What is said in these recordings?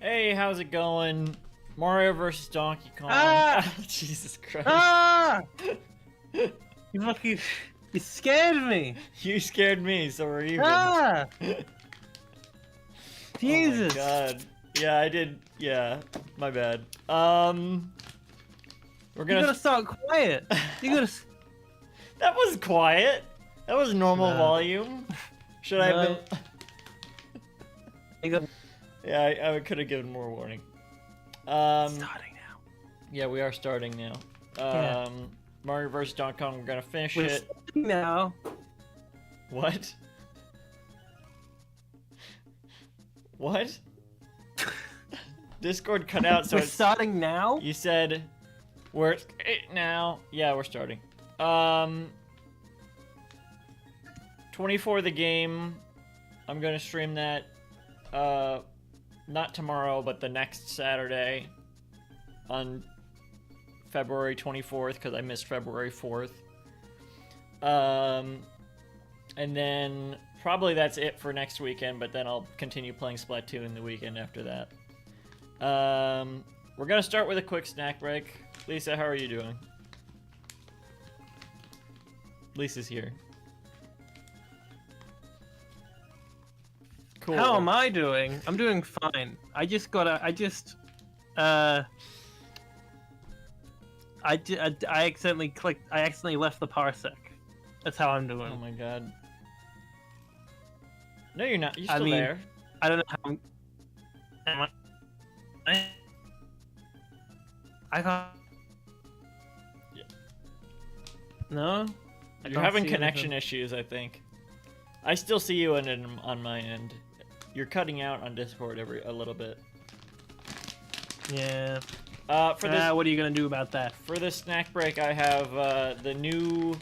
Hey, how's it going? Mario vs. Donkey Kong. Ah! Jesus Christ. Ah! You fucking... You scared me! You scared me, so we're even. Ah! Oh Jesus! my god. Yeah, I did. Yeah, my bad. We're You gonna. gotta start quiet. You gotta... That was quiet. That was normal No. volume. Should I have No. been? You gotta... Yeah, I could have given more warning. Starting now. Yeah, we are starting now. Yeah. Mario vs. Donkey Kong, we're gonna finish We're it. starting now. What? What? Discord cut out, so We're it's... starting now? You said... We're... now. Yeah, we're starting. 24 the game. I'm gonna stream that, not tomorrow, but the next Saturday. On February 24th, because I missed February 4th. And then probably that's it for next weekend, but then I'll continue playing Splatoon the weekend after that. We're gonna start with a quick snack break. Lisa, how are you doing? Lisa's here. Cool. How am I doing? I'm doing fine. I accidentally clicked. I accidentally left the parsec. That's how I'm doing. Oh my god. No, you're not. You're I still mean, there. I don't know how. Am I thought. Yeah. No. I You're don't having see connection anything. issues, I think. I still see you on my end. You're cutting out on Discord a little bit. Yeah. For this What are you gonna do about that? for this snack break, I have the new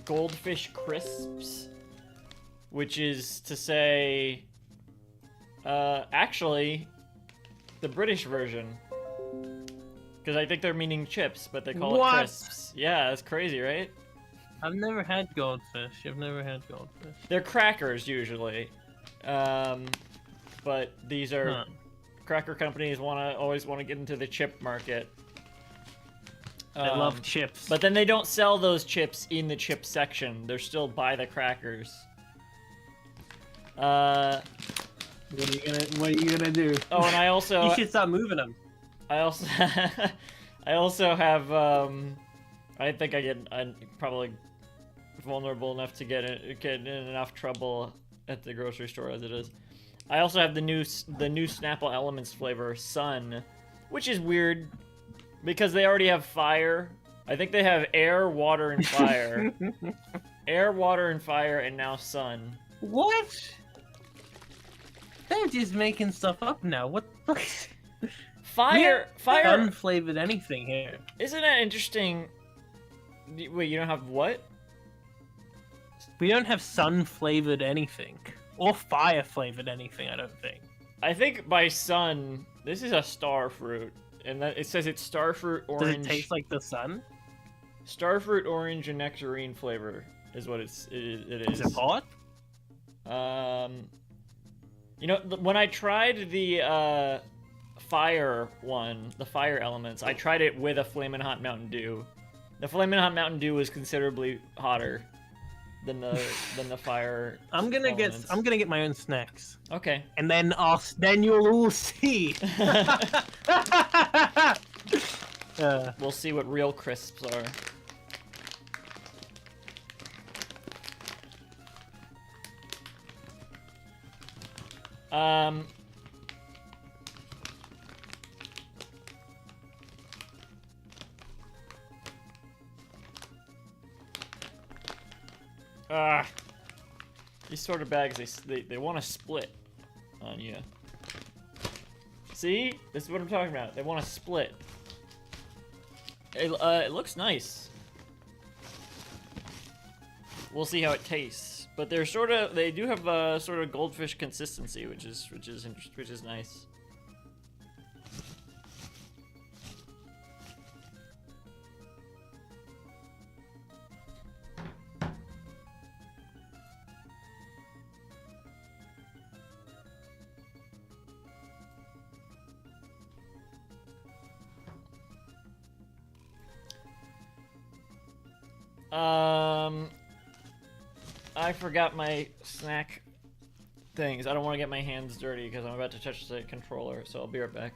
Goldfish Crisps, which is to say, actually, the British version. Because I think they're meaning chips, but they call What? it crisps. Yeah, that's crazy, right? I've never had goldfish. I've never had goldfish. They're crackers usually, but these are Huh. cracker companies always want to get into the chip market. I love chips. But then they don't sell those chips in the chip section. They're still by the crackers. What are you gonna do? Oh, and I also You should stop moving them. I also have I think I'm probably vulnerable enough to get in enough trouble at the grocery store as it is. I also have the new Snapple Elements flavor Sun, which is weird because they already have fire. I think they have air, water, and fire. Air, water, and fire, and now sun. What? They're just making stuff up now. What the Fire. unflavored anything here. Isn't that interesting? Wait, you don't have what? We don't have sun-flavored anything. Or fire-flavored anything, I don't think. I think by sun, this is a star fruit, and that it says it's starfruit Does orange. it taste like the sun? Starfruit orange and nectarine flavor is what it is. Is it hot? You know, when I tried the fire one, the fire elements, I tried it with a Flamin' Hot Mountain Dew. The Flamin' Hot Mountain Dew was considerably hotter than the fire. I'm gonna elements. get my own snacks. Okay. And then then you'll all see. We'll see what real crisps are. These sort of bags, they want to split on you. See? This is what I'm talking about. They want to split. It looks nice. We'll see how it tastes. But they do have a sort of goldfish consistency, which is nice. I forgot my snack things. I don't want to get my hands dirty because I'm about to touch the controller, so I'll be right back.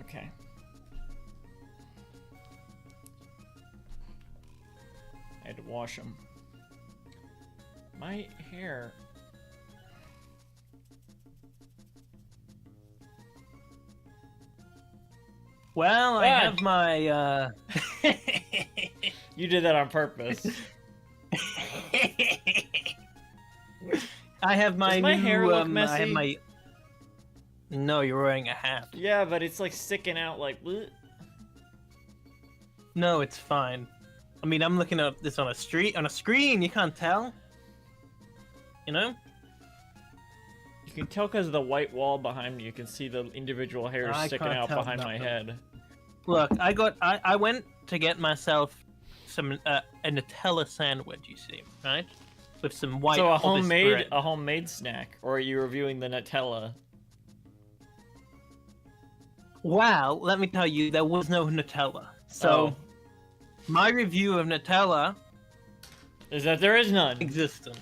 Okay. I had to wash them. My hair. Well, I have my, You did that on purpose. I have my Does my new, hair look I have messy? my... No, you're wearing a hat. Yeah, but it's like sticking out like. Bleh. No, it's fine. I mean, I'm looking at this on a screen. You can't tell. You know? You can tell because of the white wall behind me. You can see the individual hairs I sticking can't out tell behind my nothing. head. Look, I went to get myself some a Nutella sandwich. You see, right? With some white. So Hobbes bread. a homemade snack, or are you reviewing the Nutella? Well, let me tell you, there was no Nutella. So, my review of Nutella Is that there is none. existent.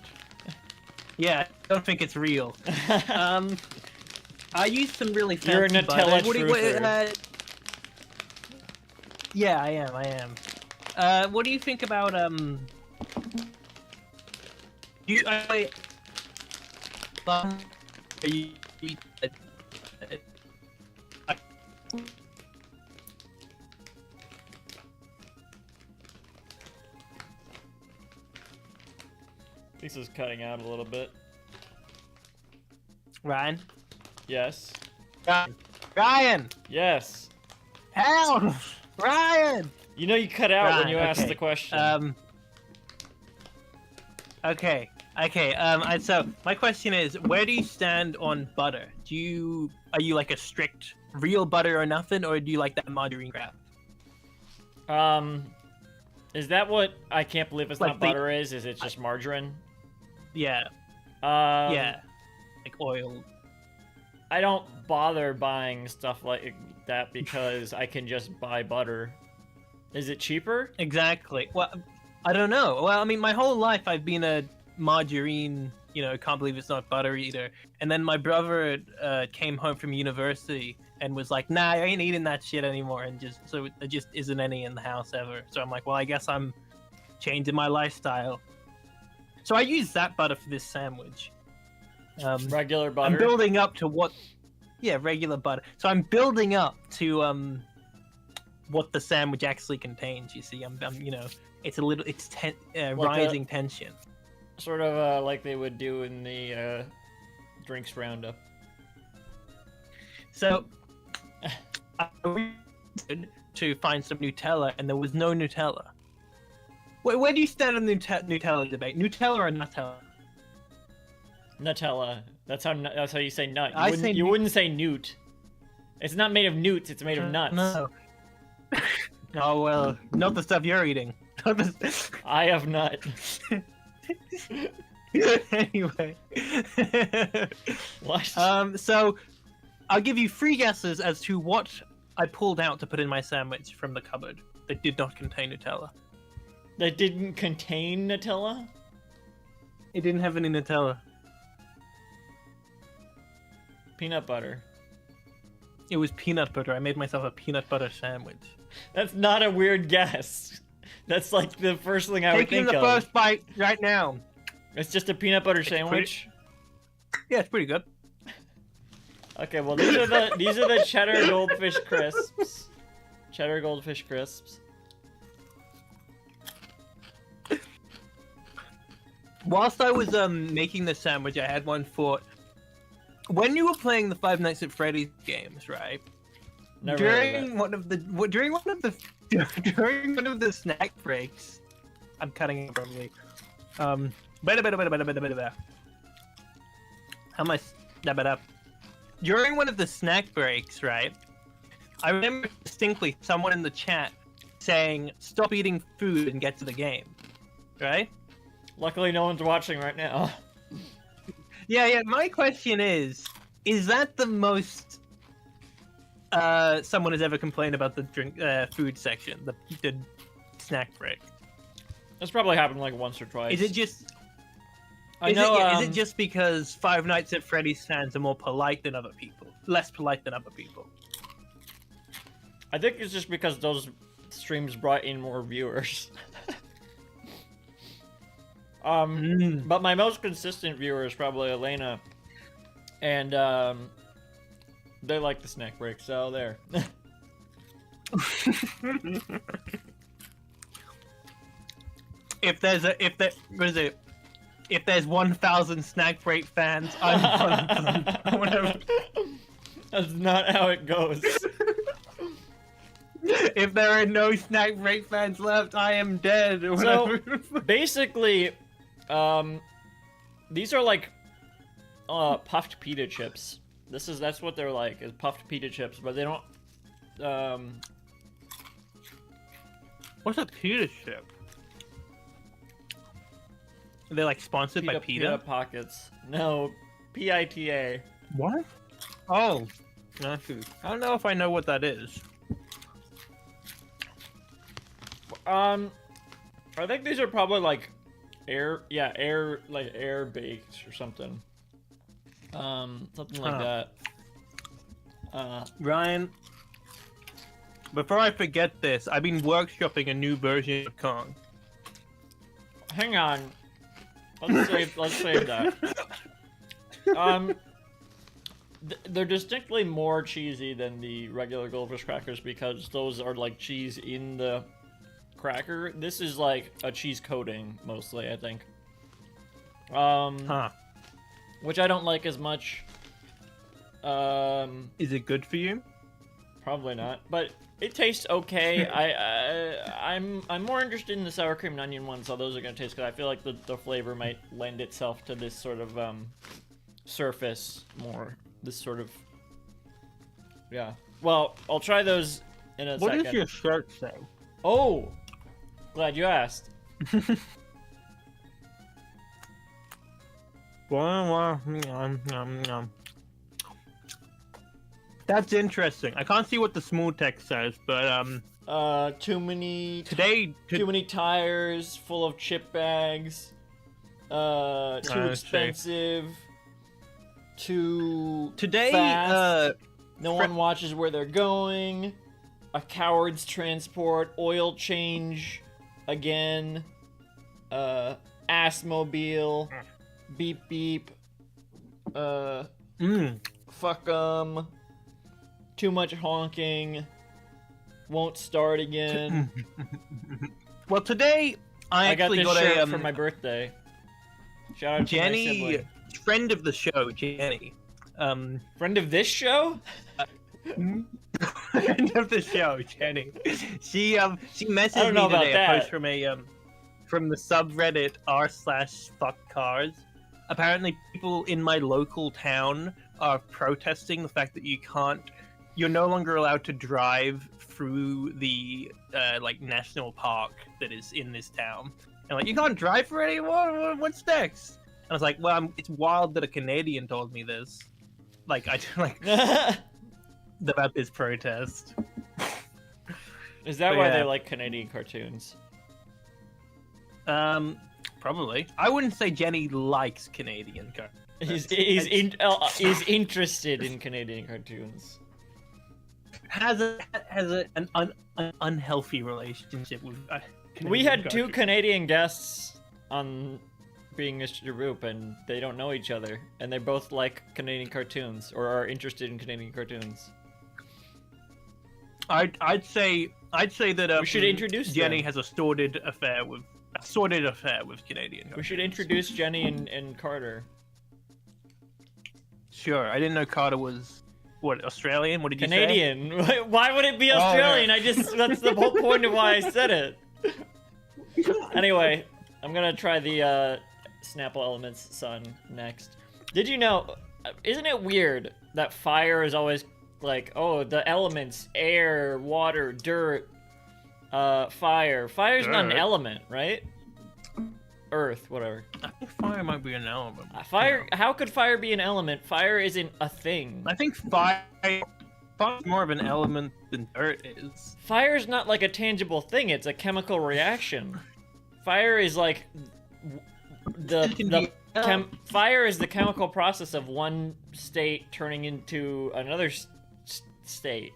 Yeah, I don't think it's real. I used some really fancy You're a Nutella butter. truther. Yeah, I am. What do you think about you? This is cutting out a little bit. Ryan? Yes. Ryan! Yes. Help! Ryan! You know you cut out when Right, you asked okay. the question. Okay. So my question is, where do you stand on butter? Are you like a strict real butter or nothing, or do you like that margarine crap? Is that what I can't believe it's Like not butter is? Is it just margarine? Yeah, Um, yeah, like oil. I don't bother buying stuff like that because I can just buy butter. Is it cheaper? Exactly. Well, I don't know. Well, I mean, my whole life I've been a margarine, can't believe it's not butter eater. And then my brother came home from university and was like, nah, I ain't eating that shit anymore. And so there just isn't any in the house ever. So I'm like, well, I guess I'm changing my lifestyle. So I used that butter for this sandwich. Regular butter? I'm building up to what... Yeah, regular butter. So I'm building up to what the sandwich actually contains, you see. I'm it's rising tension. Sort of like they would do in the drinks roundup. So I went to find some Nutella, and there was no Nutella. Where do you stand on the Nutella debate? Nutella or Nutella? Nutella. That's how you say nut. I You wouldn't say newt. It's not made of newts. It's made of nuts. No. Oh well, not the stuff you're eating. I have nut. Anyway. What? So I'll give you 3 guesses as to what I pulled out to put in my sandwich from the cupboard that did not contain Nutella. That didn't contain Nutella? It didn't have any Nutella. Peanut butter. It was peanut butter. I made myself a peanut butter sandwich. That's not a weird guess. That's like the first thing I would Taking think the of. first bite right now. It's just a peanut butter sandwich. Yeah, it's pretty good. Okay, well these are the cheddar goldfish crisps. Cheddar goldfish crisps. Whilst I was making the sandwich, I had one thought. When you were playing the Five Nights at Freddy's games, right? Never heard of During one of the snack breaks, I'm cutting it probably. How am I up? During one of the snack breaks, right? I remember distinctly someone in the chat saying, "Stop eating food and get to the game," right? Luckily, no one's watching right now. Yeah. My question is that the most someone has ever complained about the food section, the snack break? That's probably happened like once or twice. Is it just? I know. Is it just because Five Nights at Freddy's fans are more polite than other people, less polite than other people? I think it's just because those streams brought in more viewers. But my most consistent viewer is probably Elena, and they like the snack break, so there. If there's 1,000 snack break fans, I'm whatever. That's not how it goes. If there are no snack break fans left, I am dead. Or So whatever. basically, these are like puffed pita chips. That's what they're like, is puffed pita chips, but they don't. What's a pita chip? Are they like sponsored by Pita Pockets. No, PITA. What? Oh, I don't know if I know what that is. I think these are probably like air baked or something. Something like that. Ryan, before I forget this, I've been workshopping a new version of Kong. Hang on. Let's save that. They're distinctly more cheesy than the regular goldfish crackers because those are like cheese in the cracker. This is like a cheese coating mostly, I think. Which I don't like as much. Is it good for you? Probably not, but it tastes okay. I'm more interested in the sour cream and onion ones, so those are gonna taste good. I feel like the flavor might lend itself to this sort of surface more. This sort of Well, I'll try those in a second. What does your shirt say? Oh, glad you asked. That's interesting. I can't see what the small text says, but Too many tires full of chip bags. Too expensive. Too today fast. No one watches where they're going. A coward's transport. Oil change. Again. Assmobile. Beep beep. Fuck 'em. Too much honking. Won't start again. Well, today I actually got this got shirt a for my birthday. Shout out to my Jenny, sibling. friend of the show, Jenny. Friend of this show? Friend of the show, Jenny. She messaged I don't know me about today that. a post from the subreddit r/fuckcars. Apparently, people in my local town are protesting the fact that you're no longer allowed to drive through the like national park that is in this town. And like, you can't drive for it anymore? What's next? And I was like, well, it's wild that a Canadian told me this. Like, I like about this protest. Is that But why yeah. they like Canadian cartoons? Probably. I wouldn't say Jenny likes Canadian cartoons. Is interested in Canadian cartoons. Has an unhealthy relationship with. We had two cartoons. Canadian guests on Being Mr. Doop, and they don't know each other, and they both like Canadian cartoons or are interested in Canadian cartoons. I'd say that We should introduce Jenny them. has a sordid affair with Canadian cartoons. We should introduce Jenny and Carter. Sure, I didn't know Carter was what Australian. What did you say? Canadian. Why would it be Australian? That's the whole point of why I said it. Anyway, I'm gonna try the Snapple Elements Sun next. Did you know? Isn't it weird that fire is always like, oh, the elements: air, water, dirt, fire. Fire's not an Dirt. element, right? Earth, whatever. I think fire might be an element. Fire. How could fire be an element? Fire isn't a thing. I think fire is more of an element than dirt is. Fire's not like a tangible thing. It's a chemical reaction. Fire is like fire is the chemical process of one state turning into another state.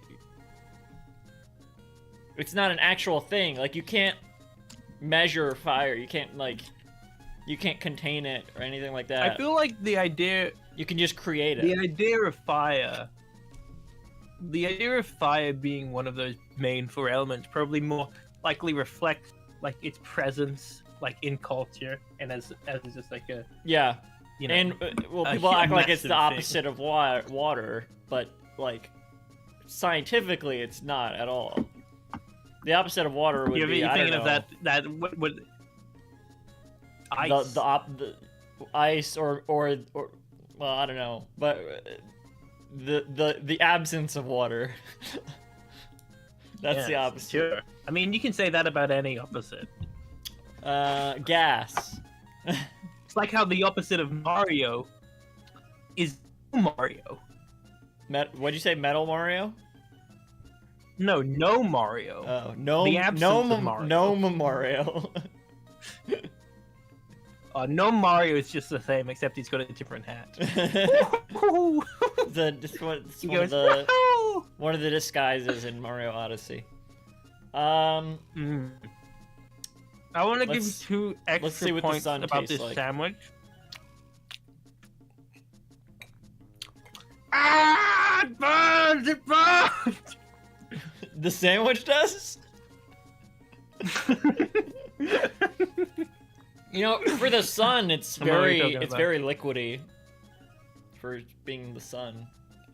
It's not an actual thing. Like, you can't measure fire. You can't contain it or anything like that. I feel like the idea You can just create it. The idea of fire being one of those main four elements probably more likely reflects like its presence like in culture and as just like a Yeah. you know And well, a people act like it's massive the thing. opposite of water, but like scientifically, it's not at all. The opposite of water would you're be I don't thinking know, of that what ice. the ice or well, I don't know, but the absence of water. That's the Yes, opposite. Sure. I mean, you can say that about any opposite. Gas. It's like how the opposite of Mario is Mario. What'd you say, Metal Mario? No Mario. Oh, no, The absence of Mario. no Mario. No Mario is just the same, except he's got a different hat. He goes, one of the disguises in Mario Odyssey. I want to give you Let's- two let's see extra what the points sun about tastes this like. sandwich. Ah, it burns! It burns! The sandwich does? You know, for the sun, it's I'm already very talking about. very liquidy. For being the sun,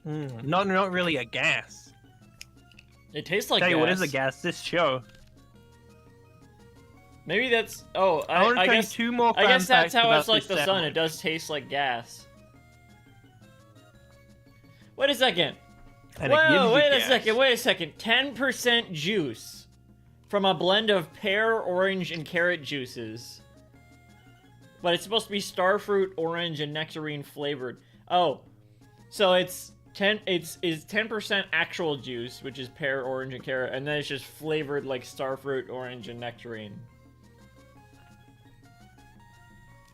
Not really a gas. it tastes like Tell you gas. what is a gas? This show. Maybe that's. Oh, I want to I tell guess. you two more. I guess fun that's facts how about it's like this the sun. It sandwich. does taste like gas. Wait a second. And it gives Whoa! you Wait a gas. second. Wait a second. 10% juice from a blend of pear, orange, and carrot juices. But it's supposed to be starfruit, orange, and nectarine flavored. Oh, so it's 10% actual juice, which is pear, orange, and carrot, and then it's just flavored like starfruit, orange, and nectarine.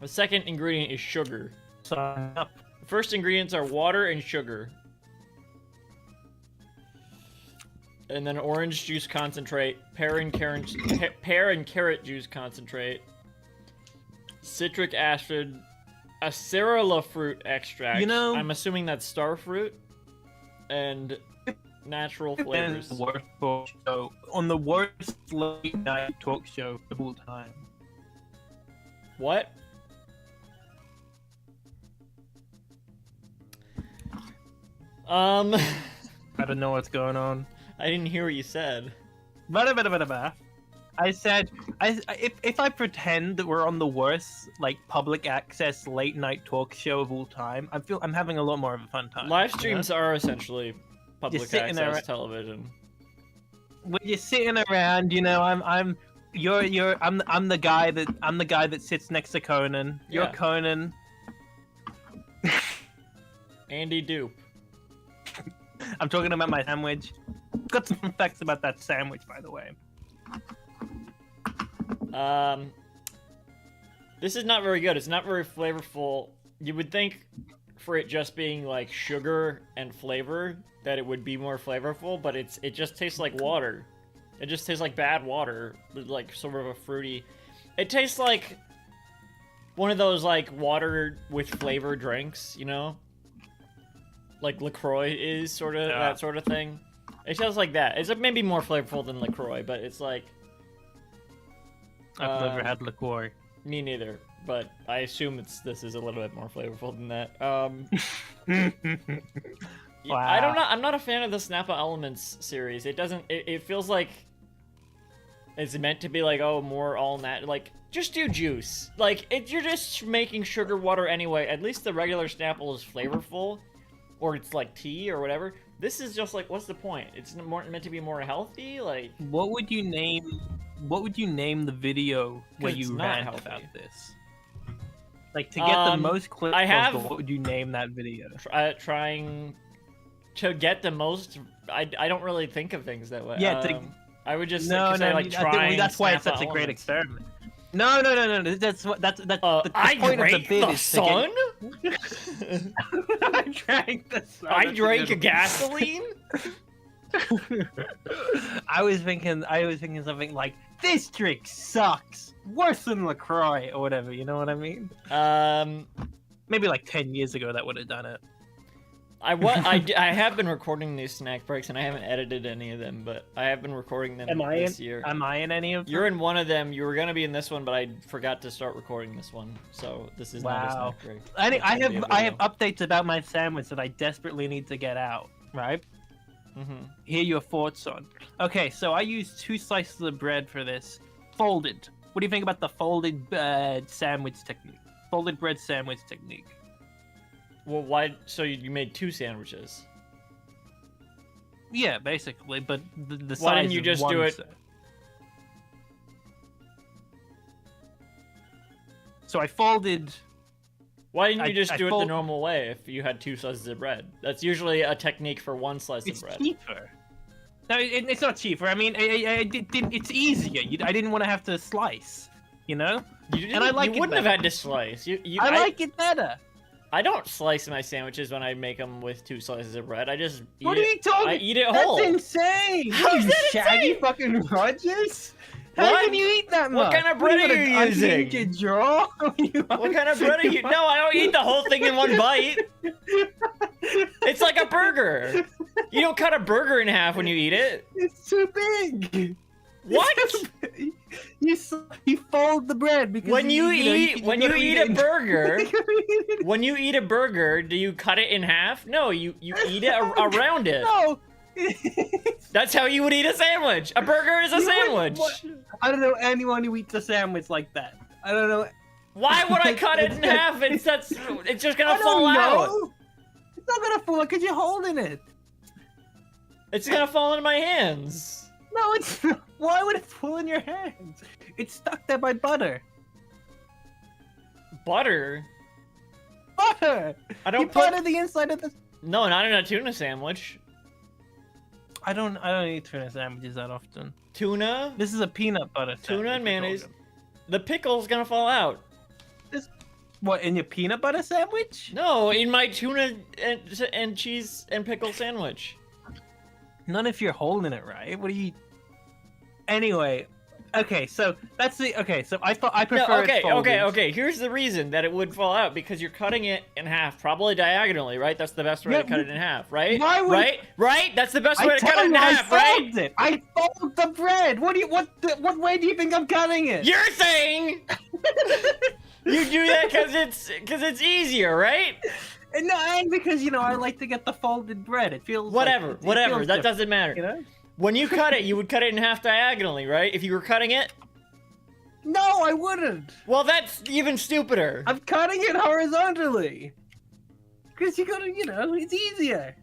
The second ingredient is sugar. Sign up. The first ingredients are water and sugar. And then orange juice concentrate, pear and carrot juice concentrate, citric acid, acerola fruit extract. You know- I'm assuming that's starfruit, and natural flavors. And worst talk show on the worst late night talk show of all time. What? I don't know what's going on. I didn't hear what you said. I said, if I pretend that we're on the worst like public access late night talk show of all time, I'm having a lot more of a fun time. Live you know? streams are essentially public sitting there, access right? television. When you're sitting around, you know, I'm the guy that sits next to Conan. You're Yeah. Conan. Andy Doop. I'm talking about my sandwich. Got some facts about that This is not very good. It's not very flavorful. You would think for it just being like sugar and flavor that it would be more flavorful, but it just tastes like water. It just tastes like bad water with like sort of a fruity. It tastes like one of those like water with flavor drinks, you know? Like LaCroix is sort of that sort of thing. It tastes like that. It's maybe more flavorful than LaCroix, but it's like I've never had liqueur. Me neither, but I assume this is a little bit more flavorful than that. Wow. I don't know. I'm not a fan of the Snapple Elements series. It doesn't. It feels like it's meant to be like, oh, more all nat. Like, just do juice. Like, you're just making sugar water anyway. At least the regular Snapple is flavorful, or it's like tea or whatever. This is just like, what's the point? It's meant to be more healthy. Like, what would you name? What would you name the video where you rant about this? Like, to get the most clips, what would you name that video? Trying to get the most. I don't really think of things that way. Yeah, I would just no, say like trying. That's why it's such a great experiment. No. That's the point of the bit. The sun. I drank the sun. I drank gasoline. I was thinking something like, this drink sucks, worse than LaCroix or whatever. You know what I mean? Maybe like 10 years ago that would have done it. I have been recording these snack breaks and I haven't edited any of them, but I have been recording them this year. Am I in any of them? You're in one of them. You were gonna be in this one, but I forgot to start recording this one, so this is not a snack break. I have updates about my sandwich that I desperately need to get out. Right. Mm-hmm. Hear your thoughts on. Okay, so I used 2 slices of bread for this. Folded. What do you think about the folded sandwich technique? Folded bread sandwich technique. Well, why? So you made 2 sandwiches? Yeah, basically, but the size. Why didn't you just do it? So I folded. Why didn't you just do it the normal way if you had 2 slices of bread? That's usually a technique for 1 slice of bread. It's cheaper. No, it's not cheaper. I mean, it's easier. I didn't want to have to slice, you know? And I like you wouldn't have had to slice. I like it better. I don't slice my sandwiches when I make them with 2 slices of bread. I just eat it. What are you talking? I eat it whole. That's insane. How is that shaggy insane? fucking Rogers? How can you eat that much? What kind of bread are you using? Your jaw? What kind of bread are you? No, I don't eat the whole thing in one bite. It's like a burger. You don't cut a burger in half when you eat it. It's too big. What? You fold the bread because when you eat a burger, do you cut it in half? No, you eat it around it. No. That's how you would eat a sandwich. A burger is a sandwich. I don't know anyone who eats a sandwich like that. I don't know. Why would I cut it in half? It's just gonna fall out. It's not gonna fall out because you're holding it. It's gonna fall into my hands. No, it's not. Why would it fall in your hands? It's stuck there by butter. Butter? Butter! I don't butter the inside of the... No, not in a tuna sandwich. I don't eat tuna sandwiches that often. Tuna? This is a peanut butter sandwich. Tuna and mayonnaise. The pickle's gonna fall out. What, in your peanut butter sandwich? No, in my tuna and cheese and pickle sandwich. None if you're holding it right. What do you... Anyway, okay, so that's the... Okay, so I prefer it folded. Okay. Here's the reason that it would fall out, because you're cutting it in half, probably diagonally, right? That's the best way to cut it in half, right? Right? That's the best way to cut it in half, right? I fold the bread. What way do you think I'm cutting it? You're saying you do that because it's easier, right? And because I like to get the folded bread. It feels whatever. That doesn't matter. You know? When you cut it, you would cut it in half diagonally, right? If you were cutting it. No, I wouldn't. Well, that's even stupider. I'm cutting it horizontally. Because you gotta, it's easier.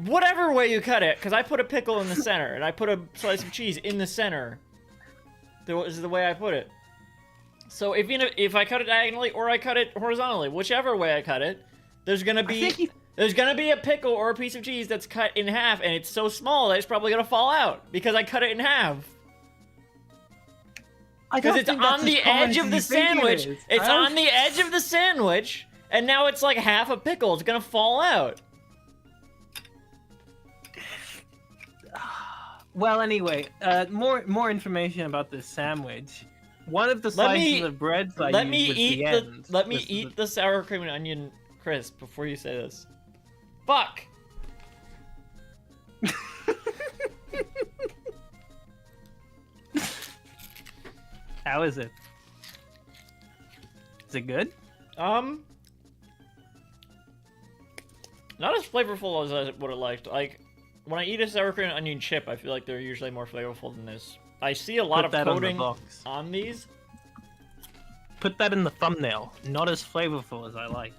Whatever way you cut it, because I put a pickle in the center, and I put a slice of cheese in the center. This is the way I put it. So if I cut it diagonally or I cut it horizontally, whichever way I cut it, there's gonna be a pickle or a piece of cheese that's cut in half, and it's so small that it's probably gonna fall out because I cut it in half. I Because don't it's think that's on the as common edge as of the you think it sandwich. is. It's Huh? on the edge of the sandwich, and now it's like half a pickle. It's gonna fall out. Well, anyway, more information about this sandwich. One of the Let slices me- of bread I Let used me was eat the the. end. Let me Was eat the sour cream and onion crisp before you say this. Fuck. How is it? Is it good? Not as flavorful as I would have liked. Like, when I eat a sour cream and onion chip, I feel like they're usually more flavorful than this. I see a lot Put of that on the coating box. on these. Put that in the thumbnail. Not as flavorful as I like.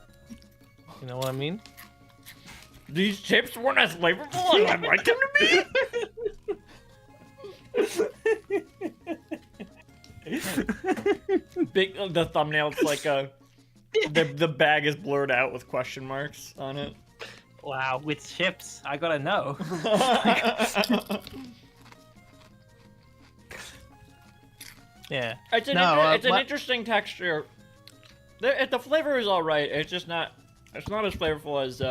You know what I mean? These chips weren't as flavorful as I'd like them to be. The thumbnail's like the bag is blurred out with question marks on it. Wow, with chips, I gotta know. Yeah. It's an interesting texture. The flavor is all right. It's just not. It's not as flavorful as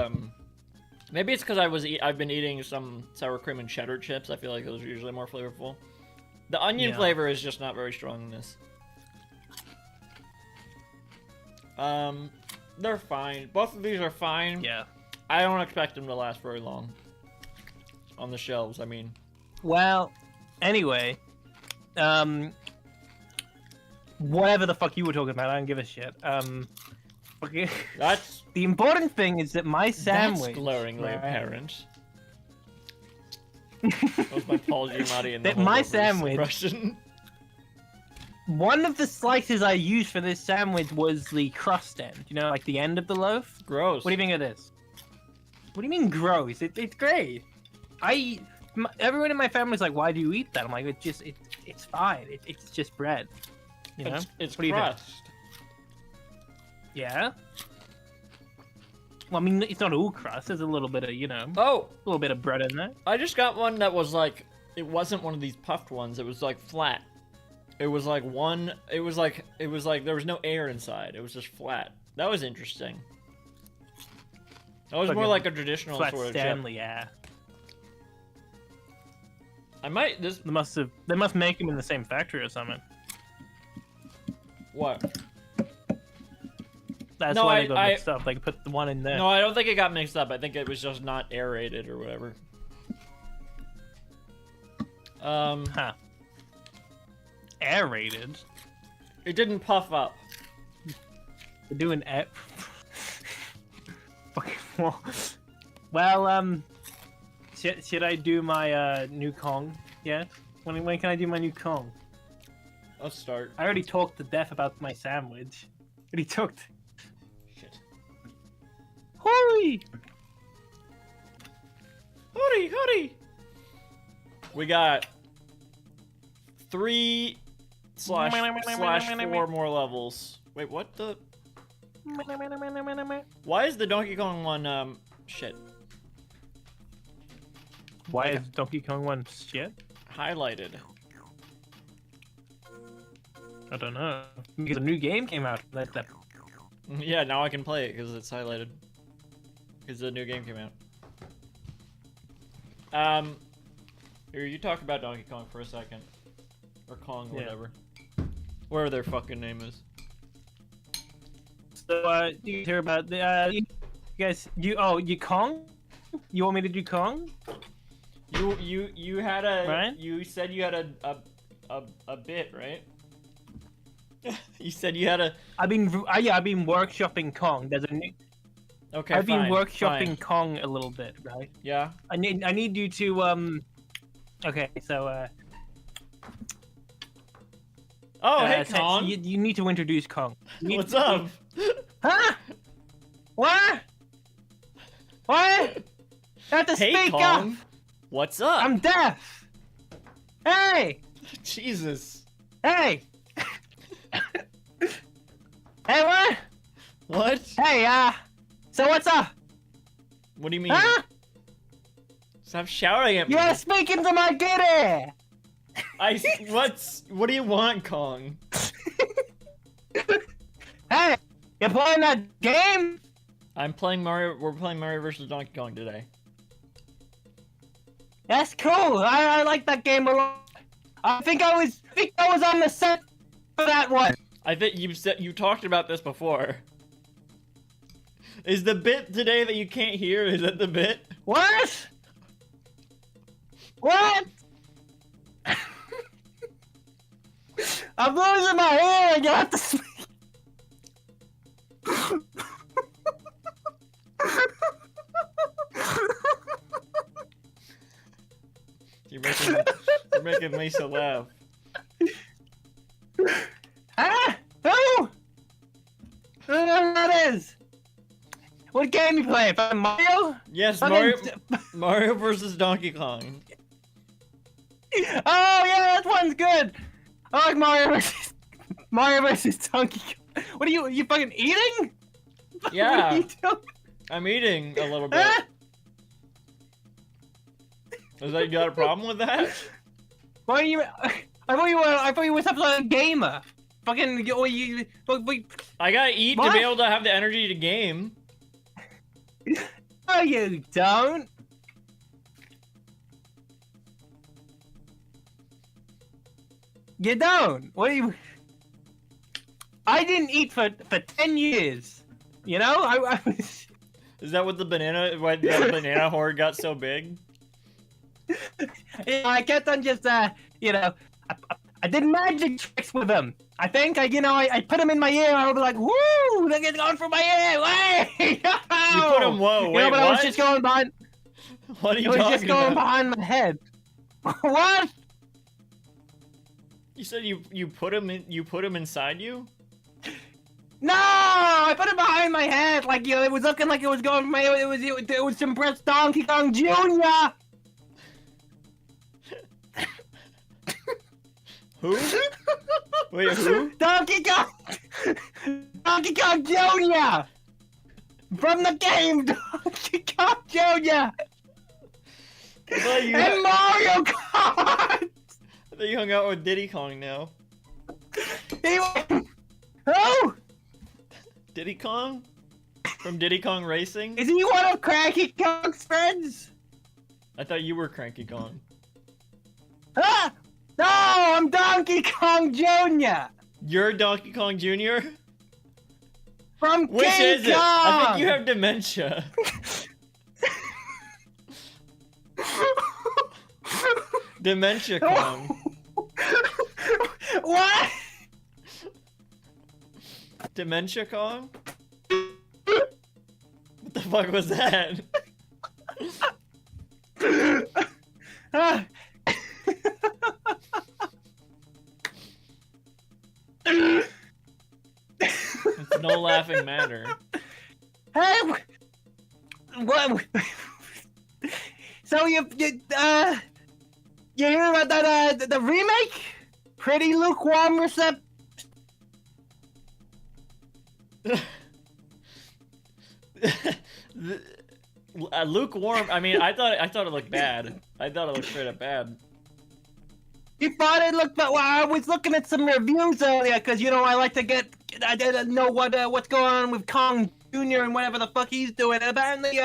Maybe it's because I've been eating some sour cream and cheddar chips. I feel like those are usually more flavorful. The onion flavor is just not very strong in this. They're fine. Both of these are fine. Yeah. I don't expect them to last very long. On the shelves, I mean. Well, anyway, whatever the fuck you were talking about, I don't give a shit. Okay. That's The important thing is that my sandwich. That's glaringly right? apparent. That was my Paul Giamatti in the That my Holdovers sandwich- impression. One of the slices I used for this sandwich was the crust end. You know, like the end of the loaf. Gross. What do you think of this? What do you mean gross? It's great. Everyone in my family's like, why do you eat that? I'm like, it's fine. It's just bread. You know? It's What do you think? crust. Yeah. Well, I mean, it's not all crust. There's a little bit of, you know, Oh, a little bit of bread in there. I just got one that was like, it wasn't one of these puffed ones. It was like flat. It was like one. It was like there was no air inside. It was just flat. That was interesting. That was Like more a like a traditional Flat sort of Stanley, chip. yeah. I might this They must make them in the same factory or something. what? That's No, why they got mixed up. They put the one in there. No, I don't think it got mixed up. I think it was just not aerated or whatever. Huh. Aerated? It didn't puff up. They're doing air. Fucking well, should I do my new Kong? Yeah. When can I do my new Kong? Let's start. I already talked to death about my sandwich. Already talked. Shit. Hurry! Howdy, howdy. We got 3/4 more levels. Wait, what the? Why is the Donkey Kong one, shit, Why is Donkey Kong 1 shit? highlighted? I don't know. Because a new game came out. Like that. Yeah, now I can play it because it's highlighted. Because the new game came out. Here, you talk about Donkey Kong for a second. Or Kong, Yeah. whatever. Whatever their fucking name is. So, you hear about the, you guys, you Kong? You want me to do Kong? You had a, Right? you said you had a bit, right? You said you had a, I've been workshopping Kong. There's a new. okay, I've been fine, workshopping fine. Kong a little bit, right? Yeah? I need you to Okay, so Oh, hey, so Kong! you need to introduce Kong. You need What's to- up? Huh? What? What? You have to Hey, speak Kong! up. What's up? I'm deaf. Hey, Jesus. hey. Hey, what? What? Hey, so what's up? What do you mean? Huh? Stop shouting at me. You're speaking to my kitty. What do you want, Kong? Hey, you playing that game? I'm playing Mario. We're playing Mario vs. Donkey Kong today. That's cool. I like that game a lot. I think I was on the set for that one. I think you talked about this before. Is the bit today that you can't hear? Is that the bit? What? What? I'm losing my hair. I got to speak. You're making Lisa laugh. Ah! Who? Who that is? What game you playing? Mario? Yes, Fucking- Mario vs. Donkey Kong. Oh yeah, that one's good. I like Mario versus Donkey Kong. What are you fucking eating? Yeah. What are you doing? I'm eating a little bit. Ah! Is that you got a problem with that? Why are you? I thought you were some sort of gamer. Fucking you. I gotta eat to What? be able to have the energy to game. No, you don't. You don't. What are you? I didn't eat for 10 years. You know, I was. Is that what why the banana horde got so big? I kept on just you know, I did magic tricks with them. I think I put them in my ear and I would be like, woo, they're going for my ear. Way! You put them, whoa, wait, but what? I was just going behind. What are you It was talking just going about? behind my head. What? You said you put them inside you? No, I put it behind my head. Like, you know, it was looking like it was going for my. It was to impress Donkey Kong Jr. Who? Wait, who? Donkey Kong Jr. From the game, Donkey Kong Jr. Well, And Mario Kart. I thought you hung out with Diddy Kong now. Who? Diddy Kong? From Diddy Kong Racing? Is he one of Cranky Kong's friends? I thought you were Cranky Kong. Ah! No, I'm Donkey Kong Jr. You're Donkey Kong Jr.? From Which King is it? Kong. I think you have dementia. Dementia Kong. What? Dementia Kong? What the fuck was that? Ah. It's no laughing matter. Hey, what? So you hear about that the remake? Pretty lukewarm reception. Lukewarm. I mean, I thought it looked bad. I thought it looked straight up bad. You thought it looked bad? Well, I was looking at some reviews earlier because you know I like to get. I didn't know what's going on with Kong Jr. and whatever the fuck he's doing. And apparently,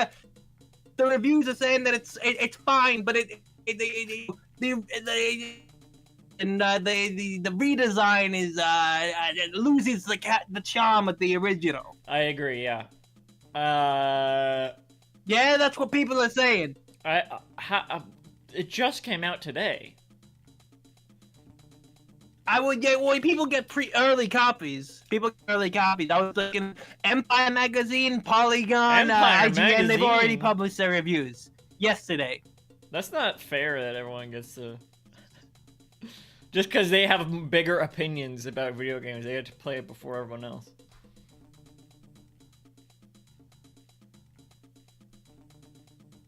the reviews are saying that it's fine, but the redesign is it loses the charm of the original. I agree. Yeah. Yeah, that's what people are saying. It just came out today. I would get people get early copies. People get early copies. I was looking Empire Magazine, Polygon, Empire IGN. They've Magazine? already published their reviews yesterday. That's not fair that everyone gets to. Just because they have bigger opinions about video games, they have to play it before everyone else.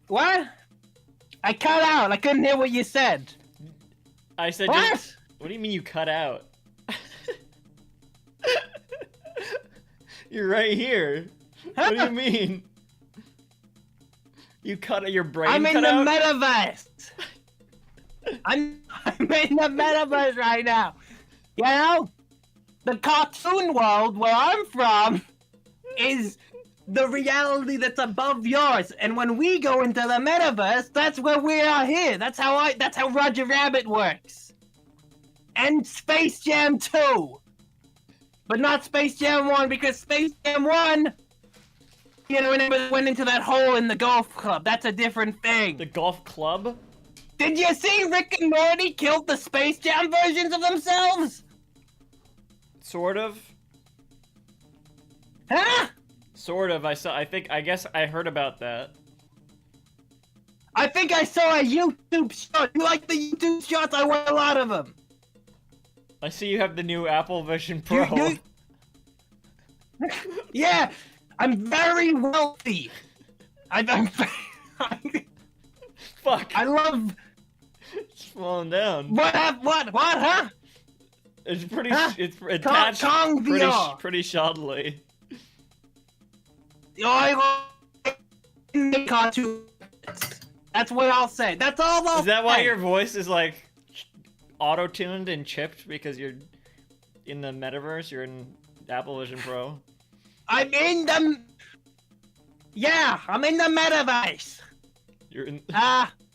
What? I cut out. I couldn't hear what you said. I said. What? What do you mean you cut out? You're right here. What do you mean? You cut your brain I'm in cut the out? metaverse. I'm I'm in the metaverse right now. You know, the cartoon world where I'm from is the reality that's above yours, and when we go into the metaverse, that's where we are here. That's how Roger Rabbit works. And Space Jam 2. But not Space Jam 1, because Space Jam 1, you know, went into that hole in the golf club. That's a different thing. The golf club? Did you see Rick and Morty killed the Space Jam versions of themselves? Sort of. Huh? Sort of. I guess I heard about that. I think I saw a YouTube shot. You like the YouTube shots? I watch a lot of them. I see you have the new Apple Vision Pro. Yeah, I'm very wealthy. I'm Fuck. I love. It's falling down. What, huh? It's pretty. Huh? It's attached. Kong VR. Pretty shoddily. I like cartoons. That's what I'll say. That's all I'll say. Is that why your voice is like auto-tuned and chipped because you're in the metaverse? You're in Apple Vision Pro. I'm in the. Yeah, I'm in the metaverse. You're in.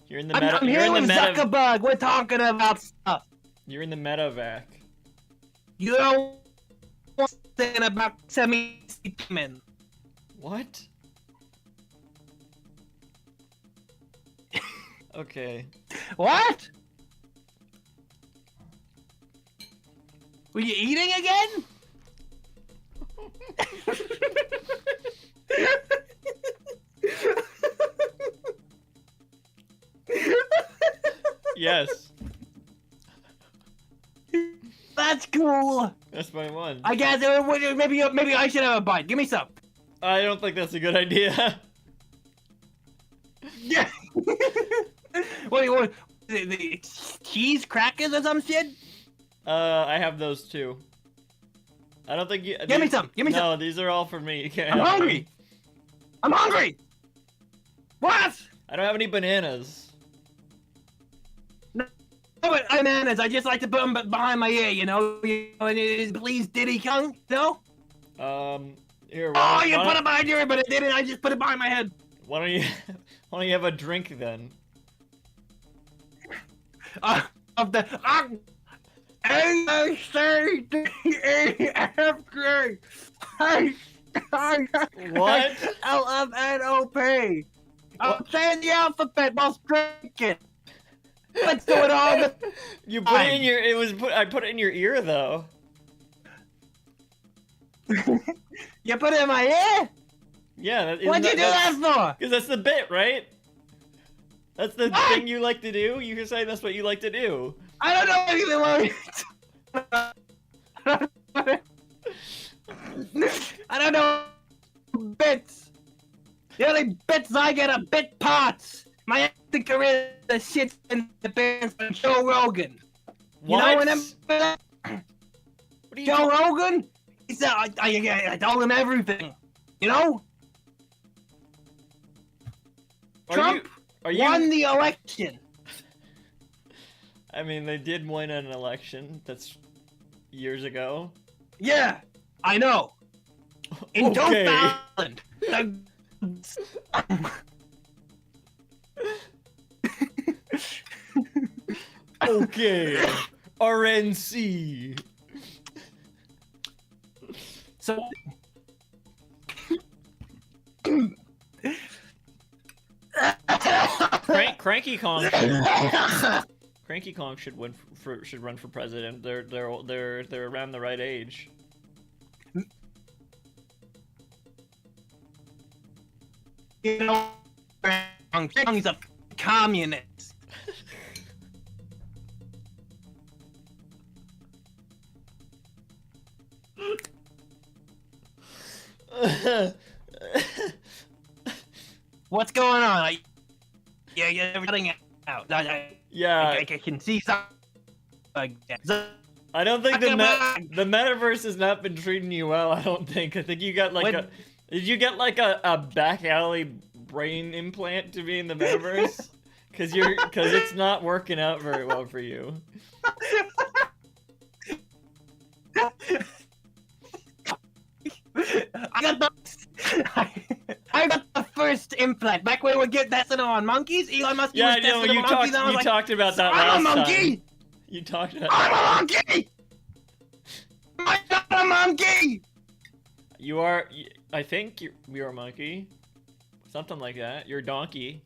You're in the I'm, meta. I'm You're here in the with meta. Zuckerberg. We're talking about stuff. You're in the metavac. You don't want to say about semi-statement. What? Okay. What? Were you eating again? Yes. That's cool. That's my one. I guess maybe I should have a bite. Give me some. I don't think that's a good idea. Yeah. What? The cheese crackers or some shit? I have those too. I don't think you. Give me some. Give me some. No, these are all for me. You can't I'm have hungry. them. I'm hungry. What? I don't have any bananas. No, but bananas. I just like to put them behind my ear. You know. And it is please Diddy Kong. No. Here. Oh, you put it behind your ear, but it didn't. I just put it behind my head. Why don't you? Why don't you have a drink then? Of the A C D E F G What? L M N O P. I'm saying the alphabet while drinking. Let's do it all the You put it in your. It was put. I put it in your ear though. You put it in my ear? Yeah. What'd you do that for? Because that's the bit, right? That's the thing you like to do? You can say that's what you like to do. I don't know anything about it. I don't know bits. The only bits I get are bit parts. My acting career is shit in the bands from Joe Rogan. You know, remember that? What are you Joe Rogan? He said, I told him everything. You know? Trump won the election. I mean, they did win an election. That's years ago. Yeah, I know. In Okay. 2000. Okay. RNC. So. Cranky Kong. Cranky Kong should run for president. They're around the right age. You know, Kong's a communist. What's going on? You're running out. Yeah. I can see something. I don't think the metaverse has not been treating you well. I don't think. I think you got like Did you get like a back alley brain implant to be in the metaverse? Cause it's not working out very well for you. I got the first implant back when we were getting tested on monkeys. Elon Musk Yeah, was I know testing you on monkeys. And I was like, talked about that I'm last a monkey. time. You talked about. I'm a monkey. I'm not a monkey. You are. I think you're a monkey. Something like that. You're a donkey.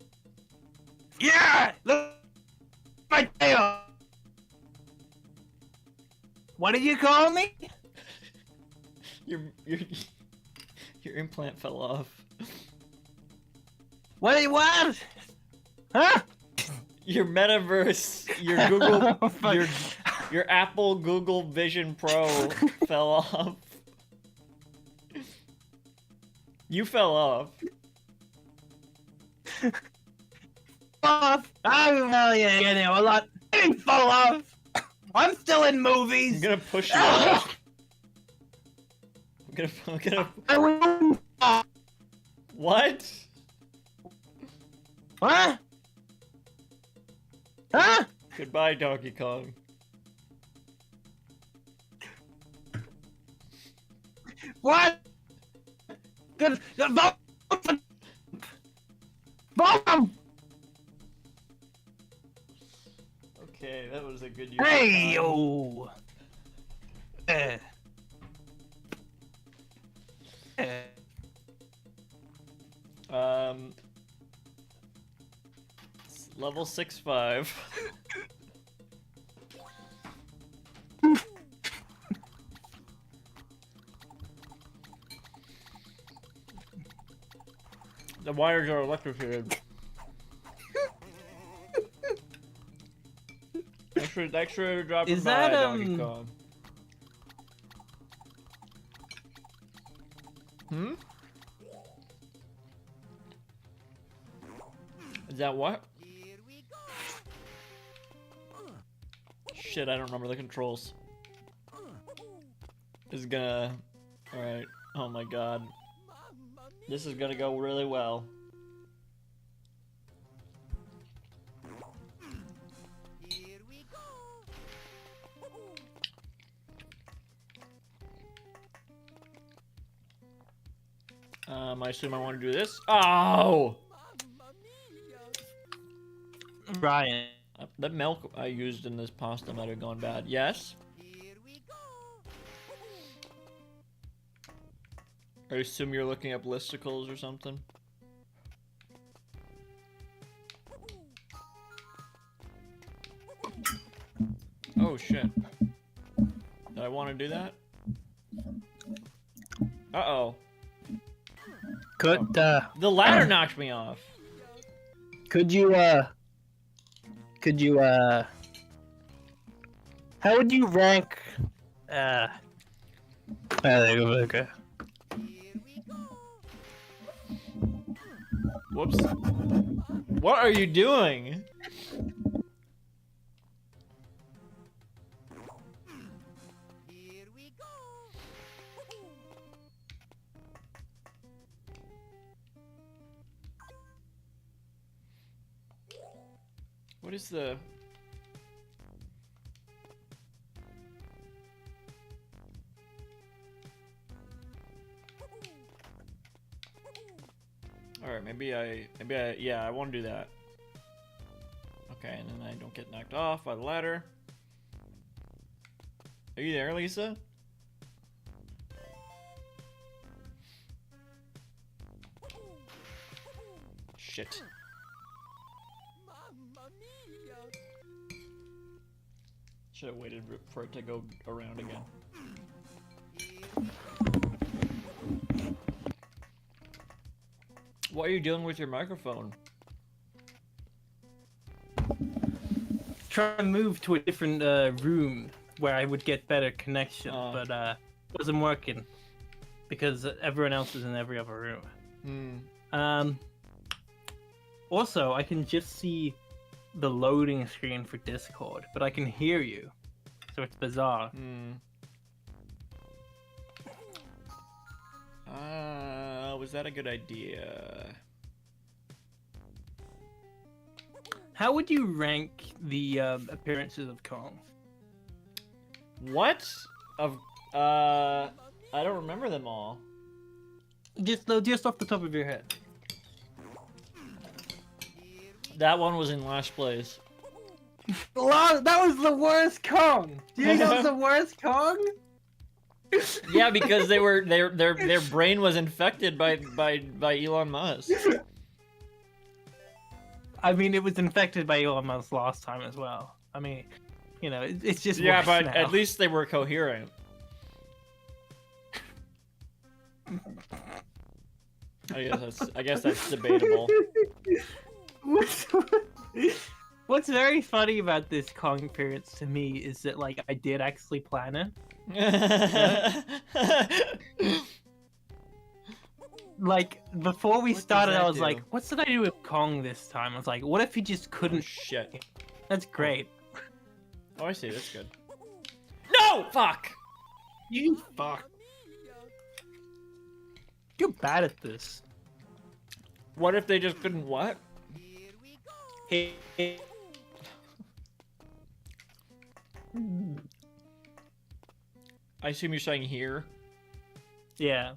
Yeah. Look at my tail. What did you call me? Your implant fell off. What? Huh? Your metaverse, your Google, Oh, fuck. your Apple Google Vision Pro fell off. You fell off. Off. Oh, well, yeah, you know, a lot. I didn't fall off. I'm still in I'm movies. gonna push you off. I'm gonna. I wouldn't. What? Huh? Huh? Goodbye, Donkey Kong. What? Good. Bomb. Okay, that was a good use. Hey of time. yo. Level 6-5. The wires are electrocuted. Thanks for dropping Is by, that, Donkey Kong. Hmm? Is that what? Shit, I don't remember the controls. This is gonna... Alright. Oh my god. This is gonna go really well. I assume I want to do this. Oh! Ryan. The milk I used in this pasta might have gone bad. Yes? I assume you're looking up listicles or something? Oh shit. Did I want to do that? Uh-oh. Could The ladder knocked me off. Could you how would you rank okay. Whoops. What are you doing? What is the... Alright, maybe I, yeah, I want to do that. Okay, and then I don't get knocked off by the ladder. Are you there, Lisa? Shit. Should have waited for it to go around again. What are you doing with your microphone? Try to move to a different room where I would get better connection, but wasn't working because everyone else is in every other room. Also, I can just see the loading screen for Discord, but I can hear you, so it's bizarre. Was that a good idea? How would you rank the appearances of Kong? What? I don't remember them all. Just off the top of your head. That one was in last place. That was the worst Kong. Do you think that was the worst Kong? Yeah, because their brain was infected by Elon Musk. I mean, it was infected by Elon Musk last time as well. I mean, you know, it's just Yeah, worse but now. at least they were coherent. I guess that's debatable. What's very funny about this Kong appearance to me is that, like, I did actually plan it. Like, before we started, I was like, what should I do with Kong this time? I was like, what if he just couldn't... Oh, shit. That's great. Oh, I see. That's good. No! Fuck! You fuck. You're bad at this. What if they just couldn't what? Hey. I assume you're saying here? Yeah.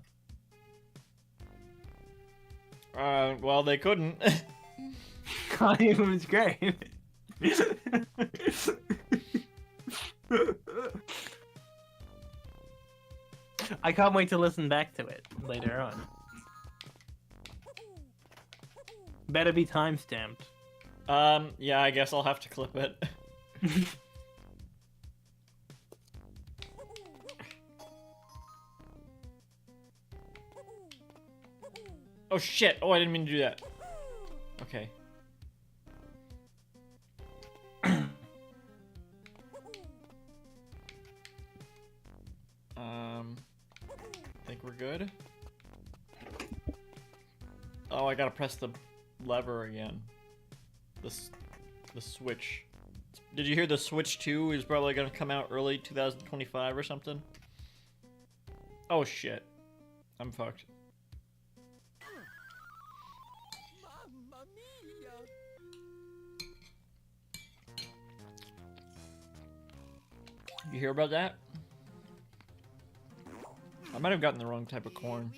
Well, they couldn't. It was great. I can't wait to listen back to it later on. Better be timestamped. Yeah, I guess I'll have to clip it. Oh shit! Oh, I didn't mean to do that. Okay. I think we're good. Oh, I gotta press the lever again. The Switch. Did you hear the Switch 2 is probably gonna come out early 2025 or something? Oh shit. I'm fucked. You hear about that? I might have gotten the wrong type of corn.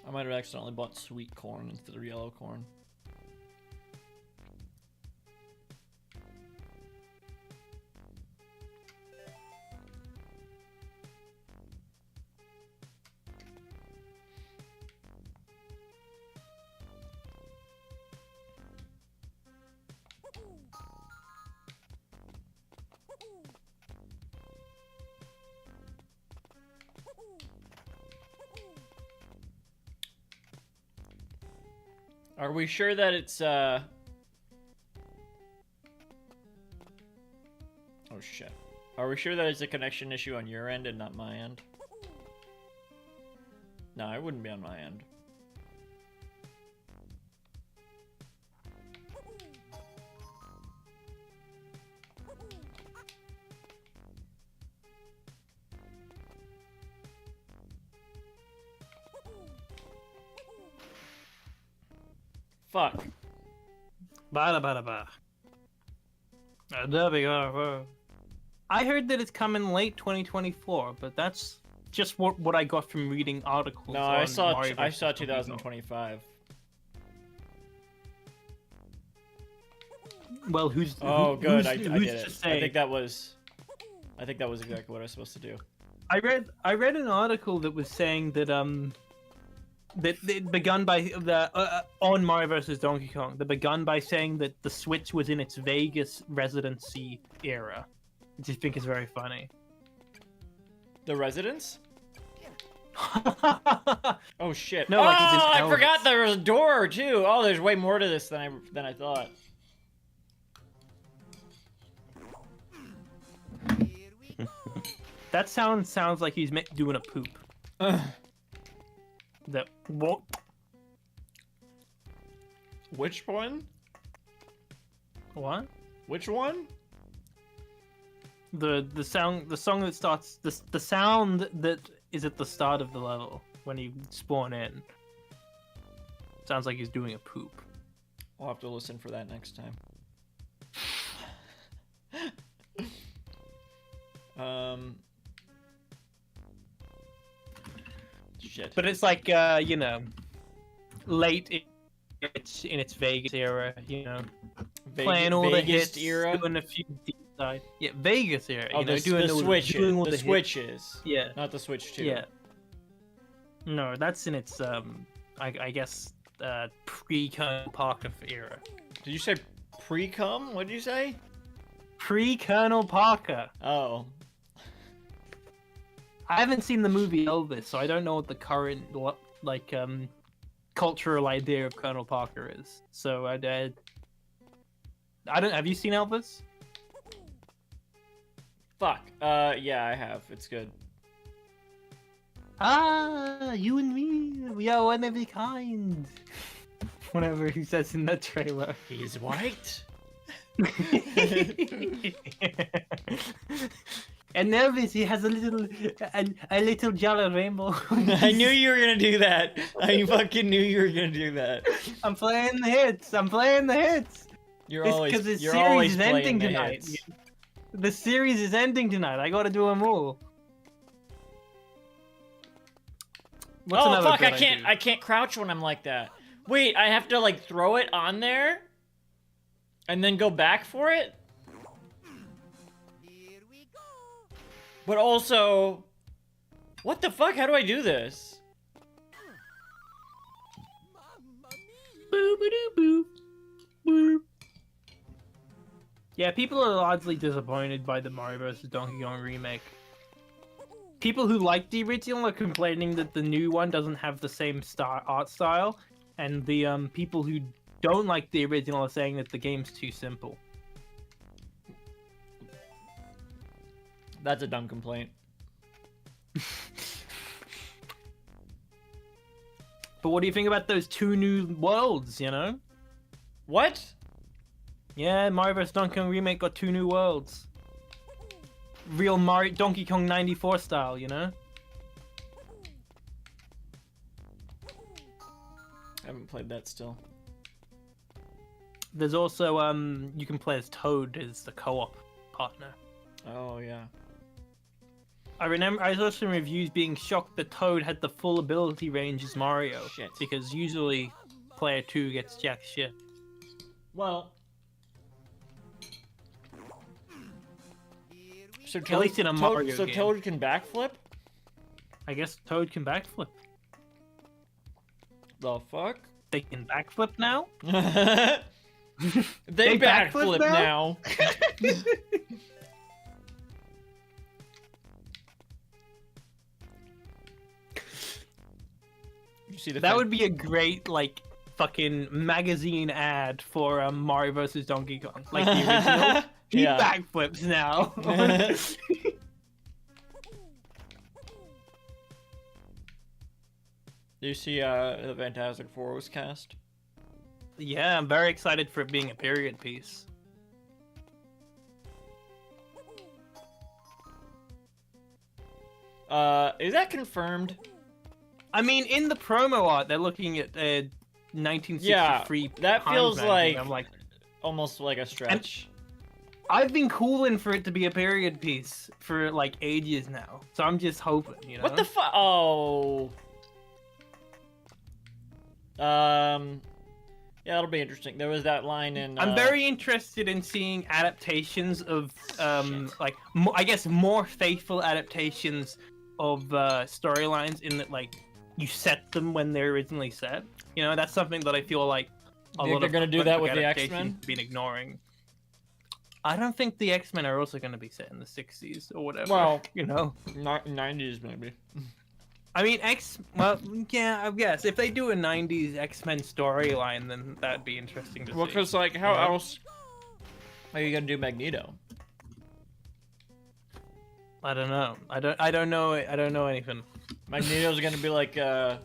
I might have accidentally bought sweet corn instead of yellow corn. Are we sure that it's, Oh shit. Are we sure that it's a connection issue on your end and not my end? No, it wouldn't be on my end. Fuck. Bada bada ba. I heard that it's coming late 2024, but that's just what I got from reading articles. No, on I saw Mario vs. Donkey Kong. 2025. Well, who's? Oh, good. I who's did to it. say? I think that was exactly what I was supposed to do. I read an article that was saying that that it begun by the on Mario vs. Donkey Kong. That begun by saying that the Switch was in its Vegas residency era, which I think is very funny. The residence? Oh shit! No, like it's in I Elvis. forgot there was a door too. Oh, there's way more to this than I thought. That sounds like he's doing a poop. That what? Which one? What? Which one? The song that starts the sound that is at the start of the level when you spawn in. Sounds like he's doing a poop. I'll have to listen for that next time. Shit. But it's like, you know, late in its Vegas era, you know, playing all the hits, era? doing a few deep dive. Yeah, Vegas era. Oh, you know, doing all the hits. switches. Yeah. Not the Switch 2. Yeah. No, that's in its I guess pre-Colonel Parker era. Did you say pre-cum? What did you say? Pre-Colonel Parker. Oh. I haven't seen the movie Elvis, so I don't know what the current like cultural idea of Colonel Parker is. So I don't. Have you seen Elvis? Fuck. Yeah, I have. It's good. Ah, you and me, we are one of a kind. Whatever he says in the trailer. He's white. And Elvis, he has a little jolly rainbow. I knew you were gonna do that. I fucking knew you were gonna do that. I'm playing the hits. You're It's always because the you're series always is playing ending the tonight. hits. The series is ending tonight. I gotta do them all. What's Oh another fuck! good I idea? can't crouch when I'm like that. Wait, I have to like throw it on there, and then go back for it. But also, what the fuck? How do I do this? Boop. Yeah, people are largely disappointed by the Mario vs. Donkey Kong remake. People who like the original are complaining that the new one doesn't have the same art style, and the people who don't like the original are saying that the game's too simple. That's a dumb complaint. But what do you think about those 2 new worlds, you know? What? Yeah, Mario vs. Donkey Kong remake got 2 new worlds. Real Mario Donkey Kong 94 style, you know? I haven't played that still. There's also you can play as Toad as the co-op partner. Oh yeah. I saw some reviews being shocked that Toad had the full ability range as Mario. Shit. Because usually player 2 gets jack shit. Well. So At least in a Mario so game. Toad can backflip? I guess Toad can backflip. The fuck? They can backflip now? they backflip backflip now. You see the That thing? would be a great, like, fucking magazine ad for Mario vs. Donkey Kong. Like the original. He Yeah. backflips now. Do you see the Fantastic Four was cast? Yeah, I'm very excited for it being a period piece. Is that confirmed? I mean, in the promo art, they're looking at 1963. Yeah, that Times feels magazine. like, I'm like, almost like a stretch. I've been calling for it to be a period piece for like ages now, so I'm just hoping, you know. What the fuck? Oh. Yeah, that'll be interesting. There was that line in. I'm very interested in seeing adaptations of, like, I guess more faithful adaptations of storylines in that, like, you set them when they're originally set. You know, that's something that I feel like a You think lot they're of gonna do comic that book with the adaptations X-Men? have been ignoring. I don't think the X-Men are also going to be set in the 60s or whatever. Well, you know, 90s maybe. I mean, well, yeah, I guess if they do a 90s X-Men storyline, then that'd be interesting to Well, see. because like, how Yeah. else are you gonna do Magneto? I don't know. I don't know anything. Magneto's gonna be like, oh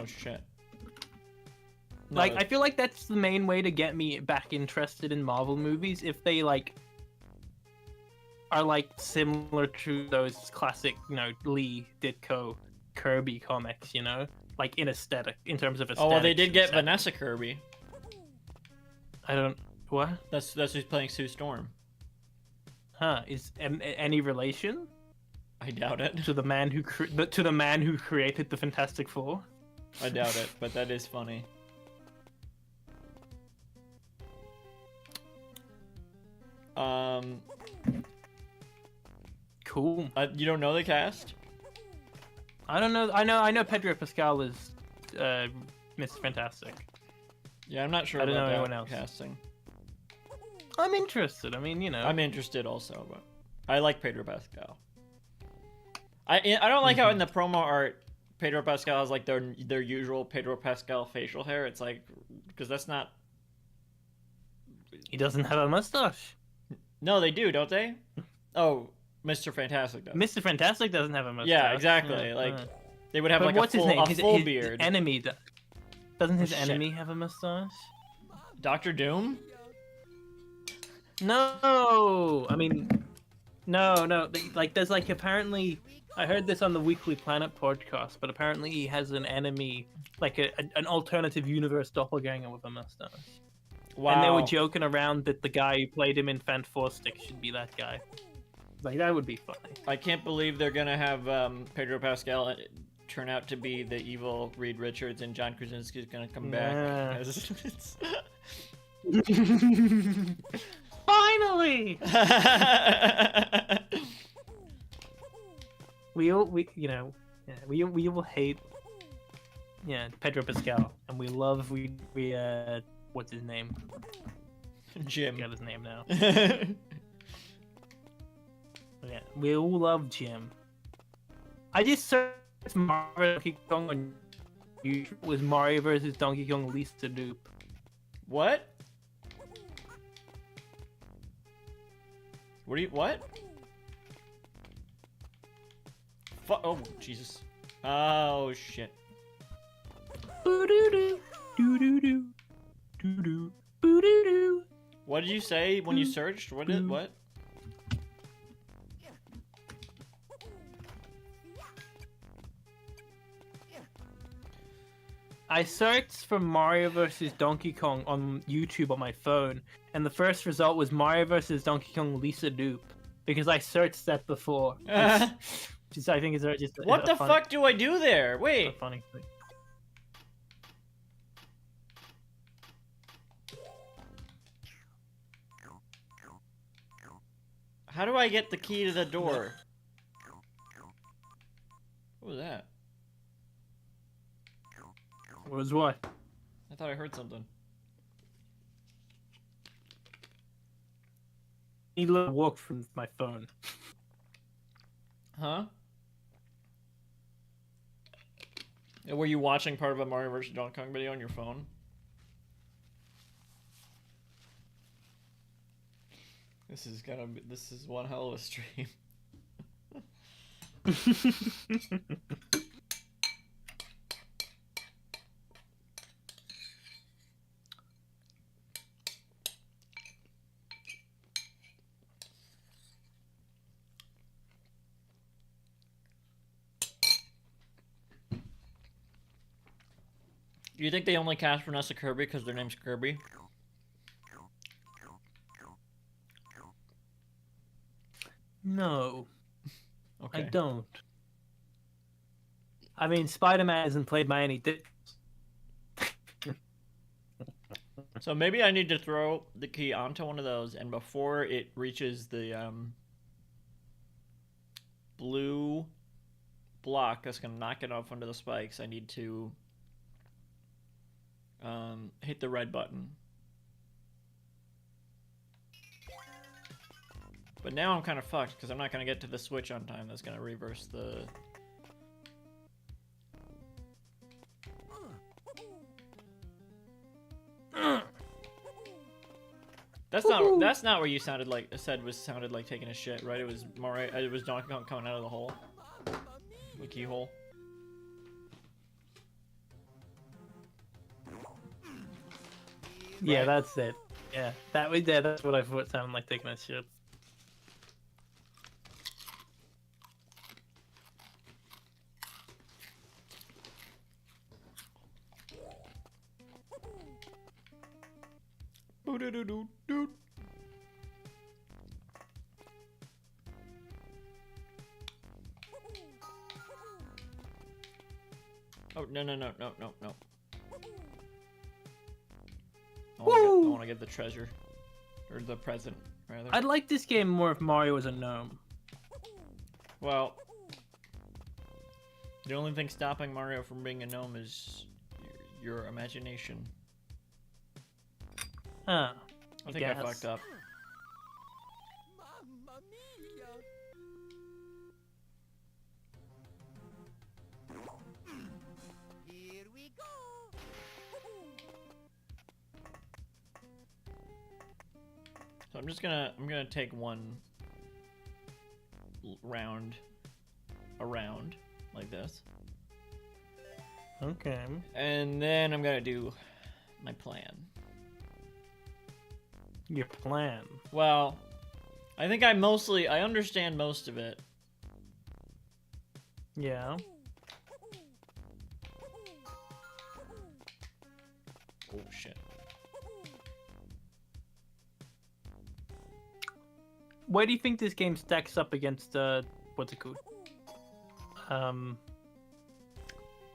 shit. No, Like, I feel like that's the main way to get me back interested in Marvel movies, if they, like, are, like, similar to those classic, you know, Lee, Ditko, Kirby comics, you know, like in aesthetic, in terms of aesthetic. Oh, well, they did get Vanessa Kirby. I don't what? That's who's playing Sue Storm. Huh? Is any relation I doubt it. to the man who created the Fantastic Four? I doubt it, but that is funny. Cool. You don't know the cast? I don't know. I know Pedro Pascal is Mr. Fantastic. Yeah, I'm not sure I don't about know that anyone else. casting. I'm interested. I mean, you know. I'm interested also, but I like Pedro Pascal. I don't like how in the promo art Pedro Pascal has like their usual Pedro Pascal facial hair. It's like because that's not. He doesn't have a mustache. No, they do, don't they? Oh, Mr. Fantastic does. Mr. Fantastic doesn't have a mustache. Yeah, exactly. Like they would have but like what's a full, his name? a full beard. Enemy doesn't his shit. enemy have a mustache? Doctor Doom? No, I mean, no. Like, there's like apparently, I heard this on the Weekly Planet podcast, but apparently he has an enemy, like an alternative universe doppelganger with a mustache. Wow. And they were joking around that the guy who played him in Fant Four Stick should be that guy. Like, that would be funny. I can't believe they're gonna have Pedro Pascal turn out to be the evil Reed Richards, and John Krasinski's gonna come back. Finally! we all hate Pedro Pascal, and we love what's his name? Jim. I got his name now. Yeah, we all love Jim. I just searched Mario Donkey Kong on YouTube. It was Mario versus Donkey Kong Lisa Doop. What? What? Oh, Jesus. Oh, shit. Boo-doo-doo, doo-doo-doo, doo-doo, boo-doo-doo. What did you say when you searched? What? I searched for Mario vs. Donkey Kong on YouTube on my phone, and the first result was Mario vs. Donkey Kong Lisa Doop, because I searched that before. Just, I think it's just what the fuck do I do there? Wait. A funny thing. How do I get the key to the door? What was that? Was what? I thought I heard something. He walked from my phone. Huh? Were you watching part of a Mario vs. Donkey Kong video on your phone? This is one hell of a stream. Do you think they only cast Vanessa Kirby because their name's Kirby? No. Okay. I don't. I mean, Spider-Man isn't played by any So maybe I need to throw the key onto one of those, and before it reaches the blue block that's going to knock it off onto the spikes, I need to hit the red button. But now I'm kind of fucked because I'm not going to get to the switch on time. That's going to reverse the... That's not where you sounded like taking a shit, right? It was Donkey Kong coming out of the hole. The keyhole. Yeah, Right. that's it. Yeah, that's what I thought sounded like taking a shit. Do-do-do-do-do. Oh, no. I want to get the treasure. Or the present, rather. I'd like this game more if Mario was a gnome. Well, the only thing stopping Mario from being a gnome is your imagination. Huh. I think I fucked up. Mamma mia! Here we go! So I'm gonna take one round around like this. Okay. And then I'm gonna do my plan. Your plan. Well, I think I understand most of it. Yeah. Oh shit. Where do you think this game stacks up against what's it called?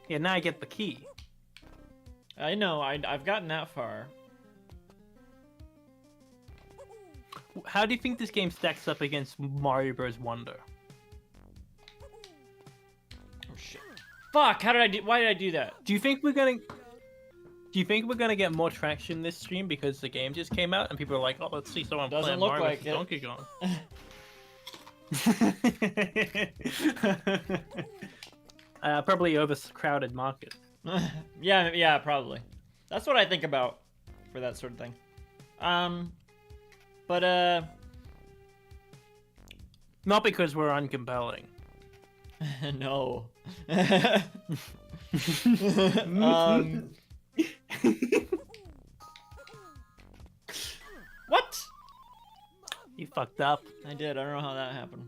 Yeah, now I get the key. I know, I've gotten that far. How do you think this game stacks up against Mario Bros. Wonder? Oh shit. Fuck, why did I do that? Do you think we're gonna get more traction this stream because the game just came out and people are like, oh, let's see someone Doesn't playing look Mario like vs. it. Donkey Kong. Probably overcrowded market. yeah, probably. That's what I think about for that sort of thing. But Not because we're uncompelling. no. What? You fucked up. I did. I don't know how that happened.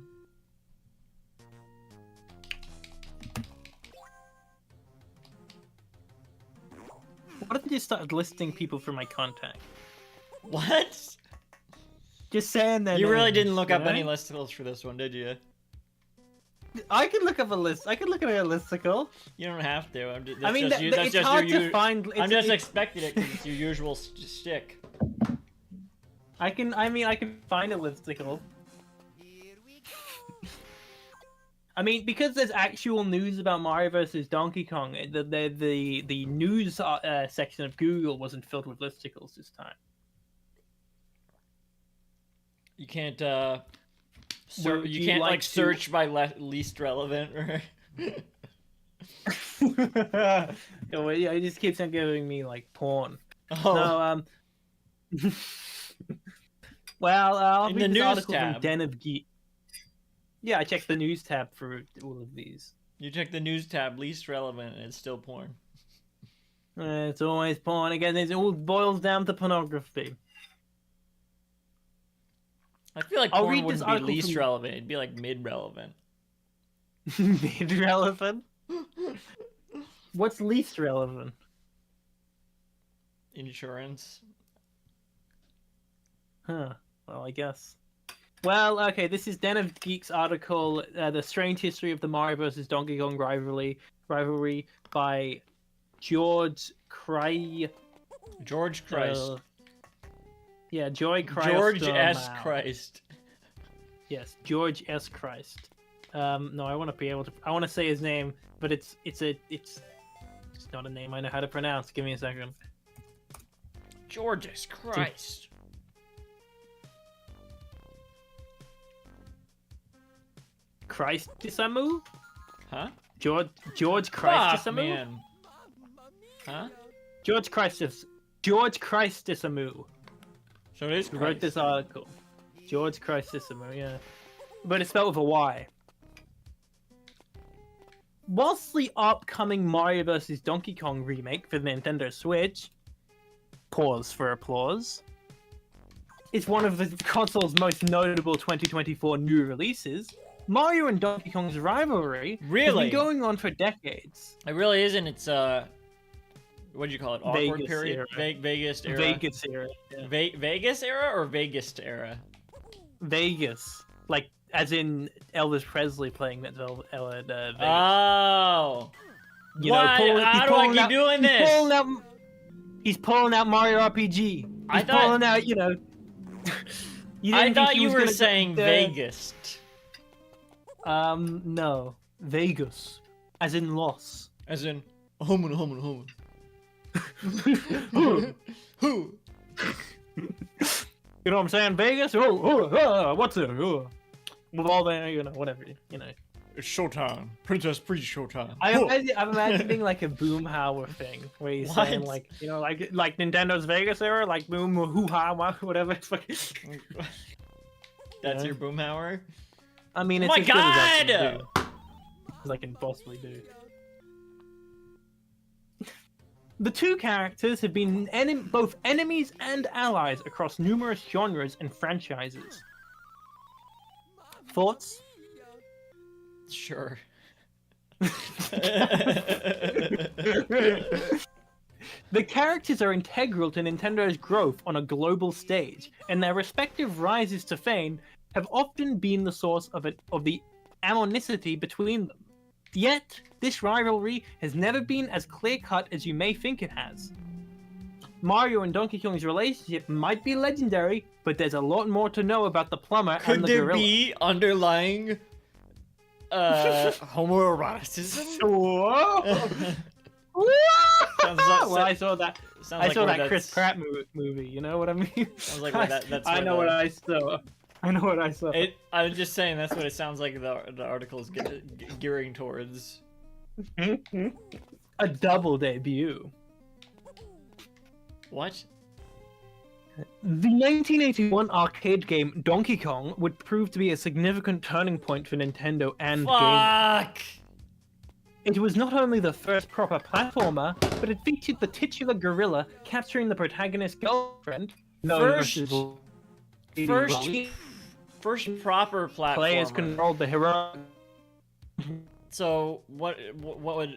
Why don't you start listing people for my contact? What? Just saying that. You really didn't look up any listicles for this one, did you? I could look up a list. I could look at a listicle. You don't have to. I mean, that's it's just hard your to find. I'm just expecting it because it's your usual shtick. I can find a listicle. Here we go! I mean, because there's actual news about Mario versus Donkey Kong, the news section of Google wasn't filled with listicles this time. You can't Would you you can't like to- search by least relevant or Oh, yeah, it just keeps on giving me like porn. oh. No, well, I'll In read the this news article tab. from Den of Geek. Yeah, I checked the news tab for all of these. You check the news tab, least relevant, and it's still porn. It's always porn again. It all boils down to pornography. I feel like I'll porn read this wouldn't be article least from- relevant. It'd be like mid-relevant. Mid relevant. What's least relevant? Insurance. Huh. Well, I guess. Well, okay, this is Den of Geek's article, The Strange History of the Mario vs. Donkey Kong Rivalry by George Cry... George Christ. Yeah, George Christ. George S. Christ. Yes, George S. Christ. No, I want to be able to... I want to say his name, but it's not a name I know how to pronounce. Give me a second. George S. Christ. Christ Disamu? Huh? George Christ Fuck, Disamu? man. Mamma mia! Huh? George Christ Disamu. So it is Who wrote Christ. this article? George Christ Disamu, yeah. But it's spelled with a Y. Whilst the upcoming Mario vs. Donkey Kong remake for the Nintendo Switch, pause for applause, is one of the console's most notable 2024 new releases, Mario and Donkey Kong's rivalry has Really? been going on for decades. It really isn't. It's what do you call it? Awkward Vegas period? era. Vegas era? Vegas era. Yeah. Vegas era or Vegas era? Vegas, like as in Elvis Presley playing that Vegas. Oh. You know, Why? How do I keep doing this? He's pulling out Mario RPG. I He's thought- pulling out, you know. You I didn't think thought he you was were gonna go saying there? Vegas. No, Vegas, as in loss. As in, home. Who? You know what I'm saying? Vegas? What's it? With all the, you know, whatever, you know. It's showtime. Princess Peach showtime. I'm imagining like a Boomhauer thing where he's saying What? like, you know, like Nintendo's Vegas era, like boom, hoo ha, whatever. It's like, That's Yeah. your Boomhauer? I mean, Oh it's my as good as I can God! do. As I can possibly do. The two characters have been both enemies and allies across numerous genres and franchises. Thoughts? Sure. The characters are integral to Nintendo's growth on a global stage, and their respective rises to fame have often been the source of the animosity between them. Yet, this rivalry has never been as clear-cut as you may think it has. Mario and Donkey Kong's relationship might be legendary, but there's a lot more to know about the plumber Could and the there gorilla. be underlying homoeroticism? Sounds like- Well, I saw that. Sounds I like saw where that Chris that's- Pratt movie. You know what I mean? Sounds like where that's I where know the- what I saw. I know what I saw. I was just saying that's what it sounds like the article is gearing towards. A double debut. What? The 1981 arcade game Donkey Kong would prove to be a significant turning point for Nintendo and gaming. Fuck! It was not only the first proper platformer, but it featured the titular gorilla capturing the protagonist's girlfriend. First proper platformer. Players controlled the hero. So what would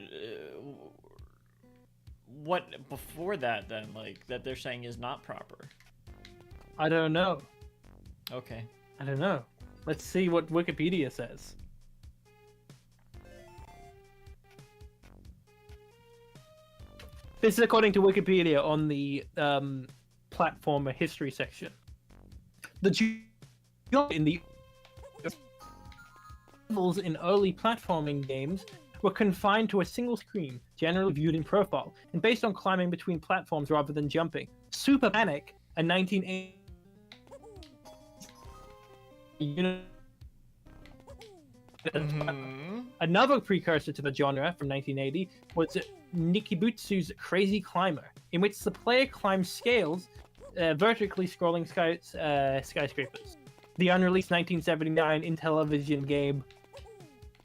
what before that then, like, that they're saying is not proper? I don't know. Okay. I don't know. Let's see what Wikipedia says. This is according to Wikipedia on the platformer history section. The in the levels in early platforming games were confined to a single screen, generally viewed in profile, and based on climbing between platforms rather than jumping. Super Panic, a 1980 Another precursor to the genre from 1980 was Nikibutsu's Crazy Climber, in which the player climbs scales, vertically scrolling skyscrapers. The unreleased 1979 Intellivision game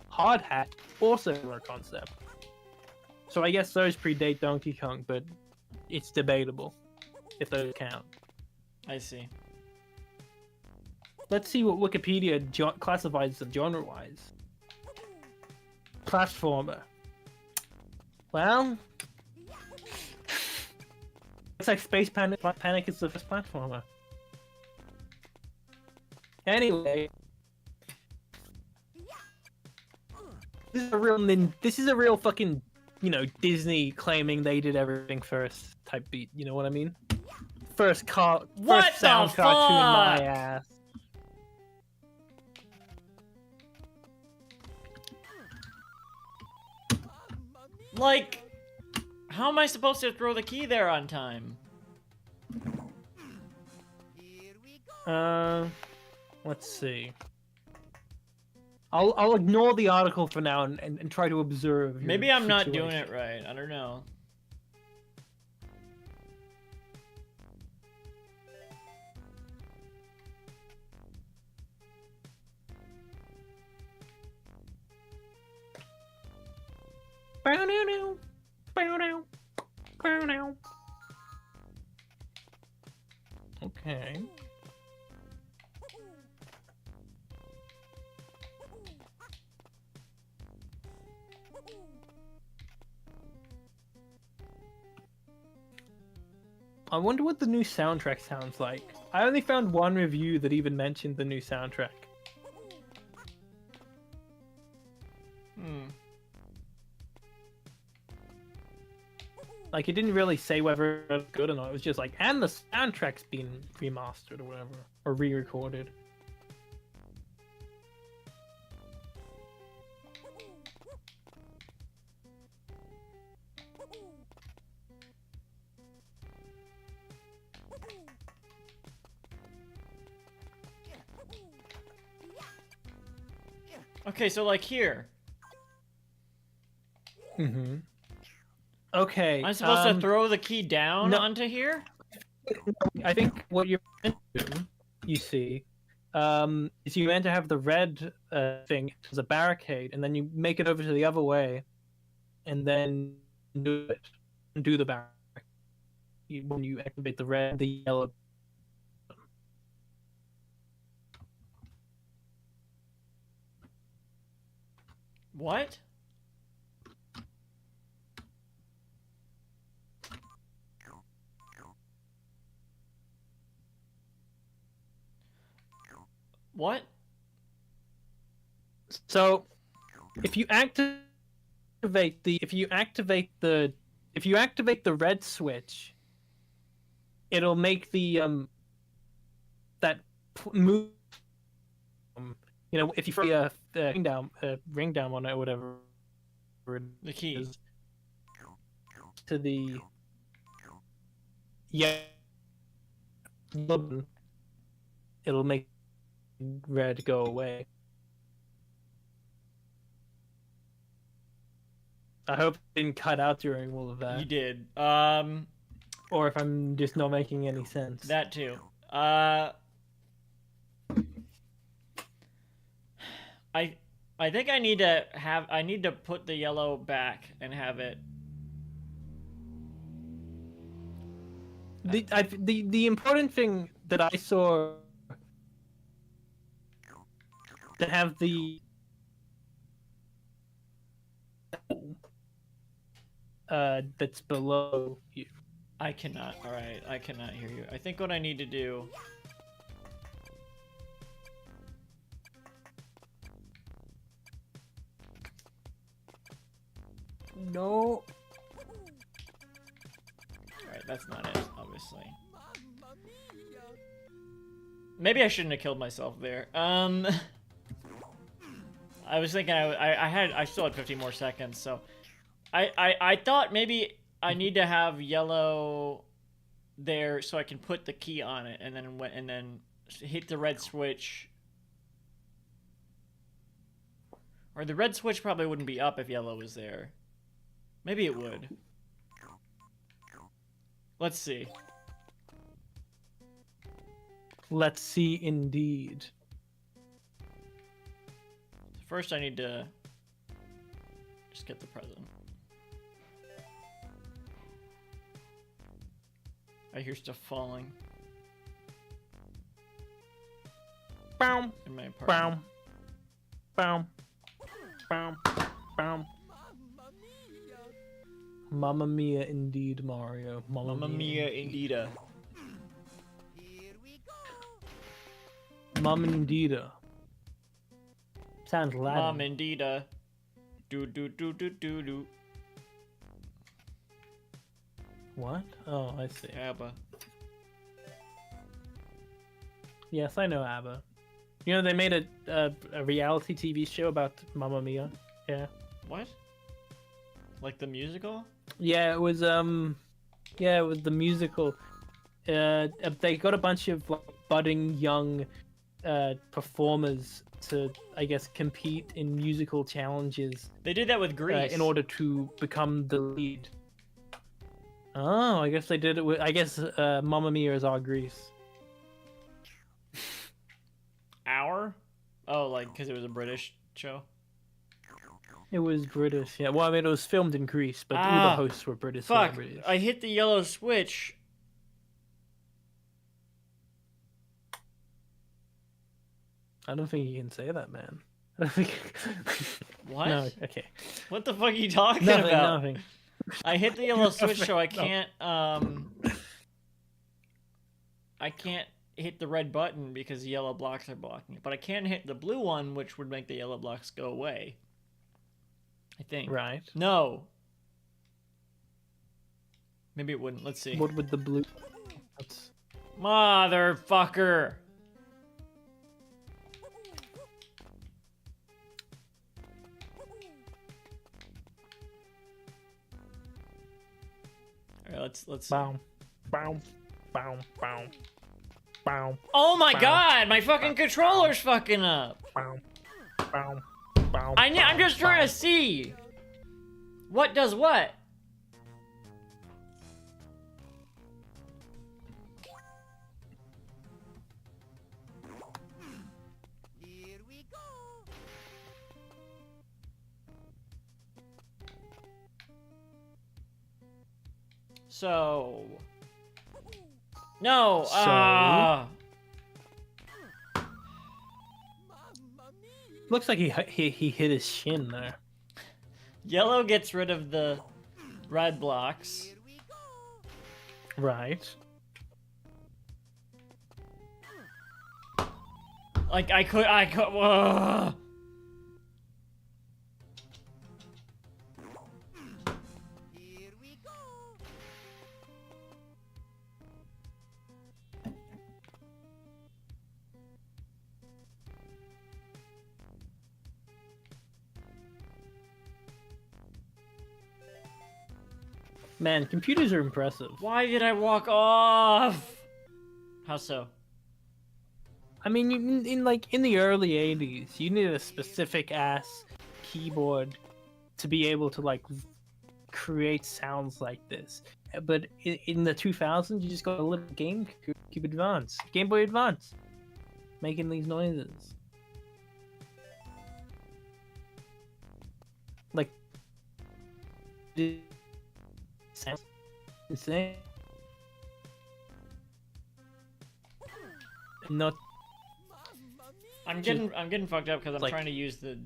Hard Hat also a concept. So I guess those predate Donkey Kong, but it's debatable if those count. I see. Let's see what Wikipedia classifies as genre-wise. Platformer. Well, it's like Space Panic. Panic is the first platformer. Anyway, this is a real fucking, you know, Disney claiming they did everything first type beat. You know what I mean? First What sound the cartoon, my fuck? ass. Like, how am I supposed to throw the key there on time? Here we go. Let's see. I'll ignore the article for now and try to observe. your Maybe I'm not doing situation. it right. I don't know. Bow-dow-dow, bow-dow, bow-dow. Okay. I wonder what the new soundtrack sounds like. I only found one review that even mentioned the new soundtrack. Hmm. Like, it didn't really say whether it was good or not. It was just like, and the soundtrack's been remastered or whatever, or re-recorded. Okay, so like here. Mm-hmm. Okay. I'm supposed to throw the key down no. onto here? I think what you're meant to do, you see, is you meant to have the red thing as a barricade, and then you make it over to the other way, and then do it. Do the barricade. When you activate the red, the yellow. What? What? So, if you activate the red switch, it'll make the move. You know, if you throw a ring down on it or whatever, The key. is, to the button, it'll make red go away. I hope it didn't cut out during all of that. You did. Or if I'm just not making any sense. That too. I think I need to put the yellow back and have it. The important thing that I saw to have the that's below you. I cannot. All right, I cannot hear you. I think what I need to do. No. Alright, that's not it, obviously. Maybe I shouldn't have killed myself there. I was thinking I still had 50 more seconds, so I thought maybe I need to have yellow there so I can put the key on it and then hit the red switch. Or the red switch probably wouldn't be up if yellow was there. Maybe it would. Let's see. Let's see indeed. First I need to just get the present. I hear stuff falling. Bow. In my apartment. Bow. Bow. Bow. Mamma mia, indeed, Mario. Mamma mia, indeeda. Here we go. Mamma indeeda. Sounds Latin. Mom indeeda. Do do do do do do. What? Oh, I see. ABBA. Yes, I know ABBA. You know, they made a reality TV show about Mamma Mia. Yeah. What? Like the musical? Yeah, it was the musical. They got a bunch of like budding young performers to, I guess, compete in musical challenges They did that with Grease. in order to become the lead. Oh, I guess they did it with. I guess Mamma Mia is our Grease. Hour? Oh, like because it was a British show. It was British, yeah. Well, I mean, it was filmed in Greece, but all the hosts were British Fuck! celebrities. I hit the yellow switch. I don't think you can say that, man. I don't think. What? No, okay. What the fuck are you talking Nothing, about? nothing. I hit the yellow switch, so I can't I can't hit the red button because the yellow blocks are blocking it. But I can hit the blue one, which would make the yellow blocks go away. I think. Right. No. Maybe it wouldn't. Let's see. What would the blue? That's... Motherfucker. All right, let's. Bow, bow, bow, bow, bow. Oh my Bow. god, my fucking controller's fucking up. Bow, bow, bow. I'm just trying to see. What does what? Here we go. So. No. So? Mamma mia. Looks like he hit his shin there. Yellow gets rid of the red blocks. Here we go. Right. Like I could. Whoa. Here we go. Man, computers are impressive. Why did I walk off? How so? I mean, in the early '80s, you needed a specific ass keyboard to be able to like create sounds like this. But in the 2000s, you just got a little GameCube Advance, Game Boy Advance, making these noises. Like, sounds insane. Not Mamma mia. I'm getting fucked up because I'm Like- trying to use the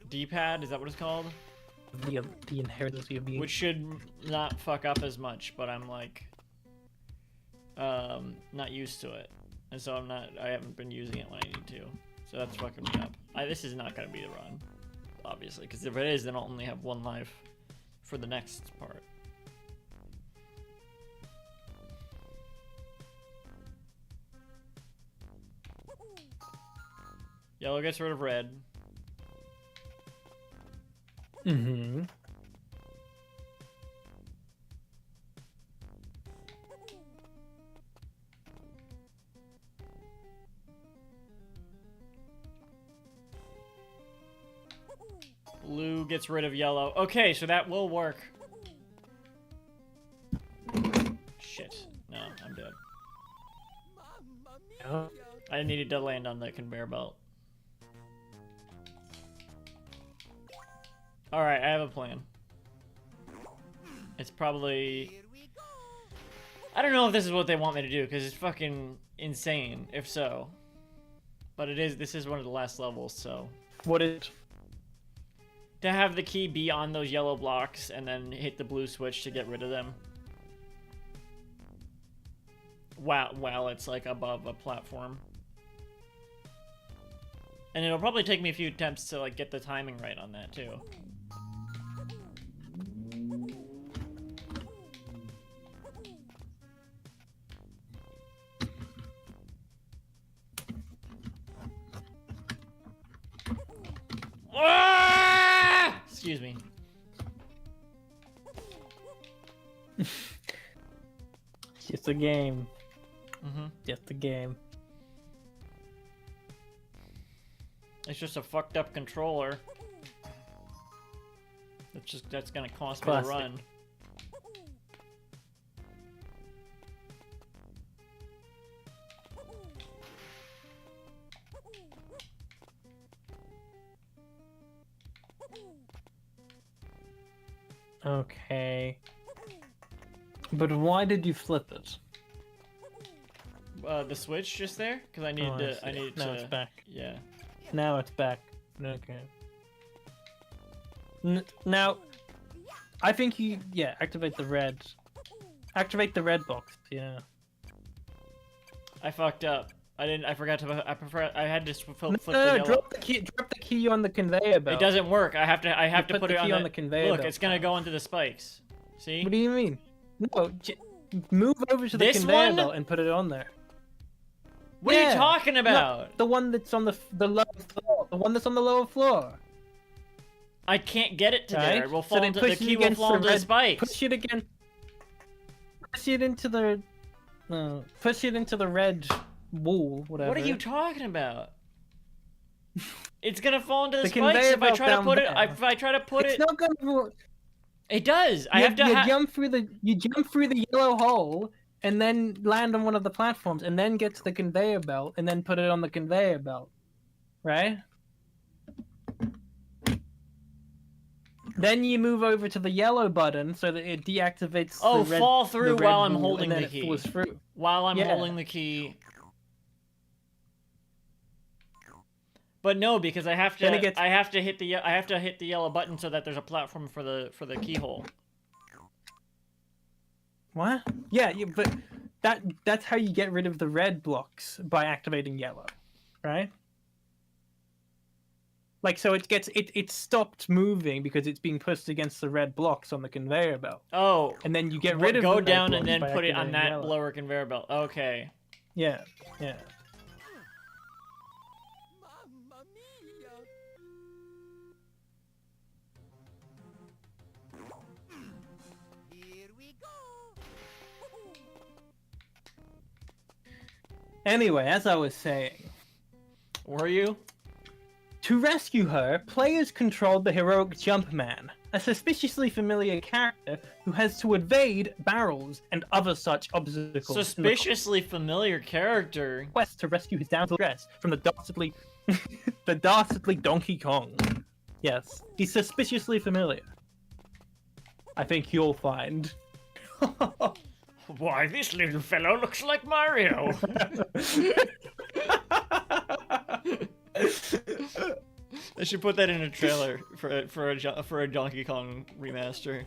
D-pad. Is that what it's called? the inheritance of being. Which should not fuck up as much, but I'm like not used to it, and so I haven't been using it when I need to, so that's fucking me up. This is not gonna be the run, obviously, because if it is, then I'll only have one life for the next part. Yellow gets rid of red. Mm-hmm. Blue gets rid of yellow. Okay, so that will work. Shit. No, I'm dead. Mamma mia. Oh. I needed to land on the conveyor belt. Alright, I have a plan. It's probably... Here we go. I don't know if this is what they want me to do, because it's fucking insane, if so. But it is, this is one of the last levels, so... What is? To have the key be on those yellow blocks, and then hit the blue switch to get rid of them. While it's, like, above a platform. And it'll probably take me a few attempts to, like, get the timing right on that, too. Ah! Excuse me. Just a game. Mm-hmm. Just a game. It's just a fucked up controller. That's gonna cost me the Classic. run. Okay. But why did you flip it? The switch just there? Because I needed Oh, to. I see. needed Now to. it's back. Yeah. Now it's back. Okay. Now, I think you activate the red Activate the red box. Yeah. I fucked up. I forgot to. I had to flip No, the yellow. drop the key. Drop the key on the conveyor belt. It doesn't work. I have to put put the it key on on the conveyor Look, belt it's gonna now. go into the spikes. See? What do you mean? No, move over to the This conveyor one? belt and put it on there. What are you Yeah, talking no, about? the one that's on the lower floor. The one that's on the lower floor. I can't get it to Right? there. It will So fall then into push the it key will against fall the into the red- spikes. Push it again. Push it into the. Push it into the red wall. Whatever. What are you talking about? It's gonna fall into the, The spikes conveyor if I belt try to down put it. there. If I try to put It's it, not gonna. it does. I have to. You jump through the. You jump through the yellow hole and then land on one of the platforms and then get to the conveyor belt and then put it on the conveyor belt, right? Then you move over to the yellow button so that it deactivates. Oh, the red, fall through the red while I'm wall, holding and then the it key. falls through. While I'm Yeah. holding the key. But no, because I have to. Then it gets- I have to hit the yellow button so that there's a platform for the keyhole. What? Yeah, but that's how you get rid of the red blocks, by activating yellow, right? Like, so it stopped moving because it's being pushed against the red blocks on the conveyor belt, Oh. and then you get rid of Go the red down and blocks then by put it on activating that yellow. lower conveyor belt. Okay. Yeah, yeah. Mamma mia! Here we go! Anyway, as I was saying, Were you? to rescue her, players controlled the heroic Jumpman, a suspiciously familiar character who has to evade barrels and other such obstacles. in the Suspiciously familiar character. quest to rescue his damsel dress from the dastardly, the dastardly Donkey Kong. Yes, he's suspiciously familiar. I think you'll find. Why, this little fellow looks like Mario. I should put that in a trailer for a Donkey Kong remaster.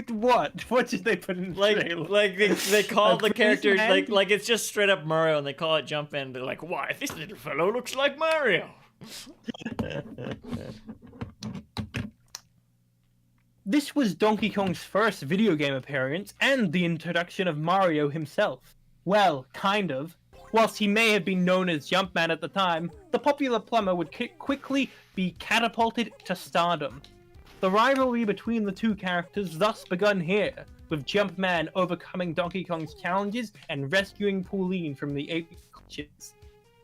What? What did they put in the trailer? Like they call the Crazy character Man? like it's just straight up Mario and they call it Jumpman. They're like, why, this little fellow looks like Mario. This was Donkey Kong's first video game appearance and the introduction of Mario himself. Well, kind of. Whilst he may have been known as Jumpman at the time, the popular plumber would quickly be catapulted to stardom. The rivalry between the two characters thus begun here, with Jumpman overcoming Donkey Kong's challenges and rescuing Pauline from the ape clutches.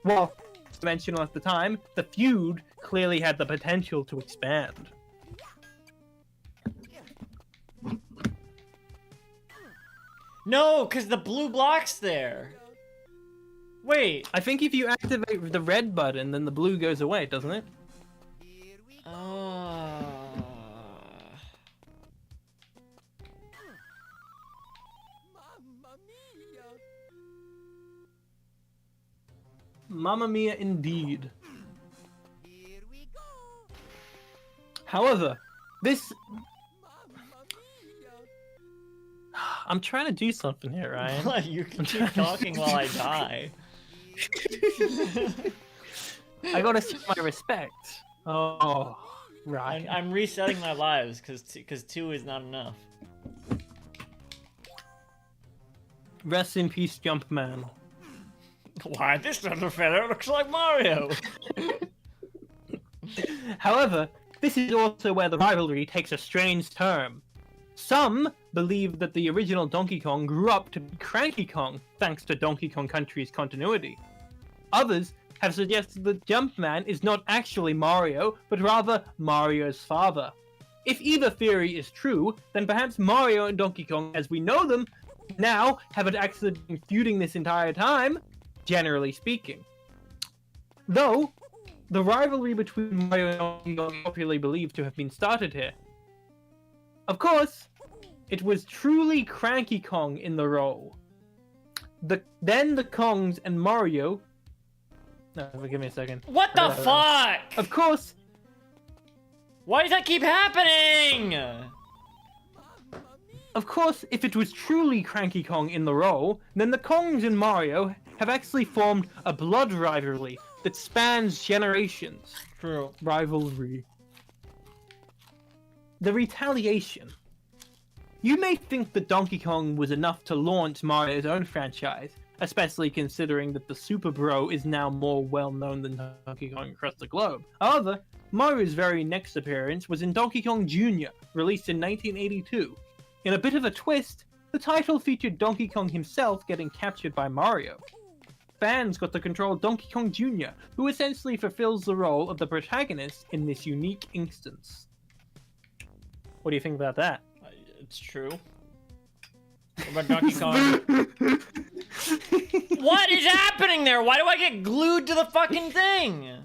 While dimensional at the time, the feud clearly had the potential to expand. No, because the blue block's there. Wait. I think if you activate the red button, then the blue goes away, doesn't it? Here we go! Mamma mia! Mamma mia, indeed. Here we go! However, this... Mamma mia! I'm trying to do something here, Ryan. You can keep talking while I die. I gotta show my respect. Oh, right. I'm resetting my lives because 2 is not enough. Rest in peace, Jumpman. Why, this little fellow looks like Mario. However, this is also where the rivalry takes a strange turn. Some believe that the original Donkey Kong grew up to be Cranky Kong thanks to Donkey Kong Country's continuity. Others have suggested that Jumpman is not actually Mario, but rather Mario's father. If either theory is true, then perhaps Mario and Donkey Kong, as we know them, now have actually been feuding this entire time, generally speaking. Though, the rivalry between Mario and Donkey Kong is popularly believed to have been started here. Of course, it was truly Cranky Kong in the role. Then the Kongs and Mario... No, give me a second. What the fuck? Of course, Why does that keep happening? Mamma mia! Of course, if it was truly Cranky Kong in the role, then the Kongs in Mario have actually formed a blood rivalry that spans generations. True. Rivalry. The retaliation. You may think that Donkey Kong was enough to launch Mario's own franchise, especially considering that the Super Bro is now more well known than Donkey Kong across the globe. However, Mario's very next appearance was in Donkey Kong Jr., released in 1982. In a bit of a twist, the title featured Donkey Kong himself getting captured by Mario. Fans got to control Donkey Kong Jr., who essentially fulfills the role of the protagonist in this unique instance. What do you think about that? It's true. What about Donkey Kong? What is happening there? Why do I get glued to the fucking thing?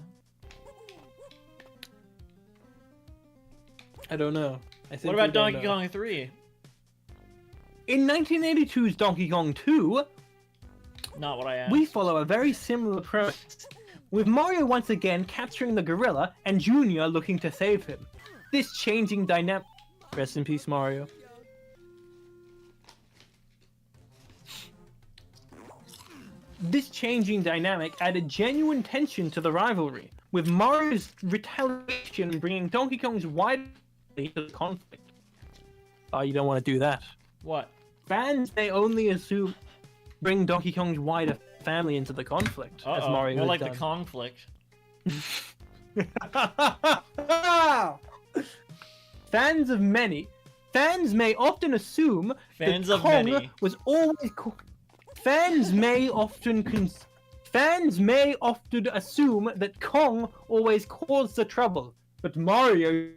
I don't know. What about Donkey Kong 3? In 1982's Donkey Kong 2, Not what I asked. we follow a very similar premise, with Mario once again capturing the gorilla and Junior looking to save him. This changing dynamic... Rest in peace, Mario. This changing dynamic added genuine tension to the rivalry, with Mario's retaliation bringing Donkey Kong's wider to the conflict. Oh, you don't want to do that. What? Fans may only assume bring Donkey Kong's wider family into the conflict, as Uh-oh. Mario More has like done. the conflict. Fans may often assume Fans that of Kong many. was always. Fans may often assume that Kong always caused the trouble, but Mario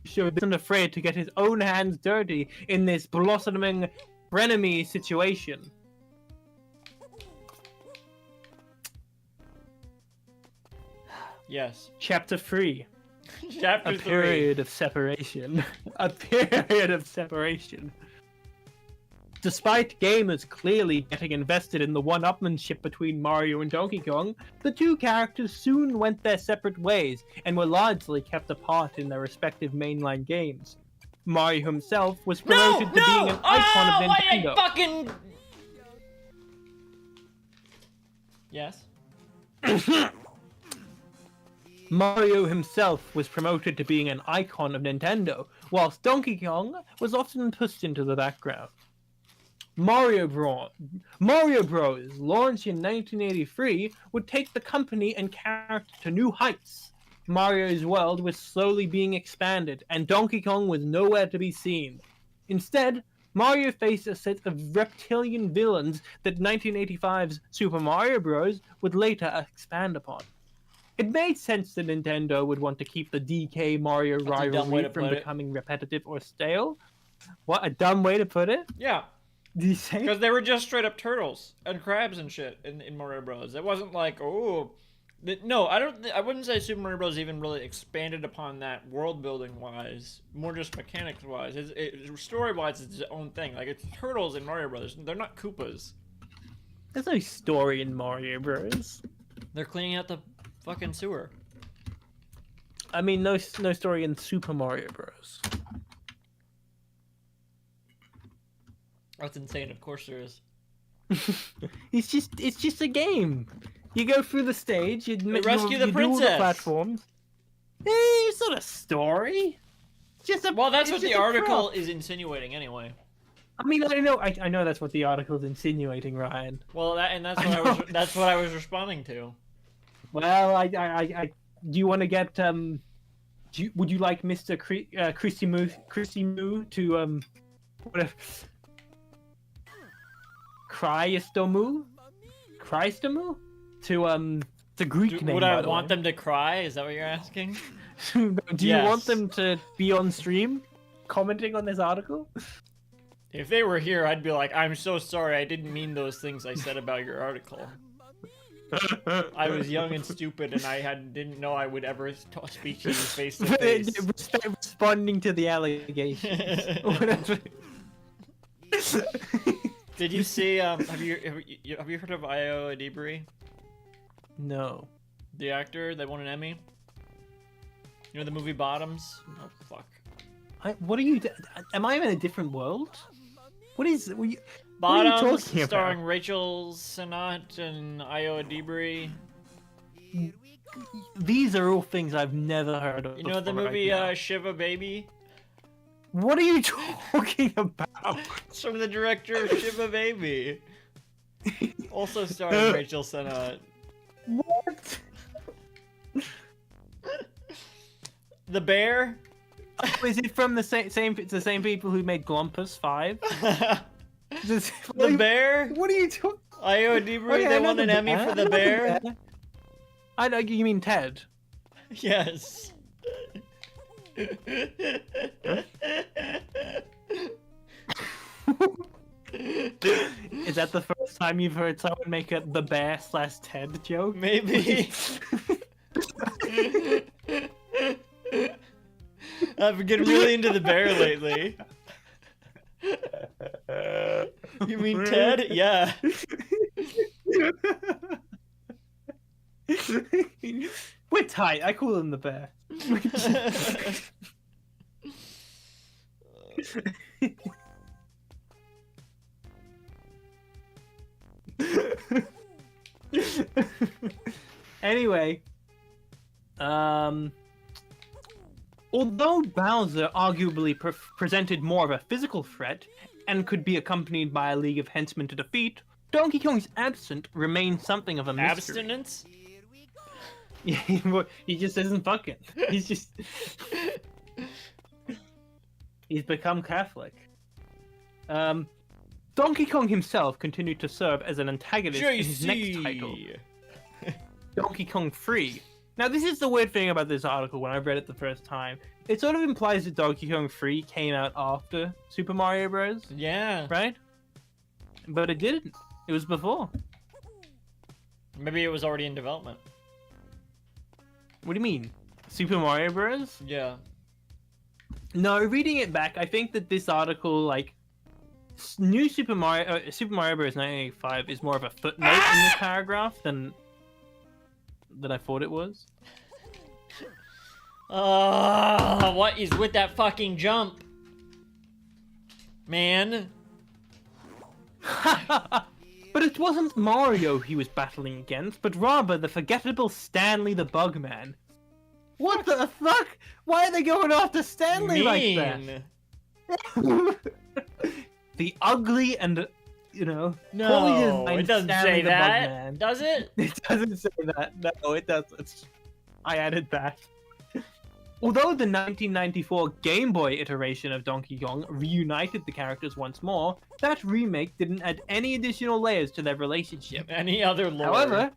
isn't afraid to get his own hands dirty in this blossoming frenemy situation. Yes. Chapter 3. Chapter A 3. period of separation. A period of separation. Despite gamers clearly getting invested in the one-upmanship between Mario and Donkey Kong, the two characters soon went their separate ways and were largely kept apart in their respective mainline games. Mario himself was promoted to being an icon of Nintendo. I fucking... Yes? Mario himself was promoted to being an icon of Nintendo, whilst Donkey Kong was often pushed into the background. Mario Bros. Launched in 1983 would take the company and character to new heights. Mario's world was slowly being expanded, and Donkey Kong was nowhere to be seen. Instead, Mario faced a set of reptilian villains that 1985's Super Mario Bros. Would later expand upon. It made sense that Nintendo would want to keep the DK Mario That's a dumb way rivalry to from put it. becoming repetitive or stale. What a dumb way to put it? Yeah. Did you say? Because they were just straight up turtles and crabs and shit in Mario Bros. It wasn't like, oh... No, I wouldn't say Super Mario Bros. Even really expanded upon that world building wise. More just mechanics wise. Story wise, it's its own thing. Like, it's turtles in Mario Bros. They're not Koopas. There's no story in Mario Bros. They're cleaning out the fucking sewer. I mean, no story in Super Mario Bros. That's insane. Of course there is. It's just a game. You go through the stage, you rescue the you do all the princess. platforms. It's not a story. It's just a. Well, that's it's what the just a article prop. is insinuating anyway. I mean, I know that's what the article's insinuating, Ryan. Well, that's I what know. that's what I was responding to. Well, I do you want to get would you like Mr. Christy Moo to what Christomu to Greek name? Would by I the want way. them to cry? Is that what you're asking? Do you Yes. want them to be on stream commenting on this article? If they were here, I'd be like, I'm so sorry. I didn't mean those things I said about your article. I was young and stupid, and I didn't know I would ever speak to you face to face. Responding to the allegations. Whatever. Did you see? Have you heard of Io Adibari, No. the actor that won an Emmy? You know the movie Bottoms? Oh fuck. What are you? Am I in a different world? What is? What are you Bottoms, talking about? starring Rachel Sennott and Io Debris. These are all things I've never heard of. You know the before movie right now. Shiva Baby? What are you talking about? It's from the director of Shiva Baby. Also starring Rachel Sennott. What? The Bear? Oh, is it from the same? It's the same people who made Glompus 5. The Bear? What are you talking? Io Debris, they won an Emmy for The Bear? I know you mean Ted. Yes. Is that the first time you've heard someone make a the Bear / Ted joke? Maybe. I've been getting really into The Bear lately. You mean Ted? Yeah. We're tight. I call him the Bear. Anyway, although Bowser arguably presented more of a physical threat and could be accompanied by a league of henchmen to defeat, Donkey Kong's absence remains something of a mystery. Abstinence? Yeah, he just isn't fucking. He's just... He's become Catholic. Donkey Kong himself continued to serve as an antagonist in his next title, Donkey Kong 3. Now, this is the weird thing about this article when I read it the first time. It sort of implies that Donkey Kong 3 came out after Super Mario Bros. Yeah. Right? But it didn't. It was before. Maybe it was already in development. What do you mean? Super Mario Bros? Yeah. No, reading it back, I think that this article, like, new Super Mario Bros. 1985 is more of a footnote in this paragraph than I thought it was. What is with that fucking jump? Man. But it wasn't Mario he was battling against, but rather the forgettable Stanley the Bugman. What the fuck? Why are they going after Stanley like that? The ugly and, you know, poorly No, designed it doesn't Stanley say the that. Bugman. Does it? It doesn't say that. No, it doesn't. I added that. Although the 1994 Game Boy iteration of Donkey Kong reunited the characters once more, that remake didn't add any additional layers to their relationship. Any other lore?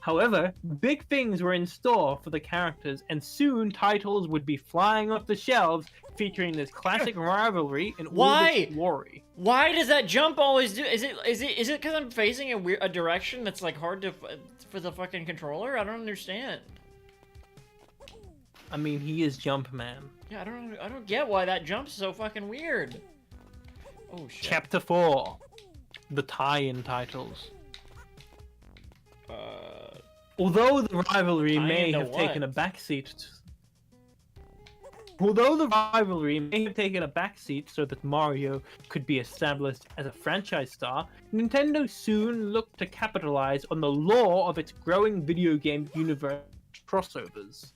However, big things were in store for the characters, and soon titles would be flying off the shelves featuring this classic rivalry and all of its glory. Why does that jump always do? Is it because I'm facing a direction that's like hard to for the fucking controller? I don't understand. I mean, he is Jumpman. Yeah, I don't get why that jump's so fucking weird. Oh shit. Chapter 4, the tie-in titles. Although the rivalry may have taken a backseat. Although the rivalry may have taken a backseat so that Mario could be established as a franchise star, Nintendo soon looked to capitalize on the lore of its growing video game universe crossovers.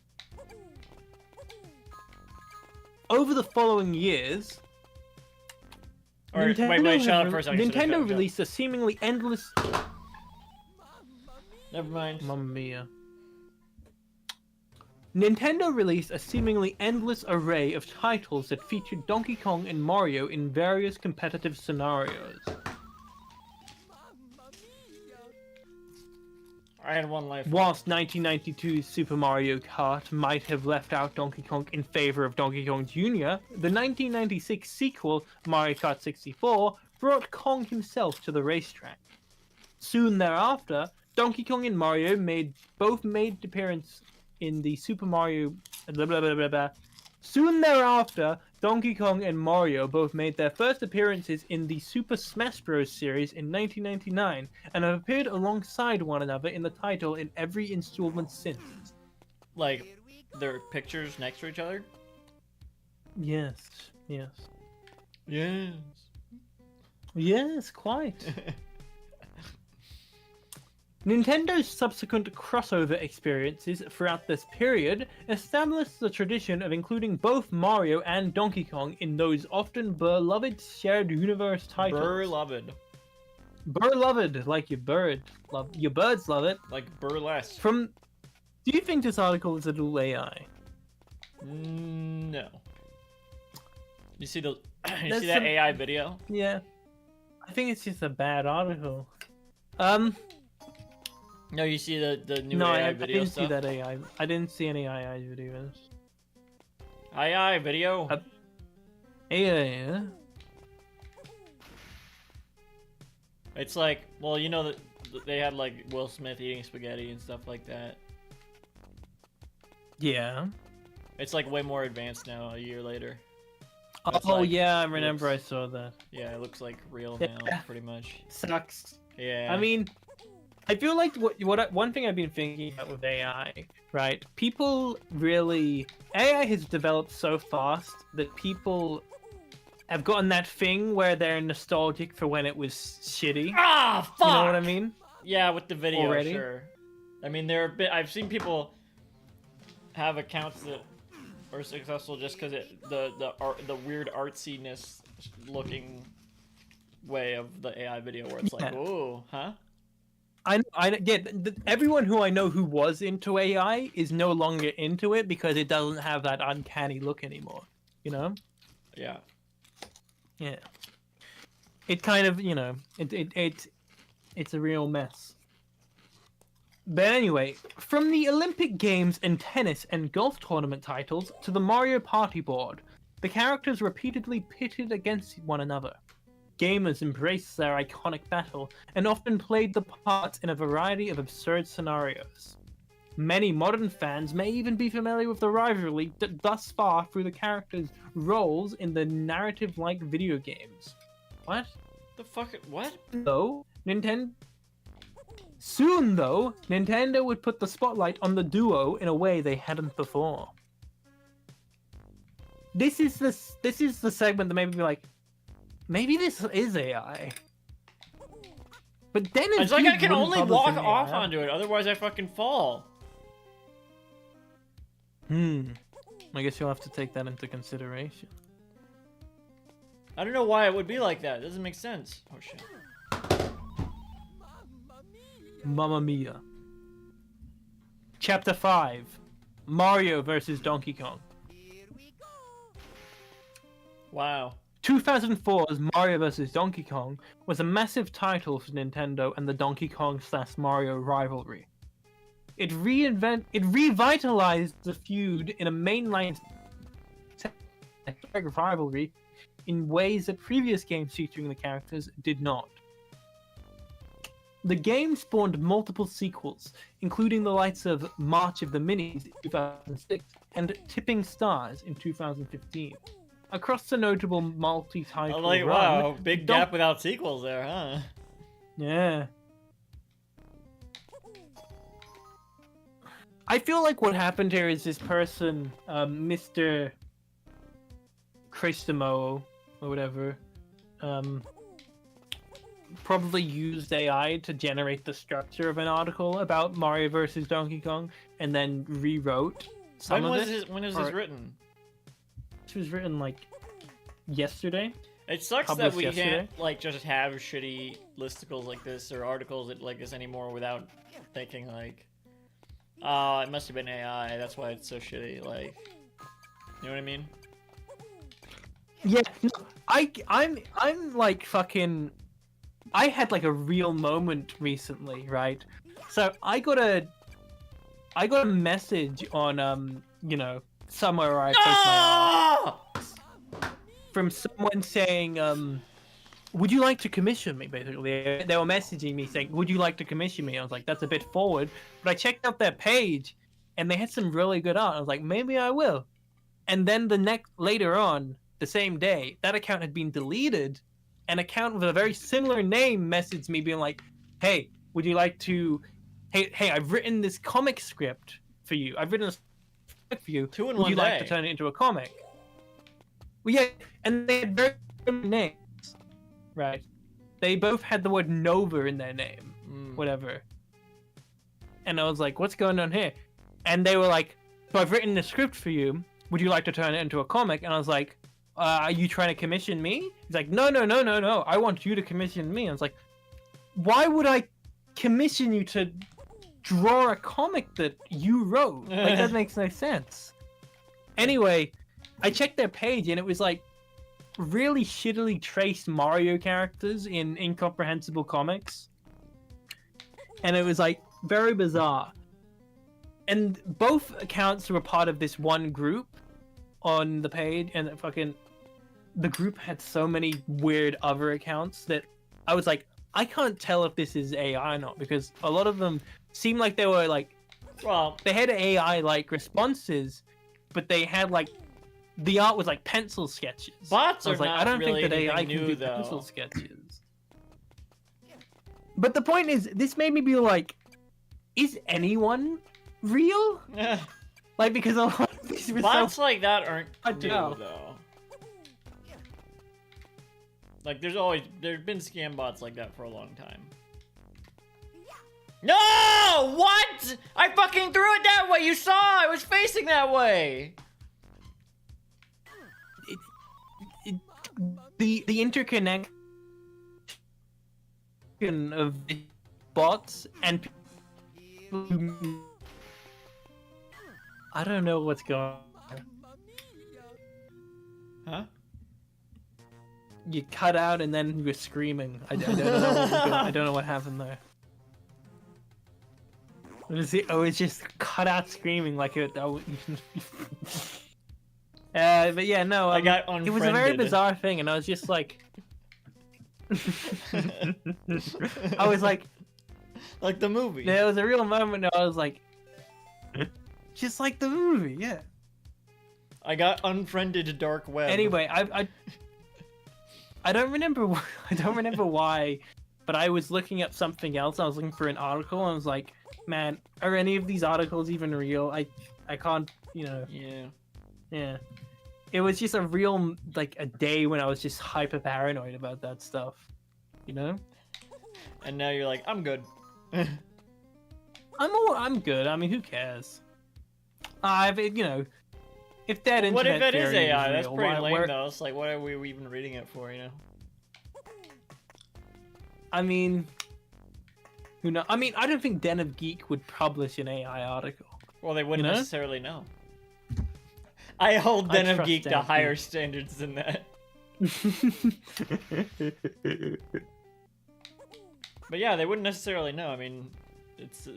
Over the following years, Nintendo released a seemingly endless... Never mind. Mamma mia. Nintendo released a seemingly endless array of titles that featured Donkey Kong and Mario in various competitive scenarios. I had one life. Whilst 1992's Super Mario Kart might have left out Donkey Kong in favor of Donkey Kong Jr., the 1996 sequel, Mario Kart 64, brought Kong himself to the racetrack. Soon thereafter, Donkey Kong and Mario both made appearance in the Super Mario... Soon thereafter, Donkey Kong and Mario both made their first appearances in the Super Smash Bros. Series in 1999, and have appeared alongside one another in the title in every installment since. Yes. Yes, quite. Nintendo's subsequent crossover experiences throughout this period established the tradition of including both Mario and Donkey Kong in those often beloved shared universe titles. Beloved. Beloved, like your bird. Your birds love it. Like burlesque. Do you think this article is a little AI? No. You see the you That's see that some- AI video? Yeah. I think it's just a bad article. No, you see the new No, AI I video didn't stuff? see that AI. I didn't see any AI videos. AI video? Yeah. It's like, well, you know that they had like Will Smith eating spaghetti and stuff like that. Yeah. It's like way more advanced now, a year later. Oh, That's like- yeah, I remember I looks- saw that. Yeah, it looks like real Yeah. now, pretty much. Sucks. Yeah. I mean, I feel like one thing I've been thinking about with AI, right? People really AI has developed so fast that people have gotten that thing where they're nostalgic for when it was shitty. ah, fuck! You know what I mean? Yeah, with the video, Already? sure. I mean, they're a bit. I've seen people have accounts that are successful just because the weird artsiness looking way of the AI video, where it's like, Yeah. oh, huh? Everyone who I know who was into AI is no longer into it because it doesn't have that uncanny look anymore. You know? Yeah. Yeah. It kind of, it's a real mess. But anyway, from the Olympic Games and tennis and golf tournament titles to the Mario Party board, the characters repeatedly pitted against one another. Gamers embraced their iconic battle and often played the parts in a variety of absurd scenarios. Many modern fans may even be familiar with the rivalry thus far through the characters' roles in the narrative-like video games. What? The fuck? What? Soon, though, Nintendo would put the spotlight on the duo in a way they hadn't before. This is the segment that made me be like, maybe this is AI. But then It's like I can wouldn't only publish walk an off AI. onto it, otherwise I fucking fall. I guess you'll have to take that into consideration. I don't know why it would be like that. It doesn't make sense. Oh shit. Mamma Mia. Chapter 5. Mario vs. Donkey Kong. Here we go. Wow. 2004's Mario vs. Donkey Kong was a massive title for Nintendo and the Donkey Kong/Mario rivalry. It revitalized the feud in a mainline rivalry in ways that previous games featuring the characters did not. The game spawned multiple sequels, including the likes of March of the Minis in 2006 and Tipping Stars in 2015. Across the notable multi-title I'm like, run, wow, big Don- gap without sequels there, huh? Yeah. I feel like what happened here is this person, Mr. Cristimo, or whatever, probably used AI to generate the structure of an article about Mario versus Donkey Kong, and then rewrote some When of was it. this? When was this or- written? This was written like yesterday. It sucks that published we yesterday. can't like just have shitty listicles like this or articles like this anymore without thinking like, oh, it must have been AI. That's why it's so shitty. Like, you know what I mean? Yeah, no, I'm like fucking. I had like a real moment recently, right? So I got a message on somewhere where I post my art Ah! from someone saying would you like to commission me? Basically, they were messaging me saying, would you like to commission me? I was like, that's a bit forward, but I checked out their page and they had some really good art. I was like, maybe I will. And then later on the same day, that account had been deleted. An account with a very similar name messaged me being like, hey, would you like to hey, I've written this comic script for you. I've written a script for you. Two in Would one you like day. to turn it into a comic? Well, yeah, and they had very names, right? They both had the word Nova in their name, whatever. And I was like, what's going on here? And they were like, so I've written the script for you. Would you like to turn it into a comic? And I was like, are you trying to commission me? He's like, no. I want you to commission me. I was like, why would I commission you to draw a comic that you wrote? Like, that makes no sense. Anyway, I checked their page and it was like really shittily traced Mario characters in incomprehensible comics. And it was like very bizarre. And both accounts were part of this one group on the page, and the group had so many weird other accounts that I was like, I can't tell if this is AI or not, because a lot of them seemed like they were like, Well, they had AI like responses, but they had like the art was like pencil sketches. bots I are was like, not I don't really think that anything AI can new, do though. pencil sketches. But the point is, this made me be like, is anyone real? Like, because a lot of these were Bots so... like that aren't I new, know. though. Like, there's been scam bots like that for a long time. No! What? I fucking threw it that way! You saw! I was facing that way! The interconnection of bots and people who... I don't know what's going on. Huh? You cut out and then you were screaming. I don't know what was going on. I don't know what happened there. It was just cut out screaming like it. But yeah, no. I got It was a very unfriended. bizarre thing, and I was just like, I was like, Like the movie. there was a real moment where I was like, just like the movie, yeah. I got unfriended dark web. Anyway, I don't remember. I don't remember why, but I was looking up something else. I was looking for an article, and I was like, man, are any of these articles even real? I can't, you know. Yeah. Yeah. It was just a real, like, a day when I was just hyper paranoid about that stuff. You know? And now you're like, I'm good. I'm good. I mean, who cares? You know, if that internet What if it is theory AI? That's real, pretty lame, why- though. It's like, what are we even reading it for, you know? I mean, who knows? I mean, I don't think Den of Geek would publish an AI article. Well, they wouldn't You know? necessarily know. I hold Den of trust Geek Den to of higher Geek. standards than that. But yeah, they wouldn't necessarily know. I mean, it's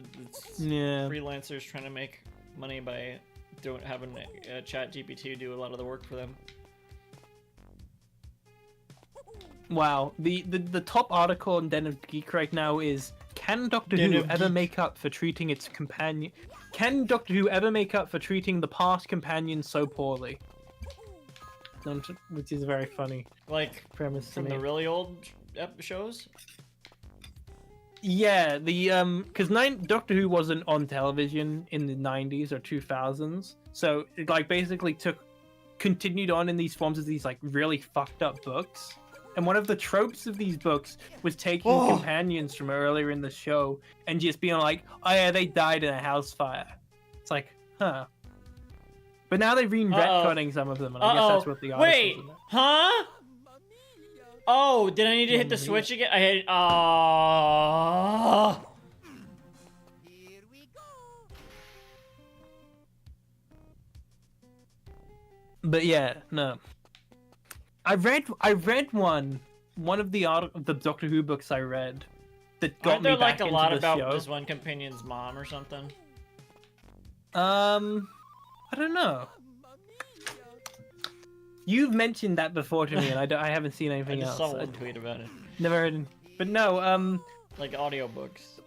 Yeah. freelancers trying to make money by having Chat GPT do a lot of the work for them. Wow. The top article in Den of Geek right now is, can Doctor Den Who of ever Geek. make up for treating its companion? Can Doctor Who ever make up for treating the past companion so poorly? Which is a very funny Like, premise to from me. the really old shows? Yeah, because Doctor Who wasn't on television in the 90s or 2000s, so it like basically continued on in these forms of these like really fucked up books. And one of the tropes of these books was taking Oh. companions from earlier in the show and just being like, oh yeah, they died in a house fire. It's like, huh. But now they've been retconning some of them, and I guess that's what the article Wait, huh? Oh, did I need to hit the switch again? I hit. Oh. Here we go. But yeah, no. I read one of the Doctor Who books I read that got Aren't there me like back a lot into the about show. this one companion's mom or something? I don't know. You've mentioned that before to me, and I haven't seen I anything just else. saw I one tweet about it. never heard. But no, Like audiobooks.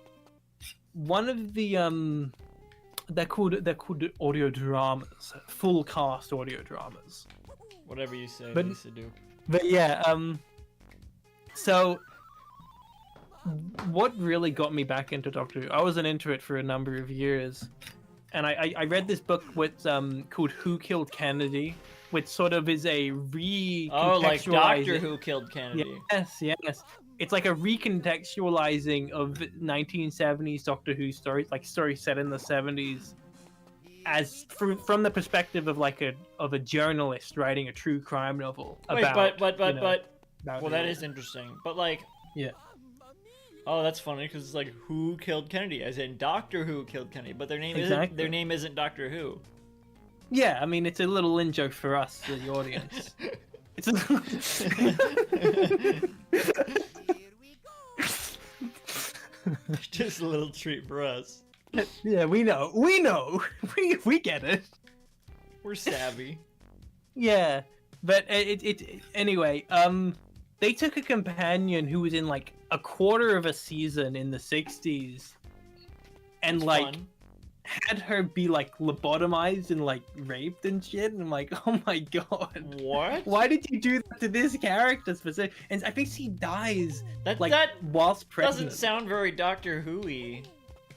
one of the they're called audio dramas, full cast audio dramas. Whatever you say, But- Lisa Doop. But yeah, so what really got me back into Doctor Who? I wasn't into it for a number of years, and I read this book with called Who Killed Kennedy, which sort of is a Oh, like Doctor recontextualizing. Who killed Kennedy. Yes. It's like a recontextualizing of 1970s Doctor Who stories, like stories set in the 70s, as from the perspective of like a journalist writing a true crime novel Wait, about. but about well, that it. is interesting. But like, Yeah. oh, that's funny because it's like who killed Kennedy, as in Doctor Who killed Kennedy, but their name Exactly. isn't Doctor Who. Yeah, I mean it's a little in joke for us, the audience. It's a... Here we go. Just a little treat for us. Yeah, we know, we get it. We're savvy. Yeah, but anyway. They took a companion who was in like a quarter of a season in the 60s, and It's like fun. had her be like lobotomized and like raped and shit. And I'm like, oh my god, What? why did you do that to this character specific? And I think she dies That like that whilst pregnant. doesn't sound very Doctor Who-y.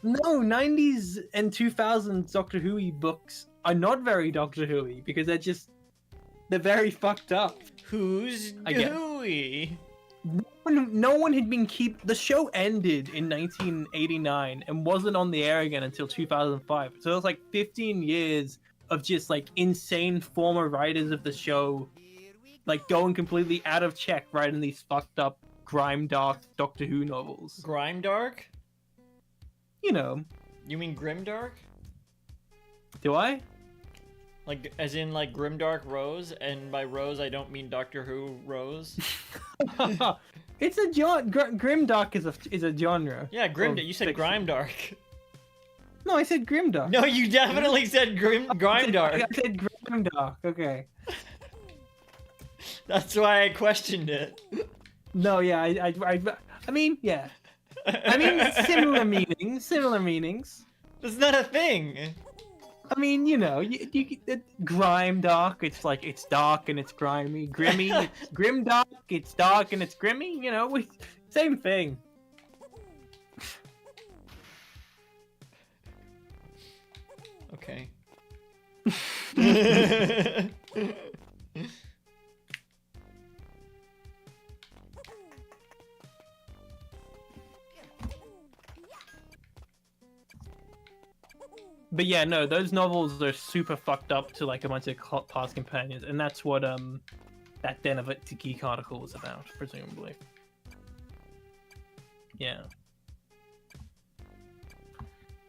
No, 90s and 2000s Doctor Who books are not very Doctor Who because they're very fucked up. Who's I get it. Who-y? No one had been the show ended in 1989 and wasn't on the air again until 2005. So it was like 15 years of just like insane former writers of the show like going completely out of check writing these fucked up grime dark Doctor Who novels. Grimedark? You know, You mean Grimdark? do I? Like, as in, like, Grimdark Rose, and by Rose I don't mean Doctor Who Rose. It's a grimdark is a genre. Yeah, Grimdark. of You said fiction. Grimedark. No, I said grimdark. No, you definitely said Grimedark. I said grimdark. Okay. That's why I questioned it. No, yeah, I mean, yeah. I mean, similar meanings. Similar meanings. That's not a thing. I mean, you know, grime dark. It's like it's dark and it's grimy. Grimmy, it's grim dark. It's dark and it's grimy. You know, same thing. Okay. But yeah, no, those novels are super fucked up to like a bunch of past companions, and that's what that Den of It to Geek article was about, presumably. Yeah.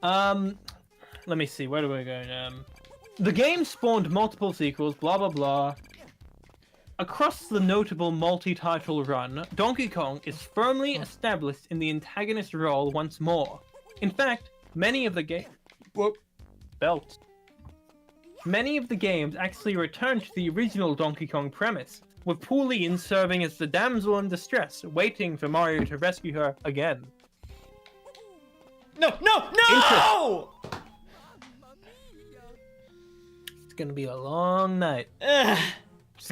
Let me see, where do we go? The game spawned multiple sequels, blah blah blah. Across the notable multi-title run, Donkey Kong is firmly established in the antagonist role once more. In fact, many of the Many of the games actually return to the original Donkey Kong premise, with Pauline serving as the damsel in distress, waiting for Mario to rescue her again. No! It's gonna be a long night. Ugh.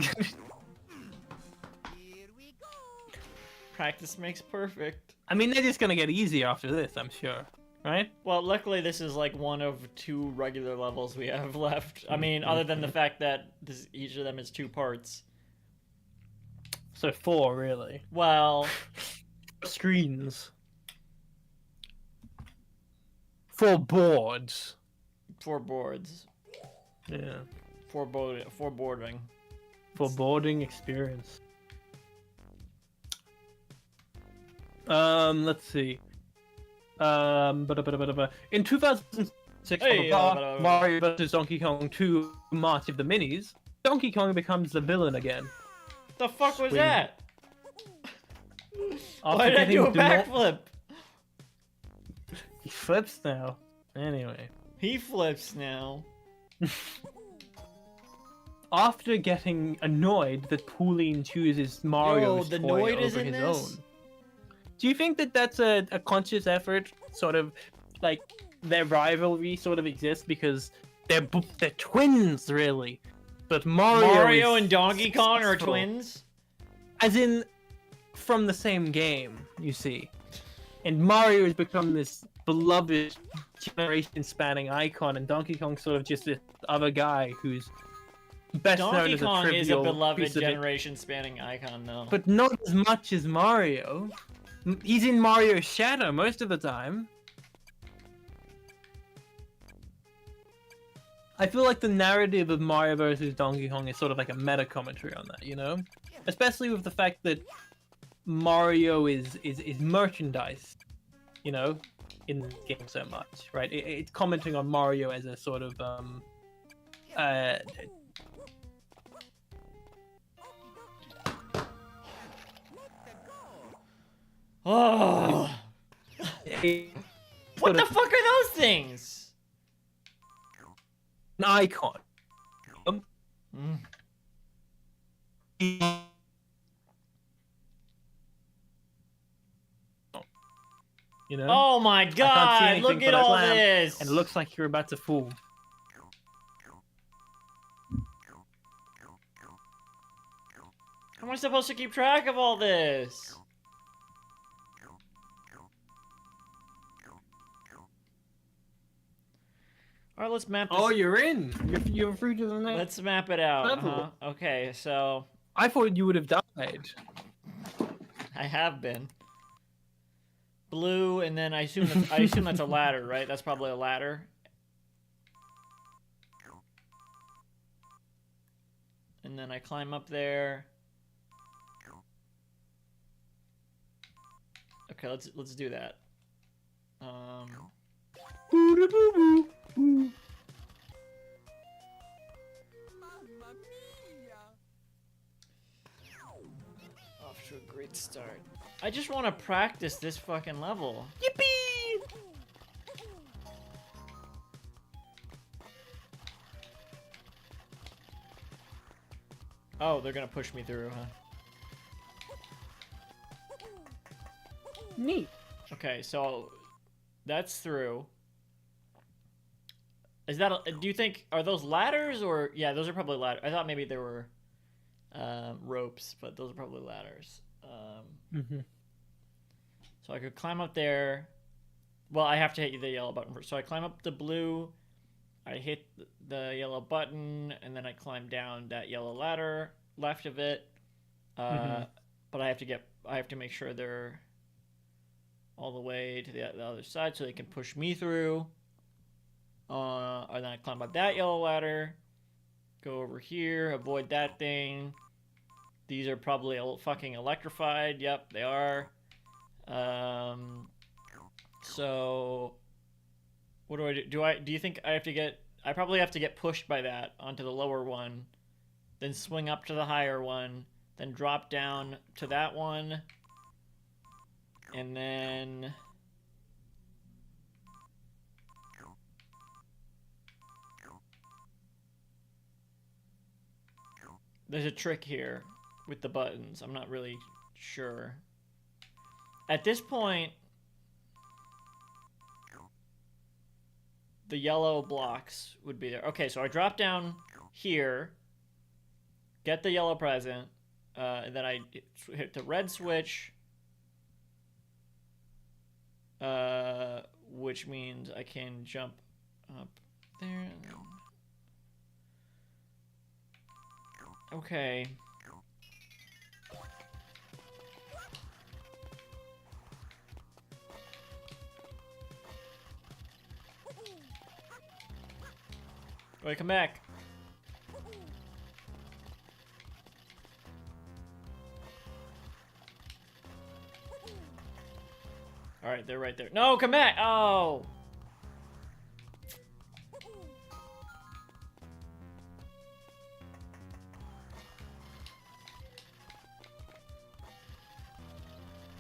Here we go. Practice makes perfect. I mean, they're just gonna get easier after this, I'm sure. Right? Well, luckily this is like one of 2 regular levels we have left. I mean, other than the fact that each of them is 2 parts. So 4, really. Well, Screens. 4 boards. 4 boards. Yeah. 4 boarding. For boarding experience. Let's see. In 2006, Hey, Mario vs. Donkey Kong 2 March of the Minis, Donkey Kong becomes the villain again. The fuck was Swing. that? After Why did I do a getting backflip? He flips now. Anyway. He flips now. After getting annoyed that Pauline chooses Mario's the toy Noid is over in his this? own. Do you think that that's a conscious effort, sort of, like, their rivalry sort of exists because they're twins, really? But Mario is and Donkey Kong are successful. twins? As in, from the same game, you see. And Mario has become this beloved generation-spanning icon, and Donkey Kong's sort of just this other guy who's best known Donkey as a Kong is a trivial beloved piece of it, generation-spanning icon, though. but not as much as Mario. He's in Mario's shadow most of the time. I feel like the narrative of Mario versus Donkey Kong is sort of like a meta commentary on that, you know? Especially with the fact that Mario is merchandise, you know, in the game so much, right? It's commenting on Mario as a sort of Oh, what the fuck are those things? an icon. Mm. You know? Oh my see god, anything look but at a all lamp, this! And it looks like you're about to fall. How am I supposed to keep track of all this? Alright, let's map this. Oh, you're in. You're through to the next. Let's map it out. level. Okay, so I thought you would have died. I have been. Blue, and then I assume that's a ladder, right? That's probably a ladder. And then I climb up there. Okay, let's do that. Mamma mia! Off to a great start. I just want to practice this fucking level. Yippee! Oh, they're gonna push me through, huh? Neat. Okay, so that's through. Is that? Do you think are those ladders or yeah? Those are probably ladders. I thought maybe there were ropes, but those are probably ladders. So I could climb up there. Well, I have to hit the yellow button first. So I climb up the blue. I hit the yellow button, and then I climb down that yellow ladder left of it. But I have to make sure they're all the way to the other side so they can push me through. And then I climb up that yellow ladder, go over here, avoid that thing. These are probably fucking electrified. Yep, they are. So what do I do? Do you think I have to get? I probably have to get pushed by that onto the lower one, then swing up to the higher one, then drop down to that one, and then there's a trick here with the buttons. I'm not really sure. At this point, the yellow blocks would be there. Okay, so I drop down here, get the yellow present, and then I hit the red switch, which means I can jump up there. Okay. Wait, come back. Alright, they're right there. No, come back! Oh!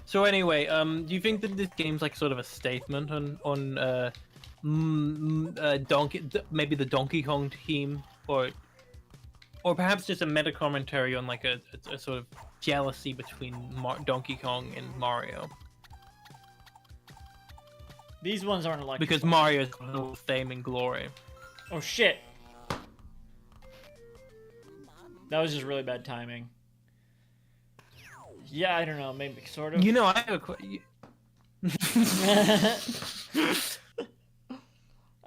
So anyway, do you think that this game's like sort of a statement on maybe the Donkey Kong team, or perhaps just a meta commentary on like a sort of jealousy between Donkey Kong and Mario? These ones aren't like Because Mario's got all fame and glory. Oh shit! That was just really bad timing. Yeah, I don't know, maybe sort of. You know, I have a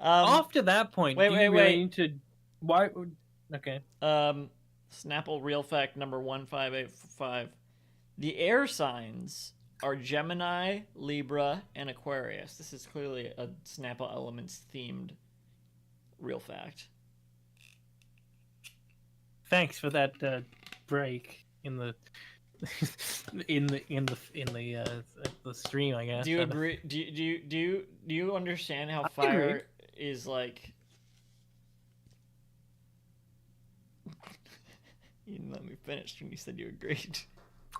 After that point, wait, do wait, you really wait. need to? Why? Okay. Snapple real fact number 1585. The air signs are Gemini, Libra, and Aquarius. This is clearly a Snapple Elements themed real fact. Thanks for that break in the the stream, I guess. Do you agree? Do you understand how I fire agree. is like? You didn't let me finish when you said you agreed.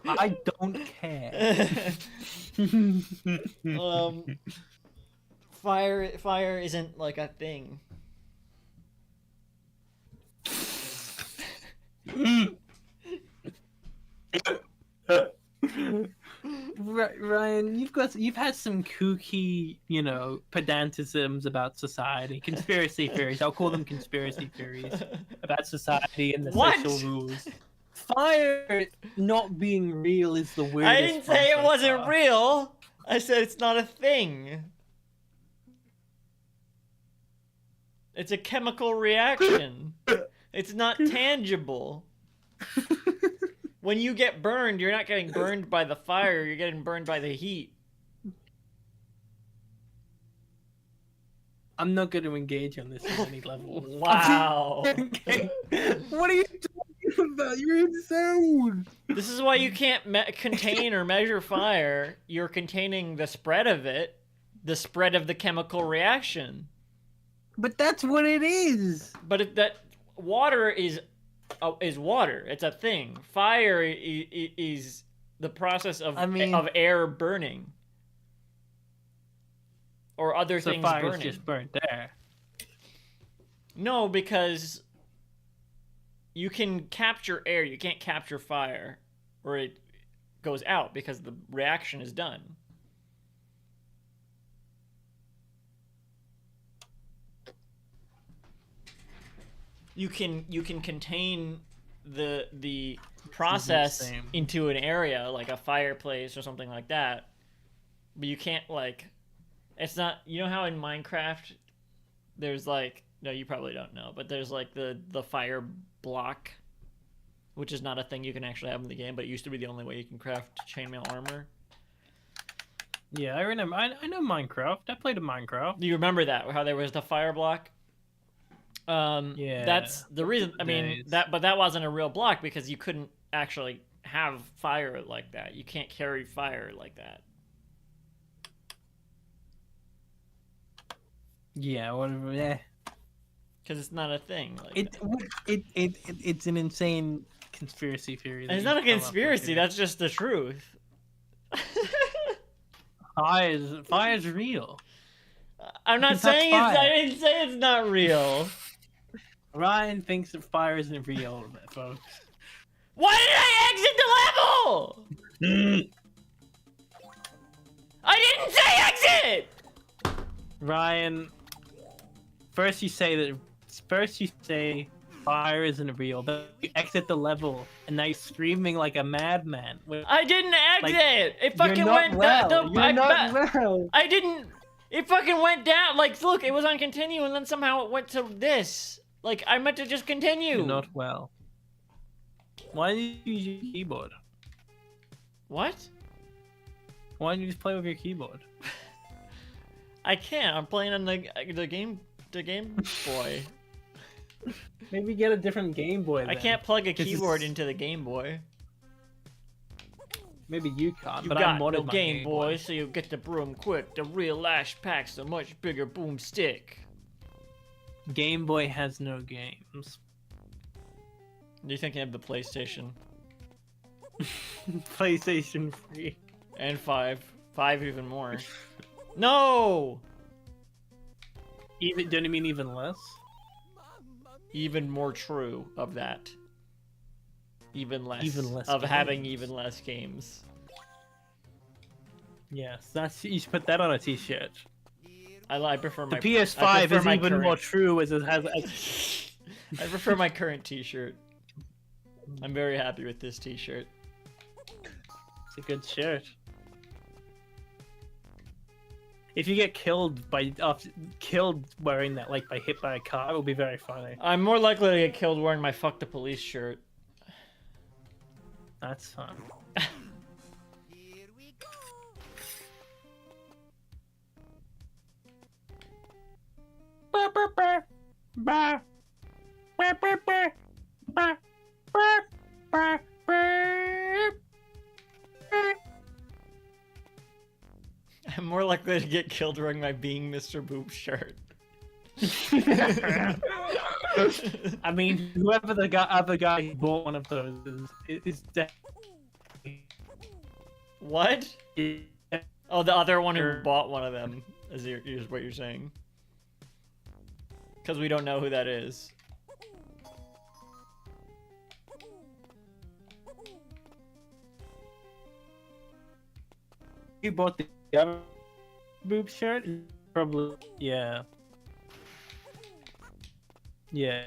I don't care. Fire isn't like a thing. Ryan, you've had some kooky, pedantisms about society, conspiracy theories. I'll call them conspiracy theories about society and the What? social rules. Fire not being real is the weirdest. I didn't say it one so wasn't far. real. I said it's not a thing. It's a chemical reaction. It's not tangible. When you get burned, you're not getting burned by the fire, you're getting burned by the heat. I'm not going to engage on this at any level. Wow. Okay. What are you talking about? You're insane. This is why you can't contain or measure fire. You're containing the spread of it, the spread of the chemical reaction. But that's what it is. But if that water is water, it's a thing. Fire is the process of of air burning or other So things fire's burning. just burnt there. No, because you can capture air, you can't capture fire, or it goes out because the reaction is done. You can contain the process insane. into an area like a fireplace or something like that, but you can't it's not, you know how in Minecraft there's no, you probably don't know, but there's the fire block, which is not a thing you can actually have in the game, but it used to be the only way you can craft chainmail armor. Yeah, I remember. I know Minecraft. I played a Minecraft. Do you remember that, how there was the fire block? Yeah, that's the reason. I mean, days. but that wasn't a real block because you couldn't actually have fire like that. You can't carry fire like that. Yeah, whatever. Yeah, Because it's not a thing. it's an insane conspiracy theory. And it's not a conspiracy. That's just the truth. Fire's real. I'm not That's saying fire. I didn't say it's not real. Ryan thinks that fire isn't real, folks. Why did I exit the level? I didn't say exit. Ryan, first you say fire isn't real, then you exit the level, and now you're screaming like a madman. I didn't exit. It fucking You're not went well. down. You're not well. I didn't. It fucking went down. Look, it was on continue, and then somehow it went to this. I meant to just continue. You're not well. Why did you use your keyboard? What? Why don't you just play with your keyboard? I can't. I'm playing on the Game Boy. Maybe get a different Game Boy. I then. can't plug a 'Cause keyboard into the Game Boy. Maybe you can't. You but I got modded no my Game Boy, so you get the broom quick. The real Lash pack's a much bigger boomstick. Game Boy has no games. You're thinking of the PlayStation PlayStation 3. and 5 even more. No, Even don't you mean even less? even more true of that. Even less of games. having even less games. Yes, you should put that on a T-shirt. I prefer my The PS5 is my even more current, true as it has. I prefer my current T-shirt. I'm very happy with this T-shirt. It's a good shirt. If you get killed wearing that, like by hit by a car, it will be very funny. I'm more likely to get killed wearing my "fuck the police" shirt. That's fun. Here we go. I'm more likely to get killed wearing my "Being Mr. Boop" shirt. I mean, whoever the other guy who bought one of those is definitely. What? Oh, the other one who bought one of them is what you're saying. Because we don't know who that is. You bought the other boob shirt? Probably. Yeah. Yeah.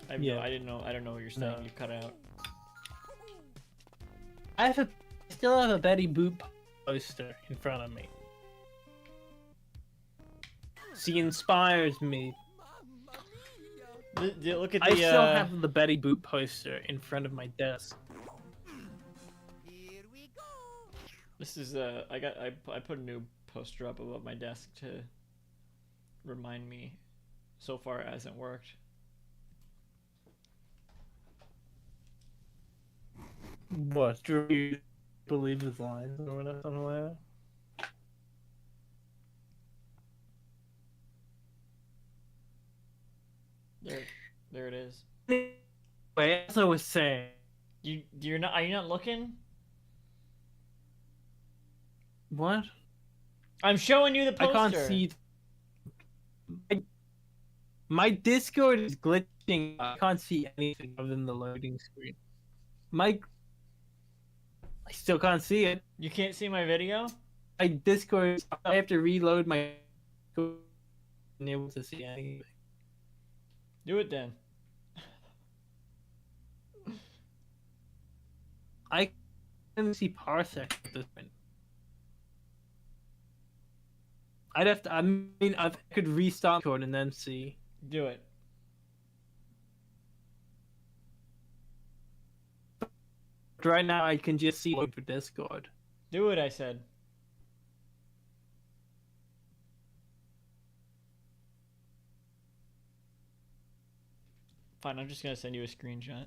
I don't know what you're saying. No. You cut out. I still have a Betty Boop poster in front of me. She inspires me. Look at the. I still have the Betty Boop poster in front of my desk. Here we go. This is I put a new poster up above my desk to remind me. So far, it hasn't worked. What? Do you believe his lines or whatever? Something like that? There it is. Wait, as I was saying, Are you not looking? what? I'm showing you the I poster. can't see. My Discord is glitching. I can't see anything other than the loading screen. I still can't see it. You can't see my video? My Discord. I have to reload my. Able to see anything. Do it then. I can't see Parsec at this point. I'd have to. I mean, I could restart code and then see. Do it. But right now, I can just see over Discord. Do it, I said. Fine, I'm just gonna send you a screenshot.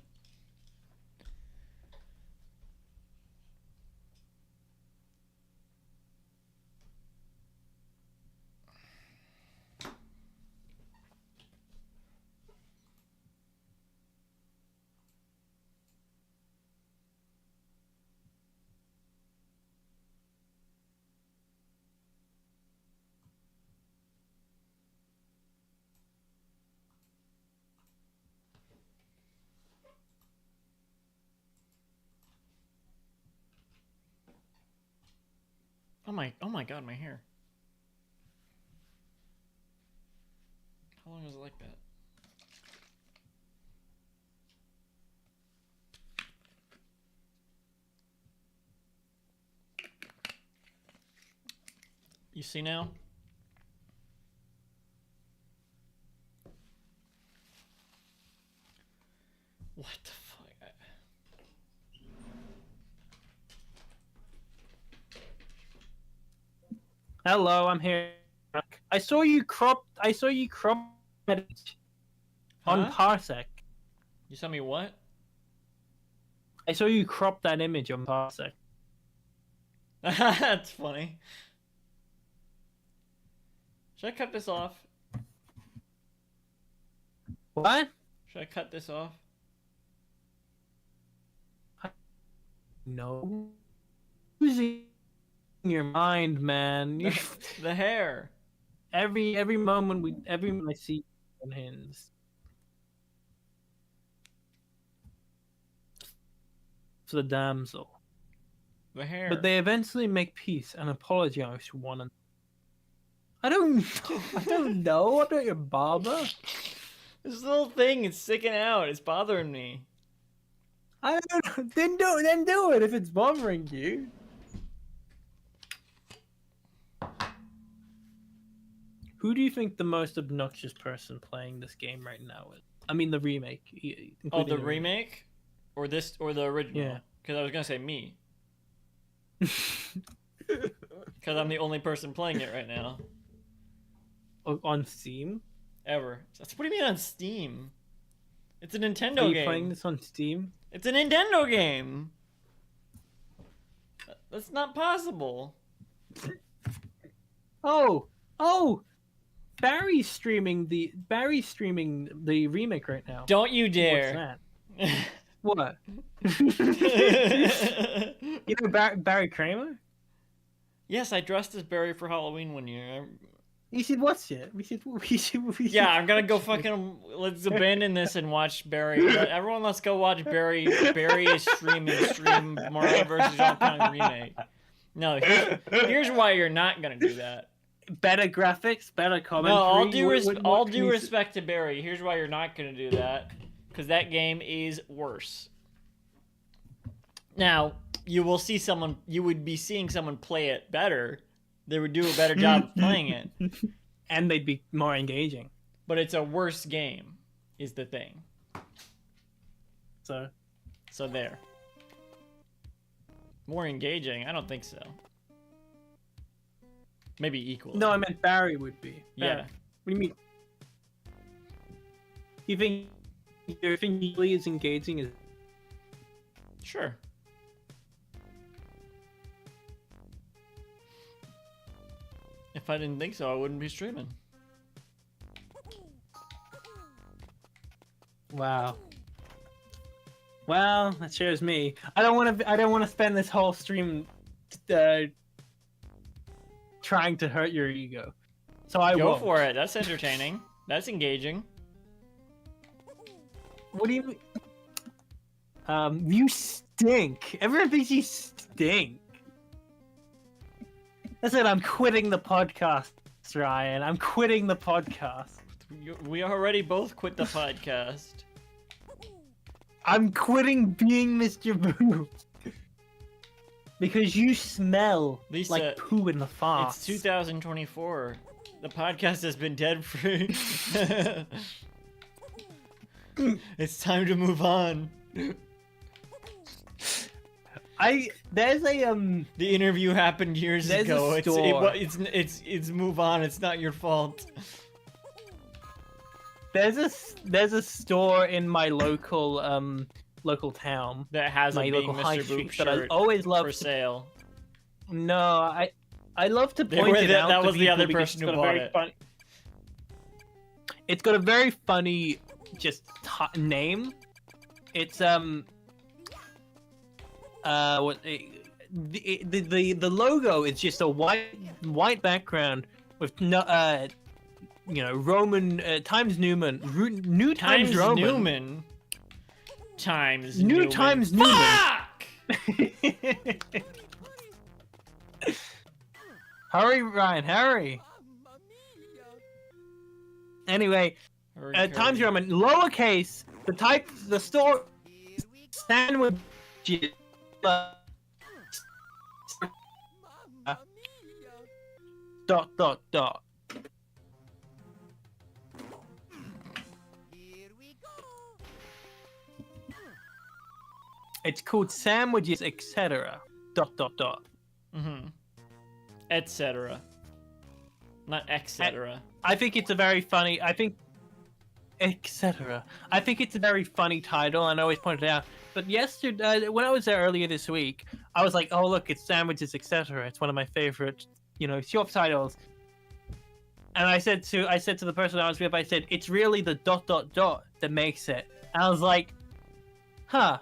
Oh my god, my hair. How long was it like that? You see now? What the fuck? Hello, I'm here. I saw you crop it on Huh? Parsec. You saw me what? I saw you crop that image on Parsec. That's funny. Should I cut this off? What? Should I cut this off? No. Losing your mind, man. The hair. every moment I see on hands. For the damsel. The hair. But they eventually make peace and apologize to one another. I don't know. I'm not your barber. This little thing is sticking out. It's bothering me. I don't know. Then do it if it's bothering you. Who do you think the most obnoxious person playing this game right now is? I mean, the remake. Oh, including the remake, or the original? Yeah. Because I was gonna say me. Because I'm the only person playing it right now. On Steam? Ever. What do you mean on Steam? It's a Nintendo Are you game. playing this on Steam? It's a Nintendo game. That's not possible. Oh! Barry's streaming the remake right now. Don't you dare. What's that? What? You know Barry Kramer? Yes, I dressed as Barry for Halloween one year. You should watch it. We should. Yeah, I'm gonna go fucking. Let's abandon this and watch Barry. Everyone, let's go watch Barry. Barry is stream Mario vs. Donkey Kong remake. No, here's why you're not gonna do that. Better graphics, better commentary. No, all due respect to Barry. Here's why you're not gonna do that. Because that game is worse. Now, you would be seeing someone play it better. They would do a better job of playing it. And they'd be more engaging. But it's a worse game, is the thing. So there. More engaging? I don't think so. Maybe equal. no, I meant Barry would be. Yeah. What do you mean? You think really is engaging as Sure. If I didn't think so, I wouldn't be streaming. wow. Well, that shows me. I don't want to spend this whole stream trying to hurt your ego. So I Go won't. for it. That's entertaining. That's engaging. What do you mean? You stink. Everyone thinks you stink. That's it. I'm quitting the podcast, Ryan. I'm quitting the podcast. We already both quit the podcast. I'm quitting being Mr. Boo. Because you smell Lisa, like poo in the farts. It's 2024. The podcast has been dead for... It's time to move on. There's a The interview happened years There's ago. a store. It's move on. It's not your fault. there's a store in my local town. That has My a Being local high Mr. Boop street that I shirt always love for sale. No, I love to They point were it the- out. that to was the people other because person it's who got a bought very it. funny- It's got a very funny name. It's what the logo is just a white background with no Roman Times Newman new Times Roman Newman. Times New Newman. Times Newman. Fuck! Hurry, Ryan, hurry. Anyway, Times Roman, lowercase, the store sandwich dot. Here we go. It's called sandwiches, etc. Dot. Mm-hmm. Etc. Not etc. I think it's a very funny. Etc. I think it's a very funny title, and I always point it out. But yesterday, when I was there earlier this week, I was like, "Oh, look, it's sandwiches, etc." It's one of my favorite, shop titles. And I said to the person I was with, I said, "It's really the dot that makes it." And I was like, "Huh."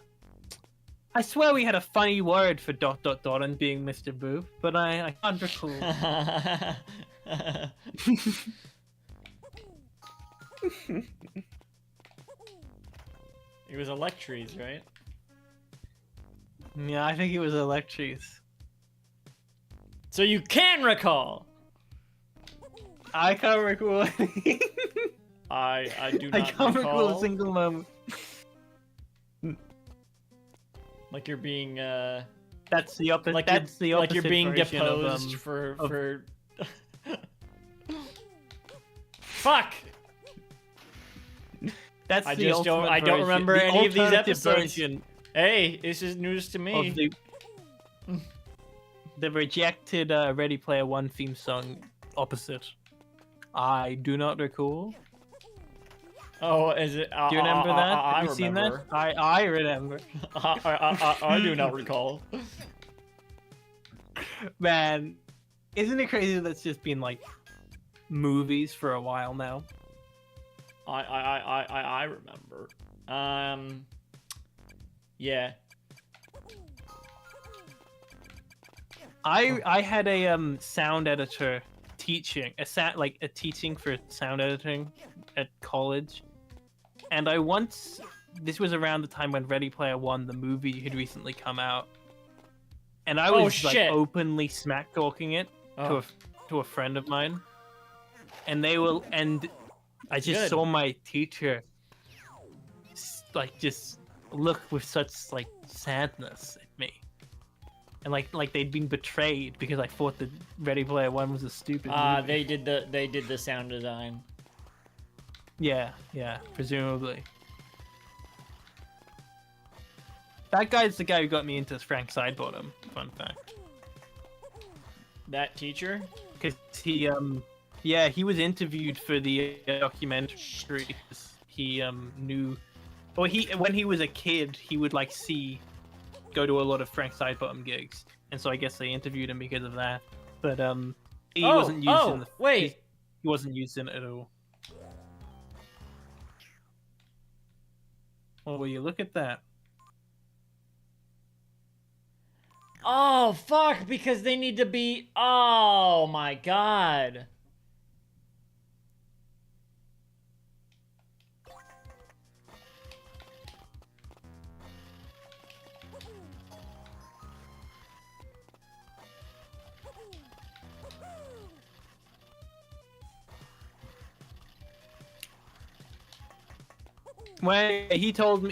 I swear we had a funny word for dot and being Mr. Boo, but I can't recall. It was Electries, right? Yeah, I think it was Electries. So you can recall. I can't recall. I do I not can't recall recall. a single moment. Like you're being That's the opposite. like That's the opposite. like you're being version deposed of, for Fuck! That's I the just don't- ultimate I don't version- remember the any of these alternative episodes. version Hey, this is news to me. of the rejected Ready Player One theme song opposite. I do not recall. Oh, is it? Do you remember that? I Have you seen remember. that? I remember. I do not recall. Man, isn't it crazy that's just been like movies for a while now? I remember. Yeah. I had a sound editor teaching a teaching for sound editing at college, and this was around the time when Ready Player One, the movie, had recently come out, and I was like shit. openly smack talking it Oh. to a friend of mine, and I just Good. saw my teacher like just look with such like sadness at me. And like they'd been betrayed because I thought that Ready Player One was a stupid movie. They did the sound design. Yeah, presumably. That guy's the guy who got me into Frank Sidebottom. Fun fact. That teacher? Because he he was interviewed for the documentary. He knew, well, when he was a kid, he would like go to a lot of Frank Sidebottom gigs, and so I guess they interviewed him because of that. But he wasn't used in the wait. he wasn't used in it at all. Oh, will you look at that? Oh fuck! Because they need to be. Oh my god. Well, he told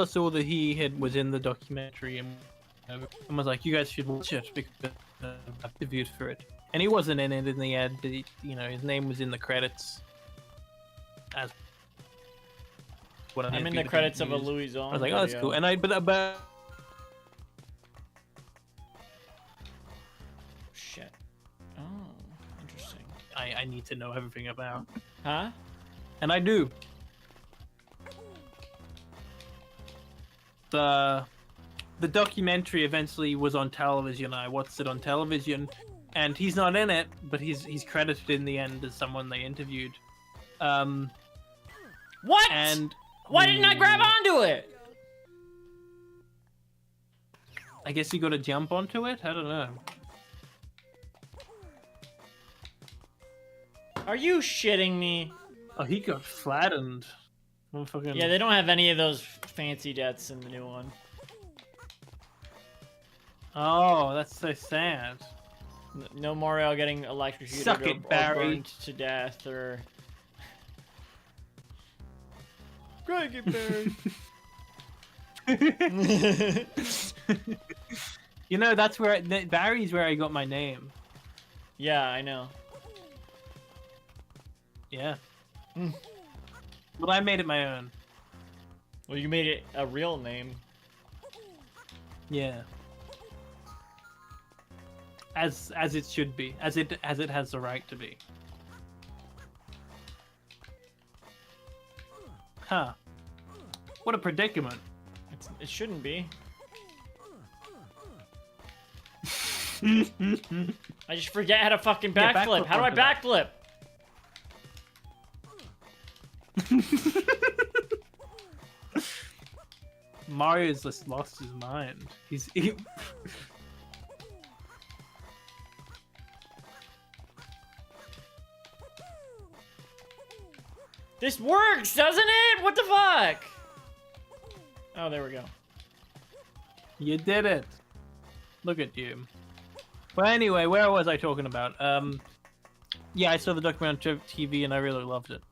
us all that he was in the documentary and was like, "You guys should watch it because I've interviewed for it." And he wasn't in it in the end, but his name was in the credits. As what I'm in the credits of a Louis Zone. I was like, "Oh, that's cool." And but Shit. Oh, interesting. I need to know everything about, Huh? and I do. The documentary eventually was on television. I watched it on television, and he's not in it, but he's credited in the end as someone they interviewed. What? And why didn't I grab onto it? I guess you got to jump onto it. I don't know. Are you shitting me? Oh, he got flattened. Fucking... Yeah, they don't have any of those fancy deaths in the new one. Oh, that's so sad. No Mario getting electrocuted Suck or, it, or Barry. burned to death or. Crank it, Barry. That's where Barry's where I got my name. Yeah, I know. Yeah. But I made it my own. Well, you made it a real name. Yeah. As it should be, as it has the right to be. Huh. What a predicament. It shouldn't be. I just forget how to fucking Yeah, backflip. backflip How do I onto that. backflip? Mario's just lost his mind. He... This works, doesn't it? What the fuck? Oh, there we go. You did it. Look at you. Well, anyway, where was I talking about? Yeah, I saw the documentary on TV and I really loved it.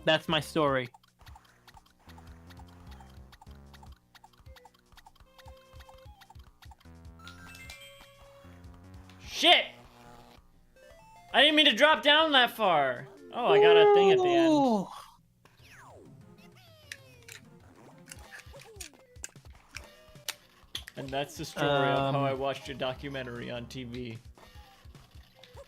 That's my story. Shit! I didn't mean to drop down that far. Oh, I got a thing at the end. Ooh. And that's the story of how I watched a documentary on TV.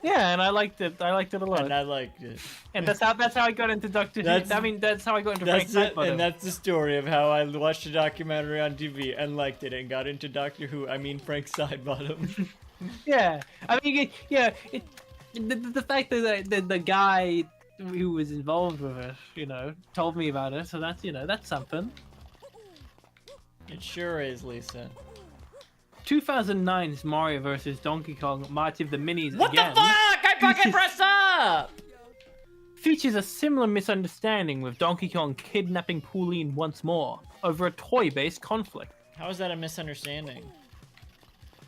Yeah, and I liked it. I liked it a lot. And I liked it. And that's how I got into Doctor Who. That's- I mean, that's how I got into Frank That's it, Nightbottom. and that's the story of how I watched a documentary on TV and liked it and got into Doctor Who. I mean Frank Sidebottom. Yeah, I mean, yeah, the fact that the guy who was involved with it, you know, told me about it, so that's, you know, that's something. It sure is, Lisa. 2009's Mario vs. Donkey Kong March of the Minis What again the fuck? I fucking pressed up! features a similar misunderstanding with Donkey Kong kidnapping Pauline once more over a toy-based conflict. How is that a misunderstanding?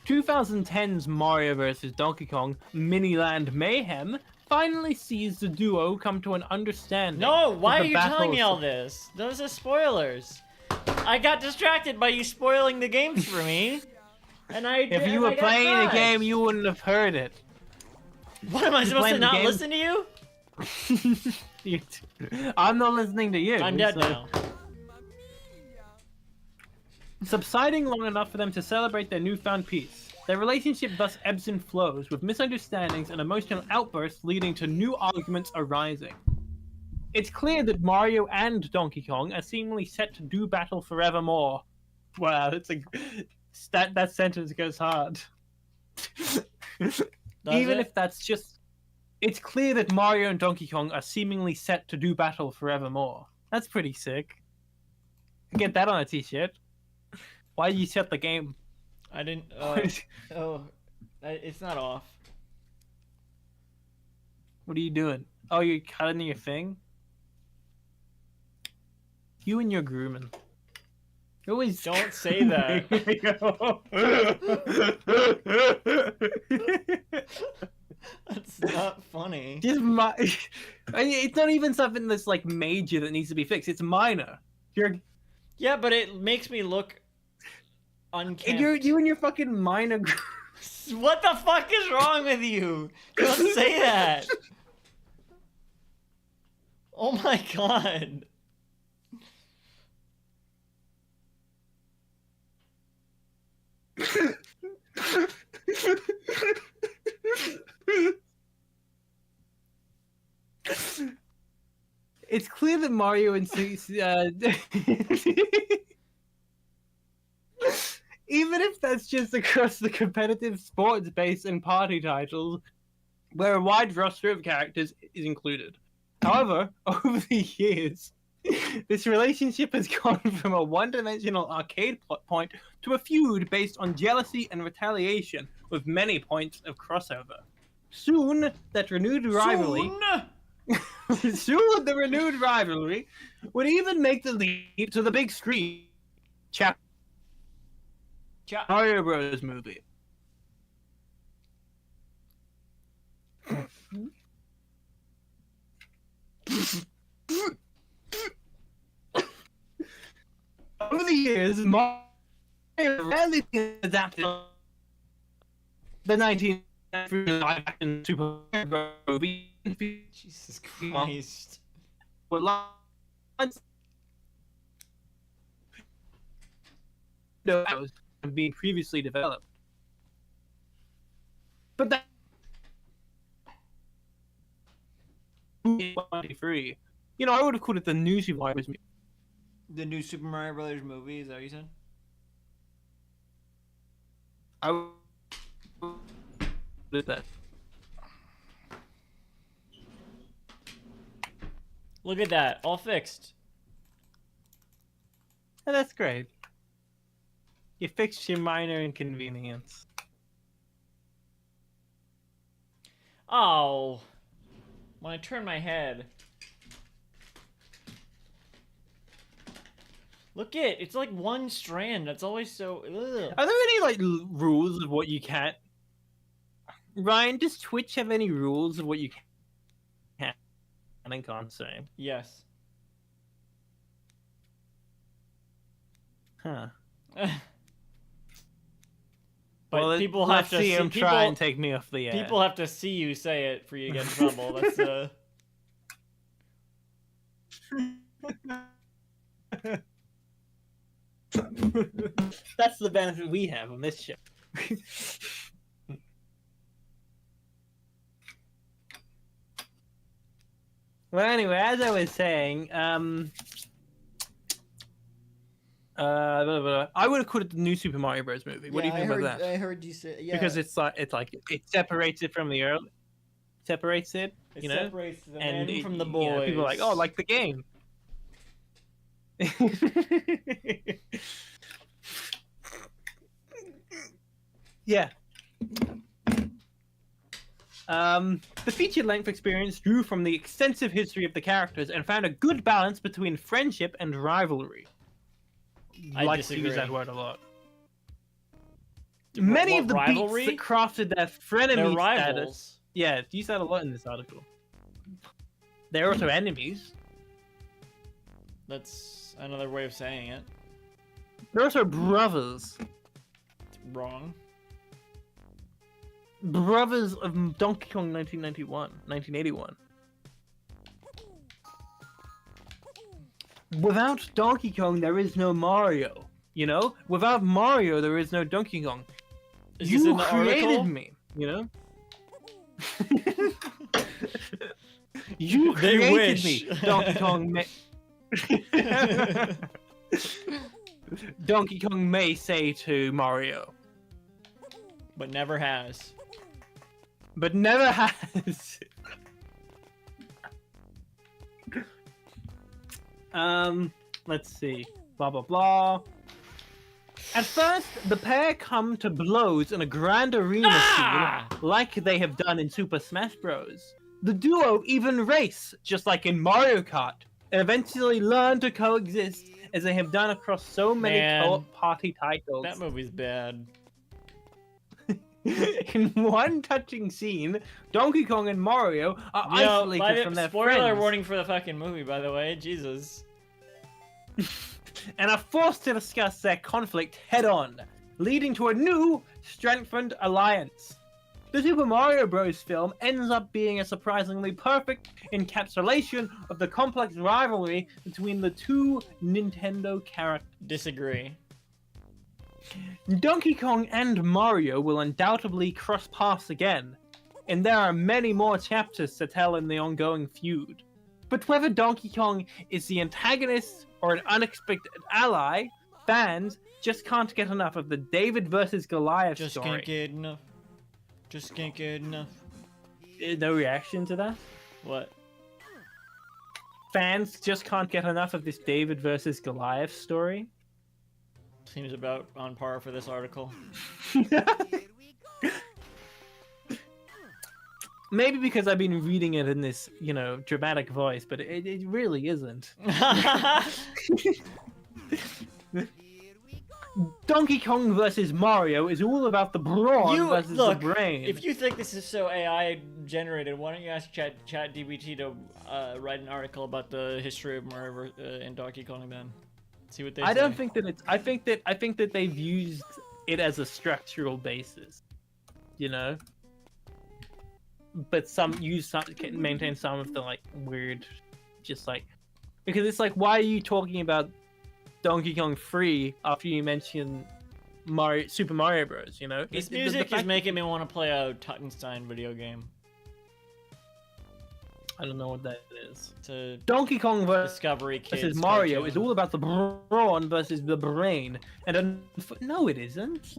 2010's Mario vs. Donkey Kong Miniland Mayhem finally sees the duo come to an understanding. No, why with are the you telling me battle- all this? Those are spoilers. I got distracted by you spoiling the games for me. And I If and you I were got playing the crushed. game, you wouldn't have heard it. What am I supposed to playing the not game- listen to you? I'm not listening to you. I'm dead so- now. Subsiding long enough for them to celebrate their newfound peace. Their relationship thus ebbs and flows, with misunderstandings and emotional outbursts leading to new arguments arising. It's clear that Mario and Donkey Kong are seemingly set to do battle forevermore. Wow, that sentence goes hard. Even if that's just... It's clear that Mario and Donkey Kong are seemingly set to do battle forevermore. That's pretty sick. Get that on a t-shirt. Why did you shut the game? I didn't. It's not off. What are you doing? Oh, you're cutting your thing? You and your grooming. You always Don't say that. That's not funny. Just it's not even something that's like major that needs to be fixed. It's minor. Yeah, but it makes me look unkempt. You and your fucking minor. What the fuck is wrong with you? Don't say that. Oh my god. It's clear that Mario and even if that's just across the competitive sports base and party titles, where a wide roster of characters is included. However, over the years, this relationship has gone from a one-dimensional arcade plot point to a feud based on jealousy and retaliation, with many points of crossover. Soon, that renewed rivalry... Soon, the renewed rivalry would even make the leap to the big screen. Mario Bros. Movie. Over the years, Mario rarely adapted the 1993 live-action Super Mario movie. Jesus Christ. Were lines being previously developed. But that 23. You know, I would have called it the new Super Mario Bros. The new Super Mario Brothers movie, is that what you said? I would did that. Look at that, all fixed. And that's great. You fixed your minor inconvenience. Oh. When I turn my head. Look it, it's like one strand. That's always so. Ugh. Are there any like rules of what you can't? Ryan, does Twitch have any rules of what you can and can't say? Yes. Huh. But Well, people let's have to see him people, try and take me off the air. people have to see you say it for you to get in trouble. That's That's the benefit we have on this show. Well, anyway, as I was saying, I would have called it the new Super Mario Bros. Movie. What do you think about that? I heard you say Because it separates it from the early, separates it, it you know, separates the and men it, from the you boys. know, people are like, oh, like the game. Yeah. The feature-length experience drew from the extensive history of the characters and found a good balance between friendship and rivalry. I like disagree. to use that word a lot. What- Many what of the rivalry? beats that crafted their frenemy They're status. rivals. Yeah, use that a lot in this article. They're also enemies. That's another way of saying it. They're also brothers. It's wrong. Brothers of Donkey Kong 1981. Without Donkey Kong, there is no Mario. You know? Without Mario, there is no Donkey Kong. Is this You in the created article? me, you know? You They created wish. me, Donkey Kong. Donkey Kong may say to Mario, But never has. but never has. Let's see. Blah blah blah. At first, the pair come to blows in a grand arena Ah! scene, like they have done in Super Smash Bros. The duo even race, just like in Mario Kart, and eventually learn to coexist, as they have done across so many Man, co-op party titles. That movie's bad. In one touching scene, Donkey Kong and Mario are Yo, isolated from their spoiler friends warning for the fucking movie, by the way. Jesus. and are forced to discuss their conflict head-on, leading to a new, strengthened alliance. The Super Mario Bros. Film ends up being a surprisingly perfect encapsulation of the complex rivalry between the two Nintendo characters. Disagree. Donkey Kong and Mario will undoubtedly cross paths again, and there are many more chapters to tell in the ongoing feud. But whether Donkey Kong is the antagonist or an unexpected ally, fans just can't get enough of the David versus Goliath Just story. can't get enough. Just can't get enough. No reaction to that? What? Fans just can't get enough of this David versus Goliath story? Seems about on par for this article. Here we go. Maybe because I've been reading it in this, you know, dramatic voice, but it really isn't. Here we go. Donkey Kong versus Mario is all about the brawn versus look, the brain. if you think this is so AI generated, why don't you ask ChatGPT to write an article about the history of Mario and Donkey Kong then? See what they say. I don't think that it's. I think that they've used it as a structural basis, you know. But can maintain some of the like weird, just like, because it's like, why are you talking about Donkey Kong 3 after you mention Super Mario Bros? You know, This the music is fact- making me want to play a Tuttenstein video game. I don't know what that is. It's a Donkey Kong Discovery Kids versus Mario cartoon. is all about the brawn versus the brain, and no, it isn't.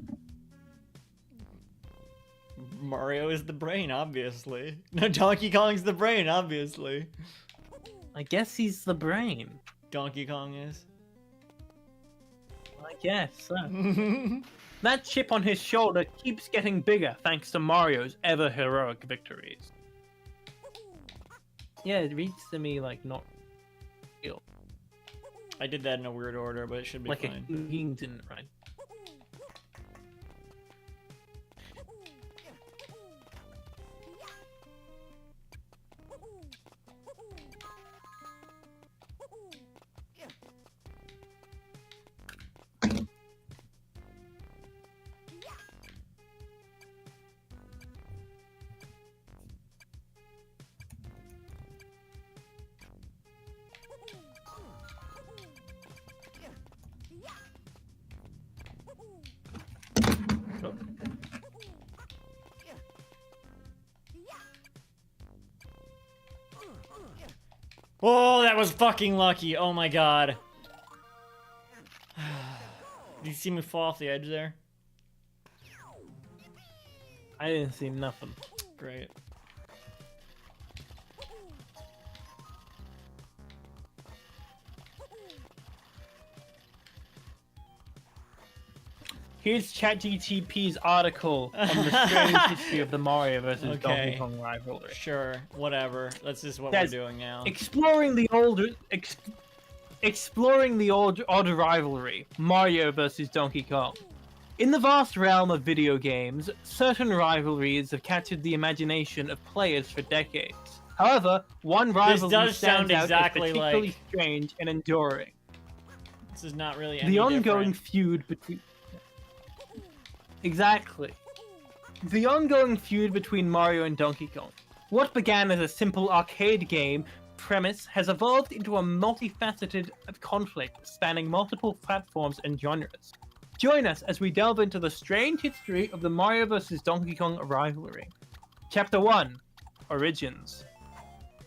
Mario is the brain, obviously. No, Donkey Kong's the brain, obviously. I guess he's the brain. Donkey Kong is. I guess so. That chip on his shoulder keeps getting bigger thanks to Mario's ever heroic victories. Yeah, it reads to me like not real. I did that in a weird order, but it should be Like fine. a king didn't, right? Sure. Oh, that was fucking lucky. Oh my god. Did you see me fall off the edge there? I didn't see nothing. Great. Here's ChatGPT's article on the strange history of the Mario versus Donkey Kong rivalry. Sure, whatever. That's just what That's we're doing now. Exploring the odd rivalry, Mario versus Donkey Kong. In the vast realm of video games, certain rivalries have captured the imagination of players for decades. However, one rivalry does stands sound out exactly as particularly like- strange and enduring. This is not really any The ongoing different. feud between... Exactly. The ongoing feud between Mario and Donkey Kong. What began as a simple arcade game premise has evolved into a multifaceted conflict spanning multiple platforms and genres. Join us as we delve into the strange history of the Mario vs. Donkey Kong rivalry. Chapter 1: Origins.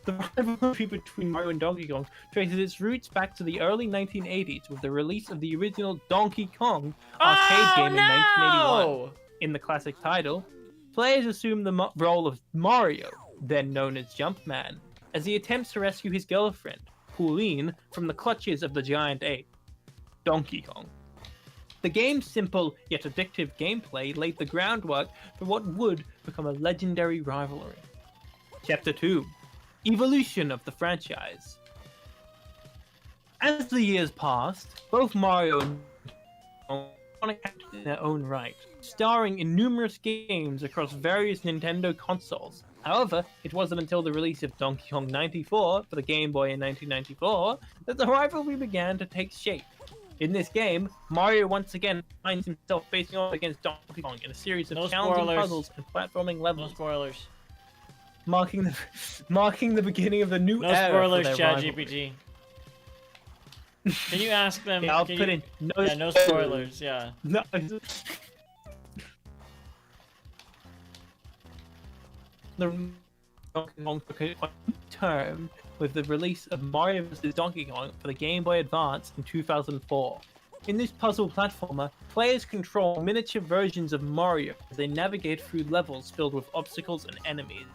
The rivalry between Mario and Donkey Kong traces its roots back to the early 1980s with the release of the original Donkey Kong arcade game in 1981. In the classic title, players assume the role of Mario, then known as Jumpman, as he attempts to rescue his girlfriend, Pauline, from the clutches of the giant ape, Donkey Kong. The game's simple yet addictive gameplay laid the groundwork for what would become a legendary rivalry. Chapter 2: Evolution of the franchise. As the years passed, both Mario and Donkey Kong acted in their own right, starring in numerous games across various Nintendo consoles. However, it wasn't until the release of Donkey Kong 94 for the Game Boy in 1994 that the rivalry began to take shape. In this game, Mario once again finds himself facing off against Donkey Kong in a series of No challenging spoilers. puzzles and platforming No levels, spoilers. marking the beginning of the new No era spoilers, for their rivalry. ChatGPT. Can you ask them? Yeah, I'll can put you- in no, Yeah, no spoilers. Yeah. No. The Donkey Kong took a term with the release of Mario vs. Donkey Kong for the Game Boy Advance in 2004. In this puzzle platformer, players control miniature versions of Mario as they navigate through levels filled with obstacles and enemies.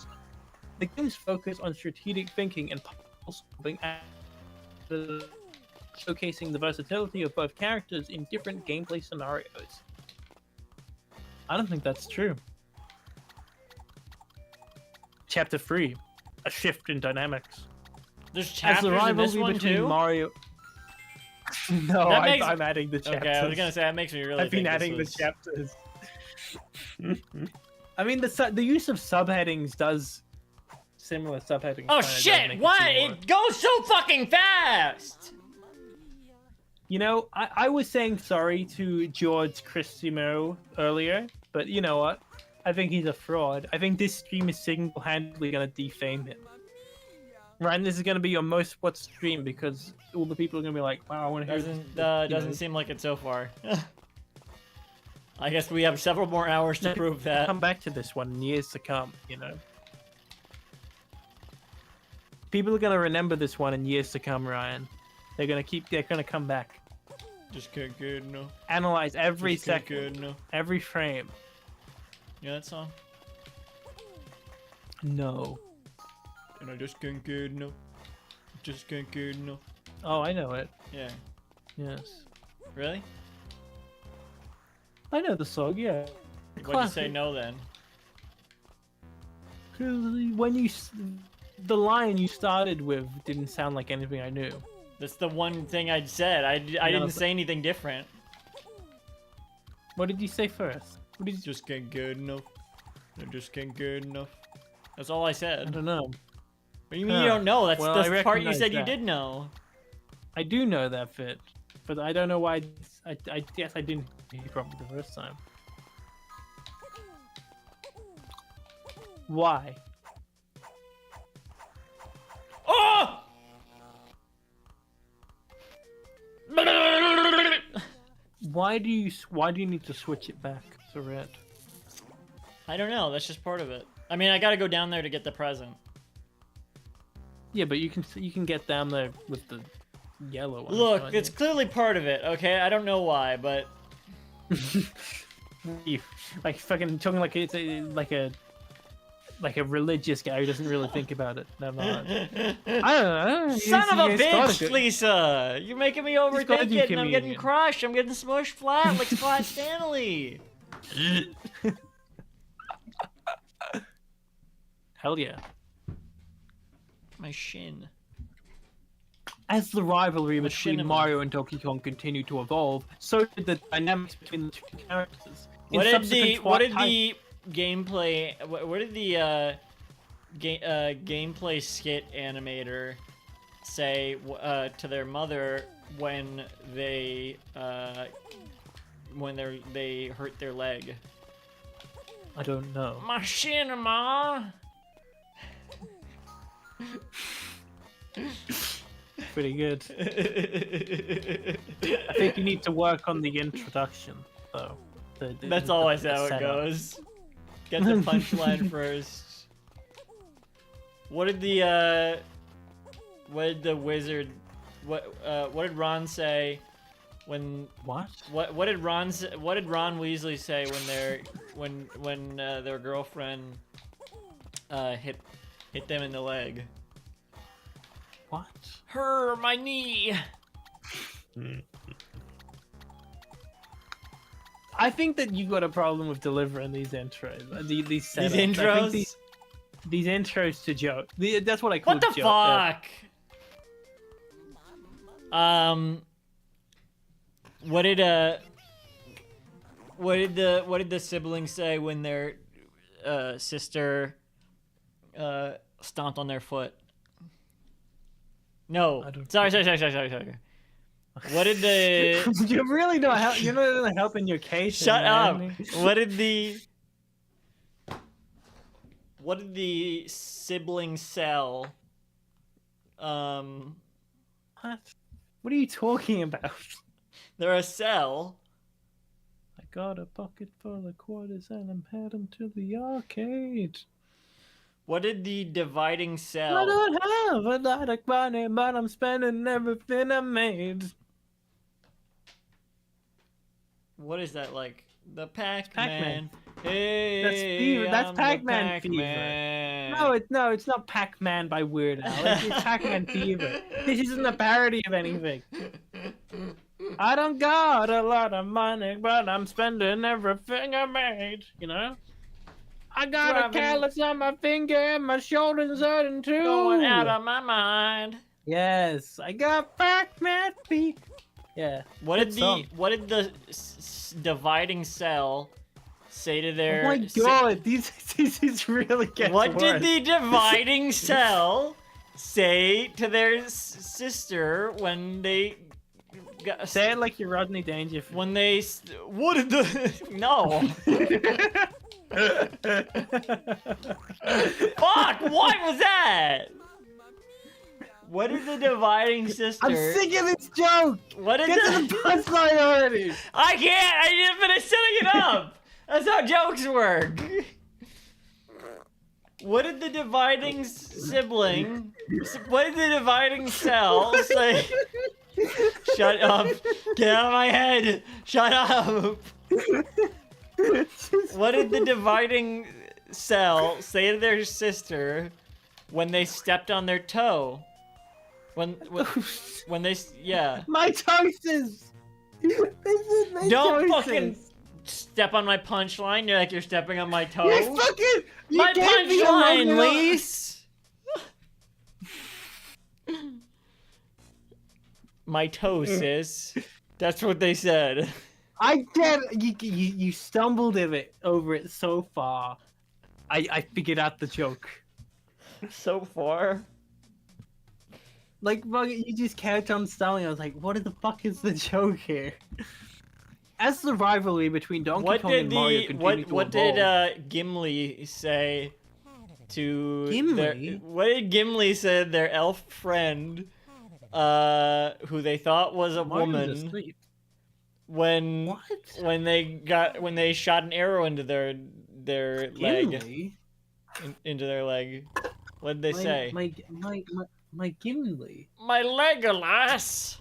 The game's focus on strategic thinking and puzzle solving, showcasing the versatility of both characters in different gameplay scenarios. I don't think that's true. Chapter 3: A shift in dynamics. There's As chapters the in this rivalry one between too. Mario. No, That makes- I'm adding the chapters. Okay, I was gonna say that makes me really. I've been think adding the this was... chapters. I mean, the use of subheadings does similar subheadings. Oh kinda does shit! make What? seem more- It goes so fucking fast. You know, I was saying sorry to George Cristimo earlier, but you know what? I think he's a fraud. I think this stream is single-handedly gonna defame him. Ryan, this is gonna be your most watched stream because all the people are gonna be like, "Wow, I want to hear." Doesn't seem like it so far. I guess we have several more hours to prove that. Come back to this one in years to come. You know, people are gonna remember this one in years to come, Ryan. They're gonna come back. Just can't get enough. Analyze every Just can't second, get enough. every frame. Yeah, that song. No. And I just can't get enough. Just can't get enough. Oh, I know it. Yeah. Yes. Really? I know the song. Yeah. Why'd you say no then? When the line you started with didn't sound like anything I knew. That's the one thing I said. I didn't but- say anything different. What did you say first? What did you? Just can't get enough. I just can't get enough. That's all I I said. don't know. What do you mean you Huh. don't know? That's Well, I the part you recognize said you that. did know. I do know that bit, but I don't know why. I guess I didn't hear you probably the first time. Why? Oh! Why do you need to switch it back? So red. I don't know. That's just part of it. I mean, I gotta go down there to get the present. Yeah, but you can get down there with the yellow one. Look, can't it's clearly part of it. Okay, I don't know why, but you like fucking talking like it's like a religious guy who doesn't really think about it. Never mind. I don't know. son of a He's gotta bitch, do- Lisa! You're making me gotta overthink do it, and I'm getting communion. crushed. I'm getting smushed flat like Flat Stanley. Hell yeah. My shin. As the rivalry The between cinema. Mario and Donkey Kong continued to evolve, so did the dynamics between the two characters. In What did the subsequent gameplay? What did the gameplay skit animator say to their mother when they hurt their leg? I don't know. My shin, ma. Pretty good. I think you need to work on the introduction, though. That's always how it setup. goes. Get the punchline first. What did the wizard? What did Ron say when? What? What did Ron Weasley say when their girlfriend hit them in the leg? What? Her, my knee. I think that you've got a problem with delivering these intros. These setups. I think intros? These intros to joke. That's what I call What the joke. fuck? What did the siblings say when their sister stomped on their foot? No. I don't Sorry. What did the You're really not you're not really helping your case. Shut up. man. What did the siblings sell? What? What are you talking about? They're a sell. I got a pocket full of quarters and I'm heading to the arcade. What did the dividing I cell? don't have a lot of money, but I'm spending everything I made. What is that like? The Pac-Man. Pac-Man. Hey, That's fever. That's I'm the Pac-Man fever. Pac-Man. No, it's not Pac-Man by Weird Al. It's Pac-Man Fever. This isn't a parody of anything. I don't got a lot of money, but I'm spending everything I made. You know? I got Driving- a callus on my finger and my shoulder's hurting too. Going out of my mind. Yes, I got Pac-Man fever. Yeah. What good did song. the dividing cell say to their? Oh my god, these is really getting What did worse. the dividing cell say to their sister when they got? Say it like you're Rodney Dangerfield. When they what did the no? Fuck! What was that? What did the dividing sister? I'm sick of this joke! What did Get to the punchline already! I can't! I didn't finish setting it up! That's how jokes work! What did the dividing sibling... What did the dividing cell say? Shut up! Get out of my head! Shut up! What did the dividing cell say to their sister when they stepped on their toe? When they... Yeah. Mitosis! This is mitosis! Don't fucking step on my punchline. You're like you're stepping on my toe. You fucking... You My gave me a punchline, moment. Lise. My toe, sis. That's what they said. I get you stumbled over it so far. I figured out the joke. So far. Like, you just kept on stumbling. I was like, what the fuck is the joke here? As the rivalry between Donkey What Kong did and Mario continued to what evolve, did Gimli say to Gimli? what did Gimli say to their elf friend who they thought was a Mario's woman? asleep. when What? when they shot an arrow into their leg, Gimli? into their leg. What did they say? My Gimli. My leg, alas.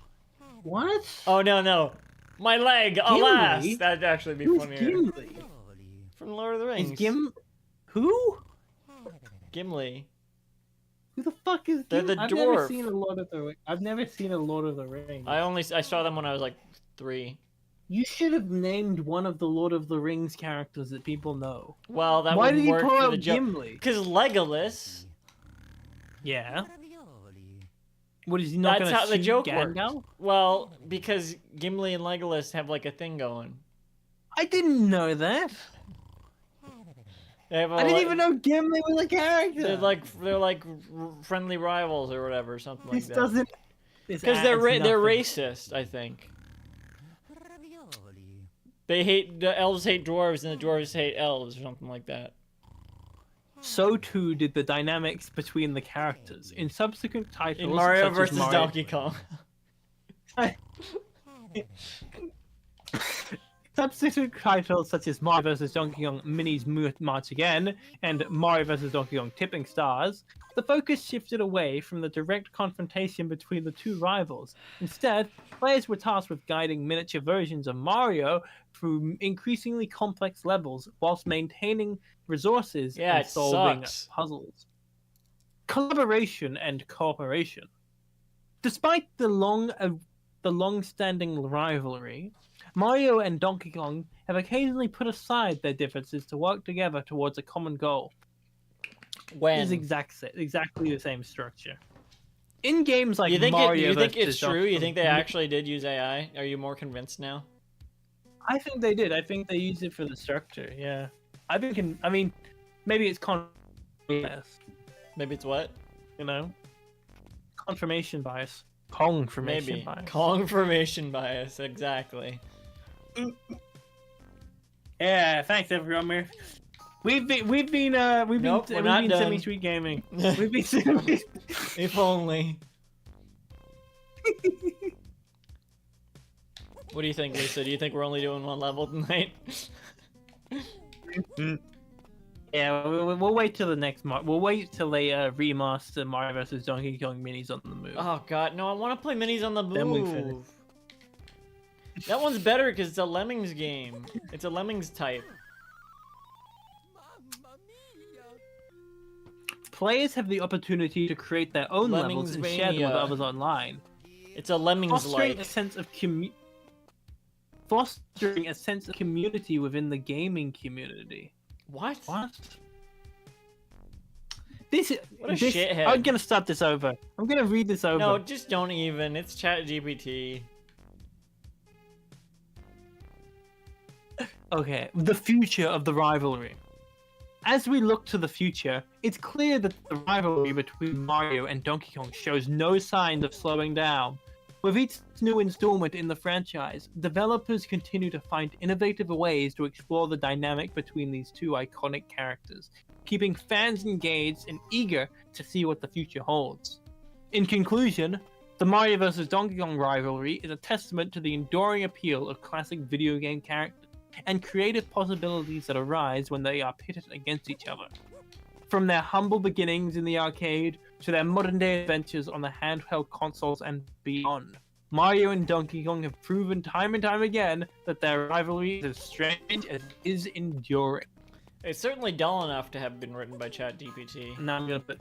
What? Oh no, my leg, alas. That'd actually be Who's funnier. Gimli? From Lord of the Rings. Who? Gimli. Who the fuck is They're Gimli? the I've never dwarf. seen a Lord of the Rings. I've never seen a Lord of the Rings. I saw them when I was like 3. You should have named one of the Lord of the Rings characters that people know. Well, that Why wouldn't did you work pull for out the joke. Gimli? Because Legolas. Yeah. What is he not That's gonna how the shoot joke Gandalf? works. Well, because Gimli and Legolas have like a thing going. I didn't know that. They have I didn't even know Gimli was a character. they're like friendly rivals or whatever, something like This that. doesn't. Because they're racist, I think. The elves hate dwarves and the dwarves hate elves or something like that. So too did the dynamics between the characters in subsequent titles. In Mario such as versus Mario... Donkey Kong. Subsequent titles such as Mario vs. Donkey Kong Mini's March Again and Mario vs. Donkey Kong Tipping Stars, the focus shifted away from the direct confrontation between the two rivals. Instead, players were tasked with guiding miniature versions of Mario through increasingly complex levels whilst maintaining resources Yeah, and it solving sucks. puzzles. Collaboration and cooperation. Despite the long-standing rivalry, Mario and Donkey Kong have occasionally put aside their differences to work together towards a common goal. When? It is exactly the same structure. In games like you think Mario you think versus it's true? Donkey You Kong, think they actually did use AI? Are you more convinced now? I think they did. I think they used it for the structure. Yeah. I mean, maybe it's bias. Maybe it's what? You know, confirmation bias. Confirmation Maybe bias. confirmation bias. Exactly. Yeah. Thanks, everyone. We've been Nope, we're not done. Semi-Sweet Gaming. We've been semi. If only. What do you think, Lisa? Do you think we're only doing one level tonight? Yeah, we'll wait till the next We'll wait till they remaster Mario vs. Donkey Kong Minis on the Move. Oh god, no! I want to play minis on the Then we finish. move. That one's better because it's a Lemmings game. It's a Lemmings type. Players have the opportunity to create their own levels and share them with Lemmingsmania. others online, It's a Lemmings fostering like. a sense of community within the gaming community. What? What? What a shithead. I'm gonna start this over. I'm gonna read this over. No, just don't even. It's ChatGPT. Okay, the future of the rivalry. As we look to the future, it's clear that the rivalry between Mario and Donkey Kong shows no signs of slowing down. With each new installment in the franchise, developers continue to find innovative ways to explore the dynamic between these two iconic characters, keeping fans engaged and eager to see what the future holds. In conclusion, the Mario vs. Donkey Kong rivalry is a testament to the enduring appeal of classic video game characters and creative possibilities that arise when they are pitted against each other. From their humble beginnings in the arcade to their modern-day adventures on the handheld consoles and beyond, Mario and Donkey Kong have proven time and time again that their rivalry is as strange as it is enduring. It's certainly dull enough to have been written by ChatGPT. Now I'm gonna put...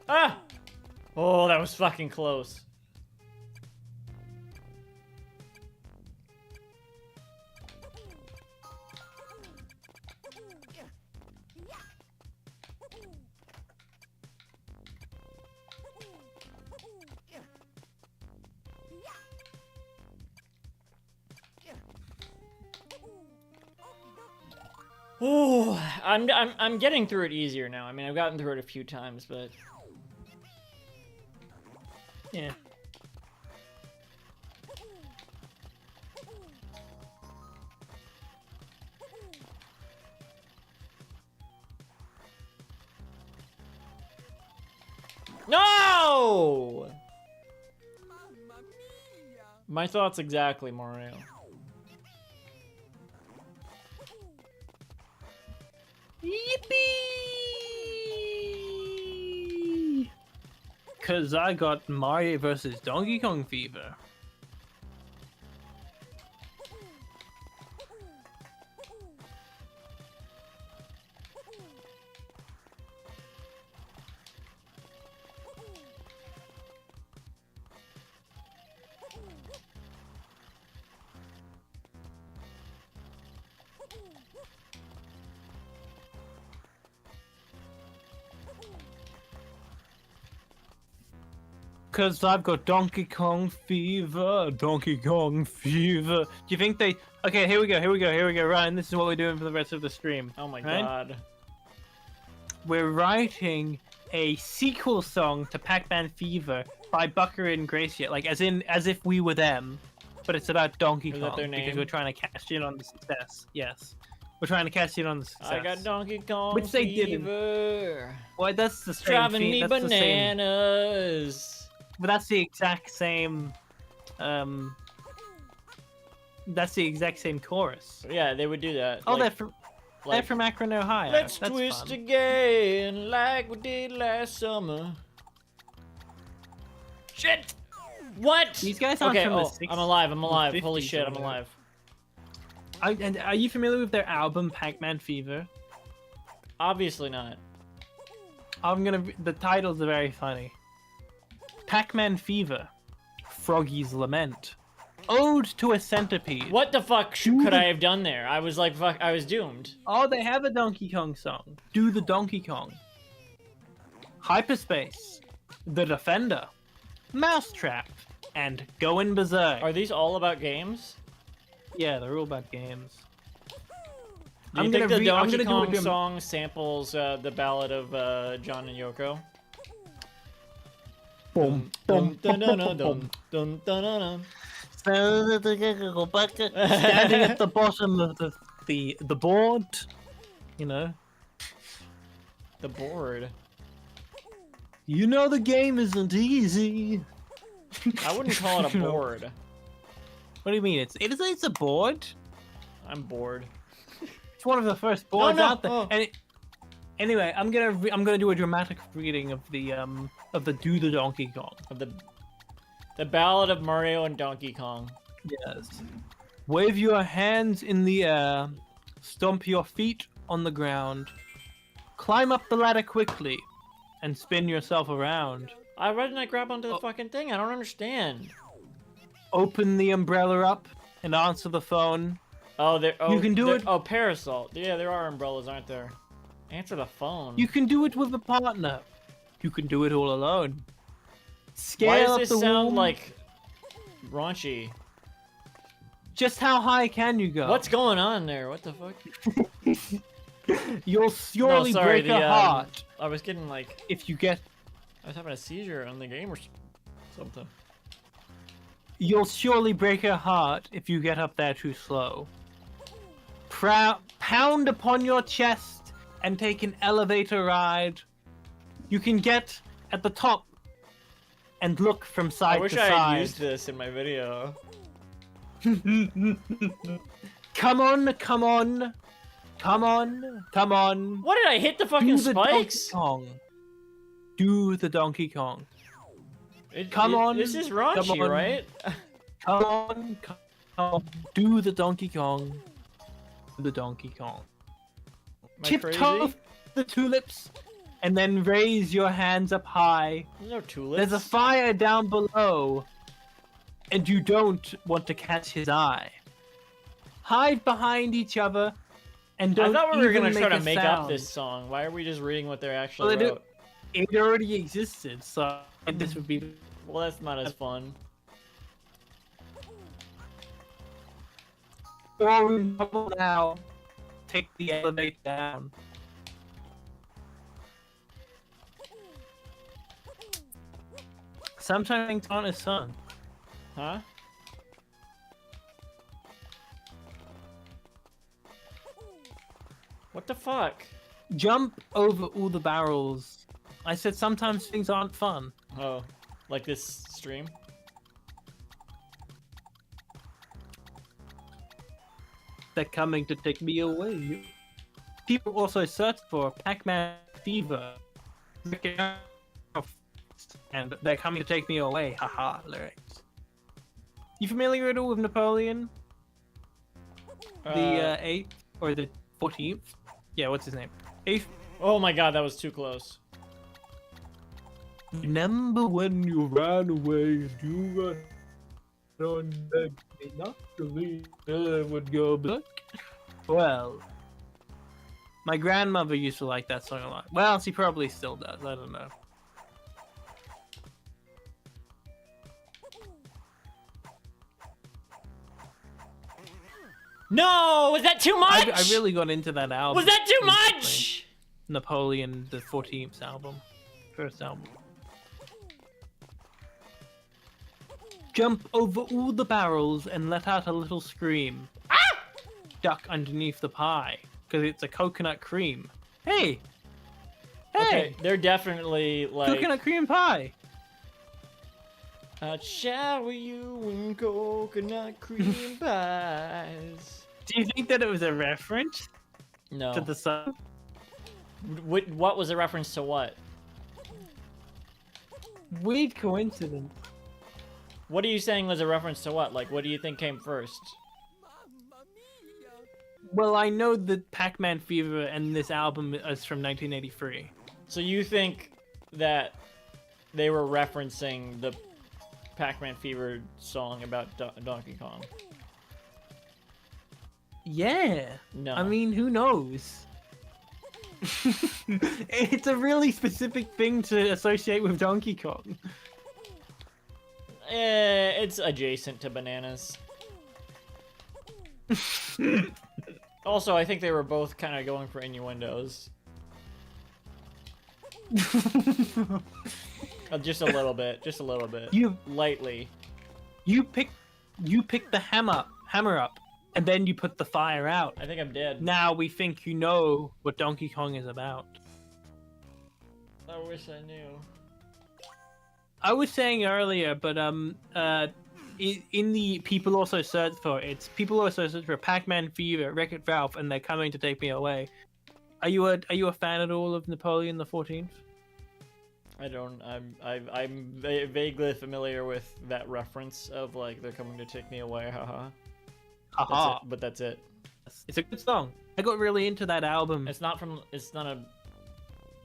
Ah! Oh, that was fucking close. Ooh, I'm getting through it easier now. I mean, I've gotten through it a few times, but Yeah. No! My thoughts exactly, Mario. Yippee! Cause I got Mario versus Donkey Kong fever. Cause I've got Donkey Kong fever, Donkey Kong fever. Do you think they... Okay, here we go, Ryan, this is what we're doing for the rest of the stream. Oh my right? god. We're writing a sequel song to Pac-Man Fever by Buckaroo and Gracie, like as if we were them, but it's about Donkey Is Kong that their name? because we're trying to cash in on the success. Yes, we're trying to cash in on the success. I got Donkey Kong Which they didn't. fever. Well, that's the same Driving theme, me that's the same, bananas. but that's the exact same. That's the exact same chorus. Yeah, they would do that. Oh, like, they're from Akron, Ohio. Let's That's twist fun. again like we did last summer. Shit! What? These guys aren't Okay, from the oh, 60s, I'm alive, I'm alive. 50s Holy shit, or I'm whatever. alive. And are you familiar with their album Pac-Man Fever? Obviously not. The titles are very funny. Pac-Man Fever, Froggy's Lament, Ode to a Centipede. What the fuck Do could the- I have done there? I was like, fuck, I was doomed. Oh, they have a Donkey Kong song. Do the Donkey Kong. Hyperspace, The Defender, Mousetrap, and Goin' Berserk. Are these all about games? Yeah, they're all about games. Do you think the Donkey do Kong a song samples the ballad of John and Yoko? boom, Dun, dun, dun, dun, dun, dun, dun, dun. standing at the bottom of the board, you know. The board. You know the game isn't easy. I wouldn't call it a board. What do you mean? It's a board. I'm bored. It's one of the first boards no, out there. oh. And anyway, I'm gonna do a dramatic reading of the Do the Donkey Kong. Of the ballad of Mario and Donkey Kong. Yes. Wave your hands in the air. Stomp your feet on the ground. Climb up the ladder quickly, and spin yourself around. Why didn't I grab onto the fucking thing? I don't understand. Open the umbrella up and answer the phone. Oh, there. Oh, You can do there- it. Oh, parasol. Yeah, there are umbrellas, aren't there? Answer the phone. You can do it with a partner. You can do it all alone. Scale Why up does the this sound womb. like raunchy? Just how high can you go? What's going on there? What the fuck? You'll surely No, sorry, break a the, heart I was getting like, if you get. I was having a seizure on the game or something. You'll surely break a heart if you get up there too slow. Pound upon your chest and take an elevator ride. You can get at the top and look from side I wish to I side. had used this in my video. Come on, come on, come on, come on. What did I hit the fucking Do the Donkey spikes? Kong. Do the Donkey Kong. Come on, This is come raunchy, on. right? Come on, come on. Do the Donkey Kong. Do the Donkey Kong. Am I Tiptoe crazy? the tulips, and then raise your hands up high. There's no tulips. There's a fire down below, and you don't want to catch his eye. Hide behind each other, and don't I thought we were even gonna try to a make up sound. this song. Why are we just reading what they actually Well, wrote? It already existed, so this would be. Well, that's not as fun. Or now, take the elevator down. Sometimes on his son. Huh? What the fuck? Jump over all the barrels I said sometimes things aren't fun. Oh, like this stream? They're coming to take me away. People also search for Pac-Man Fever. And they're coming to take me away. Haha, lyrics. You familiar at all with Napoleon? The 8th or the 14th? Yeah, what's his name? 8th? Oh my god, that was too close. Remember when you ran away and you ran on begged me not to leave, I would go back? Well, my grandmother used to like that song a lot. Well, she probably still does. I don't know. No! Was that too much? I really got into that album. Was that too recently. much? Napoleon, the 14th album. First album. Jump over all the barrels and let out a little scream. Ah! Duck underneath the pie, because it's a coconut cream. Hey! Hey! Okay, they're definitely like... Coconut cream pie! I'd shower you in coconut cream pies. Do you think that it was a reference No. to the song? What was a reference to what? Weird coincidence. What are you saying was a reference to what? Like, what do you think came first? Well, I know that Pac-Man Fever and this album is from 1983. So you think that they were referencing the Pac-Man Fever song about Donkey Kong? Yeah. No. I mean, who knows? It's a really specific thing to associate with Donkey Kong. It's adjacent to bananas. Also, I think they were both kind of going for innuendos. Just a little bit. Just a little bit. Lightly. You pick the hammer up, and then you put the fire out. I think I'm dead. Now we think you know what Donkey Kong is about. I wish I knew. I was saying earlier, but in the people also search for Pac-Man Fever, Wreck-It Ralph, and They're Coming to Take Me Away. Are you a fan at all of Napoleon the 14th? I don't. I'm vaguely familiar with that reference of like They're Coming to Take Me Away. Haha. Haha. That's it, but that's it. It's a good song. I got really into that album. It's not from. It's not a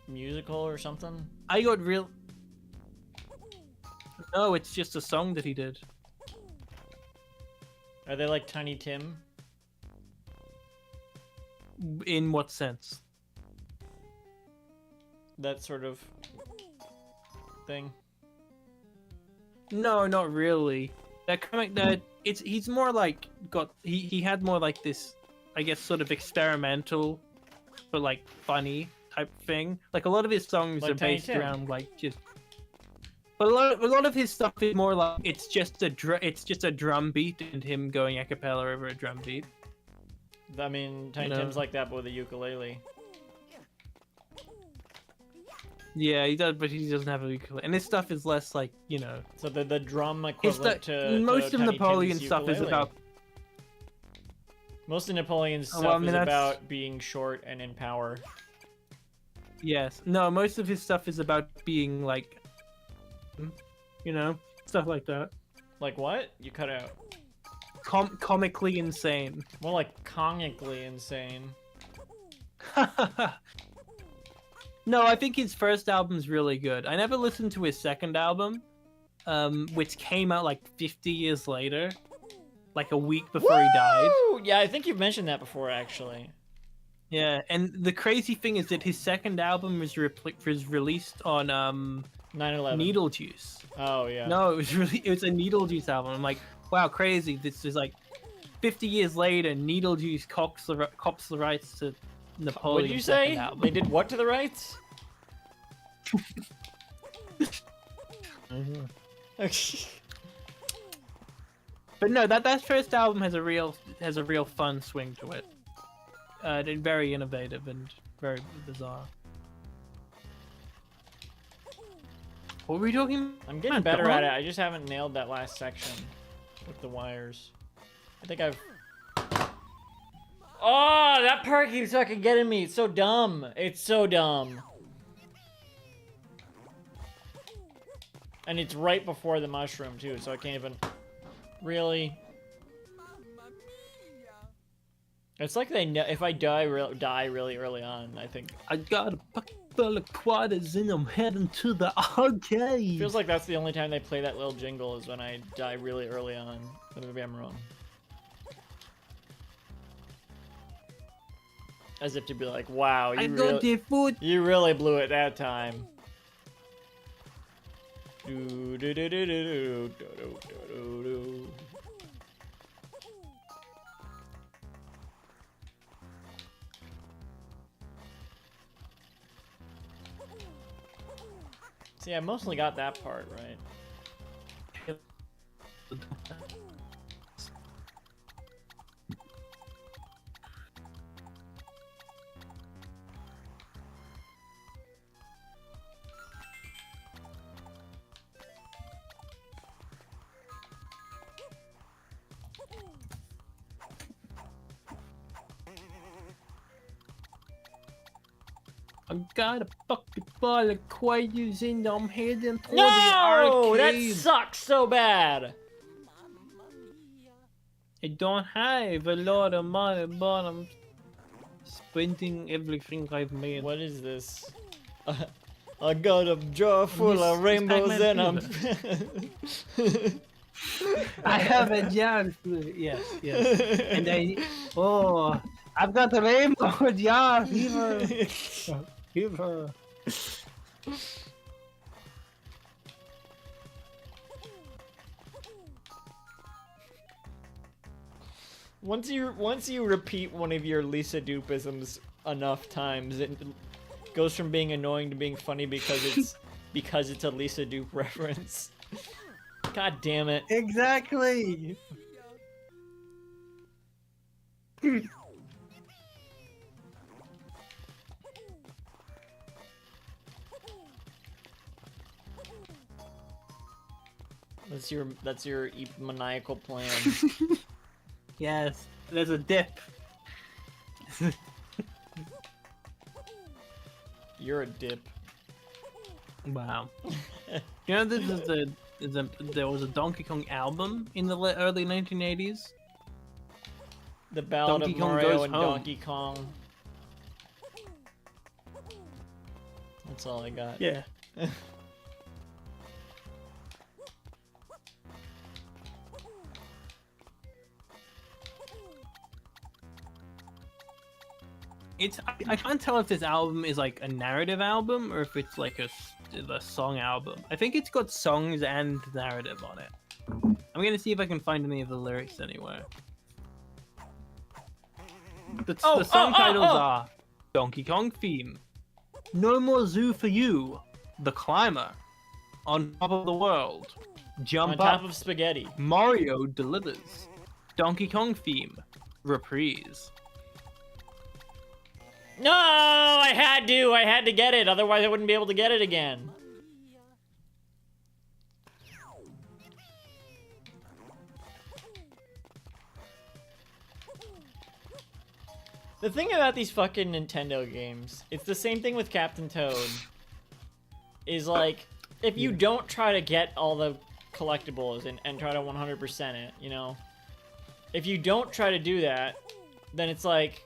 musical or something. I got real. No, it's just a song that he did. Are they like Tiny Tim? In what sense? That sort of thing. No, not really. He's more like he had more like this, I guess, sort of experimental, but like funny type thing. Like a lot of his songs Like are Tiny based Tim. around like just. But a lot of his stuff is more like it's just a drum beat and him going a cappella over a drum beat. I mean, Tiny No. Tim's like that, but with a ukulele. Yeah, he does, but he doesn't have a ukulele. And his stuff is less like, you know. So the drum His equivalent to most of Tiny Napoleon Tim's stuff is ukulele. about. Most of Napoleon's Oh, stuff well, I mean, is that's- about being short and in power. Yes. No, most of his stuff is about being like. You know, stuff like that. Like what? You cut out. Comically insane. More like comically insane. No, I think his first album's really good. I never listened to his second album, which came out like 50 years later, like a week before he died. Woo! Yeah, I think you've mentioned that before, actually. Yeah, and the crazy thing is that his second album was released on 9/11. Needle Juice. Oh yeah. No, it was a Needle Juice album. I'm like, wow, crazy. This is like 50 years later. Needle Juice cops the rights to Napoleon's What did you say? second album. They did what to the rights? But no, that first album has a real fun swing to it. And very innovative and very bizarre. What were we talking? I'm getting better at it. I just haven't nailed that last section with the wires. I think I've... Oh, that part keeps fucking getting me. It's so dumb. It's so dumb. And it's right before the mushroom, too, so I can't even... Really? It's like they know... If I die really early on, I think... I got a bucket full of quarters and I'm heading to the arcade. Feels like that's the only time they play that little jingle is when I die really early on. But maybe I'm wrong. As if to be like, wow, you really blew it that time. Do, do, do, do, do, do, do, do, do. See, I mostly got that part right. I got a bucket full of quarters and I'm heading toward the No! That arcade. sucks so bad! I don't have a lot of money, but I'm spending everything I've made. What is this? I got a jar full of rainbows and I'm... I have a jar. Yes, yes. And I've got a rainbow jar. Give her. Once you repeat one of your Lisa Doopisms enough times, it goes from being annoying to being funny because it's a Lisa Doop reference. God damn it. Exactly. That's your maniacal plan. Yes, there's a dip. You're a dip. Wow. You know, there was a Donkey Kong album in the early 1980s. The Ballad Donkey of Kong Mario Goes and Home. Donkey Kong. That's all I got. Yeah. I can't tell if this album is like a narrative album or if it's like a song album. I think it's got songs and narrative on it. I'm gonna see if I can find any of the lyrics anywhere. The song titles are Donkey Kong Theme, No More Zoo for You, The Climber, On Top of the World, Jump On Up, top of spaghetti. Mario Delivers, Donkey Kong Theme, Reprise. No, I had to get it, otherwise I wouldn't be able to get it again. The thing about these fucking Nintendo games, it's the same thing with Captain Toad. Is like, if you don't try to get all the collectibles and try to 100% it, you know? If you don't try to do that, then it's like,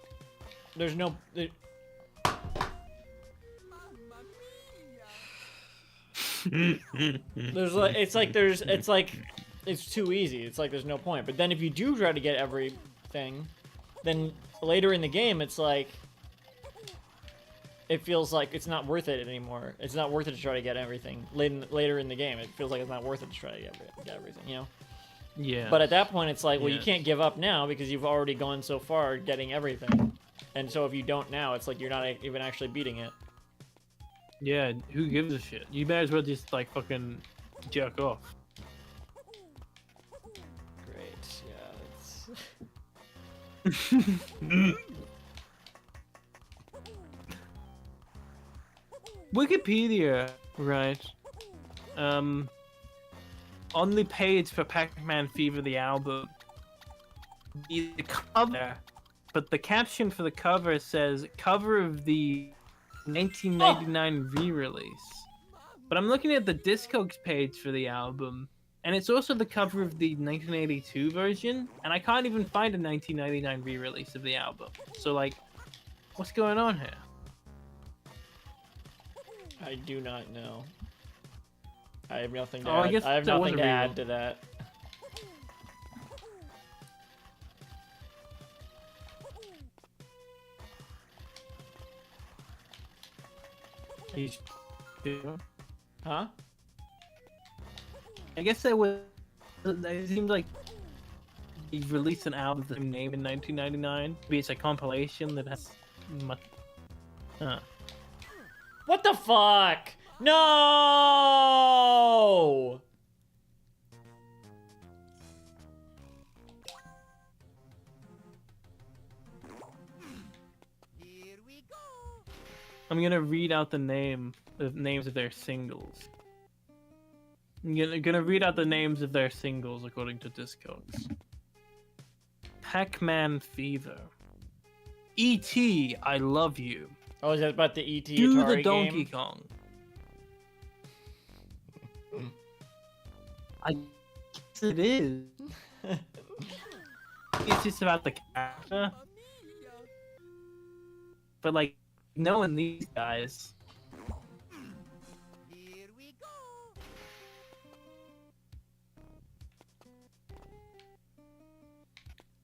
there's no... There's like, it's too easy. It's like, there's no point. But then if you do try to get everything, then later in the game, it's like, it feels like it's not worth it anymore. It's not worth it to try to get everything. Later in the game, it feels like it's not worth it to try to get everything, you know? Yeah. But at that point, it's like, well, you Yes. can't give up now because you've already gone so far getting everything. And so if you don't now, it's like you're not even actually beating it. Yeah, who gives a shit? You might as well just like fucking jerk off. Great, yeah. Wikipedia, right? On the page for Pac-Man Fever the album, the cover, but the caption for the cover says cover of the 1999 re-release. But I'm looking at the Discogs page for the album, and it's also the cover of the 1982 version, and I can't even find a 1999 re-release of the album. So like, what's going on here? I do not know. I have nothing to Oh, I add. guess I have that was nothing a to reroll. add to that. Huh? I guess that was. It seems like he released an album with the same name in 1999. Maybe it's a compilation that has much. Huh. What the fuck? No! I'm gonna read out the names of their singles. I'm gonna read out the names of their singles according to Discogs. Pac-Man Fever. E.T. I Love You. Oh, is that about the ET Do Atari the Donkey game? Kong. I guess it is. It's just about the character. But like, knowing these guys.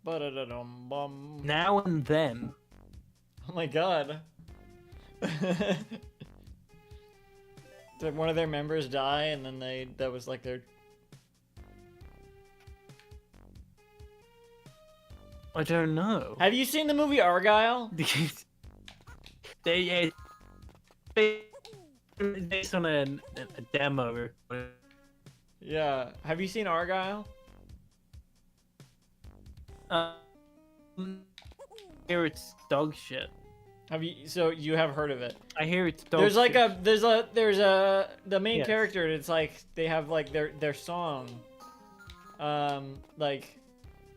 Ba-da-da-dum-bum. Now and then. Oh my god. Did one of their members die and then that was like their... I don't know. Have you seen the movie Argyle? They based on a demo. Yeah. Have you seen Argyle? Hear it's dog shit. Have you? So you have heard of it? I hear it's dog There's like shit. there's a the main Yes. character. It's like they have like their song, like,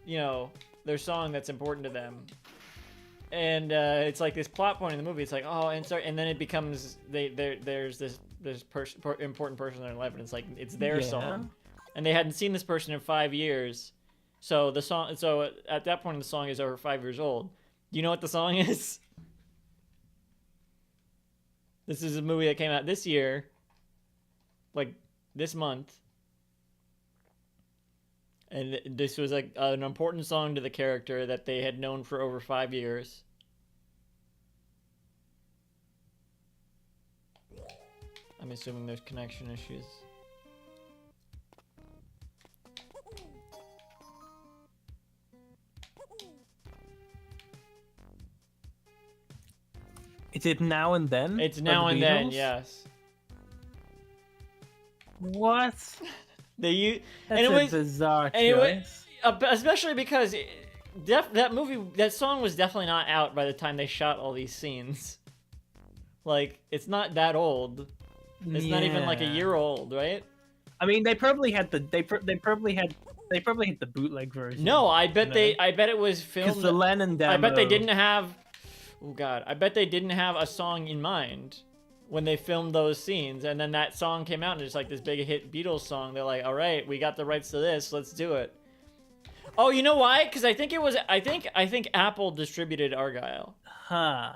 you know, their song that's important to them, and it's like this plot point in the movie. It's like, oh, and then it becomes there's this important person in their life, and it's like it's their Yeah. song, and they hadn't seen this person in 5 years, so the song. So at that point, the song is over 5 years old. Do you know what the song is? This is a movie that came out this year, like this month. And this was like an important song to the character that they had known for over 5 years. I'm assuming there's connection issues. Is it Now and Then? It's by Now the and Then, Beatles? yes. What? That's That's and it a was, bizarre and it choice. especially because that song was definitely not out by the time they shot all these scenes. Like, it's not that old. It's not even like a Yeah. year old, right? I mean, they probably had the they probably had the bootleg version. No, I bet you know? I bet it was Because filmed. the Lennon demo. I bet they didn't have. Oh god, I bet they didn't have a song in mind when they filmed those scenes, and then that song came out and it's like this big hit Beatles song. They're like, all right, we got the rights to this, let's do it. Oh, you know why? Because I think Apple distributed Argyle. Huh.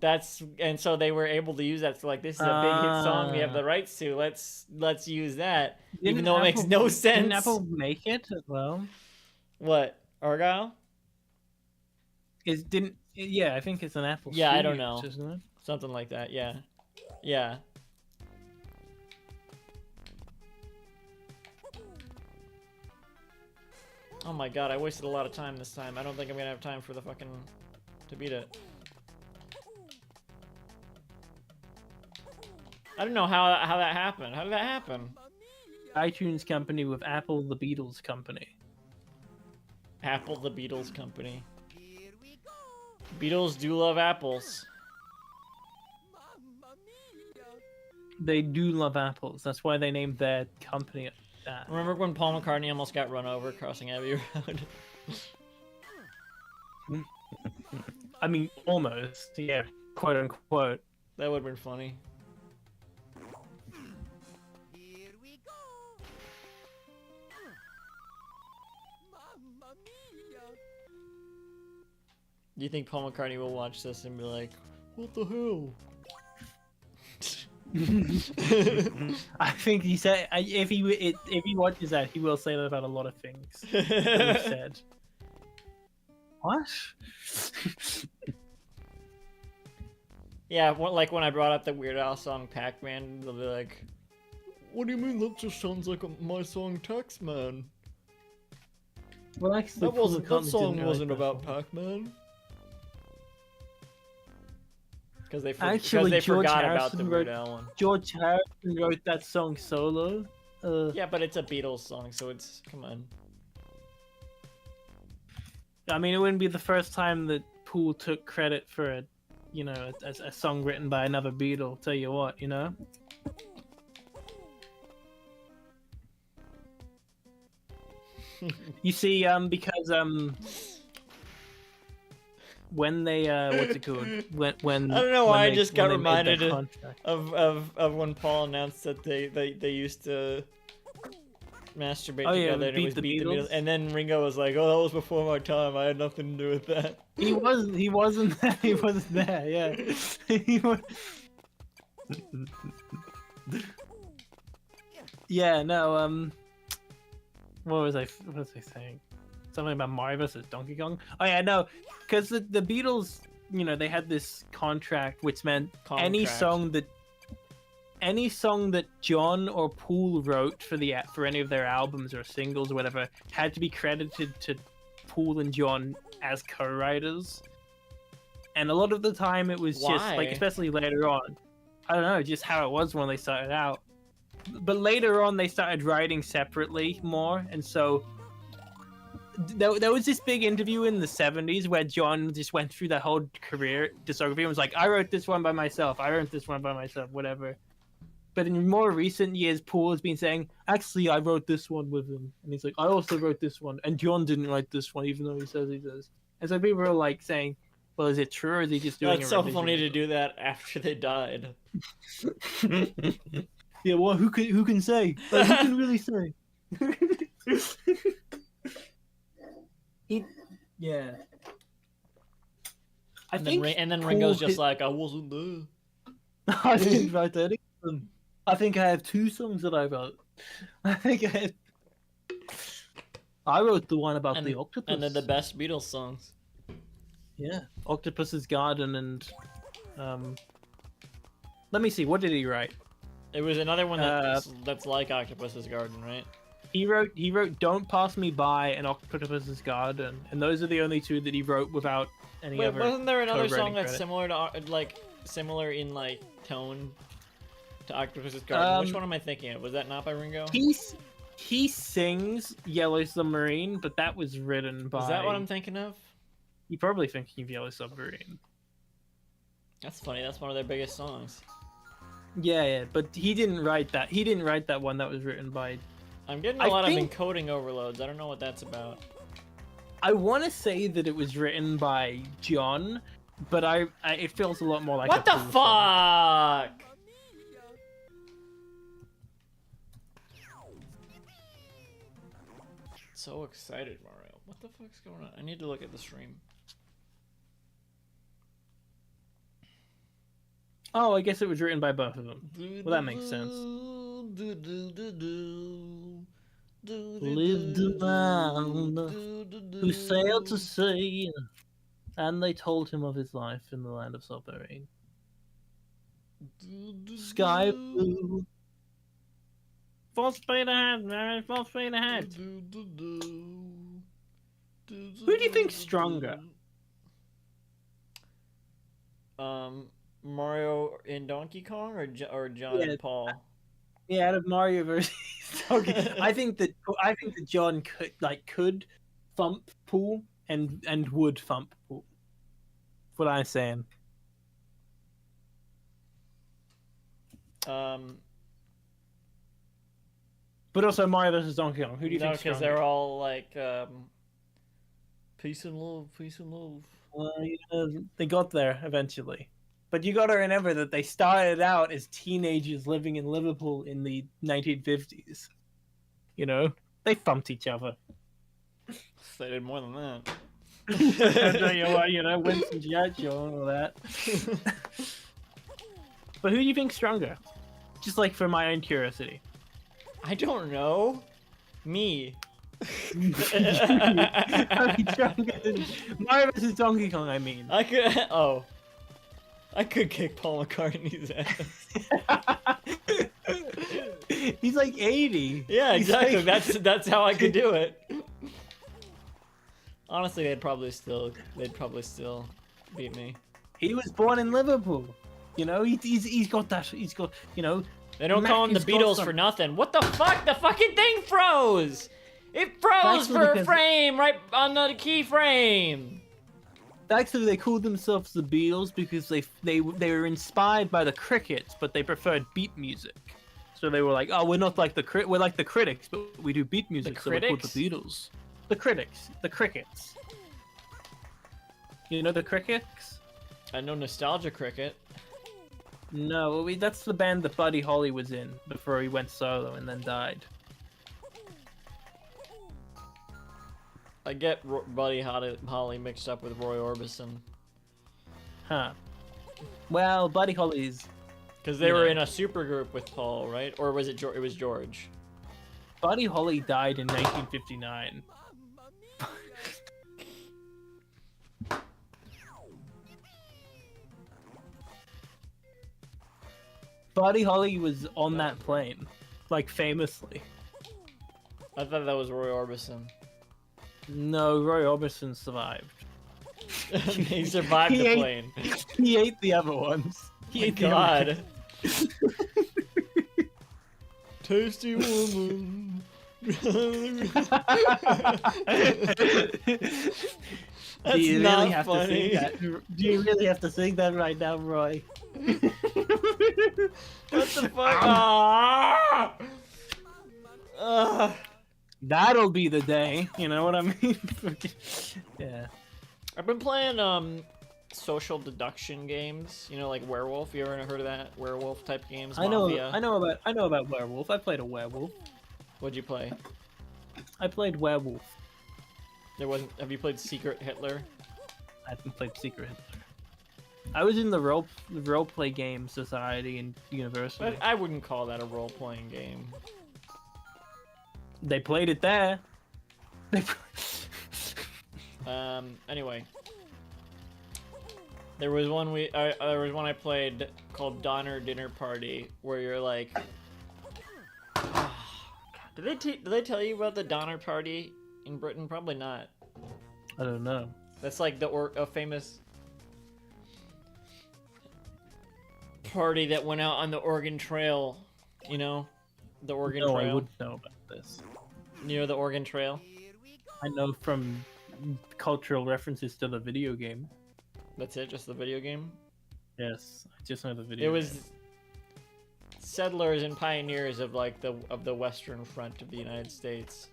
And so they were able to use that. So like, this is a big hit song we have the rights to. Let's use that, even though it makes no sense. Didn't Apple make it as well? What, Argyle? Yeah, I think it's an Apple. Yeah, I don't Studios, know. isn't it? Something like that. Yeah, yeah. Oh my god, I wasted a lot of time this time. I don't think I'm gonna have time for the fucking to beat it. I don't know how that happened. How did that happen? iTunes company with Apple the Beatles company. Apple, the Beatles company. Beatles do love apples. They do love apples. That's why they named their company that. Remember when Paul McCartney almost got run over crossing Abbey Road? I mean, almost. Yeah, quote unquote. That would have been funny. Here we go. Mamma mia. Do you think Paul McCartney will watch this and be like, "What the hell?" I think he said if he watches that, he will say that about a lot of things that we've said. What? Yeah, like when I brought up the Weird Al song Pac-Man, they'll be like, "What do you mean? That just sounds like my song Taxman." Well, actually, That song wasn't about Pac-Man. Because they Actually, George forgot about Harrison the wrote- Weird Al one. George Harrison wrote that song solo. Yeah, but it's a Beatles song, so it's come on. I mean, it wouldn't be the first time that Poole took credit for a song written by another Beatle. Tell you what, you know. You see, because when they what's it called? When I don't know when why I they- just when got they made their reminded contract. of when Paul announced that they used to masturbate Oh, yeah, together and it Beat was the Beat the Beatles? Beatles, and then Ringo was like, "Oh, that was before my time. I had nothing to do with that." He wasn't there. He wasn't there. Yeah. He was... Yeah. No. What was I saying? Something about Mario versus Donkey Kong. Oh yeah, no, because the Beatles, they had this contract which meant any Contract. song that John or Paul wrote for any of their albums or singles or whatever had to be credited to Paul and John as co-writers. And a lot of the time it was just like, Why? especially later on, I don't know, just how it was when they started out. But later on they started writing separately more, and so there was this big interview in the 70s where John just went through the whole career discography and was like, I wrote this one by myself, whatever. But in more recent years, Paul has been saying, actually, I wrote this one with him. And he's like, I also wrote this one. And John didn't write this one, even though he says he does. And so people are like saying, well, is it true, or is he just doing That's a so revision? funny to do that after they died. Yeah, well, who can say? Like, who can really say? Yeah. I think And then Paul Ringo's just hit- like, "I wasn't there." I didn't write any of them. I think I have 2 songs that I wrote. I wrote the one about And, the octopus. and they're the best Beatles songs. Yeah, Octopus's Garden and let me see, what did he write? It was another one that's like Octopus's Garden, right? He wrote Don't Pass Me By and Octopus's Garden, and those are the only 2 that he wrote without any Wait, other. wasn't there another co-writing song that's credit. similar to similar in like tone to Octopus's Garden? Which one am I thinking of? Was that not by Ringo? He sings Yellow Submarine, but that was written by. Is that what I'm thinking of? You're probably thinking of Yellow Submarine. That's funny. That's one of their biggest songs. Yeah, but he didn't write that. He didn't write that one that was written by. I'm getting a I lot think- of encoding overloads. I don't know what that's about. I want to say that it was written by John, but it feels a lot more like. What a the Paul song. fuck? So excited, Mario. What the fuck's going on? I need to look at the stream. Oh, I guess it was written by both of them. Well, that makes sense. Lived a man who sailed to sea, and they told him of his life in the land of submarine. Sky blue. Full speed ahead, Mary. Full speed ahead. Who do you think's stronger? Mario and Donkey Kong, or John Yeah. and Paul? Yeah, out of Mario versus Donkey, I think that John could thump Pool and would thump Pool. That's what I'm saying. Um, But also Mario vs. Donkey Kong. Who do you no, think? because they're all like peace and love, peace and love. Well, they got there eventually. But you got to remember that they started out as teenagers living in Liverpool in the 1950s. You know, they thumped each other. They did more than that. Winston Churchill and all that. But who do you think's stronger? Just like for my own curiosity. I don't know. Me. I'd be stronger than Mario vs. Donkey Kong, I mean. I could. Oh. I could kick Paul McCartney's ass. He's like 80. Yeah, He's exactly. like- That's how I could do it. Honestly, they'd probably still beat me. He was born in Liverpool. You know, he's got that. He's got, you know. They don't call them the Mac has got Beatles some- for nothing. What the fuck? The fucking thing froze! It froze Actually, for a because- frame right on the keyframe. Actually, they called themselves the Beatles because they were inspired by the Crickets, but they preferred beat music. So they were like, oh, we're not like we're like the Critics, but we do beat music, so we're called the Beatles. The Critics, the Crickets. You know the Crickets? I know Nostalgia Cricket. No, that's the band that Buddy Holly was in before he went solo and then died. I get Buddy Holly mixed up with Roy Orbison. Huh. Well, Buddy Holly's... Because they You were know. in a super group with Paul, right? Or was it It was George. Buddy Holly died in 1959. Buddy Holly was on that plane, like famously. I thought that was Roy Orbison. No, Roy Orbison survived. He survived He the ate- plane. He ate the other ones. He My ate the other God. Tasty woman. That's Do you not really have funny. to sing that? Do you really have to sing that right now, Roy? What the fuck? Ah! That'll be the day. You know what I mean? Yeah. I've been playing social deduction games. You know, like Werewolf. You ever heard of that? Werewolf type games. I know Mafia? about Werewolf. I played a werewolf. What'd you play? I played Werewolf. There wasn't. Have you played Secret Hitler? I haven't played Secret Hitler. I was in the role play game society in university. But I wouldn't call that a role playing game. They played it there. Anyway, there was one there was one I played called Donner Dinner Party, where you're like, did they tell you about the Donner Party in Britain? Probably not. I don't know. That's like a famous party that went out on the Oregon Trail. You know, the Oregon No, Trail. I wouldn't know about this. You know the Oregon Trail? I know from cultural references to the video game. That's it, just the video game? Yes, I just know the video. It was settlers and pioneers of like the western front of the United States.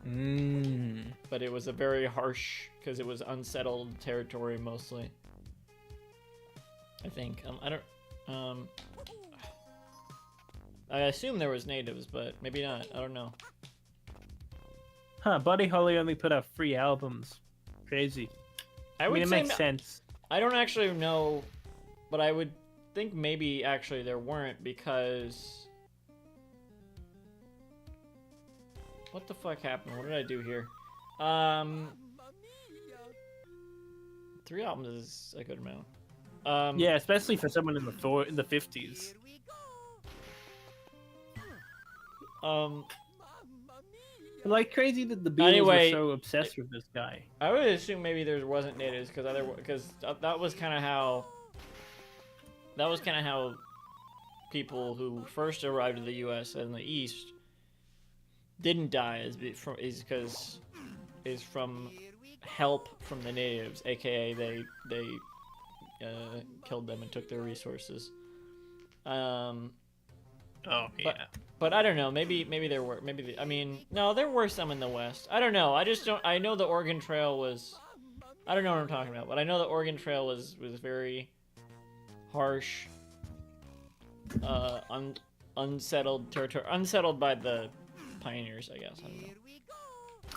But it was a very harsh, because it was unsettled territory mostly. I think. I assume there was natives, but maybe not. I don't know. Huh? Buddy Holly only put out 3 albums. Crazy. I would mean, it say makes sense. I don't actually know, but I would think maybe actually there weren't, because what the fuck happened? What did I do here? 3 albums is a good amount. Yeah, especially for someone in the 50s. Like crazy that the Beatles Anyway, were so obsessed with this guy. I would assume maybe there wasn't natives, because that was kind of how people who first arrived in the U.S. and the East didn't die is from help from the natives, aka they killed them and took their resources. Oh yeah. But I don't know. Maybe there were. I mean, no, there were some in the West. I don't know. I just don't. I know the Oregon Trail was. I don't know what I'm talking about, but I know the Oregon Trail was very harsh, unsettled territory, unsettled by the pioneers, I guess. I don't know.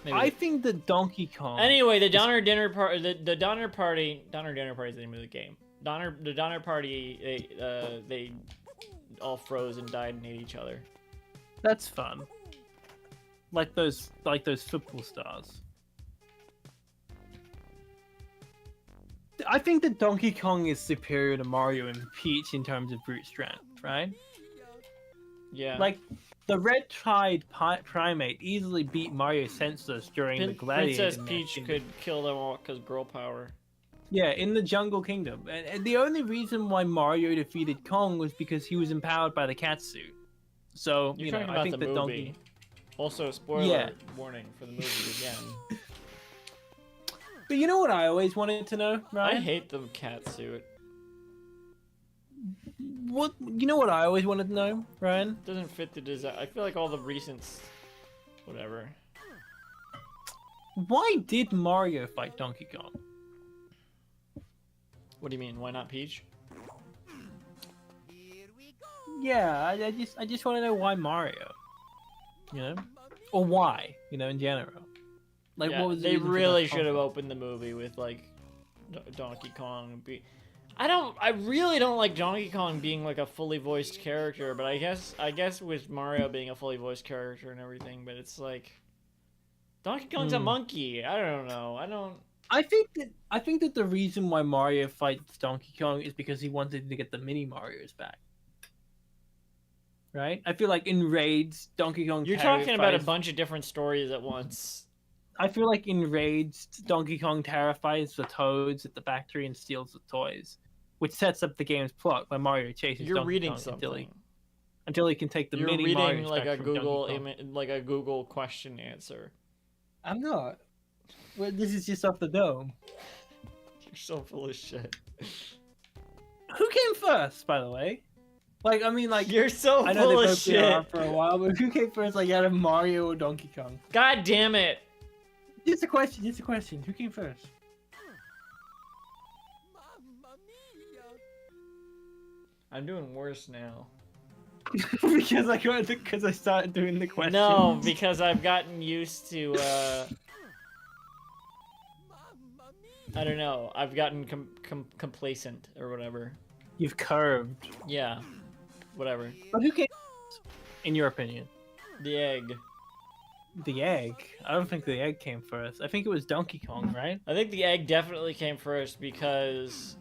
Maybe. I think the Donkey Kong. Anyway, the Donner Dinner Party, the Donner Party, Donner Dinner Party is the name of the game. The Donner Party, they all froze and died and ate each other. That's fun. Like those football stars. I think that Donkey Kong is superior to Mario and Peach in terms of brute strength, right? Yeah. Like, the red-eyed primate easily beat Mario senseless during the Gladiator Princess match Peach in could kill them all because girl power. Yeah, in the Jungle Kingdom. And the only reason why Mario defeated Kong was because he was empowered by the cat suit. So, You're you know, talking I about think the that movie. Donkey... Also, spoiler Yeah. warning for the movie again. But you know what I always wanted to know, right? I hate the cat suit. What you know what I always wanted to know, Ryan? It doesn't fit the design. I feel like all the recent, whatever. Why did Mario fight Donkey Kong? What do you mean? Why not Peach? Yeah, I just want to know why Mario. You know, or why? You know, in general. Like, Yeah, what was the they reason for really that should have conflict? opened the movie with like Donkey Kong. I really don't like Donkey Kong being like a fully voiced character, but I guess with Mario being a fully voiced character and everything, but it's like Donkey Kong's a monkey. I don't know. I think that the reason why Mario fights Donkey Kong is because he wanted to get the mini Marios back. Right? I feel like in raids, Donkey Kong. You're talking about a bunch of different stories at once. I feel like in raids, Donkey Kong terrifies the Toads at the factory and steals the toys, which sets up the game's plot where Mario chases You're Donkey reading Kong something. until he can take the You're mini reading Marios like back a from Google Donkey Kong. like a Google question answer. I'm not. Well, this is just off the dome. You're so full of shit. Who came first, by the way? Like, I mean, like, You're so I know full they of both been around shit. for a while, but who came first, like, out of Mario or Donkey Kong? God damn it. Just a question. Who came first? I'm doing worse now. because I started doing the questions. No, because I've gotten used to I don't know. I've gotten complacent or whatever. You've curved. Yeah. Whatever. But who came first, in your opinion? The egg. The egg? I don't think the egg came first. I think it was Donkey Kong, right? I think the egg definitely came first because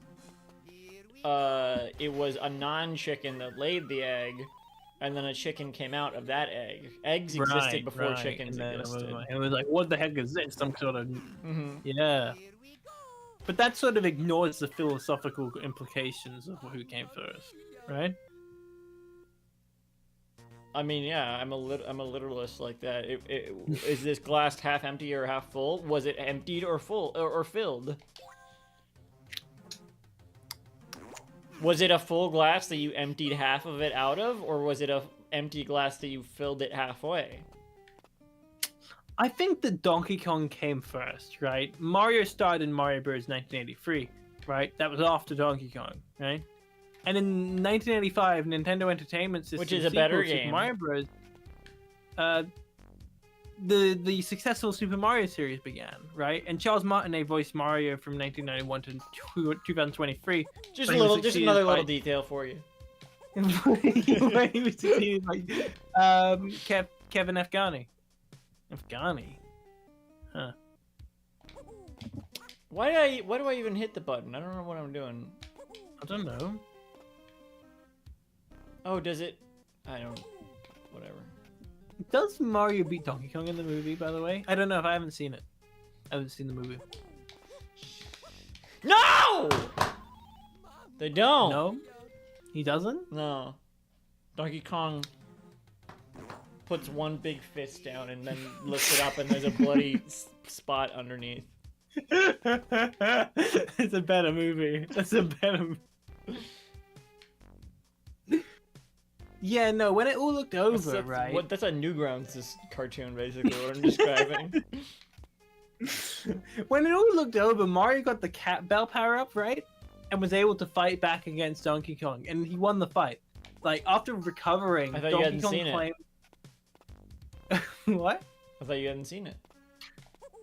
it was a non-chicken that laid the egg, and then a chicken came out of that egg. Eggs existed before chickens and then existed. It was like, what the heck is this? Some sort of... Mm-hmm. Yeah. But that sort of ignores the philosophical implications of who came first, right? I mean, yeah, I'm a literalist like that. Is this glass half empty or half full? Was it emptied or full or filled? Was it a full glass that you emptied half of it out of, or was it a empty glass that you filled it halfway? I think that Donkey Kong came first, right? Mario started in Mario Bros. 1983, right? That was after Donkey Kong, right? And in 1985, Nintendo Entertainment System, Which is a better sequel, game. Super Mario Bros. The successful Super Mario series began, right? And Charles Martinet voiced Mario from 1991 to 2023. Just But a he was little, just succeeded another by- little detail for you. Where he was succeeded by Kevin Afghani. Afghani? Huh. Why do I even hit the button? I don't know what I'm doing. I don't know. Oh, does it? I don't. Whatever. Does Mario beat Donkey Kong in the movie, by the way? I don't know if I haven't seen it. I haven't seen the movie. No! They don't. No? He doesn't? No. Donkey Kong puts one big fist down and then lifts it up, and there's a bloody spot underneath. It's a better movie. That's a better. Yeah, no, when it all looked over, That's, right? that's a Newgrounds this cartoon, basically, what I'm describing. When it all looked over, Mario got the cat bell power up, right? And was able to fight back against Donkey Kong, and he won the fight. Like, after recovering, I thought you Donkey hadn't Kong seen it. claimed... What? I thought you hadn't seen it.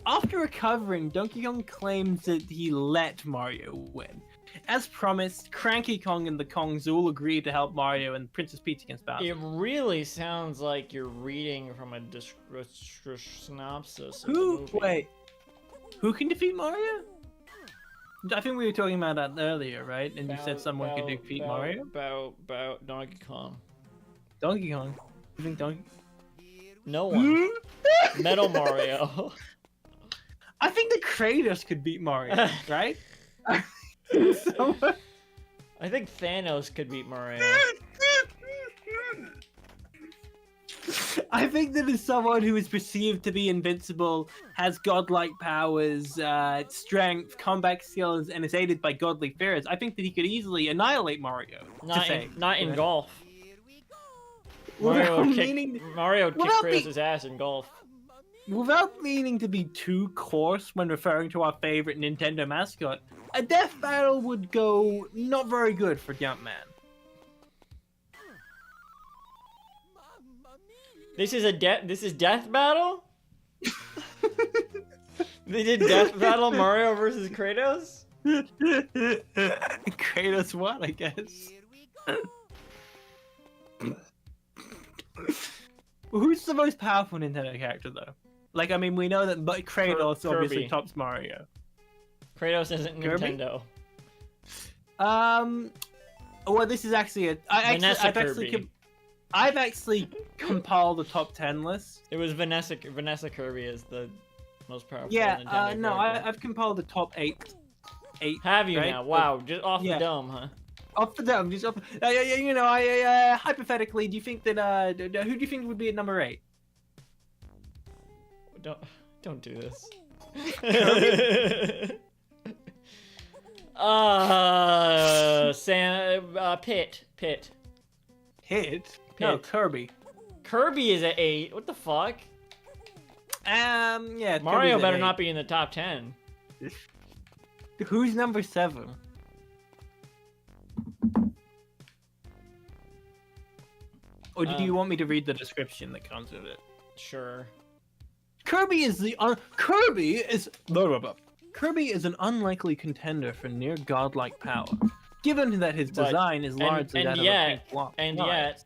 After recovering, Donkey Kong claims that he let Mario win. As promised, Cranky Kong and the Kongs all agreed to help Mario and Princess Peach against Bowser. It really sounds like you're reading from a synopsis of the Who? movie. Wait. Who can defeat Mario? I think we were talking about that earlier, right? And you said someone could defeat Mario? About Donkey Kong. Donkey Kong. You think Donkey... No one. Metal Mario. I think the Kratos could beat Mario, right? Someone... I think Thanos could beat Mario. I think that as someone who is perceived to be invincible, has godlike powers, strength, combat skills, and is aided by godly fears, I think that he could easily annihilate Mario. Not in golf. Without Mario kicked without Kratos' ass in golf. Without meaning to be too coarse when referring to our favorite Nintendo mascot, a death battle would go not very good for Jumpman. This is death battle? They did death battle Mario versus Kratos? Kratos won, I guess. Who's the most powerful Nintendo character, though? Like, I mean, we know that Kratos obviously Kirby. tops Mario. Kratos isn't Kirby? Nintendo. Well, this is actually I've actually compiled the top 10 list. It was Vanessa Kirby is the most powerful Yeah, Nintendo no, character. I've compiled the top 8. Have you right? now? Wow, just off Yeah. the dome, huh? Off the dome, just off. You know, hypothetically, do you think that who do you think would be at number 8? Don't do this. Pit. Hit? No, Pit. Kirby. Kirby is at 8. What the fuck? Yeah. Mario Kirby's at better 8. not be in the top 10. Who's number 7? Or do you want me to read the description that comes with it? Sure. Kirby is an unlikely contender for near godlike power, given that his But- design is largely and that yet- of a pink block. And Right. yet,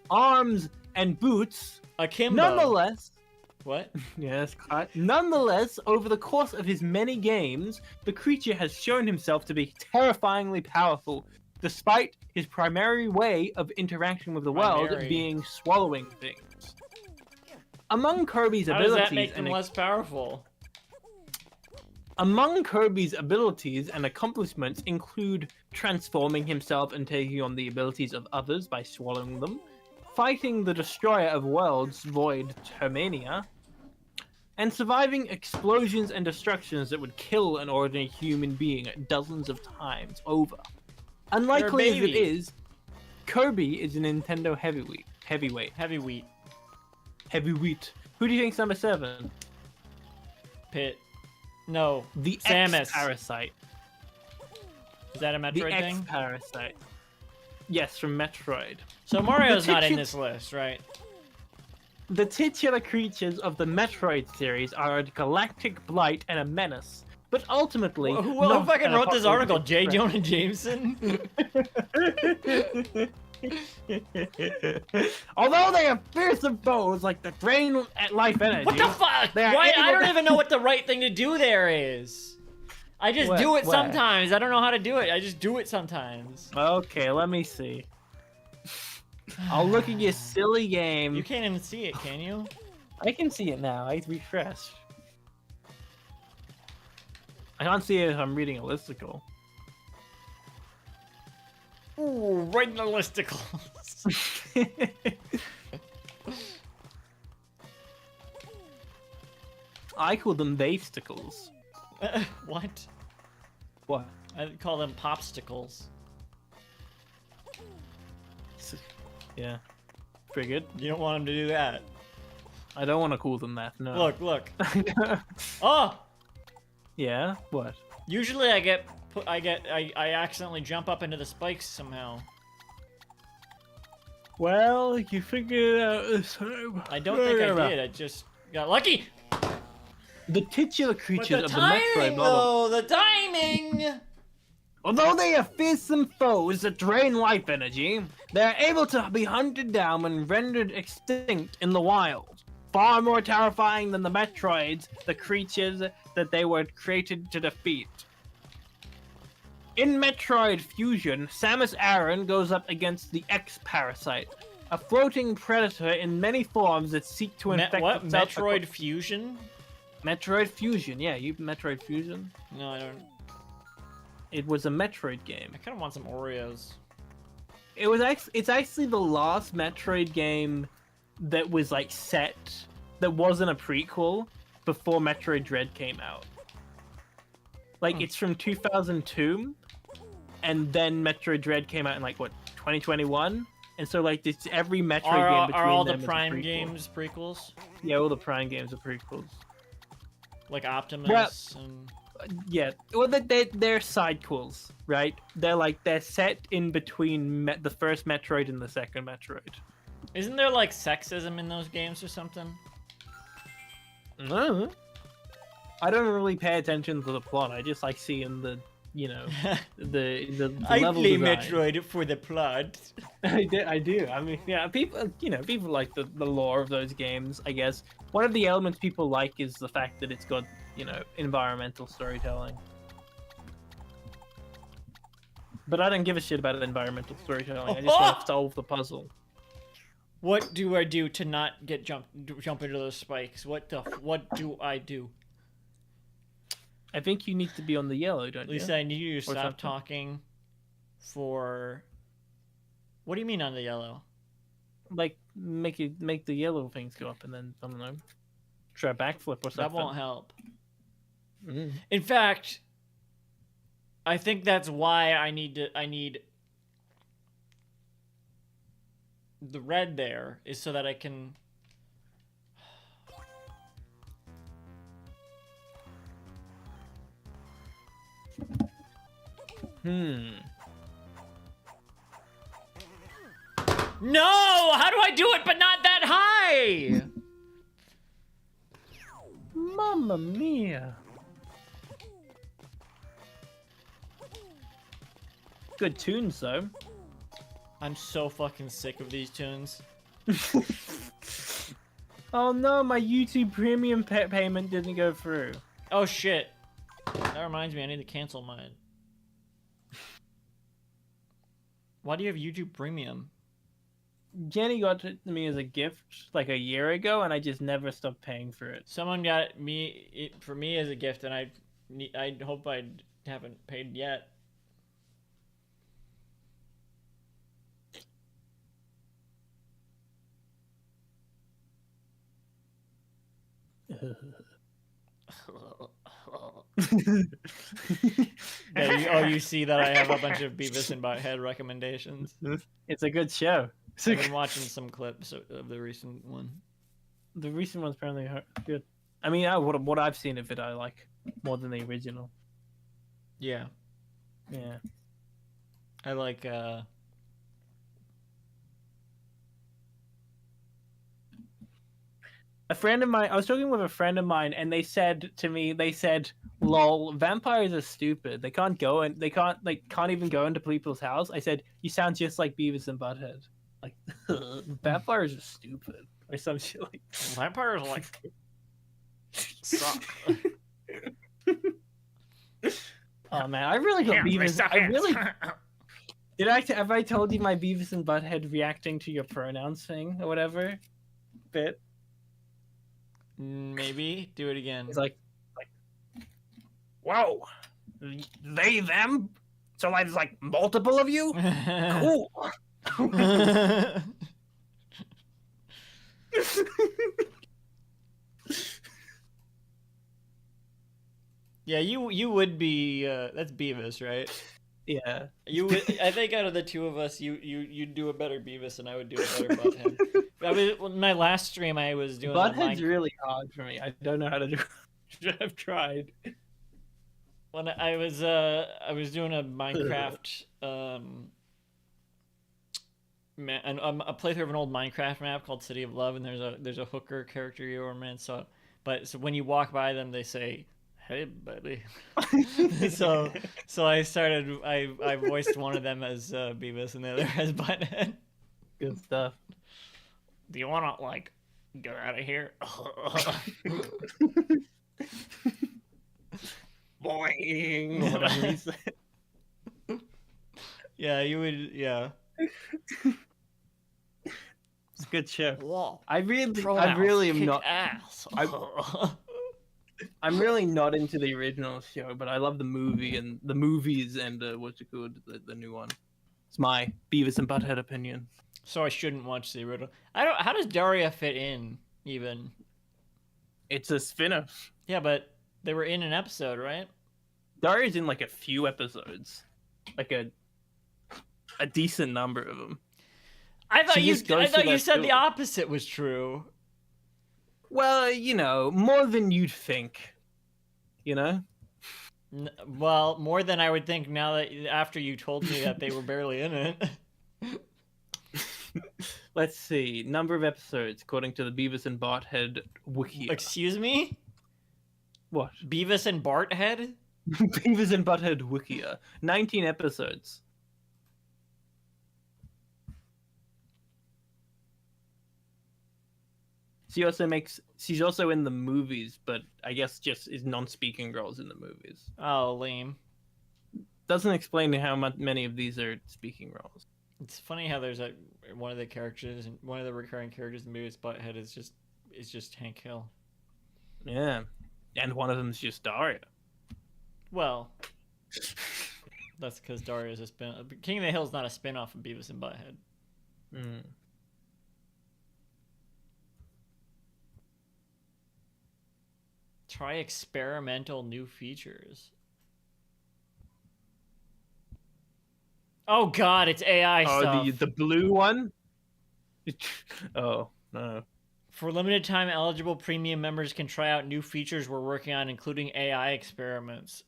Arms and boots. Akimbo. Nonetheless, What? yes, cut. Nonetheless, over the course of his many games, the creature has shown himself to be terrifyingly powerful, despite his primary way of interacting with the world Primary. being swallowing things. Among Kirby's How does abilities that make them and less powerful? Among Kirby's abilities and accomplishments include transforming himself and taking on the abilities of others by swallowing them, fighting the destroyer of worlds, Void Termania, and surviving explosions and destructions that would kill an ordinary human being dozens of times over. Unlikely as it baby. is, Kirby is a Nintendo heavyweight. Heavy wheat. Heavyweight. Who do you think's number 7? Pit. No. The Samus. X-Parasite. Is that a The Metroid thing? X-Parasite. Yes, from Metroid. So Mario's The not in ticket- this list, right? The titular creatures of the Metroid series are a galactic blight and a menace, but ultimately... Who not fucking an wrote this article? J. apocalyptic Jonah Jameson? threat. Although they are fearsome foes like the drain at life energy... What the fuck? They are Why? I able don't to- even know what the right thing to do there is. I just What- do it what? sometimes. I don't know how to do it. I just do it sometimes. Okay, let me see. I'll look at your silly game. You can't even see it, can you? I can see it now. I refreshed. I can't see it if I'm reading a listicle. Ooh, right in the listicles. I call them basticles. What? What? I call them popsicles. Yeah. Pretty good. You don't want him to do that. I don't want to call them that. No. Look. Oh! Yeah. What? Usually I accidentally jump up into the spikes somehow. Well, you figured it out this time. I don't think I did. I just got lucky. The titular But creatures the of the Metroid timing, level. though, the timing. Although they are fearsome foes that drain life energy, they are able to be hunted down and rendered extinct in the wild. Far more terrifying than the Metroids, the creatures that they were created to defeat. In Metroid Fusion, Samus Aran goes up against the X-Parasite, a floating predator in many forms that seek to infect What? itself. Metroid Fusion? Metroid Fusion, yeah, you Metroid Fusion. No, I don't. It was a Metroid game. I kind of want some Oreos. It's actually the last Metroid game that was like set that wasn't a prequel before Metroid Dread came out. Like it's from 2002, and then Metroid Dread came out in like what 2021, and so like it's every Metroid game between Are all the them is a Prime prequel. games prequels? Yeah, all the Prime games are prequels. Like Optimus and... Yeah, well, they're sidequels, right? They're set in between the first Metroid and the second Metroid. Isn't there like sexism in those games or something? No, I don't really pay attention to the plot. I just like seeing the, you know, the level design. Metroid for the plot. I do. I mean, yeah, people like the lore of those games. I guess one of the elements people like is the fact that it's got, you know, environmental storytelling. But I don't give a shit about environmental storytelling. I just want to solve the puzzle. What do I do to not get jump into those spikes? What do I do? I think you need to be on the yellow, don't you? Lisa, I need you to Or stop something. talking for... What do you mean on the yellow? Like make the yellow things go up, and then I don't know, try a backflip or something. That won't help. Mm. In fact, I think that's why I need the red there is so that I can... No! How do I do it but not that high? Mamma mia! Good tunes though. I'm so fucking sick of these tunes. Oh no, my YouTube Premium payment didn't go through. Oh shit. That reminds me, I need to cancel mine. Why do you have YouTube Premium? Jenny got it to me as a gift like a year ago, and I just never stopped paying for it. Someone got it for me as a gift, and I hope I haven't paid yet. Yeah, you see that I have a bunch of Beavis and Butthead recommendations. It's a good show. I've been watching some clips of the recent one. The recent one's apparently good. I mean, what I've seen of it, I like more than the original. Yeah, Yeah. I like. A friend of mine, I was talking with a friend of mine, and they said to me, "Lol, vampires are stupid. They can't go and they can't even go into people's house." I said, "You sound just like Beavis and Butthead. Like vampires are stupid or some shit like." Vampires like suck. Oh man, I really got Beavis. I really have I told you my Beavis and Butthead reacting to your pronouns thing or whatever bit? Maybe do it again. It's like, whoa, they, them? So like, there's like multiple of you? Cool. Yeah, you would be. That's Beavis, right? Yeah. You would, I think out of the two of us, you'd do a better Beavis and I would do a better Butthead. My last stream, I was doing Butthead's really hard for me. I don't know how to do it. I've tried. when I was doing a Minecraft a playthrough of an old Minecraft map called City of Love, and there's a hooker character you are, man. So when you walk by them, they say, "Hey, buddy." so I voiced one of them as Beavis and the other as Butthead. Good stuff. Do you want to like get out of here? Boing. Whatever he said. Yeah, you would. Yeah. It's a good show. Whoa. I really am not. Ass. I'm really not into the original show, but I love the movie and the movies and what's it called, the new one. It's my Beavis and Butthead opinion. So I shouldn't watch the original. I don't. How does Daria fit in? Even. It's a spin-off. Yeah, but they were in an episode, right? Daria's in like a few episodes, like a decent number of them. I thought you said school. the opposite was true. Well, you know, more than you'd think. You know? Well, more than I would think now that after you told me that they were barely in it. Let's see. Number of episodes according to the Beavis and Butthead wiki. Excuse me? What? Beavis and Barthead? Beavis and Butthead Wikia. 19 episodes. She's also in the movies, but I guess just is non-speaking roles in the movies. Oh, lame. Doesn't explain how many of these are speaking roles. It's funny how there's one of the characters, one of the recurring characters in Beavis Butthead is just Hank Hill. Yeah, and one of them's just Daria. Well, that's because Daria is a spin. King of the Hill is not a spin-off of Beavis and Butthead. Mm. Try experimental new features. Oh God, it's AI stuff. Oh, the blue one. Oh no. For limited time, eligible premium members can try out new features we're working on, including AI experiments.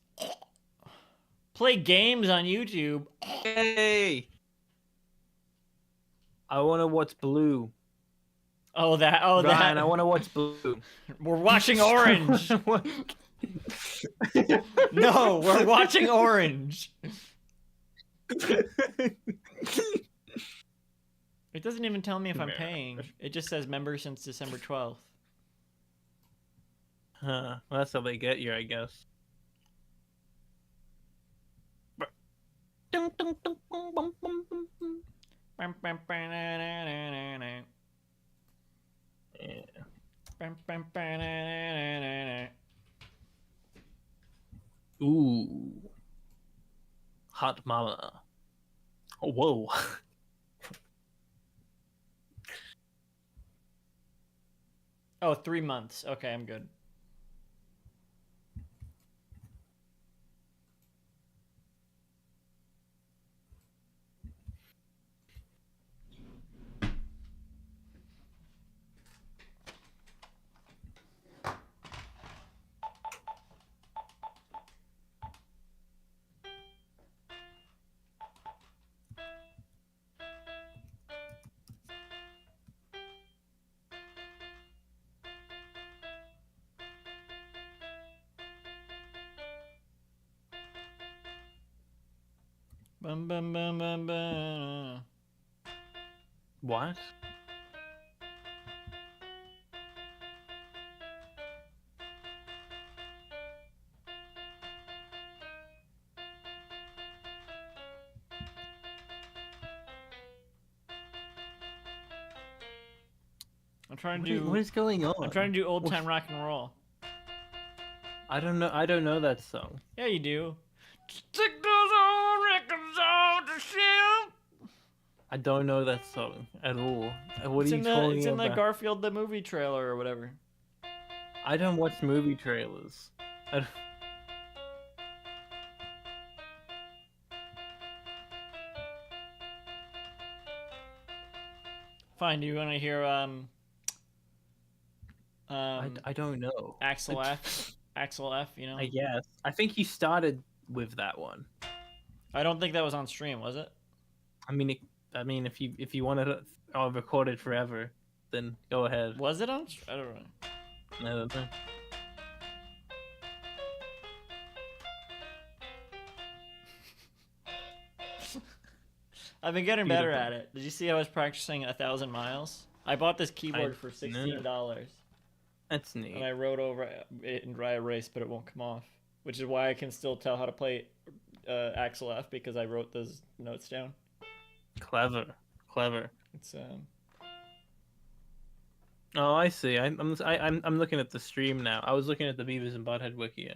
Play games on YouTube. Hey. I want to watch blue. Oh, Ryan, that. I want to watch blue. We're watching Orange. No, we're watching Orange. It doesn't even tell me if I'm paying. It just says member since December 12th. Huh. Well, that's how they get you, I guess. Yeah. Ooh. Hot mama. Oh, whoa. Oh, 3 months. Okay, I'm good. Bum, bum, bum, bum, bum. What? I'm trying to do. What is going on? I'm trying to do old time rock and roll. I don't know. I don't know that song. Yeah, you do. Stick those old records on the shelf. I don't know that song at all. What It's are you talking It's in about? the Garfield the movie trailer or whatever. I don't watch movie trailers. Fine. Do you want to hear I don't know. Axel F? Axel F. You know. I guess. I think he started with that one. I don't think that was on stream, was it? I mean, if you wanted to record it forever, then go ahead. Was it on? I don't know. I don't know. I've been getting better Beautiful. at it. Did you see I was practicing 1,000 miles? I bought this keyboard for No. $16, That's neat. and I wrote over it in dry erase, but it won't come off. Which is why I can still tell how to play Axel F, because I wrote those notes down. Clever. It's Oh, I see. I'm looking at the stream now. I was looking at the Beavis and Butthead wiki.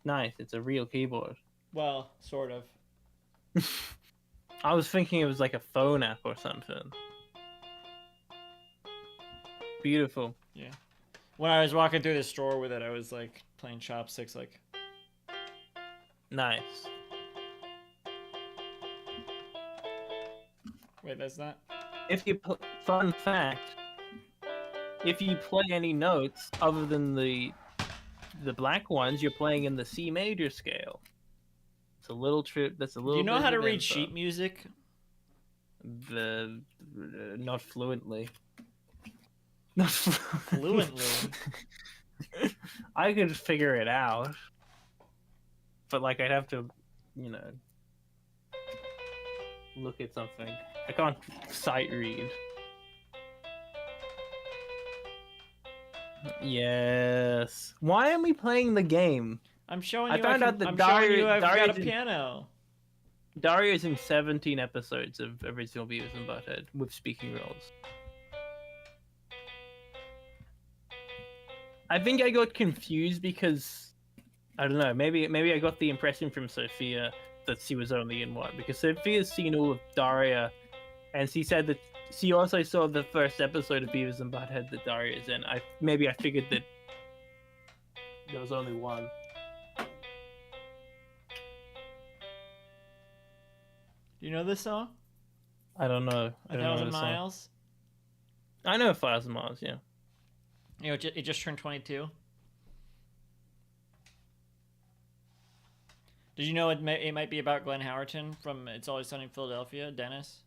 Nice. It's a real keyboard. well, sort of. I was thinking it was like a phone app or something. Beautiful. When I was walking through the store with it, I was like playing chopsticks, like. Nice. Wait, that's not. Fun fact, if you play any notes other than the black ones, you're playing in the C major scale. It's a little trip. That's a little. Do you know bit how to of read info. sheet music? Not fluently. Not Fluently. I could figure it out, but like I'd have to, you know, look at something. I can't sight read. Yes. Why am we playing the game? I'm showing I you. found out that I'm showing you I've got a Dario's in- piano. Dario's in 17 episodes of original Beavis and Butthead with speaking roles. I think I got confused because I don't know. Maybe I got the impression from Sophia that she was only in one, because Sophia's seen all of Daria, and she said that she also saw the first episode of Beavis and Butthead that Daria is in. I figured that there was only one. Do you know this song? I don't know. I don't know 1,000 the song. Miles. I know 1,000 Miles. Yeah. You know, it just turned 22. Did you know it might be about Glenn Howerton from It's Always Sunny in Philadelphia? Dennis,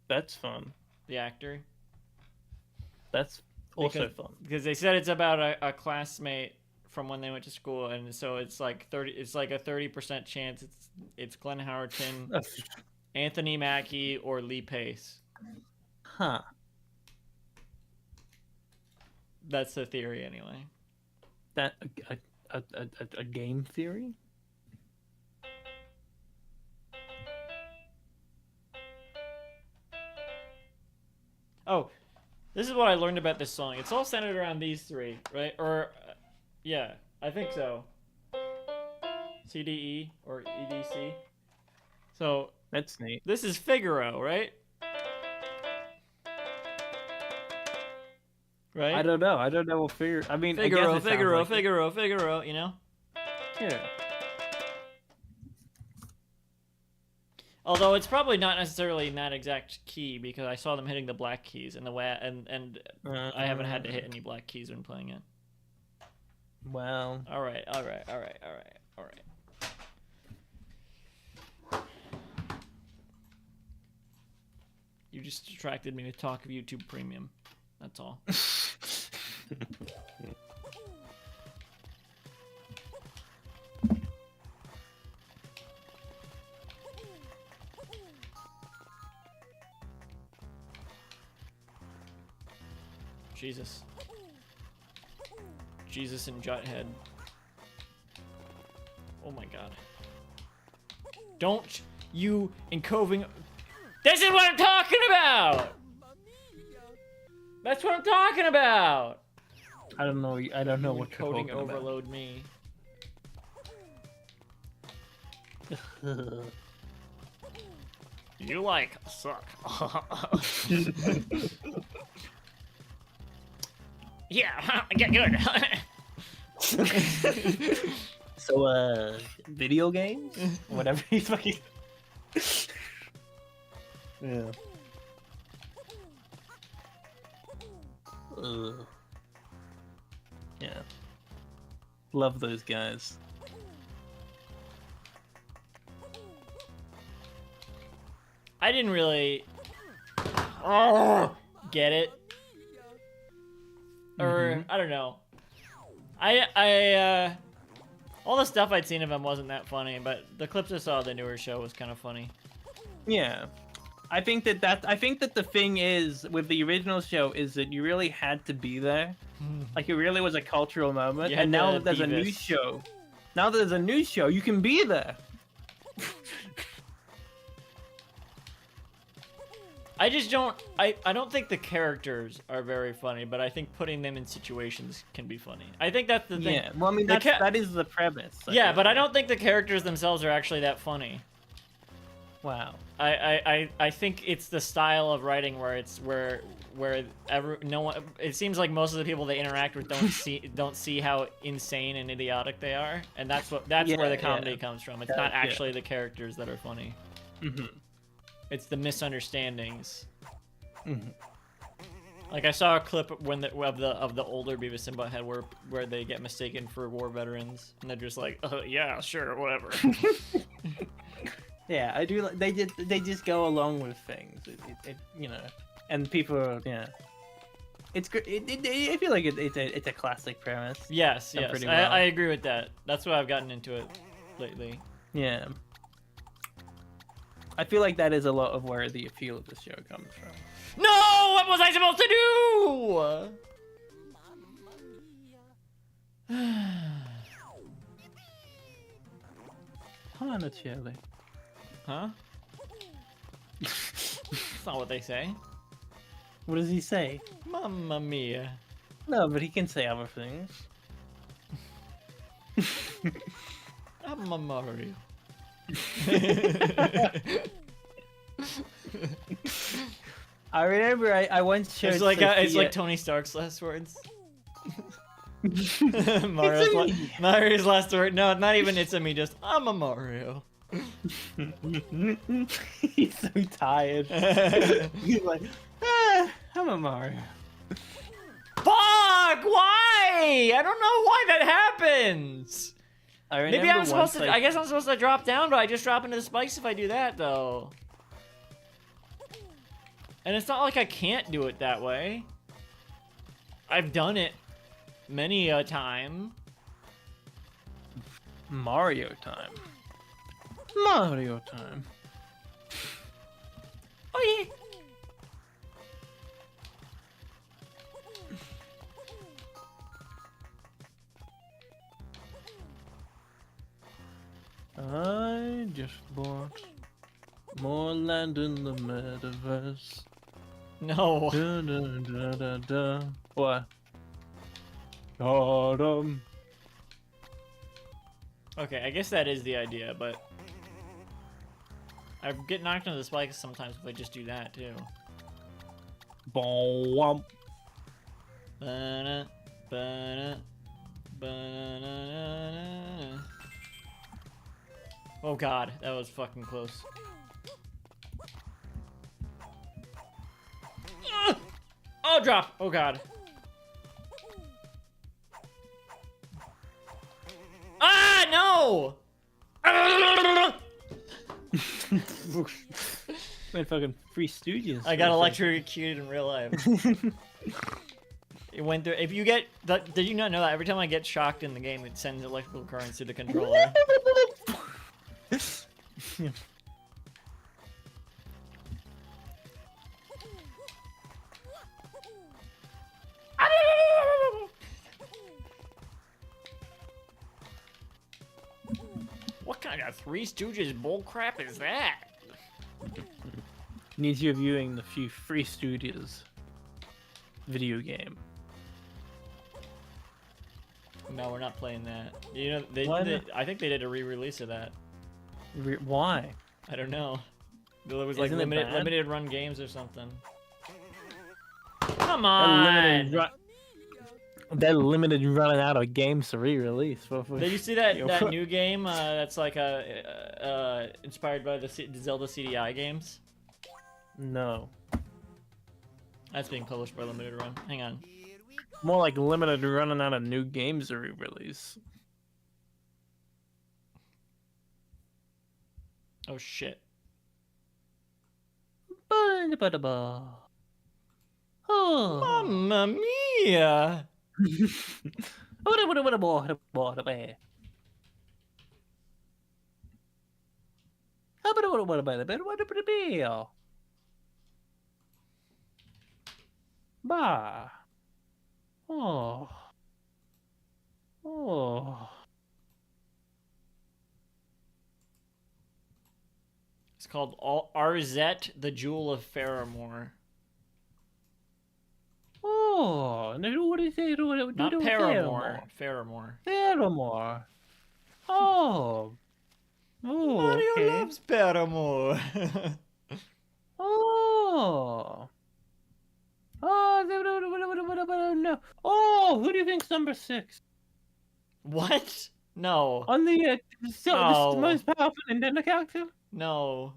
That's fun. the actor. That's also Because- fun. Because they said it's about a classmate from when they went to school, and so it's like 30. It's like a 30% chance it's Glenn Howerton, Anthony Mackie, or Lee Pace. Huh. That's the theory, anyway. That a game theory? Oh, this is what I learned about this song. It's all centered around these three, right? Or, yeah, I think so. CDE or EDC. So That's neat. this is Figaro, right? Right? I don't know. I don't know what figure. I mean, I guess Figaro, it sounds Figaro, like it. Figaro, Figaro, you know? Yeah. Although it's probably not necessarily in that exact key, because I saw them hitting the black keys and and I haven't had to hit any black keys when playing it. Well, All right. You just distracted me with talk of YouTube Premium. That's all. Jesus. Jesus and Juthead. Oh my god. Don't you encoving. This is what I'm talking about! That's what I'm talking about! I don't know. I don't know what you're Encoding talking about. overload me. You like suck. Yeah, get good. So, video games? Whatever he's fucking. Yeah. Ugh. Yeah. Love those guys. I didn't really get it, or I don't know. All the stuff I'd seen of him wasn't that funny, but the clips I saw of the newer show was kind of funny. Yeah. I think that the thing is with the original show is that you really had to be there. Like it really was a cultural moment. You had And now to that there's be a new this. show. Now that there's a new show, you can be there. I just don't. I don't think the characters are very funny, but I think putting them in situations can be funny. I think that's the thing. Yeah. Well, I mean The that is the premise. Yeah, but I feel. don't think the characters themselves are actually that funny. Wow. I think it's the style of writing where it's where no one. It seems like most of the people they interact with don't see how insane and idiotic they are, and that's where the comedy comes from. It's not actually the characters that are funny. It's the misunderstandings. Like I saw a clip of the older Beavis and Butthead where they get mistaken for war veterans, and they're just like, yeah, sure, whatever. Yeah, I do. They just go along with things. It you know, and people are, It's good. I feel like it's a classic premise. Yes, Done yes, pretty well. I agree with that. That's why I've gotten into it lately. Yeah. I feel like that is a lot of where the appeal of the show comes from. No, what was I supposed to do? Hana Chili. Huh? That's not what they say. What does he say? Mamma mia. No, but he can say other things. I'm a Mario. I remember I once showed It's like Sophia... it's like Tony Stark's last words. It's Mario's last word. No, not even it's a me. Just I'm a Mario. He's so tired. He's like, I'm a Mario. Fuck! Why? I don't know why that happens. Maybe I'm supposed to. I guess I'm supposed to drop down, but I just drop into the spikes if I do that, though. And it's not like I can't do it that way. I've done it many a time. Mario time. Mario time. Oh yeah. I just bought more land in the metaverse. No. Da, da, da, da, da. What? Autumn. Okay, I guess that is the idea, but I get knocked into the spikes sometimes if I just do that too. Boom. Ba-na, ba-na, ba-na-na-na-na. Oh god, that was fucking close. Oh, drop! Oh god. Ah, no! Man, fucking Free Stooges. I got electrocuted in real life. It went through. If you get, did you not know that every time I get shocked in the game, it sends electrical currents to the controller? What kind of Three Stooges bullcrap is that? Needs you viewing the few Free Studios video game. No, we're not playing that. You know, Why not? I think they did a re-release of that. Why? I don't know. It was like Isn't it bad? limited run games or something. Come on! They're limited running out of games to re-release. Did you see that new game that's like inspired by the Zelda CDI games? No. That's being published by Limited Run. Hang on. More like limited running out of new games to re-release. Oh shit. Oh. Mamma mia! Bah. Oh. Oh. It's called Arzette, the Jewel of Faramore. Oh. What is it? Not Paramore. Faramore. Paramore. Oh. Oh, Mario okay. loves Paramore. Oh. Oh, no. Oh, who do you think's number 6? What? No. On the No. most powerful Nintendo character? No.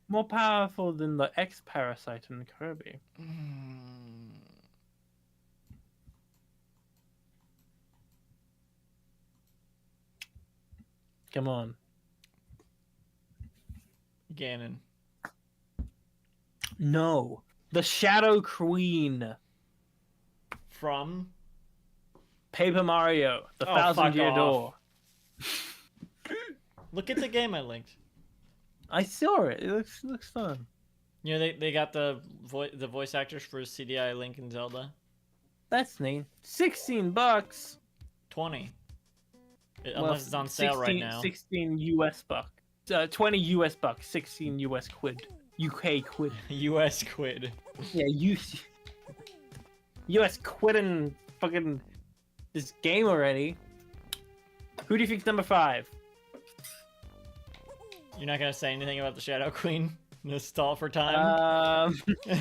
More powerful than the X-Parasite in Kirby. Come on. Ganon. No. The Shadow Queen. From? Paper Mario. The Oh, Thousand fuck Year off. Door. Look at the game I linked. I saw it. It looks fun. You know, they got the voice actors for CDI Link and Zelda. That's neat. $16. 20. Well, Unless it's on sale 16, right now. 16 US bucks. 20 US bucks. 16 US quid. UK quid. US quid. Yeah, US quitting fucking this game already. Who do you think's number 5? You're not gonna say anything about the Shadow Queen? No stall for time?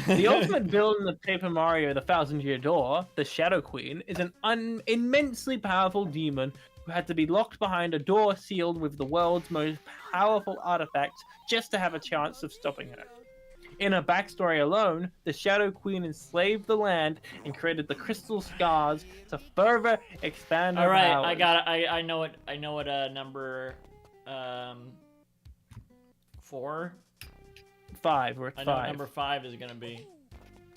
The ultimate villain in the Paper Mario, the Thousand Year Door, the Shadow Queen, is an immensely powerful demon who had to be locked behind a door sealed with the world's most powerful artifacts just to have a chance of stopping her. In her backstory alone, the Shadow Queen enslaved the land and created the crystal scars to further expand her All right, powers. I got it. I know it. I know what number 4. 5. We're at I know what 5. number 5 is gonna be.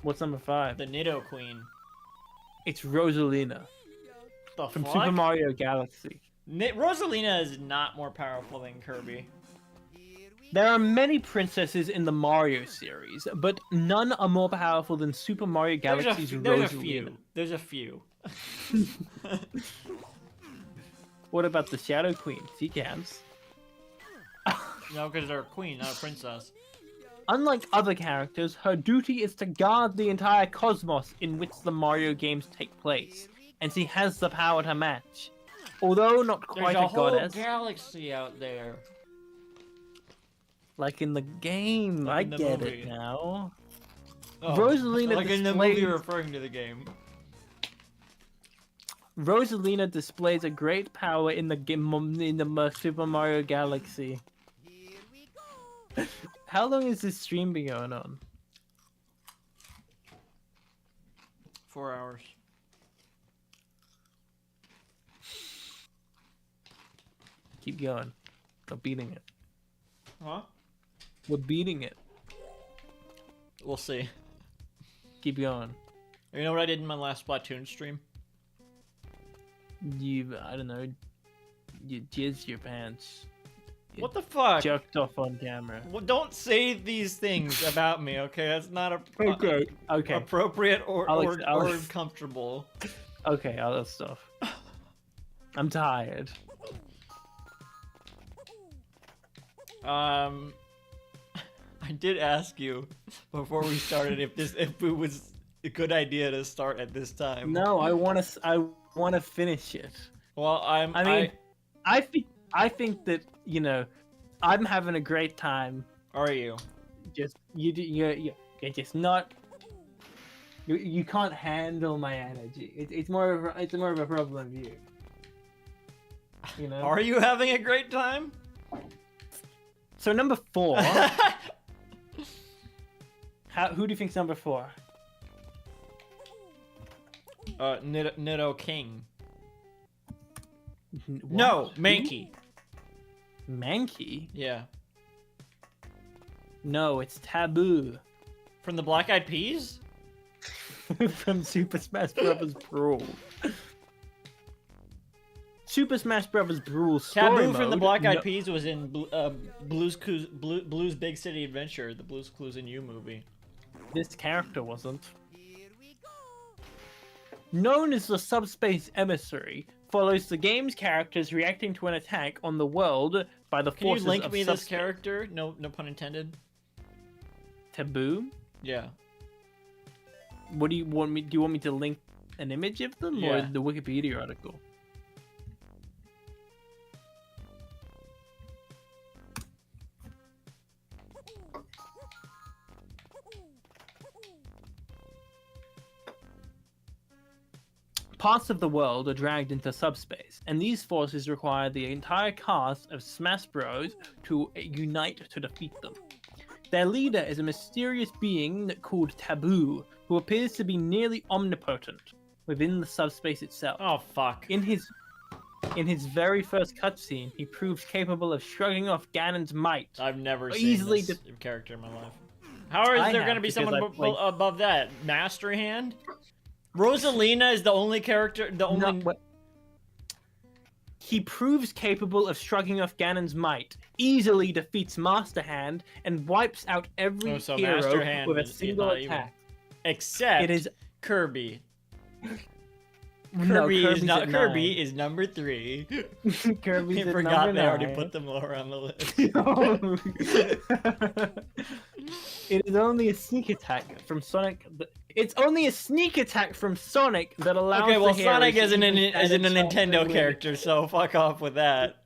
What's number 5? The Nido Queen. It's Rosalina The from fuck? Super Mario Galaxy. Rosalina is not more powerful than Kirby. There are many princesses in the Mario series, but none are more powerful than Super Mario Galaxy's There's a Rosalina. few. There's a few. What about the Shadow Queen? She counts. No, because they're a queen, not a princess. Unlike other characters, her duty is to guard the entire cosmos in which the Mario games take place, and she has the power to match. Although not quite There's a a whole goddess, galaxy out there. like in the game. Like I in the get movie. it now. Oh, Rosalina like in the movie displays- referring to the game. Rosalina displays a great power in the game in the Super Mario Galaxy. How long has this stream been going on? 4 hours. Keep going. We're beating it. Huh? We're beating it. We'll see. Keep going. You know what I did in my last Splatoon stream? I don't know. You jizzed your pants. You What the fuck? jerked off on camera. Well, don't say these things about me, okay? That's not Okay. appropriate or I'll- comfortable. Okay, all that stuff. I'm tired. I did ask you before we started if it was a good idea to start at this time. No, I want to finish it. Well, I think that, you know, I'm having a great time. Are you? Just you're just not. You can't handle my energy. It's more of a problem of you. You know. Are you having a great time? So number 4. Who do you think's number 4? Nido King. What? No, Mankey. Mankey? Yeah. No, it's Taboo. From the Black Eyed Peas? From Super Smash Bros. Brawl. Super Smash Bros. Brawl story Taboo from the mode, Black Eyed no- Peas was in Blue's Big City Adventure, the Blue's Clues and You movie. This character wasn't. Here we go. Known as the Subspace Emissary, follows the game's characters reacting to an attack on the world by the Can you forces link of me this subspace. character? No pun intended. Taboo? Yeah. What do you want me? Do you want me to link an image of them or Yeah. the Wikipedia article? Parts of the world are dragged into subspace, and these forces require the entire cast of Smash Bros. To unite to defeat them. Their leader is a mysterious being called Taboo, who appears to be nearly omnipotent within the subspace itself. Oh fuck. In his very first cutscene, he proves capable of shrugging off Ganon's might. I've never Easily seen this character in my life. How is I there have, going to be because someone I've played- above that? Master Hand? Rosalina is the only character, the only... No, he proves capable of shrugging off Ganon's might, easily defeats Master Hand, and wipes out every Oh, so hero Master Hand with a is single not even- attack. Except It is Kirby. no, Kirby is Kirby's not. at Kirby 9. is number 3. Kirby's I at forgot number they already 9. put them lower on the list. It is only a sneak attack from Sonic. It's only a sneak attack from Sonic that allows. Okay, well the heroes Sonic to isn't even a stand a chance Nintendo to win. character, so fuck off with that.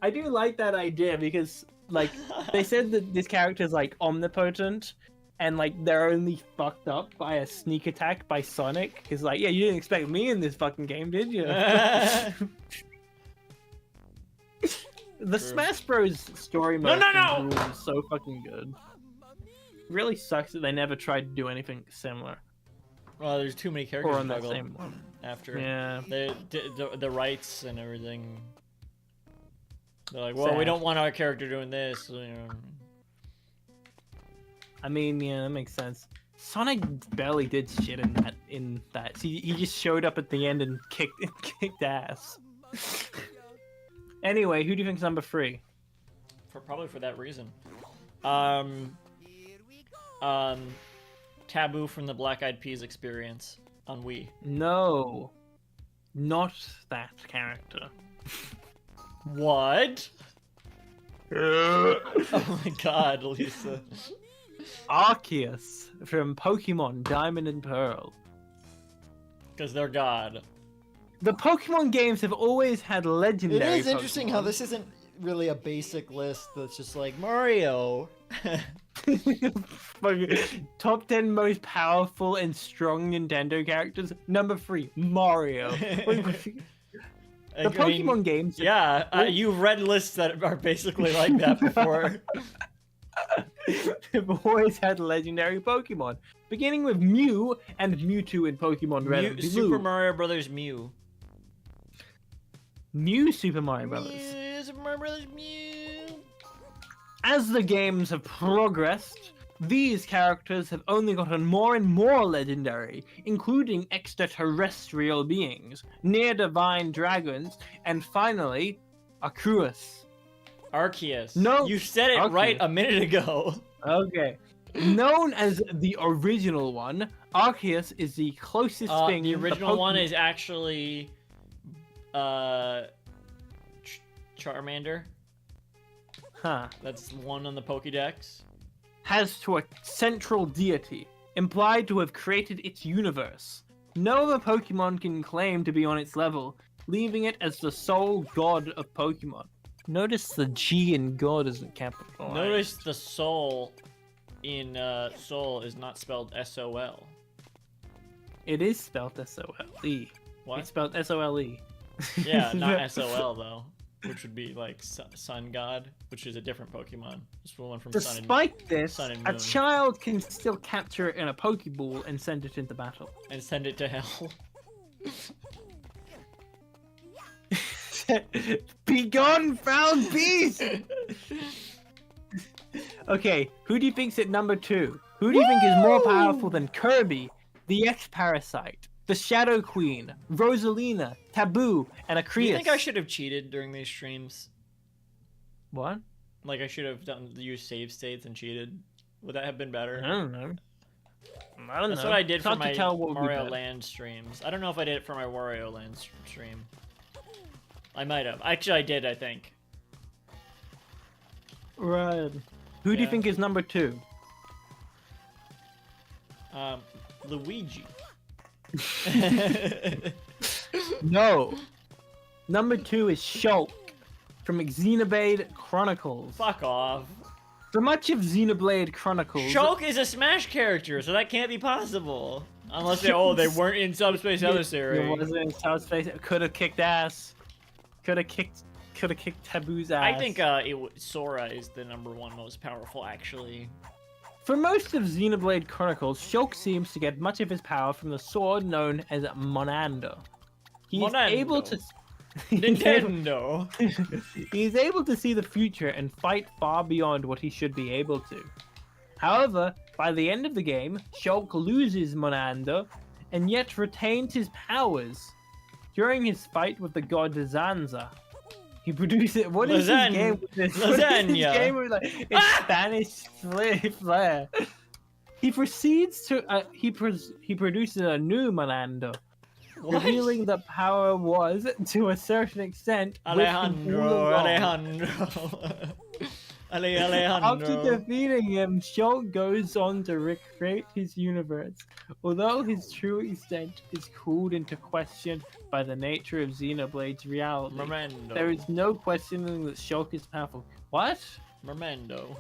I do like that idea because, like, they said that this character is like omnipotent, and like they're only fucked up by a sneak attack by Sonic. Because, like, yeah, you didn't expect me in this fucking game, did you? The Smash Bros. Story mode no! from Brawl is so fucking good. Really sucks that they never tried to do anything similar. Well, there's too many characters Or to on that juggle same one. after. Yeah. The rights and everything. They're like, well, we Sad. don't want our character doing this. You know. I mean, yeah, that makes sense. Sonic barely did shit in that. He just showed up at the end and kicked ass. Anyway, who do you think's number 3? Probably for that reason. Here we go. Taboo from the Black Eyed Peas experience on Wii. No, not that character. What? Oh my god, Lisa. Arceus from Pokemon Diamond and Pearl. Because they're God. The Pokemon games have always had It legendary. is interesting how Pokemon. this isn't really a basic list that's just like Mario. Fucking top 10 most powerful and strong Nintendo characters. Number 3, Mario. The Pokemon games. Yeah, you've read lists that are basically like that before. have always had legendary Pokemon, beginning with Mew and Mewtwo in Pokemon Red and Blue. Super Mario Brothers Mew. New Super Mario Brothers. Mew, Super Mario Brothers Mew. As the games have progressed, these characters have only gotten more and more legendary, including extraterrestrial beings, near divine dragons, and finally, Arceus. Arceus. No, You said it Arceus. right a minute ago. Okay. Known as the original one, Arceus is the closest thing. The a original one Pokemon- is actually Charmander. Huh. That's one on the Pokédex. Has to a central deity, implied to have created its universe. No other Pokemon can claim to be on its level, leaving it as the sole god of Pokemon. Notice the G in God isn't capitalized. Notice the soul in soul is not spelled S-O-L. It is spelled S-O-L-E. What? It's spelled S-O-L-E. Yeah, not S-O-L though. which would be like Sun God, which is a different Pokemon. It's one from Sun and Despite this, Sun and a Moon. child can still capture it in a Pokeball and send it into battle. and send it to hell. Be gone, foul beast! Okay, who do you think's at number 2? Who do you think is more powerful than Kirby, the X-Parasite, the Shadow Queen, Rosalina, Taboo, and Acreus? Do you think I should have cheated during these streams? What? Like I should have used save states and cheated? Would that have been better? I don't know. I don't That's know. what I did It's for hard my to tell what would be Mario better. Land streams. I don't know if I did it for my Wario Land stream. I might have. Actually, I did, I think. Right. Who do you Yeah. think is number 2? Luigi. No. Number 2 is Shulk from Xenoblade Chronicles. Fuck off. For much of Xenoblade Chronicles, Shulk is a Smash character, so that can't be possible. Unless they weren't in Subspace Emissary. It wasn't in Subspace. Could have kicked ass. Could have kicked Taboo's ass. I think Sora is the #1 most powerful, actually. For most of Xenoblade Chronicles, Shulk seems to get much of his power from the sword known as Monando. He is able to Nintendo. he is able to see the future and fight far beyond what he should be able to. However, by the end of the game, Shulk loses Monando and yet retains his powers. During his fight with the god Zanza, he produces what is his game with this? What is his Lasagna. game with it's Spanish flair. He proceeds to he produces a new Monando, What? revealing that power was, to a certain extent, with him all along. Alejandro. After defeating him, Shulk goes on to recreate his universe. Although his true extent is called into question by the nature of Xenoblade's reality, Mermendo. there is no questioning that Shulk is powerful. What? Mermendo.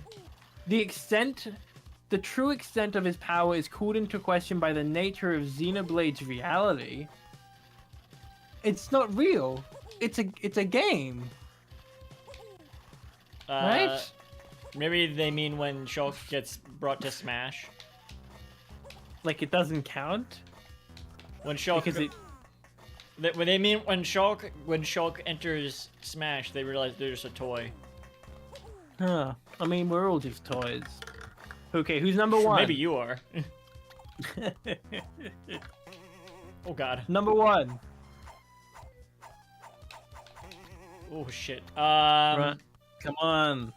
The true extent of his power is called into question by the nature of Xenoblade's reality. It's not real. It's a game, right? Maybe they mean when Shulk gets brought to Smash. Like it doesn't count When Shulk, because it. when they mean when Shulk enters Smash, they realize they're just a toy. Huh. I mean, we're all just toys. Okay, who's number 1? Maybe you are. Oh God. Number 1. Oh shit. Right. Come on.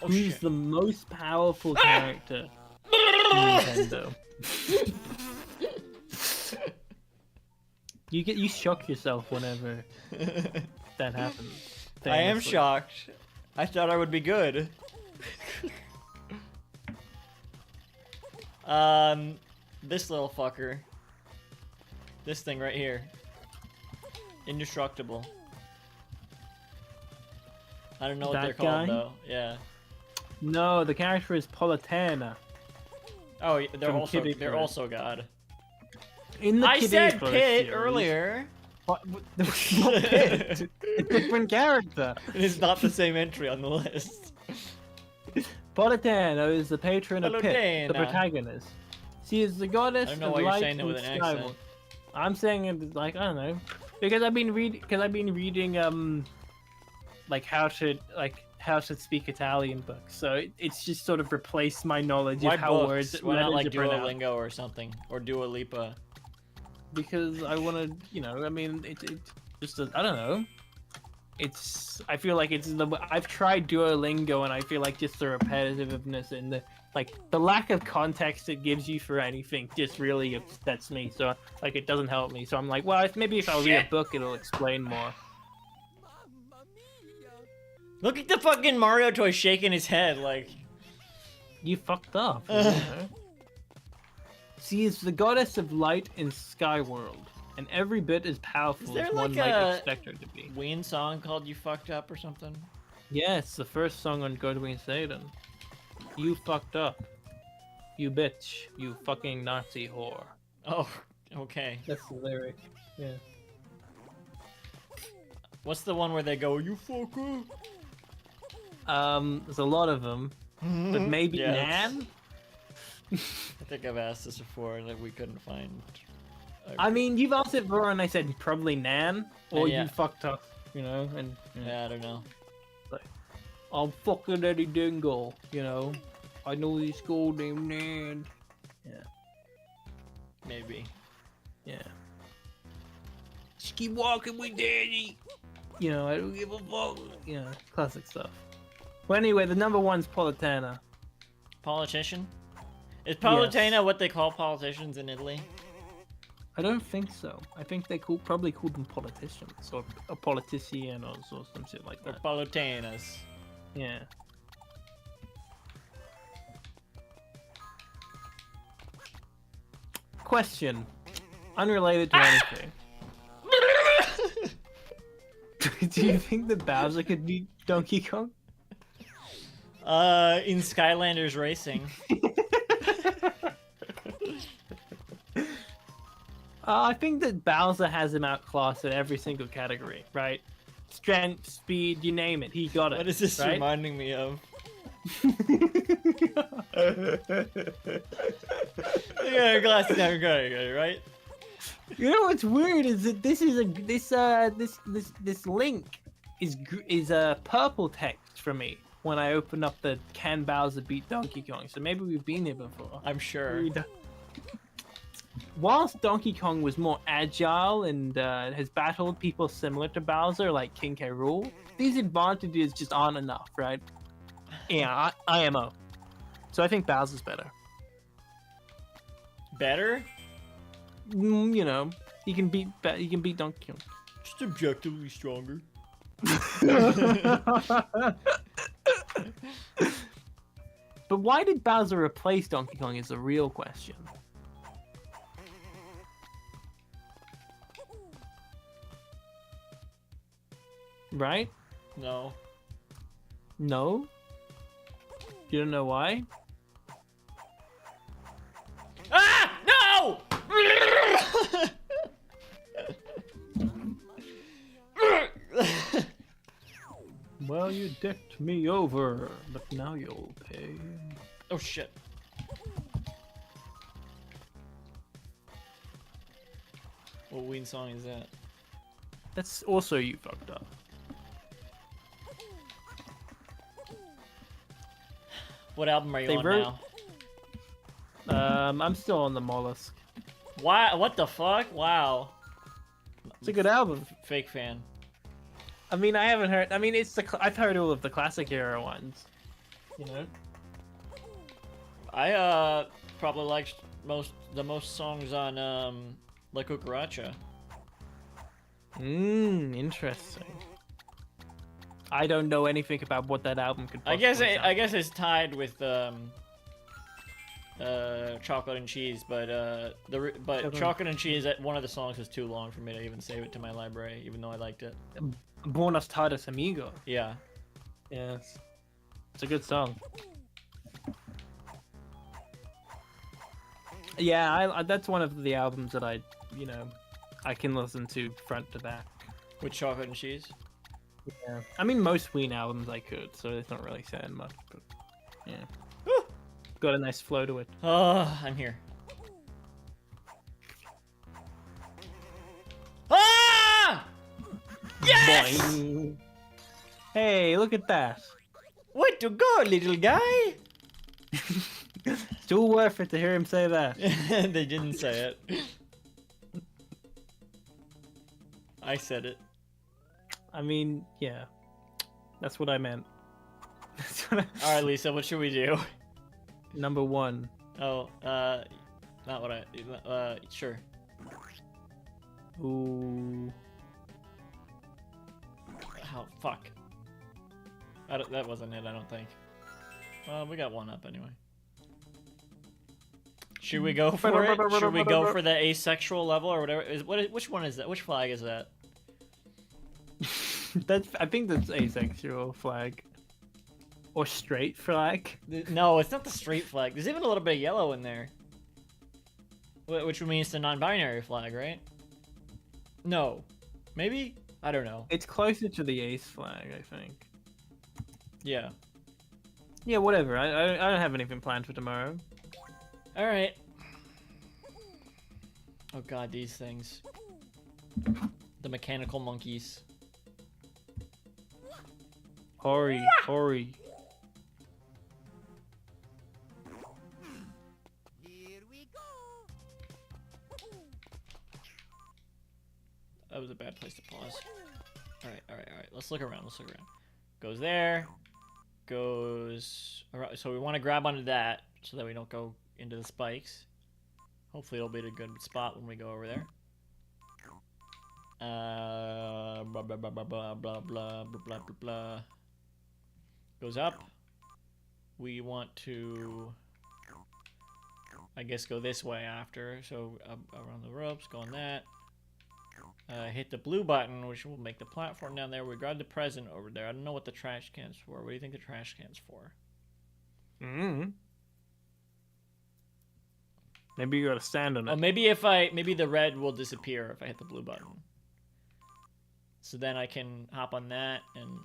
Oh Who's shit. the most powerful character in Nintendo? You shock yourself whenever that happens. I am famously. shocked. I thought I would be good. This little fucker. This thing right here. Indestructible. I don't know what That they're called guy? though. Yeah. No, the character is Politana. Oh, yeah, they're From also Kid they're Icarus. also God. In the I Kid said Icarus Pit series- earlier. What? It's not Pit. It's a different character. It's not the same entry on the list. Politano is the patron of Pit, the Politana. protagonist. She is the goddess I don't know of why you're light saying it and with an skyward. accent. I'm saying it like I don't know, because I've been reading like how to speak Italian books. So it's just sort of replaced my knowledge Why of how books? words Why not like letters are pronounced. Duolingo or something, or Dua Lipa? Because I want to, I mean, it's just I don't know. I feel like I've tried Duolingo and I feel like just the repetitiveness and the lack of context it gives you for anything just really upsets me. So like it doesn't help me. So I'm like, well, maybe if I read a Shit. book, it'll explain more. Look at the fucking Mario toy shaking his head like. You fucked up. you know? She is the goddess of light in Skyworld, and every bit as powerful Is there as one like might a- expect her to be. Ween song called "You Fucked Up" or something. Yeah, it's the first song on Godwin Satan. You fucked up. You bitch. You fucking Nazi whore. Oh, Okay. That's the lyric. Yeah. What's the one where they go, "You fucker"? There's a lot of them, but maybe Yeah, that's- Nan. I think I've asked this before and that we couldn't find. I mean, you've asked it before, and I said probably Nan, or Yeah. you fucked up, you know. And Yeah, I don't know. I'm fucking Eddie Dingle, you know. I know this girl named Nan. Yeah, Maybe. yeah. Just keep walking with Daddy. You know, I don't give a fuck. You know, classic stuff. Well, anyway, the number one's Politana. Politician? Is Politana what they call politicians in Italy? I don't think so. I think they probably call them politicians or politicianos or some shit like Or that. Politanas? Yeah. Question. Unrelated to anything. Do you think that Bowser could beat Donkey Kong? In Skylanders Racing. I think that Bowser has him outclassed in every single category, right? Strength, speed, you name it, he got it. What is this right? reminding me of? You got your glasses now, you got it, right? You know what's weird is that this link is purple text for me when I open up the Can Bowser Beat Donkey Kong. So maybe we've been here before. I'm sure. Whilst Donkey Kong was more agile and has battled people similar to Bowser, like King K. Rool, these advantages just aren't enough, right? Yeah, IMO. So I think Bowser's better. Better? You know, he can beat Donkey Kong. Just objectively stronger. But why did Bowser replace Donkey Kong is the real question. Right? No. No? You don't know why? Ah! No! Well, you dicked me over, but now you'll pay. Oh shit. What Ween song is that? That's also you fucked up. What album are you They on wrote- now? I'm still on the Mollusk. Why? What the fuck? Wow. It's a good album. Fake fan. I mean, I haven't heard. I mean, I've heard all of the classic era ones. You know. I probably liked the most songs on La Cucaracha. Interesting. I don't know anything about what that album could. I guess possibly sound it's tied with chocolate and cheese, but chocolate and cheese. One of the songs was too long for me to even save it to my library, even though I liked it. like. Buenos tardes, amigo. Yeah. Yes. It's a good song. Yeah, that's one of the albums that I can listen to front to back. With chocolate and cheese. Yeah. I mean, most Ween albums I could, so it's not really saying much, but yeah. Got a nice flow to it. Oh, I'm here. Ah! Yes! Boing. Hey, look at that. Way to go, little guy! Still worth it to hear him say that. They didn't say it. I said it. I mean, yeah. That's what I meant. That's what All right, Lisa, what should we do? Number one. Oh, not what sure. Ooh. Oh, fuck. That wasn't it, I don't think. Well, we got one up anyway. Should we go for it? Should we go for the asexual level or whatever? Which one is that? Which flag is that? I think that's asexual flag. Or straight flag. No, it's not the straight flag. There's even a little bit of yellow in there. Which means the non-binary flag, right? No. Maybe? I don't know. It's closer to the ace flag, I think. Yeah. Yeah, whatever. I don't have anything planned for tomorrow. Alright. Oh god, these things. The mechanical monkeys. Hori, hori. Here we go. That was a bad place to pause. Alright. Let's look around. Goes there. Goes around. So we want to grab onto that so that we don't go into the spikes. Hopefully it'll be a good spot when we go over there. Blah blah blah blah blah blah blah blah blah blah. Goes up. We want to, I guess, go this way after. So around the ropes, go on that. Hit the blue button, which will make the platform down there. We grab the present over there. I don't know what the trash can's for. What do you think the trash can's for? Maybe you gotta stand on it. Oh, maybe maybe the red will disappear if I hit the blue button. So then I can hop on that and...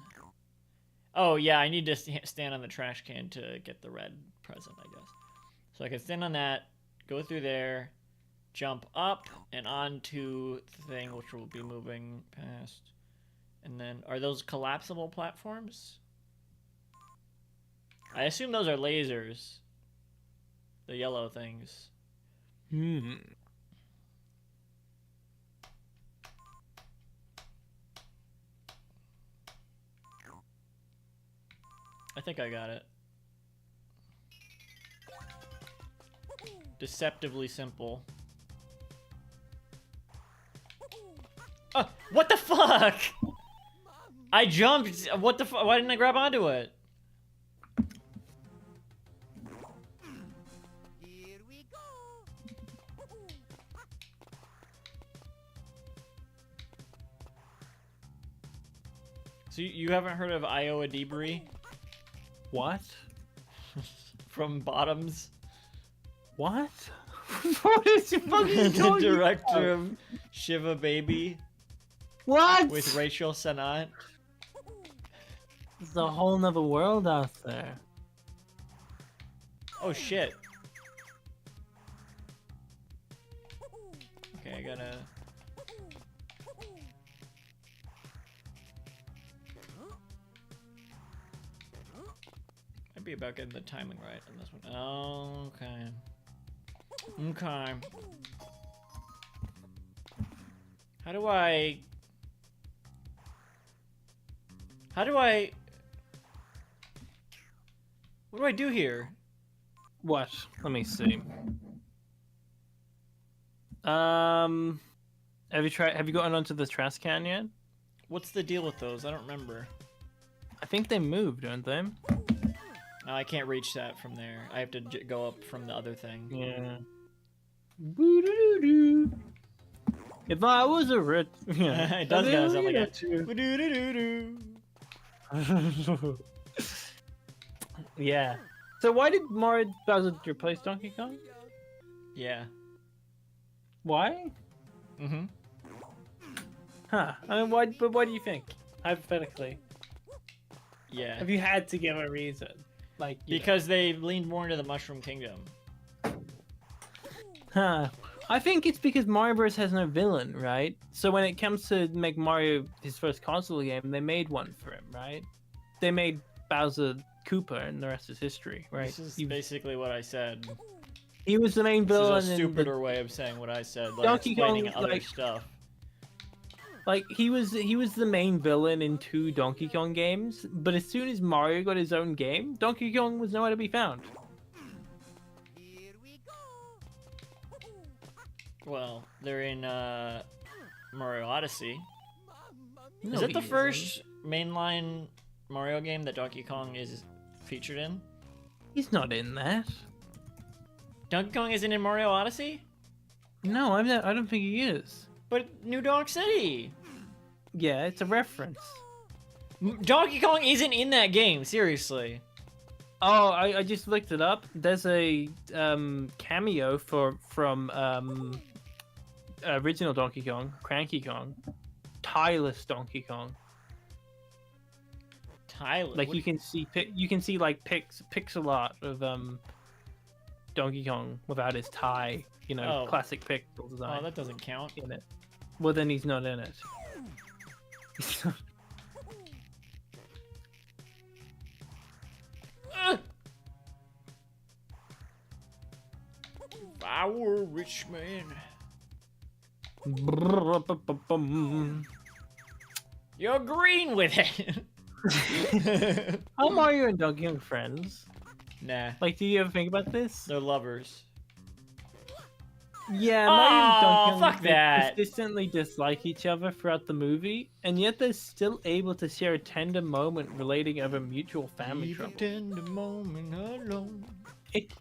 Oh, yeah, I need to stand on the trash can to get the red present, I guess. So I can stand on that, go through there, jump up and onto the thing, which will be moving past. And then, are those collapsible platforms? I assume those are lasers. The yellow things. I think I got it. Deceptively simple. What the fuck? I jumped. What the fuck? Why didn't I grab onto it? Here we go. So you haven't heard of Iowa Debris What? from Bottoms? What? What is you fucking The talking director about? of Shiva Baby What? with Rachel Sennott. There's a whole nother world out there. Oh shit. Okay, I gotta... I'd be about getting the timing right on this one. Oh, okay. Okay. How do I... What do I do here? What? Let me see. Have you gotten onto the trash can yet? What's the deal with those? I don't remember. I think they moved, don't they? No, I can't reach that from there. I have to go up from the other thing. Yeah. Boo-doo-doo-doo. If I was a rich... Yeah. It does kind of sound like a... too. Doo-doo-doo-doo. Yeah. So why did Mario Bowser replace Donkey Kong? Yeah. Why? Mm-hmm. Huh. I mean, why? But what do you think? Hypothetically, Yeah. have you had to give a reason? Like Because they leaned more into the Mushroom Kingdom. Huh. I think it's because Mario Bros has no villain, right? So when it comes to make Mario his first console game, they made one for him, right? They made Bowser Koopa, and the rest is history, right? This is basically what I said. He was the main This villain. is a in stupider way of saying what I said, like Donkey Kong explaining was other like- stuff. Like he was the main villain in 2 Donkey Kong games, but as soon as Mario got his own game, Donkey Kong was nowhere to be found. Here we go. Well, they're in Mario Odyssey. No, Is it he the isn't. first mainline Mario game that Donkey Kong is featured in? He's not in that. Donkey Kong isn't in Mario Odyssey? No, I don't think he is. But New Donk City! Yeah, it's a reference. Donkey Kong isn't in that game, seriously. Oh, I just looked it up. There's a cameo from original Donkey Kong, Cranky Kong, Tyless Donkey Kong. Tyler. Like you can see like pixel art of Donkey Kong without his tie. You know, Oh. classic pixel design Oh, that doesn't count. in it. Well, then he's not in it. If I were a rich man. You're green with it. How Mario and Donkey Kong friends? Nah, Like, do you ever think about this? they're lovers. Yeah, Oh, Mario and Donkey Kong fuck that. consistently dislike each other throughout the movie, and yet they're still able to share a tender moment relating over mutual family Leave a trouble. tender moment alone. It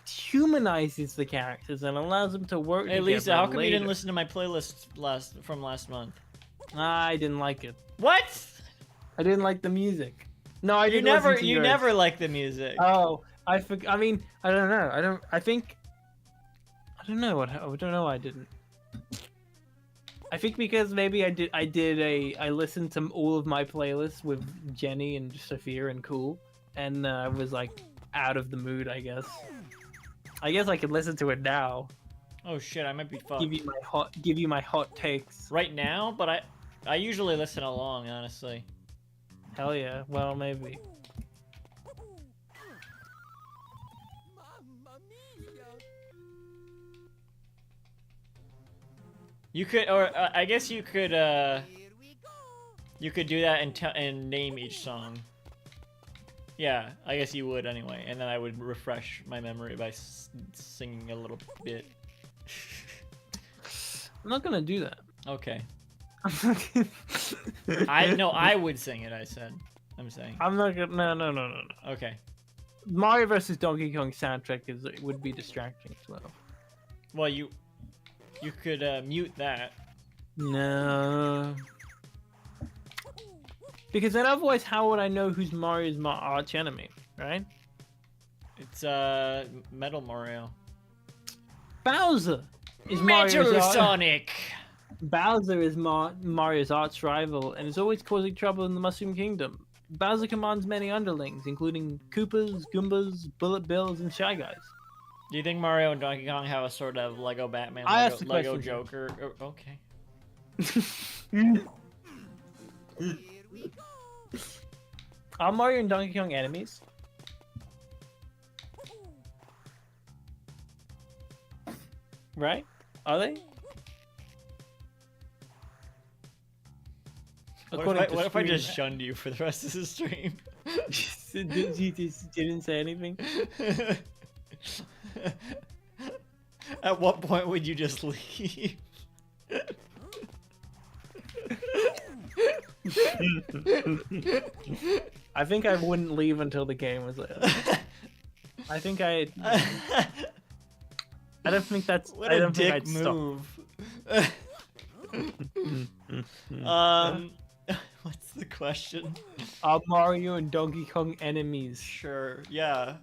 humanizes the characters and allows them to work Hey together Lisa, how come you later. didn't listen to my playlist from last month? I didn't like it. What? I didn't like the music. No, I You didn't. never, listen to you yours. never like the music. Oh, I mean, I don't know. I don't know what. I don't know why I didn't. I think because maybe I listened to all of my playlists with Jenny and Sophia and Cool, and I was like out of the mood. I guess I could listen to it now. Oh shit, I might be fucked. Give you my hot takes. Right now, but I usually listen along, honestly. Hell yeah. Well, maybe. Mamma mia! You could, or I guess you could, Here we go! you could do that and name each song. Yeah, I guess you would anyway, and then I would refresh my memory by singing a little bit. I'm not gonna do that. Okay. I'm not gonna... I would sing it. I said. I'm saying. I'm not gonna. No. Okay. Mario vs. Donkey Kong soundtrack would be distracting as well. Well, you could mute that. No. Because then otherwise, how would I know who's Mario's arch enemy, right? It's Metal Mario. Bowser is Metal Mario's Sonic. Bowser is Mario's arch rival and is always causing trouble in the Mushroom Kingdom. Bowser commands many underlings, including Koopas, Goombas, Bullet Bills, and Shy Guys. Do you think Mario and Donkey Kong have a sort of Lego Batman, I Lego, asked the Lego question. Joker? Oh, okay. Here we go! Are Mario and Donkey Kong enemies? Right? Are they? What if I just Screen- shunned you for the rest of the stream? you just didn't say anything? At what point would you just leave? I think I wouldn't leave until the game was over. I think I don't think that's. What I a don't think dick I'd stop. move. What's the question? Are Mario and Donkey Kong enemies? Sure, yeah.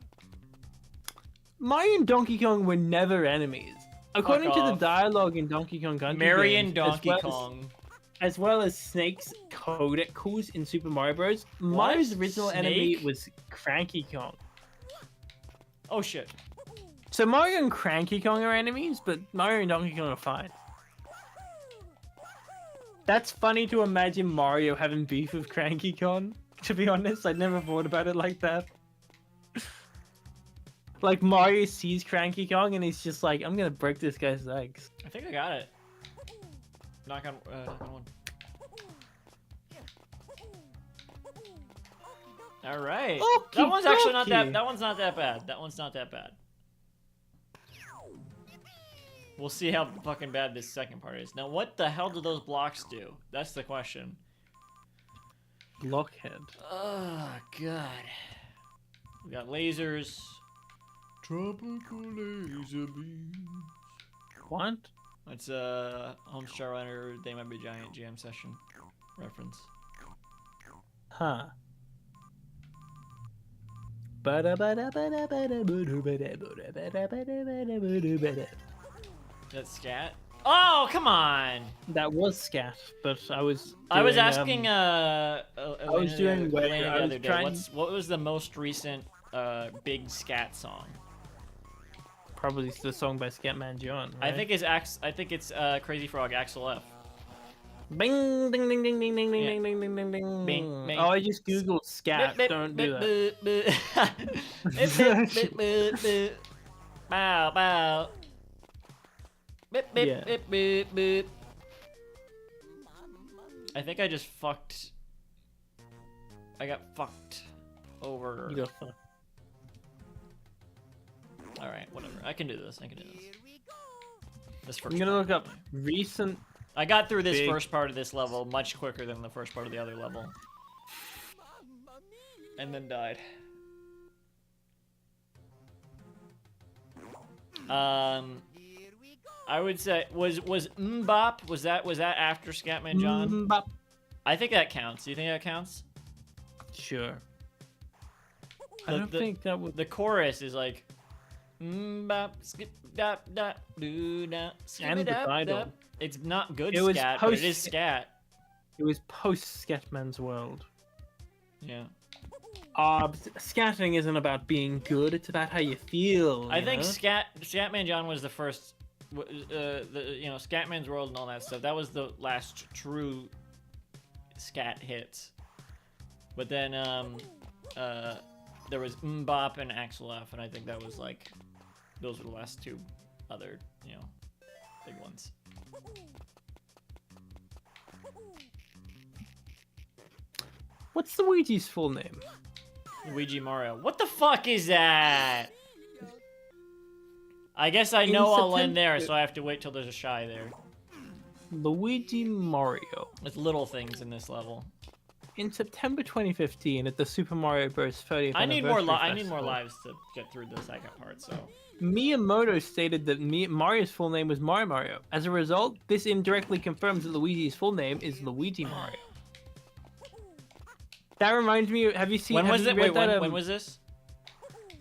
Mario and Donkey Kong were never enemies. According to the off. dialogue in Donkey Kong Country Mary games, and Donkey as well Kong. as well as Snake's codecals in Super Mario Bros. Mario's original enemy Snake? was Cranky Kong. Oh shit. So Mario and Cranky Kong are enemies, but Mario and Donkey Kong are fine. That's funny to imagine Mario having beef with Cranky Kong. To be honest, I never thought about it like that. Like Mario sees Cranky Kong and he's just like, I'm gonna break this guy's legs. I think I got it. Knock on one. All right. That one's actually not that. Okey-dokey. That one's not that bad. That one's not that bad. We'll see how fucking bad this second part is. Now, what the hell do those blocks do? That's the question. Blockhead. Oh god. We got lasers. Tropical laser beams. What? That's Homestar Runner, They Might Be Giant jam session reference. Huh. That's scat. Oh, come on! That was scat, but I was. I was doing, asking was doing where Elena I the was other day. trying- What was the most recent big scat song? Probably the song by Scatman John. I Right? think it's Crazy Frog Axel F. Bing, ding, ding, ding, ding, ding, ding, Yeah. ding, ding, ding, ding, ding. Bing, bing. Oh, I just googled scat. Don't do that. that. Bow, bow. Bip, bip, Yeah. bip, bip, bip. I think I just fucked. I got fucked over. You go fuck. All right, whatever. I can do this. I can do this. This first. I'm gonna part. look up recent. I got through this big- first part of this level much quicker than the first part of the other level, and then died. I would say was Mbop was that after Scatman John? Bop. I think that counts. Do you think that counts? Sure. I The- don't the- think that would. The chorus is like Mbop skip dap dap doo da skip And the dap title. dap. It's not good It was scat, but it is post- scat. It was post Scatman's World. Yeah. Scatting isn't about being good. It's about how you feel. I you think know? Scatman John was the first, Scatman's World and all that stuff. That was the last true scat hits. But then there was Mbop and Axel F, and I think that was like, those were the last two other, big ones. What's Luigi's full name? Luigi Mario. What the fuck is that? I guess I know I'll end there, so I have to wait till there's a shy there. Luigi Mario. There's little things in this level. In September 2015, at the Super Mario Bros. 30th I need more Festival, lives to get through the second part, so. Miyamoto stated that Mario's full name was Mario. As a result, this indirectly confirms that Luigi's full name is Luigi Mario. That reminds me. Have you seen? When have was you it? read Wait, that, when was this?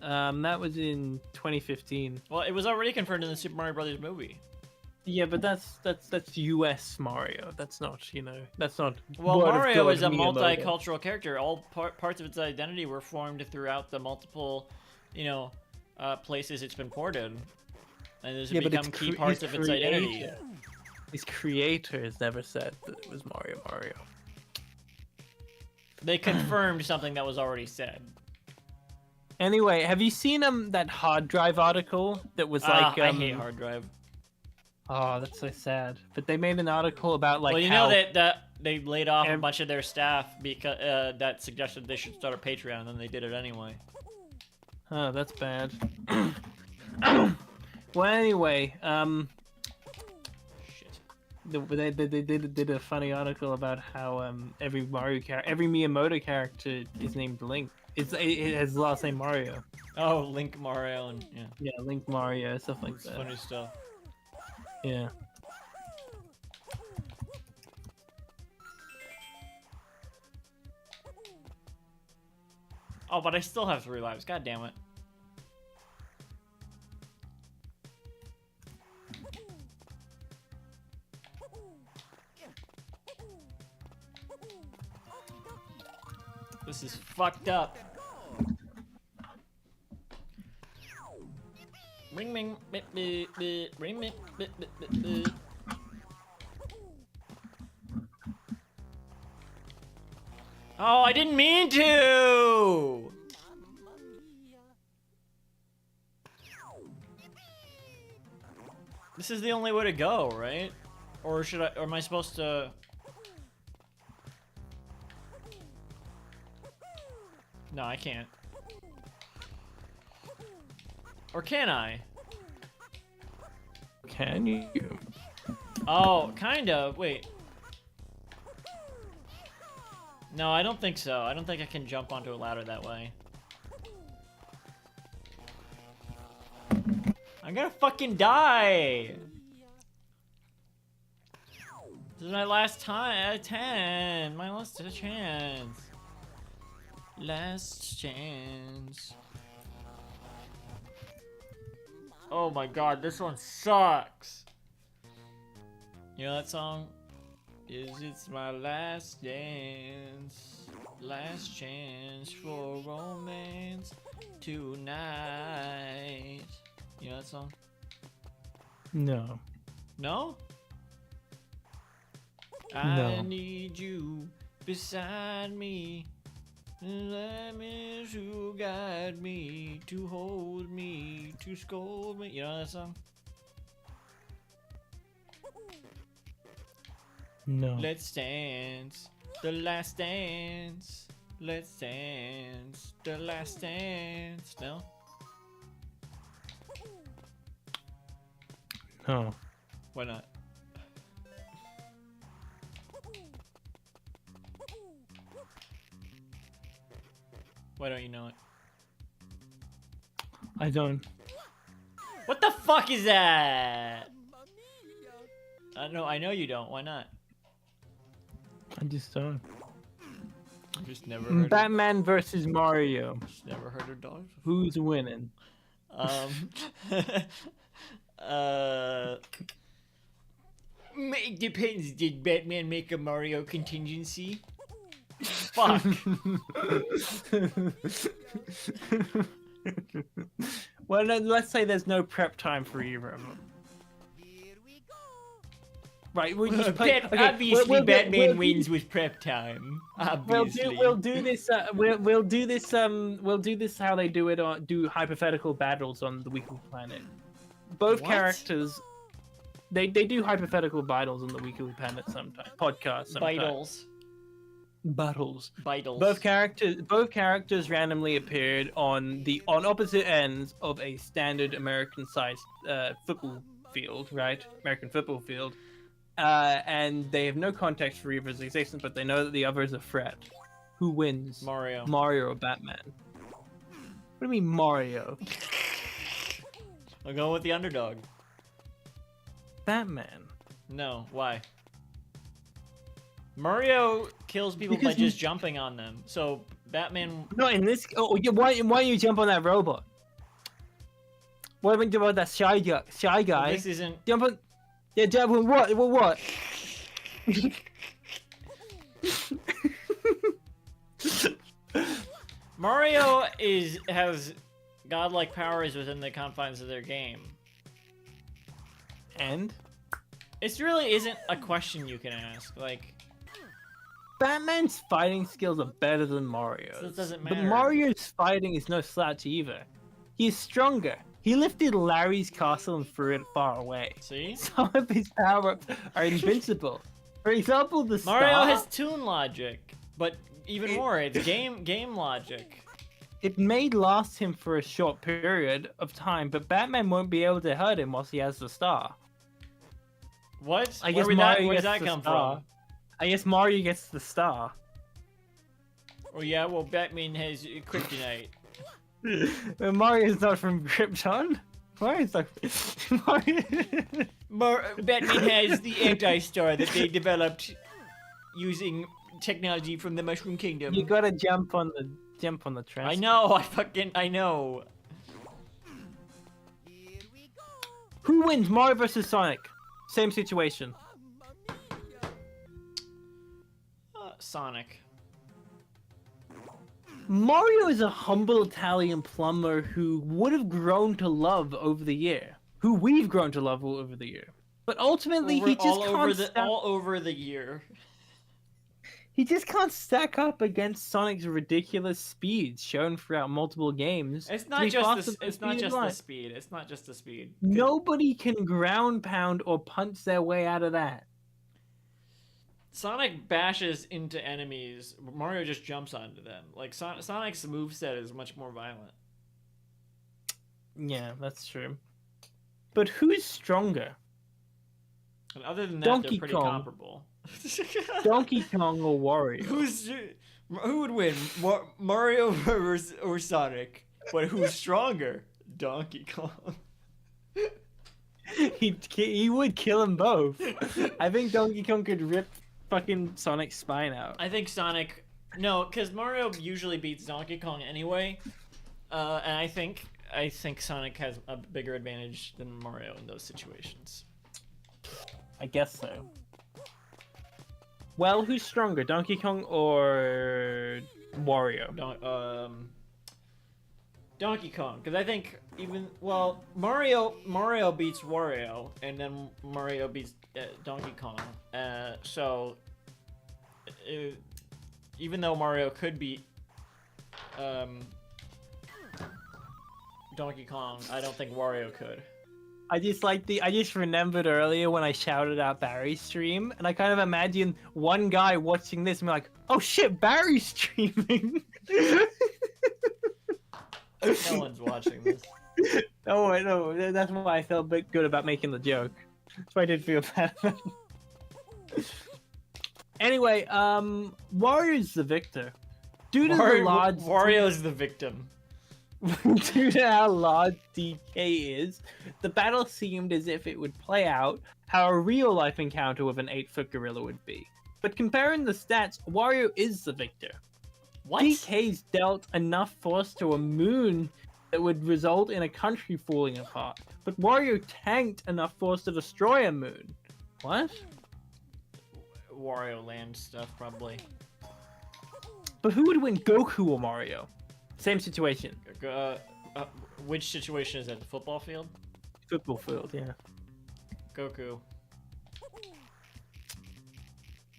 That was in 2015. Well, it was already confirmed in the Super Mario Brothers movie. Yeah, but that's U.S. Mario. That's not that's not. Well, Word of Mario God is a Miyamoto. multicultural character. All parts of its identity were formed throughout the multiple, places it's been ported, and those have but become key parts of its identity. His creators never said that it was Mario. They confirmed something that was already said. Anyway, have you seen that hard drive article that was like? I hate hard drive. Oh, that's so sad. But they made an article about like Well, you how know that they laid off a Ev- bunch of their staff because that suggested they should start a Patreon, and then they did it anyway. Oh, that's bad. Well, anyway, Shit. they did a funny article about how every Miyamoto character is named Link. It has the last name Mario. Oh, Link, Mario, and yeah, Yeah, Link, Mario, stuff like it's that. funny stuff. Yeah. Oh, but I still have 3 lives. God damn it. This is fucked up. Ring, ring, bit, bit, bit, ring, bit, bit, bit, bit, bit. Oh, I didn't mean to! This is the only way to go, right? Or or am I supposed to... No, I can't. Or can I? Can you? Oh, kind of. Wait. No, I don't think so. I don't think I can jump onto a ladder that way. I'm gonna fucking die! This is my last time. 10. My last chance. Last chance. Oh my god, this one sucks. You know that song? It's my last dance, last chance for romance tonight. You know that song? No. No? No. I need you beside me. Let me to guide me, to hold me, to scold me. You know that song? No. Let's dance, the last dance. Let's dance, the last dance. No? No. Why not? Why don't you know it? I don't. What the fuck is that? I know you don't. Why not? I just don't. I just never heard. Batman versus Mario. Just never heard of dogs. Who's winning? It depends. Did Batman make a Mario contingency? Fuck. Well, let's say there's no prep time for either of them. Right, we just play. Obviously, Batman we'll wins with prep time. We'll Obviously. do this. We'll do this how they do it on hypothetical battles on the Weekly Planet. Both What? characters, they do hypothetical battles on the Weekly Planet sometimes. Podcasts sometimes. Battles. Both characters randomly appeared on opposite ends of a standard American-sized football field, right? American football field. And they have no context for either's existence, but they know that the other is a threat. Who wins? Mario. Mario or Batman? What do you mean Mario? I'm going with the underdog. Batman. No, why? Mario kills people by Because just jumping on them. So Batman. No, in this. Oh, why don't you jump on that robot? What do you do about that shy guy? This isn't. Jump on. Yeah, jump on what? What? Mario has godlike powers within the confines of their game. And It really isn't a question you can ask. Like, Batman's fighting skills are better than Mario's. So it doesn't But matter. Mario's fighting is no slouch either. He's stronger. He lifted Larry's castle and threw it far away. see? Some of his power-ups are invincible. For example, the Mario star, has toon logic, but even more, it's game logic. it may last him for a short period of time, but Batman won't be able to hurt him whilst he has the star. What? I guess where Mario does gets that the come star. from? I guess Mario gets the star. Oh yeah, well Batman has kryptonite. But Mario's not from Krypton. Mario's like Mario. Batman has the anti-star that they developed using technology from the Mushroom Kingdom. You gotta jump on the train. I know, I know. Who wins, Mario versus Sonic? Same situation. Sonic. Mario is a humble Italian plumber who would have grown to love over the year. Who we've grown to love over the year. But ultimately, he just all over the year. He just can't stack up against Sonic's ridiculous speed shown throughout multiple games. It's to not be just faster the, than it's not speed just in the light. speed. It's not just the speed. Nobody can ground pound or punch their way out of that. Sonic bashes into enemies. Mario just jumps onto them. Like Sonic's moveset is much more violent. Yeah, that's true. But who's stronger? And other than that, Donkey they're pretty Kong. comparable. Donkey Kong or Wario? Who would win, Mario or Sonic? But who's stronger? Donkey Kong. He would kill them both. I think Donkey Kong could rip fucking Sonic's spine out. I think Sonic. No, because Mario usually beats Donkey Kong anyway. And I think I think Sonic has a bigger advantage than Mario in those situations. I guess so. Well, who's stronger, Donkey Kong or Wario? Donkey Kong, because I think Mario beats Wario, and then Mario beats Donkey Kong. So even though Mario could beat Donkey Kong, I don't think Wario could. I just remembered earlier when I shouted out Barry's stream, and I kind of imagine one guy watching this and be like, "Oh shit, Barry's streaming." No one's watching this. Oh, I know. That's why I felt a bit good about making the joke. That's why I did feel bad. Anyway, Wario's the victor. Due to the large Wario's the victim. Due to how large DK is, the battle seemed as if it would play out how a real-life encounter with an 8-foot gorilla would be. But comparing the stats, Wario is the victor. What? DK's dealt enough force to a moon that would result in a country falling apart, but Wario tanked enough force to destroy a moon. What? Wario Land stuff, probably. But who would win, Goku or Mario? Same situation. Which situation is it? The football field? Football field, yeah. Goku.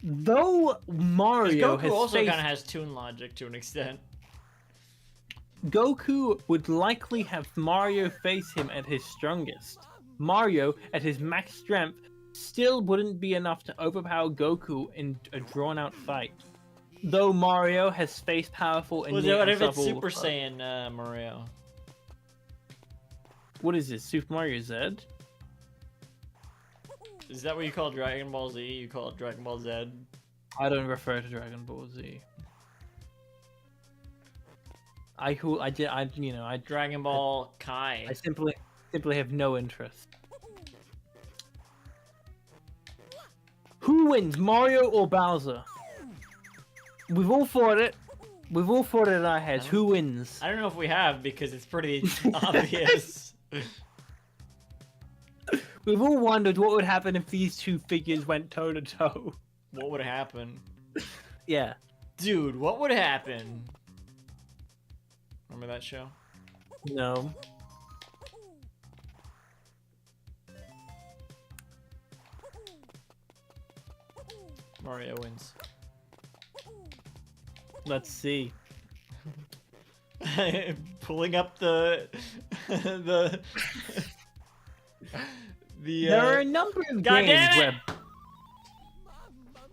Though Mario Goku has also faced... kind of has toon logic to an extent. Goku would likely have Mario face him at his strongest. Mario, at his max strength, still wouldn't be enough to overpower Goku in a drawn-out fight. Though Mario has faced powerful and What if it's Super foes. Saiyan Mario? What is this, Super Mario Z? Is that what you call Dragon Ball Z? You call it Dragon Ball Z? I don't refer to Dragon Ball Z. Dragon Ball Kai. I simply have no interest. Who wins, Mario or Bowser? We've all thought it. We've all thought it in our heads. Who wins? I don't know if we have because it's pretty obvious. We've all wondered what would happen if these two figures went toe to toe. What would happen? Yeah. Dude, what would happen? Remember that show? No. Mario wins. Let's see. Pulling up the There are a number of God games damn it! where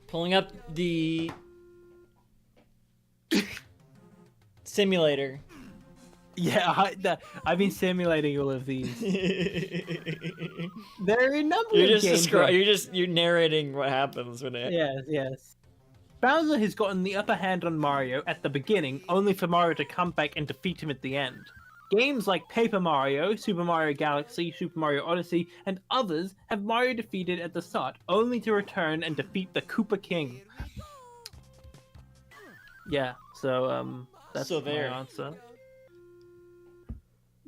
pulling up the simulator. yeah, I've been simulating all of these. There are a number You're of just games. you're narrating what happens when it. Yes. Bowser has gotten the upper hand on Mario at the beginning, only for Mario to come back and defeat him at the end. Games like Paper Mario, Super Mario Galaxy, Super Mario Odyssey, and others have Mario defeated at the start, only to return and defeat the Koopa King. Yeah, so that's So there. my answer.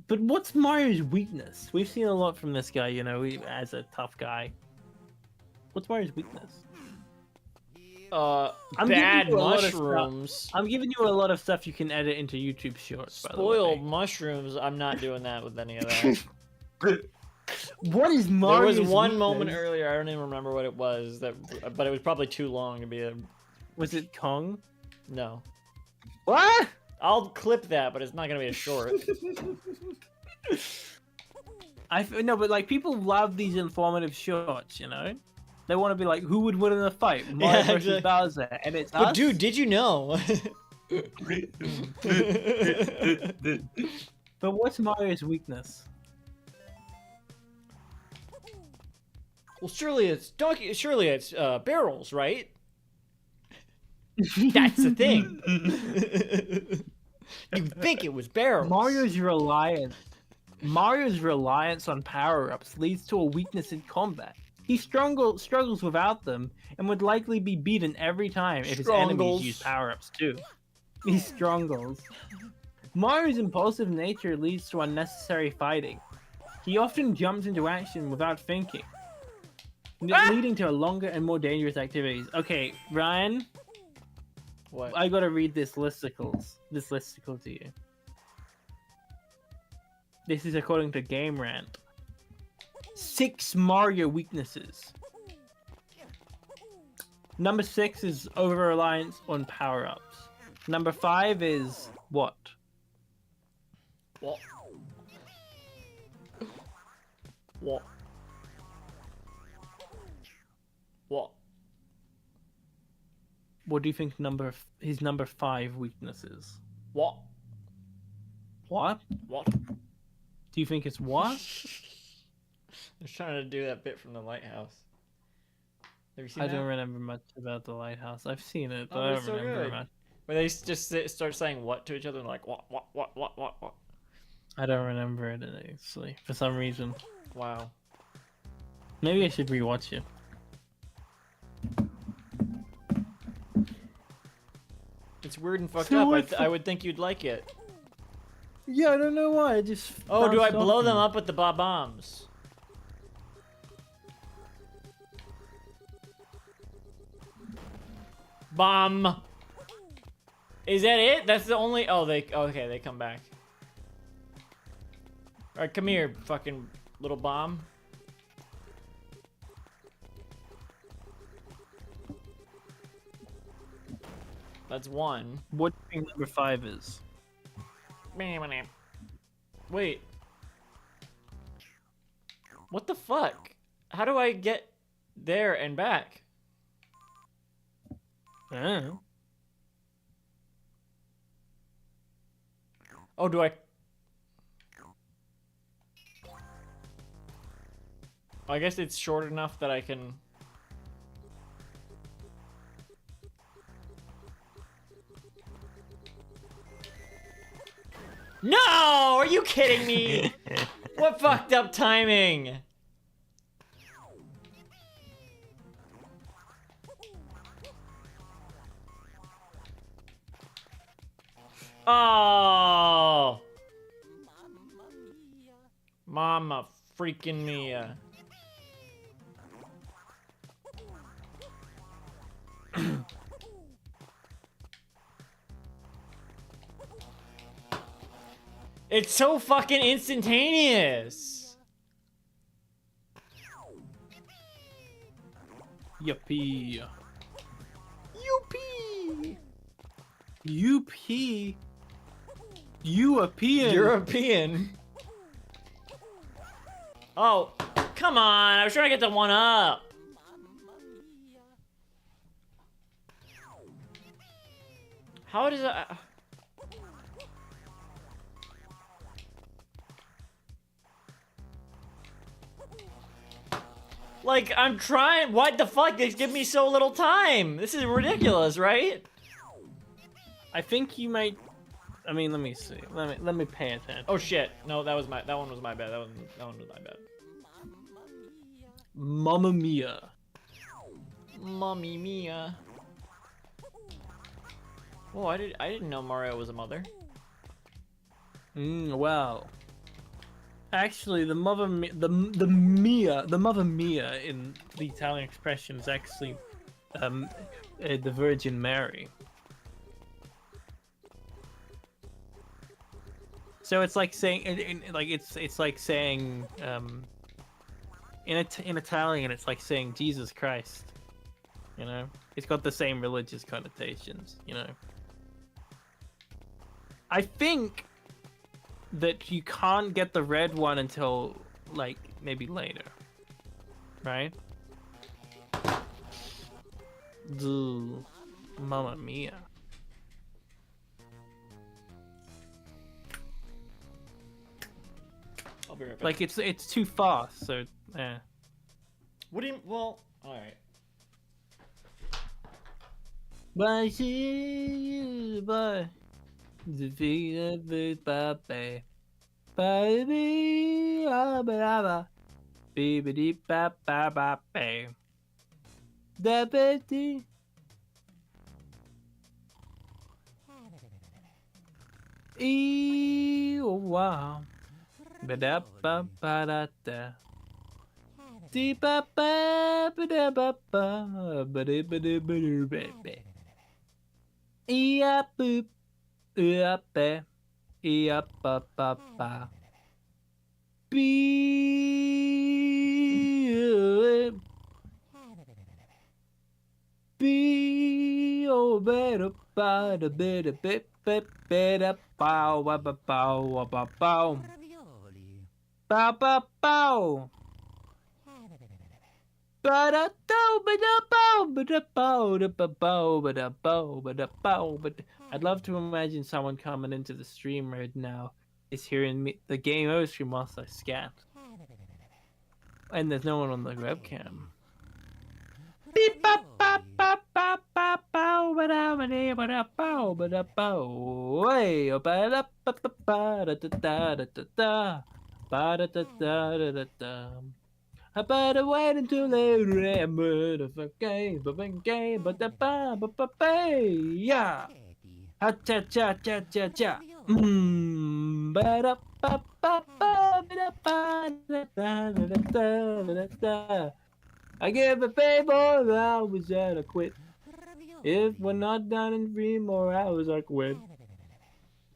But what's Mario's weakness? We've seen a lot from this guy, as a tough guy. What's Mario's weakness? I'm Bad giving you a lot of mushrooms. I'm giving you a lot of stuff you can edit into YouTube Shorts. By the way. Spoiled mushrooms. I'm not doing that with any of that. What is There Mario's was one weakness? moment earlier. I don't even remember what it was. But it was probably too long to be a. Was it Kong? No. What? I'll clip that, but it's not gonna be a short. No, but like people love these informative shorts, They want to be like, who would win in a fight, Mario versus exactly. Bowser, and it's But us. dude, did you know? But what's Mario's weakness? Well, surely it's barrels, right? That's the thing. You'd think it was barrels. Mario's reliance on power-ups leads to a weakness in combat. He struggles without them, and would likely be beaten every time if his enemies use power-ups too. He strongles. Mario's impulsive nature leads to unnecessary fighting. He often jumps into action without thinking, leading to longer and more dangerous activities. Okay, Ryan, What? I gotta read this listicle to you. This is according to Game Rant. 6 Mario weaknesses. Number 6 is over-reliance on power-ups. Number 5 is what? What? What? What? What do you think his number 5 weakness is? What? What? What? Do you think it's what? I was trying to do that bit from the lighthouse. Have you seen I that? don't remember much about the lighthouse. I've seen it, but Oh, I it's don't so remember good. much. Where they just start saying what to each other and like what? I don't remember it actually, for some reason. Wow. Maybe I should rewatch it. It's weird and fucked So up. what's I would think you'd like it. Yeah, I don't know why. I just. Oh, do I bounced blow off them me. up with the bombs? Bomb. Is that it? That's the only. Oh, okay. They come back. All right, come here, fucking little bomb. That's one. What do you think number 5 is? Wait. What the fuck? How do I get there and back? Oh. Oh, do I? I guess it's short enough that I can. No! Are you kidding me? What fucked up timing? Oh! Mama freaking Mia. It's so fucking instantaneous. Yuppie. Yuppie. UP. European. European. Oh, come on. I was trying to get the one up. How does it... Like, I'm trying... What the fuck? They give me so little time. This is ridiculous, right? I think you might. I mean, let me see. Let me pay attention. Oh, shit. No, that one was my bad. That one was my bad. Mamma Mia. Mommy Mia. Oh, I didn't know Mario was a mother. Well. Actually, the mother Mia in the Italian expression is actually the Virgin Mary. So it's like saying, it's like saying, in Italian, it's like saying Jesus Christ. You know, it's got the same religious connotations. You know, I think that you can't get the red one until like maybe later, right? Dude, Mamma Mia. I'll be right back. Like it's too fast, so yeah. What do you... Well, alright. Bye, see you, bye. The figure with Baby. Baby, ah, ba, ba. Baby, dee, ba, ba, ba, ba. Da, ba, dee. Wow. Ba-da-ba-ba-da-da. Dee-ba-ba-ba-da-ba-ba. Ba-da-ba-da-ba-da-ba-ba. Ee-ya-boop. Ee-ya-ba. Ee-ya-ba-ba-ba. Be be oh better better better better bow bow bow bow bow bow Ravioli. bow bow bow ba-da do ba-da bow ba-da bow da-ba bow ba-da bow ba-da bow but I'd love to imagine someone coming into the stream right now is hearing me the game over stream whilst I scat. And there's no one on the webcam. Beep bop bop bop bop bop bow ba da ba dee ba da bow ba da bow. Way ba da ba ba ba da da da da da da ba da da da da da da. I better wait until they remember the game, but when game, but the ba ba ba ba yeah. Ha cha cha cha cha cha. Ba da ba ba ba da ba da da da da da da. I give a pay more hours and I quit. If we're not done in 3 more hours, I quit.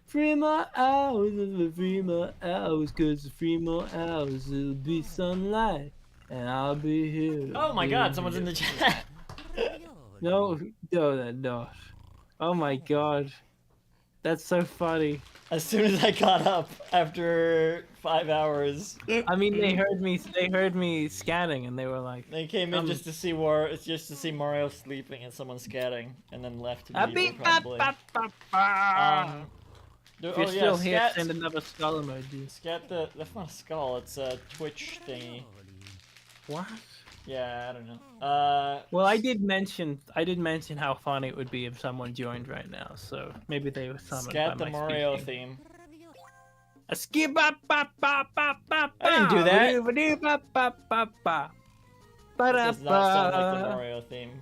3 more hours, 3 more hours, 'cause 3 more hours it'll be sunlight, and I'll be here. Oh my god, someone's in the chat. No, no. Oh my god. That's so funny. As soon as I got up after 5 hours, I mean, they heard me scatting, and they were like, they came in just to see Mario sleeping and someone scatting, and then left immediately probably. If you're still here, send another skull emoji. Scat that's not a skull, it's a Twitch thingy. What? Yeah, I don't know. Well, I did mention how funny it would be if someone joined right now, so maybe they were summoned Scat by the my Mario speaking. theme. A skip bop bop bop bop bop. I didn't do that. It does not sound like the Mario theme.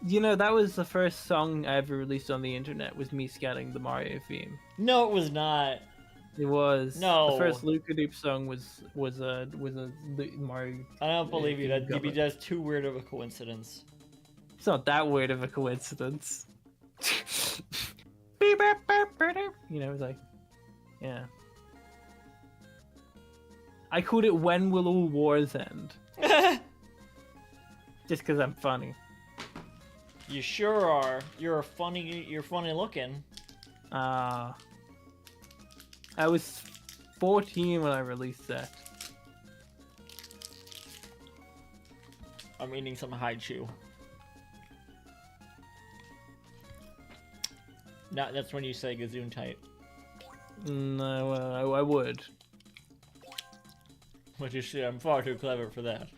You know, that was the first song I ever released on the internet, was me scatting the Mario theme. No, it was not. It was. No. The first Luca Doop song was a Mario. I don't believe you. That'd Got be it. just too weird of a coincidence. It's not that weird of a coincidence. You know, it's like, yeah. I called it "When Will All Wars End," just because I'm funny. You sure are. You're funny looking. I was 14 when I released that. I'm eating some haichu. No, that's when you say gazoon tight. No, I would. But you see, I'm far too clever for that.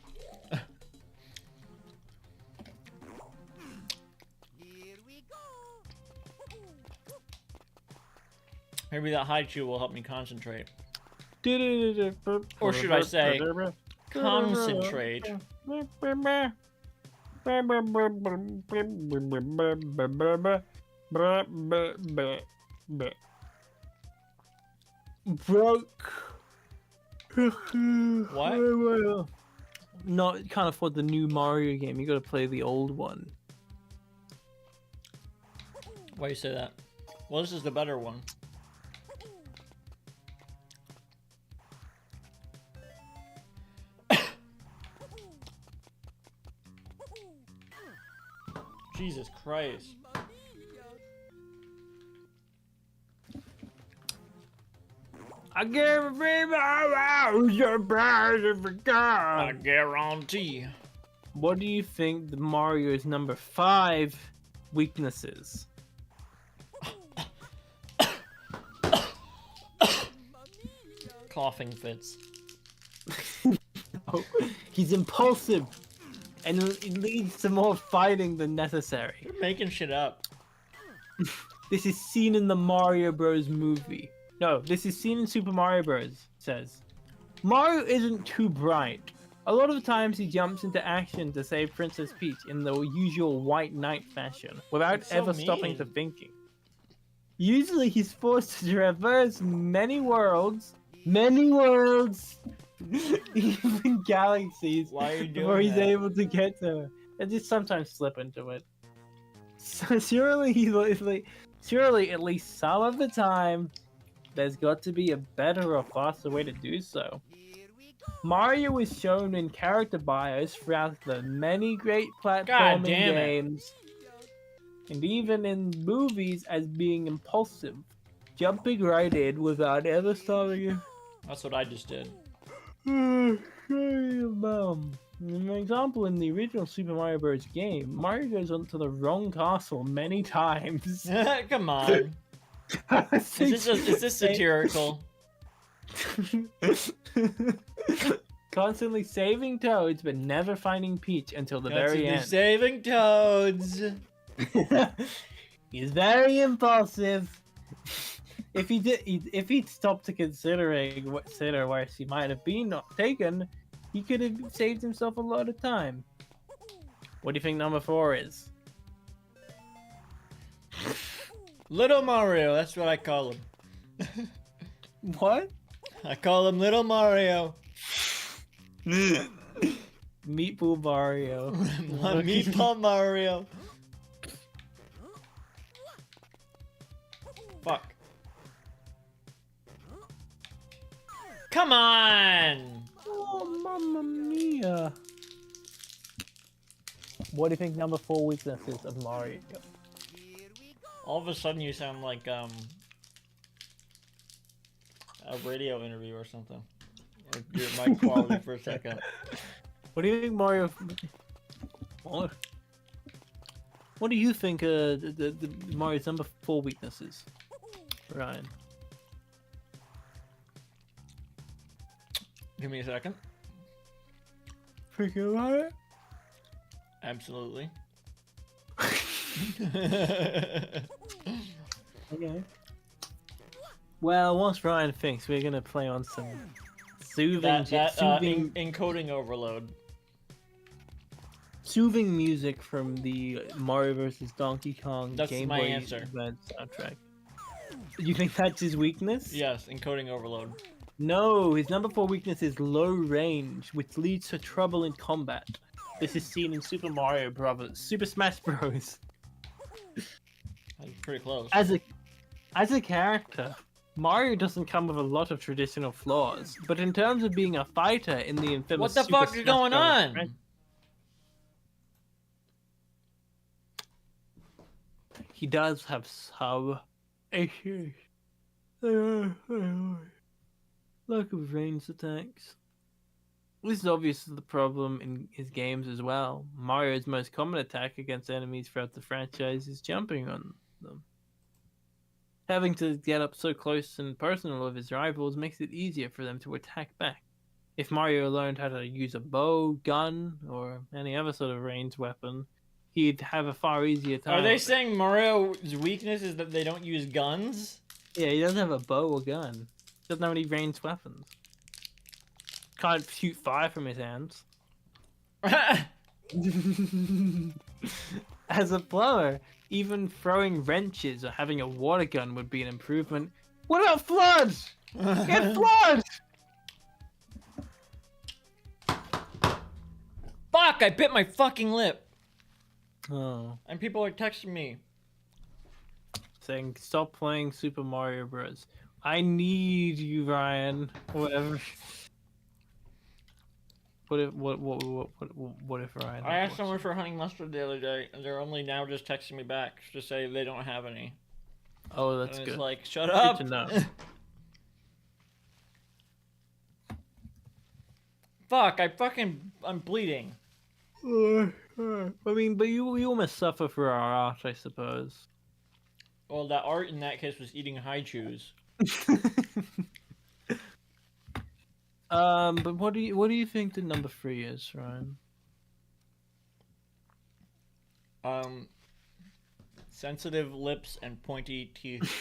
Here we go. Maybe that haichu will help me concentrate. Or should I say, concentrate. Broke. What? No, you can't afford the new Mario game. You gotta play the old one. Why you say that? Well, this is the better one. Jesus Christ. I guarantee. What do you think the Mario's number 5 weaknesses? Coughing fits. Oh, he's impulsive, and it leads to more fighting than necessary. You're making shit up. This is seen in the Mario Bros. Movie. No, this is seen in Super Mario Bros. It says Mario isn't too bright. A lot of the times he jumps into action to save Princess Peach in the usual White Knight fashion, without That's so ever stopping mean. to thinking. Usually he's forced to traverse many worlds, even galaxies, Why are you before doing he's that? able to get to her. And just sometimes slip into it. So surely at least some of the time, there's got to be a better or faster way to do so. Mario is shown in character bios throughout the many great platforming damn it. games, and even in movies as being impulsive, jumping right in without ever stopping. That's what I just did. An example, in the original Super Mario Bros. Game, Mario goes onto the wrong castle many times. Come on. Is this satirical? Constantly saving Toads, but never finding Peach until the very end. Saving Toads. He's very impulsive. If he'd stopped to consider where she might have been taken, he could have saved himself a lot of time. What do you think number 4 is? Little Mario, that's what I call him. What? I call him Little Mario. Meatball Mario. Meatball Mario. Fuck. Come on! Oh, mamma mia. What do you think number 4 weaknesses of Mario? All of a sudden you sound like a radio interview or something. Or your mic quality for a second. What do you think Mario... What do you think the Mario's number 4 weaknesses? Ryan. Give me a second. Thinking about it? Absolutely. Okay. Well, once Ryan thinks, we're gonna play on some soothing encoding overload. soothing music from the Mario vs. Donkey Kong That's Game my Boy answer. Advance soundtrack. You think that's his weakness? Yes, encoding overload. No, his number 4 weakness is low range, which leads to trouble in combat. This is seen in Super Smash Bros. That's pretty close. As a character, Mario doesn't come with a lot of traditional flaws, but in terms of being a fighter in the infamous What the Super fuck Smash is going Bros. on? He does have some issues. Lack of ranged attacks. This is obviously the problem in his games as well. Mario's most common attack against enemies throughout the franchise is jumping on them. Having to get up so close and personal with his rivals makes it easier for them to attack back. If Mario learned how to use a bow, gun, or any other sort of ranged weapon, he'd have a far easier time. Are they saying Mario's weakness is that they don't use guns? Yeah, he doesn't have a bow or gun. Doesn't have any ranged weapons. Can't shoot fire from his hands. As a plumber, even throwing wrenches or having a water gun would be an improvement. What about Flood? Get Flood! Fuck! I bit my fucking lip! Oh. And people are texting me. Saying, stop playing Super Mario Bros. I need you, Ryan. Whatever. What if Ryan? I asked someone for honey mustard the other day, and they're only now just texting me back to say they don't have any. Oh, that's And good. it's like, shut up! Good to know. Fuck, I'm bleeding. I mean, but you almost suffer for our art, I suppose. Well, that art in that case was eating high chews. But what do you think the number 3 is, Ryan? Sensitive lips and pointy teeth.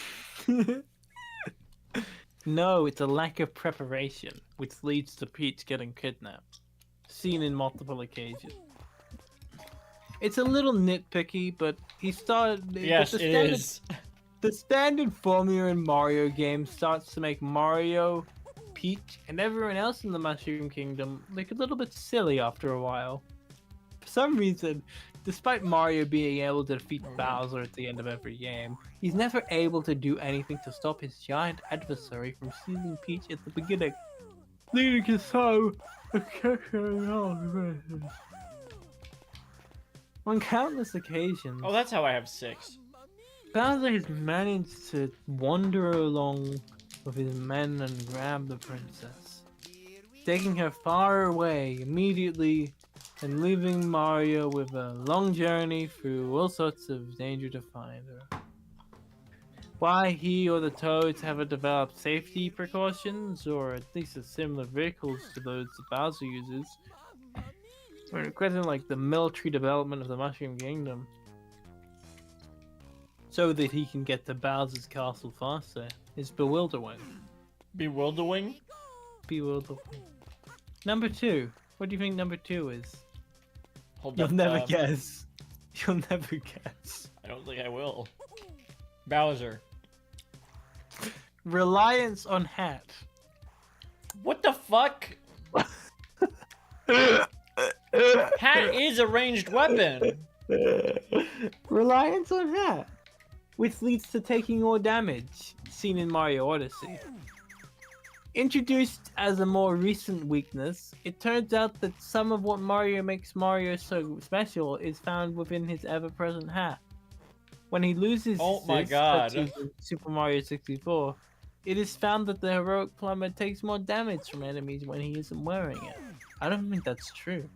No, it's a lack of preparation, which leads to Peach getting kidnapped. Seen in multiple occasions. It's a little nitpicky, but he started. Yes, but it is. The standard formula in Mario games starts to make Mario, Peach, and everyone else in the Mushroom Kingdom look a little bit silly after a while. For some reason, despite Mario being able to defeat Bowser at the end of every game, he's never able to do anything to stop his giant adversary from seizing Peach at the beginning, leading to on countless occasions. Oh, that's how I have 6. Bowser has managed to wander along with his men and grab the princess, taking her far away immediately and leaving Mario with a long journey through all sorts of danger to find her. Why he or the Toads haven't developed safety precautions, or at least a similar vehicles to those that Bowser uses, or a question like the military development of the Mushroom Kingdom, so that he can get to Bowser's castle faster, is bewildering. Bewildering? Bewildering. Number 2. What do you think number 2 is? Hold You'll up, never guess. You'll never guess. I don't think I will. Bowser. Reliance on hat. What the fuck? Hat is a ranged weapon. Reliance on hat, which leads to taking more damage, seen in Mario Odyssey. Introduced as a more recent weakness, it turns out that some of what Mario makes Mario so special is found within his ever-present hat. When he loses Oh my this, God. such as in Super Mario 64, it is found that the heroic plumber takes more damage from enemies when he isn't wearing it. I don't think that's true.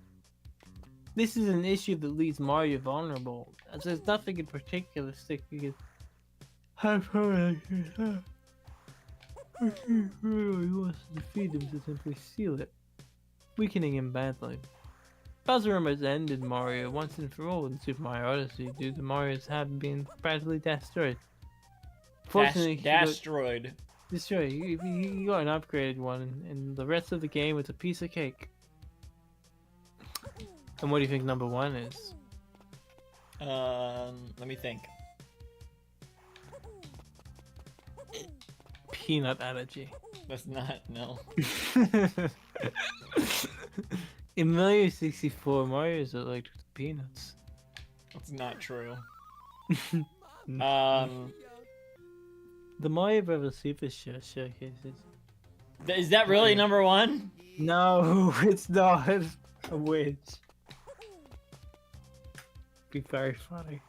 This is an issue that leaves Mario vulnerable, as there's nothing in particular sticking his half he wants to defeat him to simply steal it, weakening him badly. Bowser almost ended Mario once and for all in Super Mario Odyssey due to Mario's hat being badly destroyed. Fortunately, Destroyed. destroyed. He got an upgraded one, and the rest of the game was a piece of cake. And what do you think number 1 is? Let me think. Peanut allergy. That's not, no. In Mario 64, Mario's allergic to peanuts. That's not true. The Mario Brothers Super Show showcases. Is that really number 1? No, it's not a witch. Be very funny.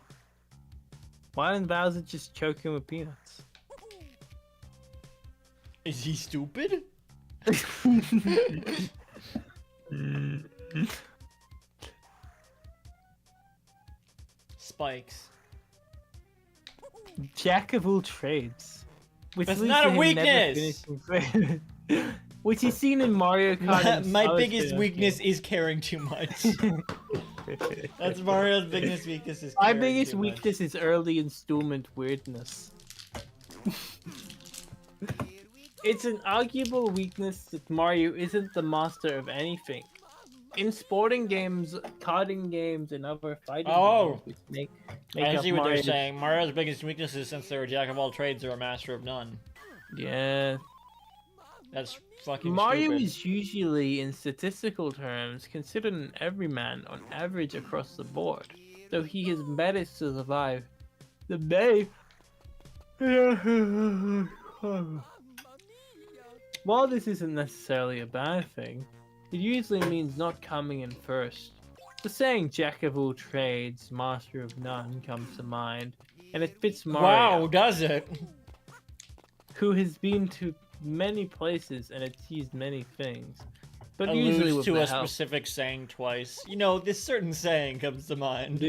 Why didn't Bowser just choke him with peanuts? Is he stupid? Spikes. Jack of all trades. Which That's leads not to a him never weakness! finishing- Which is seen in Mario Kart. and My other biggest video weakness games. is caring too much. That's Mario's biggest weakness is My caring biggest too much. weakness is early installment weirdness. It's an arguable weakness that Mario isn't the master of anything. In sporting games, karting games, and other fighting games, which make I up see what they're Mario's- saying. Mario's biggest weakness is since they're a jack of all trades, they're a master of none. Yeah. That's fucking Mario stupid. is usually, in statistical terms, considered an everyman on average across the board, though he has managed to survive the day. While this isn't necessarily a bad thing, it usually means not coming in first. The saying "Jack of all trades, master of none" comes to mind, and it fits Mario, Wow, does it? who has been to many places and achieved many things, but usually Alludes with to the a help. specific saying twice. You know, this certain saying comes to mind.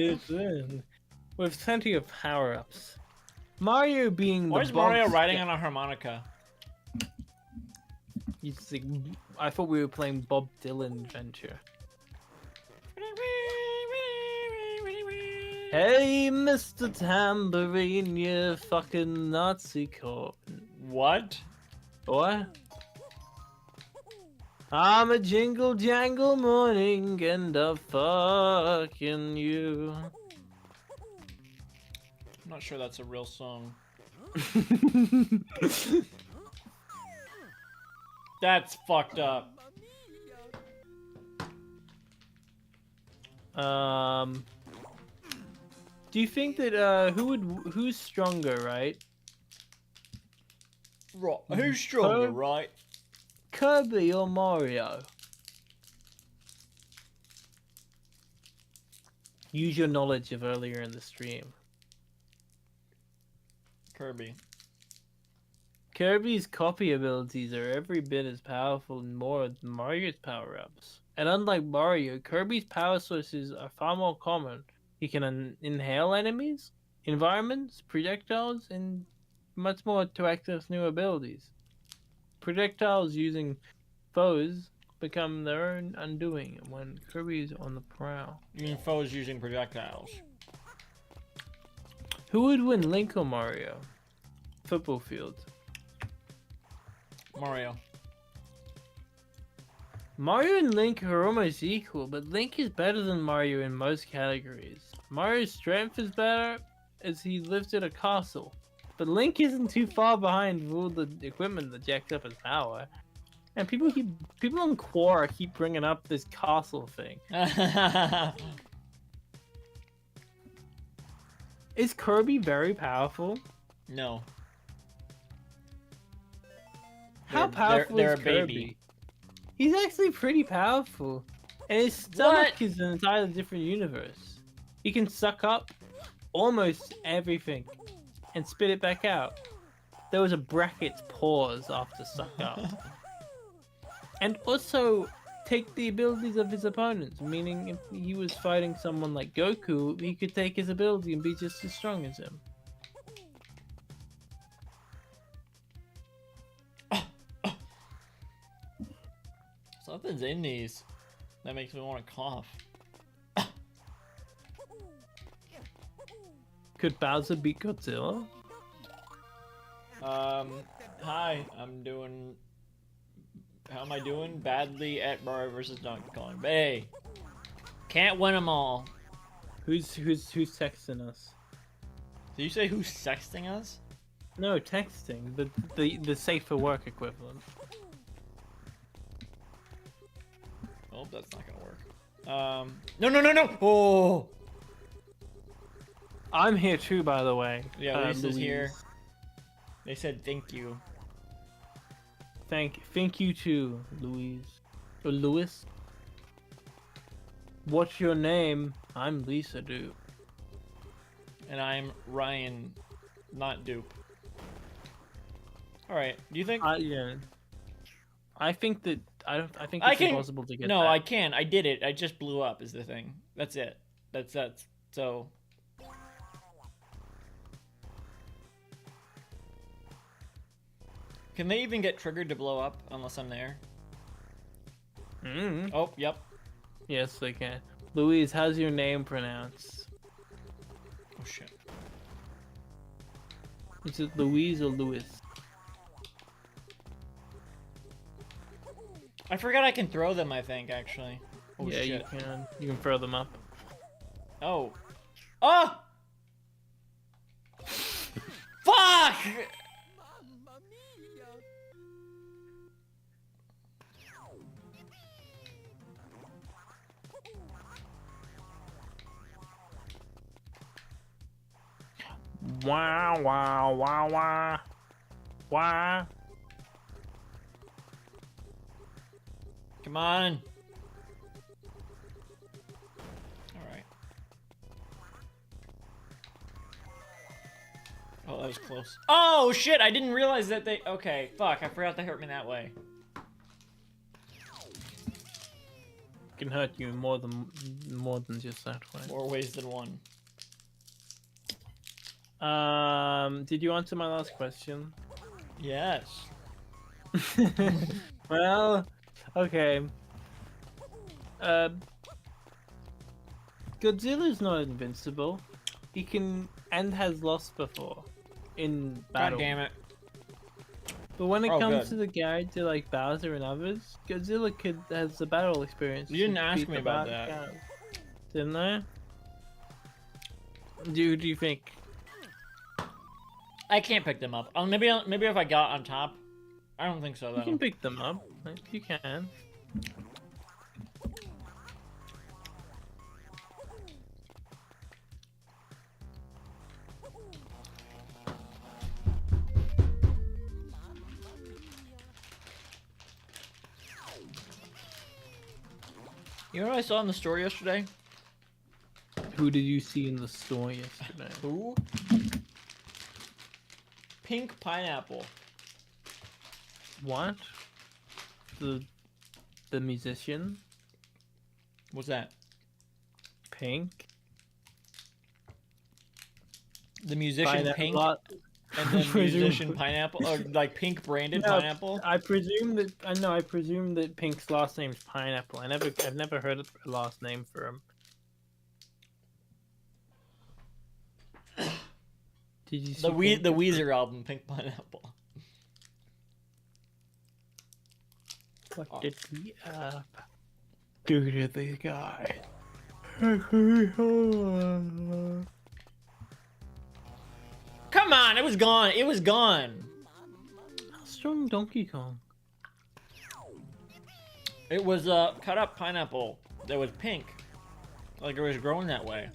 With plenty of power-ups. Mario being Why the is Mario bumps- riding on a harmonica? You think, I thought we were playing Bob Dylan Adventure. Hey, Mr. Tambourine, you fucking Nazi corp. What? What? I'm a jingle jangle morning and I'm fucking you. I'm not sure that's a real song. That's fucked up. Do you think that who's stronger, right? Right. Who's stronger, Kirby- right? Kirby or Mario? Use your knowledge of earlier in the stream. Kirby. Kirby's copy abilities are every bit as powerful and more than Mario's power-ups. And unlike Mario, Kirby's power sources are far more common. He can inhale enemies, environments, projectiles, and much more to access new abilities. Projectiles using foes become their own undoing when Kirby's on the prowl. You mean foes using projectiles? Who would win, Link or Mario? Football field. Mario. Mario and Link are almost equal, but Link is better than Mario in most categories. Mario's strength is better as he lives in a castle, but Link isn't too far behind with all the equipment that jacks up his power. And people on Quora keep bringing up this castle thing. Is Kirby very powerful? No. How They're- powerful they're is a Kirby? baby. He's actually pretty powerful. And his stomach is an entirely different universe. He can suck up almost everything and spit it back out. There was a brackets pause after suck up. And also take the abilities of his opponents, meaning if he was fighting someone like Goku, he could take his ability and be just as strong as him. Something's in these. That makes me want to cough. Could Bowser beat Godzilla? Hi, I'm doing... How am I doing? Badly at Mario vs. Donkey Kong. But hey, can't win them all. Who's texting us? Did you say who's sexting us? No, texting. The safe for work equivalent. Oh, that's not gonna work. No! Oh! I'm here too, by the way. Yeah, Lisa's Louise. here. They said thank you. Thank you too, Louise. Or Louis. What's your name? I'm Lisa Doop. And I'm Ryan, not Doop. Alright, do you think... Yeah. I think that I think I it's can- impossible to get. No, that. I can. I did it. I just blew up is the thing. That's it. That's so... Can they even get triggered to blow up unless I'm there? Mm. Oh, yep. Yes, they can. Louise, how's your name pronounced? Oh shit. Is it Louise or Louis? I forgot I can throw them, I think, actually. Oh yeah, shit. you can. You can throw them up. Oh. Ah! Fuck! Mamma mia! Wow! Wow! Wow! Wow! Wow! Come on. Alright. Oh, that was close. Oh, shit! I didn't realize that they... Okay, fuck. I forgot they hurt me that way. Can hurt you more than just that way. More ways than one. Did you answer my last question? Yes. Well, okay. Godzilla's not invincible. He can and has lost before in battle. God damn it. But when it Oh, comes good. to the guy to like Bowser and others, Godzilla has the battle experience. You didn't to ask beat me the about bad that. guys. Didn't I? Do you think? I can't pick them up. Maybe if I got on top. I don't think so though. You can pick them up. You can. You know what I saw in the store yesterday? Who did you see in the store yesterday? Who? Pink pineapple. What? The musician? What's that? Pink? The musician Pink and the musician Pineapple, or like Pink branded pineapple. I presume that Pink's last name's Pineapple. I've never heard a last name for him. Did you see The Weezer album, Pink Pineapple. What did we do to the guy? Come on, it was gone. It was gone. How strong Donkey Kong? It was cut up pineapple that was pink, like it was growing that way.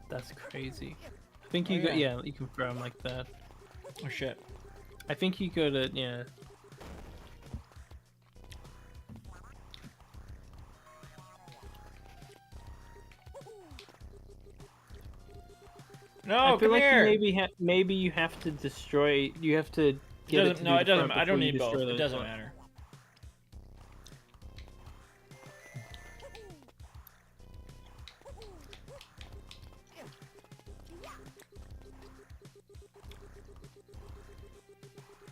That's crazy. I think you you can throw him like that. Oh shit. I think you go to, yeah. No, I feel come like here. maybe you have to destroy. You have to get it. No, it doesn't. I don't need both. It doesn't matter.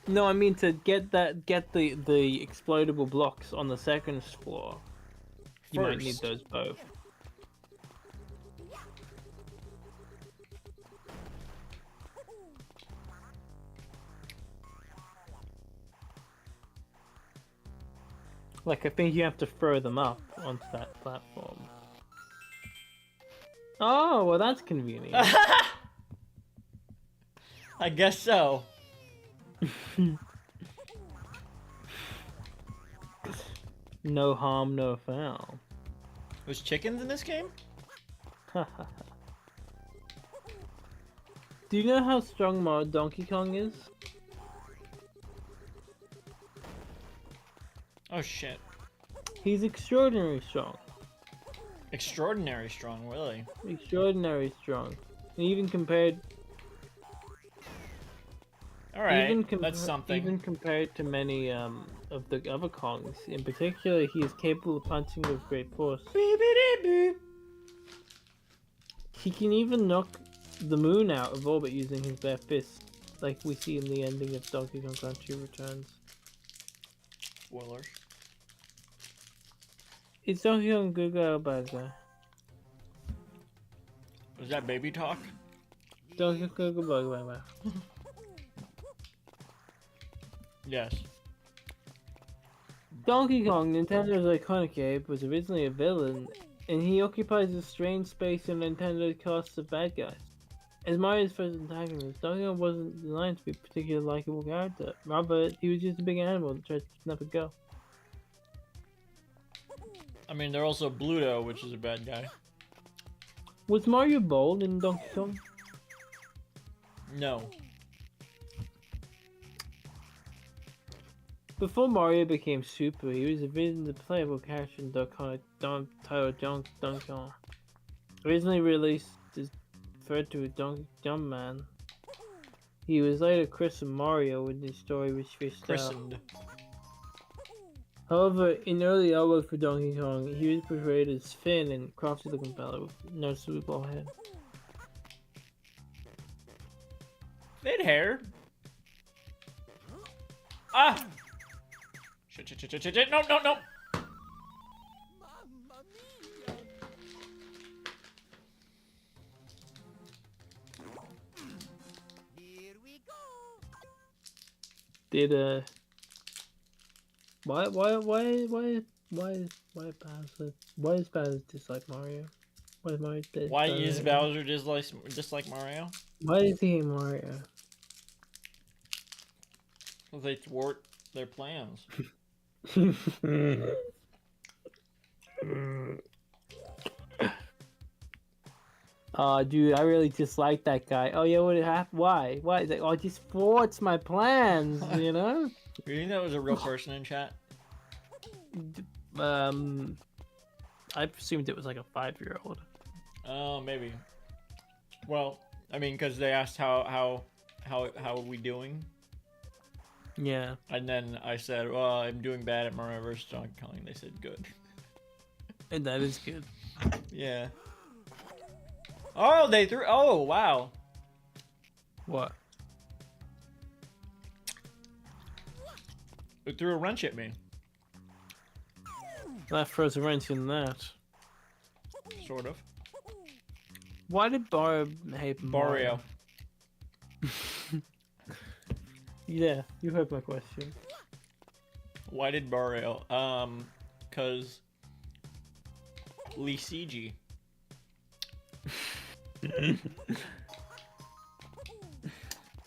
No, I mean to get the explodable blocks on the second floor. You might need those both. Like, I think you have to throw them up onto that platform. Oh, well, that's convenient. I guess so. No harm, no foul. There's chickens in this game? Do you know how strong Donkey Kong is? Oh shit. He's extraordinarily strong. Extraordinary strong, really. Extraordinary strong. And even compared... Alright, that's something. Even compared to many of the other Kongs. In particular, he is capable of punching with great force. He can even knock the moon out of orbit using his bare fists, like we see in the ending of Donkey Kong Country Returns. Spoilers. Is Donkey Kong a good guy or a bad guy? Was that baby talk? Donkey Kong a good guy. Yes. Donkey Kong, Nintendo's iconic ape, was originally a villain, and he occupies a strange space in Nintendo's cast of bad guys. As Mario's first antagonist, Donkey Kong wasn't designed to be a particularly likable character. Rather, he was just a big animal that tried to kidnap a girl. I mean, they're also Bluto, which is a bad guy. Was Mario bold in Donkey Kong? No. Before Mario became Super, he was originally the playable character in the iconic titled Donkey Kong. Originally released as referred to as Donkey Jumpman, he was later christened Mario when the story was fished out. Christened. However, in early artwork for Donkey Kong, he was portrayed as thin and crafty looking fellow with no cerebral head. They had hair. Ah! Shit. No. Mamma mia! Here we go! Did why does Bowser dislike Mario? Why is Mario dead? Why is Bowser just like Mario? Why is he Mario? Well, they thwart their plans. Oh, dude, I really dislike that guy. Oh, yeah, what happened? Why? Why? He's like, oh, it just thwarts my plans, you know? You think that was a real person in chat? I presumed it was like a 5-year-old. Oh, maybe. Well, I mean, because they asked how are we doing, Yeah. and then I said, well, I'm doing bad at Mario vs. Donkey Kong. They said good. And that is good. Yeah. Oh, they threw. Oh, wow. What? They threw a wrench at me. That throws a wrench in that. Sort of. Why did Mario hate Mario. Yeah, you heard my question. Why did Mario? Cause Lee CG.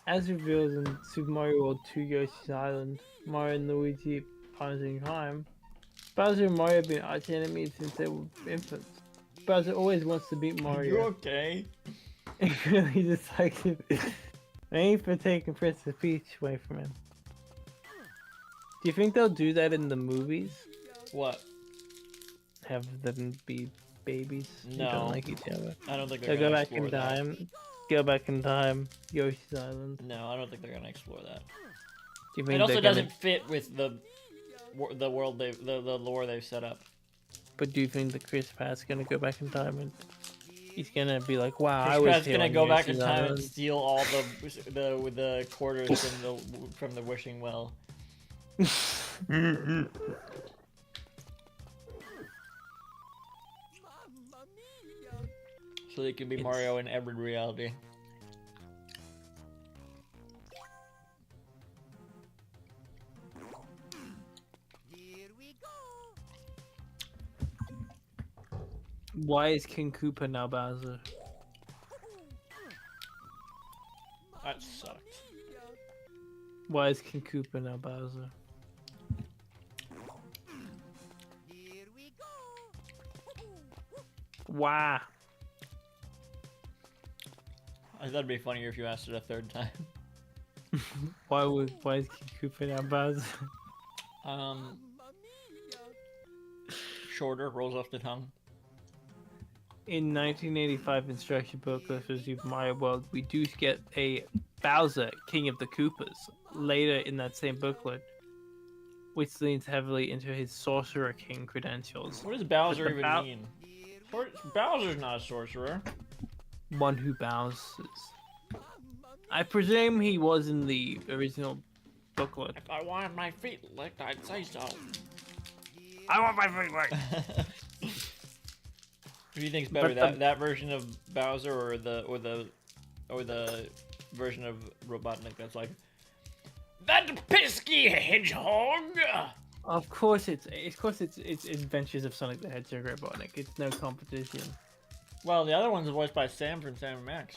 As revealed in Super Mario World 2 Yoshi's Island, Mario and Luigi punishing time, Bowser and Mario have been arch enemies since they were infants. Bowser always wants to beat Mario. You okay? He really dislikes him. Ain't for taking Princess Peach away from him. Do you think they'll do that in the movies? What? Have them be babies who No. don't like each other? I don't think They'll they're go gonna back in explore that. time. Go back in time. Yoshi's Island. No, I don't think they're gonna explore that. Do you It think also they're doesn't gonna? fit with the world the lore they've set up. But do you think that Chris Pratt's gonna go back in time and he's gonna be like, "Wow, I Chris was Pratt's here gonna on go back in Yoshi's time and Island." steal all the quarters from the wishing well. Mamma mia! So they can be It's- Mario in every reality. Here we go! Why is King Koopa now Bowser? That sucked. Why is King Koopa now Bowser? Here we go! Why? I thought it'd be funnier if you asked it a third time. Why is King Koopa now Bowser? Mamma mia! Shorter, rolls off the tongue. In 1985 instruction booklet for Super Mario World, we do get a Bowser, King of the Koopas, later in that same booklet, which leans heavily into his Sorcerer King credentials. What does Bowser the even Bow- mean? Bowser's not a sorcerer. One who bows. I presume he was in the original booklet. If I wanted my feet licked, I'd say so. I want my feet licked. Who do you think's better, But that version of Bowser or the version of Robotnik that's like that pesky hedgehog? Of course, it's Adventures of Sonic the Hedgehog Robotnik. It's no competition. Well, the other one's voiced by Sam from Sam and Max.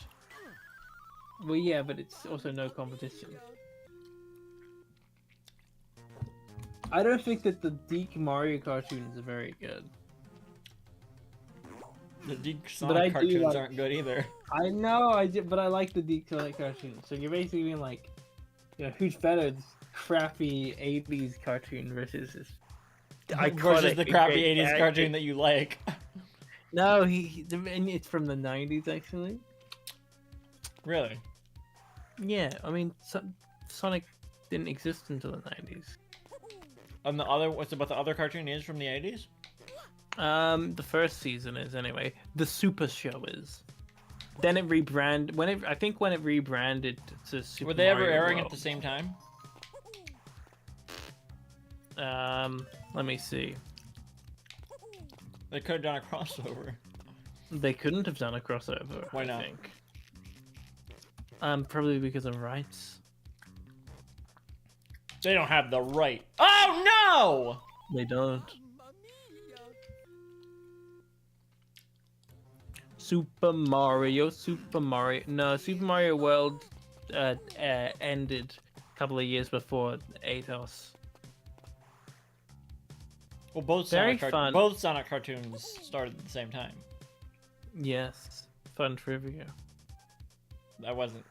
Well, yeah, but it's also no competition. I don't think that the Deke Mario cartoons are very good. The Deke I Sonic do cartoons like- aren't good either. I know, but I like the Deke Sonic cartoons. So you're basically being like, you know, who's better, this crappy 80s cartoon versus this Versus the crappy great 80s character? cartoon that you like. No, and it's from the 90s actually. Really? Yeah, I mean, Sonic didn't exist until the 90s. And the other, what's about the other cartoon is from the 80s? The first season is anyway. The Super Show is. Then it rebranded when it rebranded to Super Were they ever Mario airing World. at the same time? Let me see. They could have done a crossover. They couldn't have done a crossover. Why I not? think. Probably because of rights. They don't have the right. Oh no! They don't. Mamma mia! Super Mario. No, Super Mario World ended a couple of years before Atos. Well, both Very Sonic, fun. both Sonic cartoons started at the same time. Yes, fun trivia. I wasn't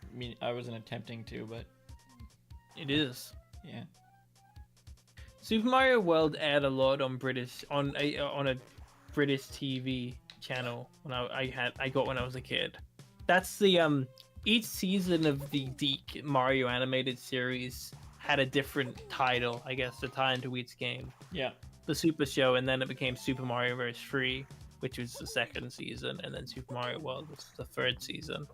attempting to, but It is. yeah. Super Mario World aired a lot on a British TV channel when I got when I was a kid. That's the each season of the Mario animated series had a different title, I guess, to tie into each game. Yeah. The Super Show, and then it became Super Mario Bros. 3, which was the second season, and then Super Mario World was the third season.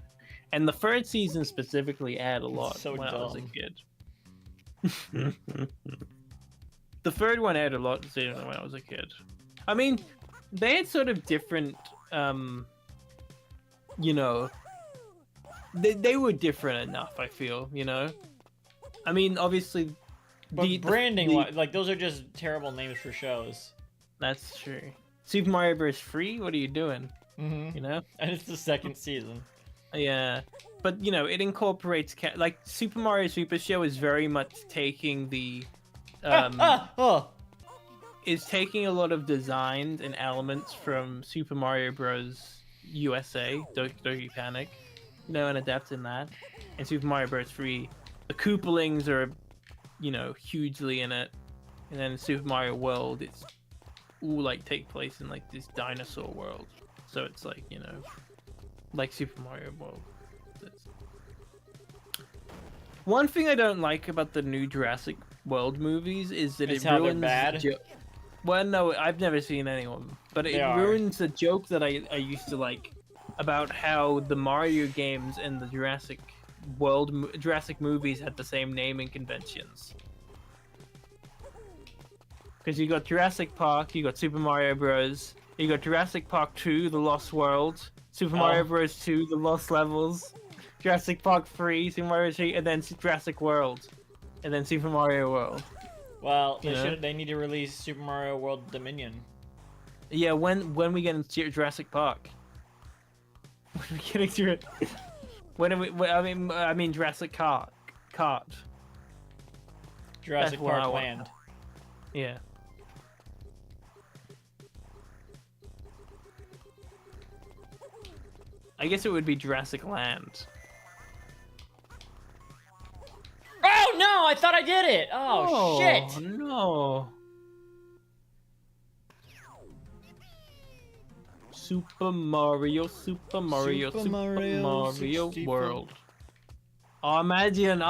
And the third season specifically aired a lot So when I was a dumb. kid. The third one aired a lot when I was a kid. I mean, they had sort of different, you know, they were different enough, I feel, you know? I mean, obviously, But branding, like those are just terrible names for shows. That's true. Super Mario Bros. 3, what are you doing? Mm-hmm. You know? And it's the second season. Yeah. But, you know, it incorporates, like, Super Mario Super Show is very much taking the, is taking a lot of designs and elements from Super Mario Bros. USA, Doki Doki Panic, you know, and adapting that. And Super Mario Bros. 3, the Koopalings are, you know, hugely in it. And then Super Mario World, it's all, like, take place in, like, this dinosaur world. So it's, like, you know, like Super Mario World. One thing I don't like about the new Jurassic World movies is that Is it how they're ruins bad? well, no, I've never seen any of them, but it They are. ruins the joke that I used to like about how the Mario games and the Jurassic movies had the same naming conventions. Because you got Jurassic Park, you got Super Mario Bros, you got Jurassic Park 2, The Lost World, Super Mario Bros 2, The Lost Levels, Jurassic Park 3, Super Mario 3, and then Jurassic World, and then Super Mario World. Well, You know? they need to release Super Mario World Dominion. Yeah, when we get into Jurassic Park. When we get into it. I mean Jurassic Kart. Jurassic That's what I Park want. Land. Yeah. I guess it would be Jurassic Land. Oh no! I thought I did it. Oh shit! No. Super Mario World. Oh, imagine,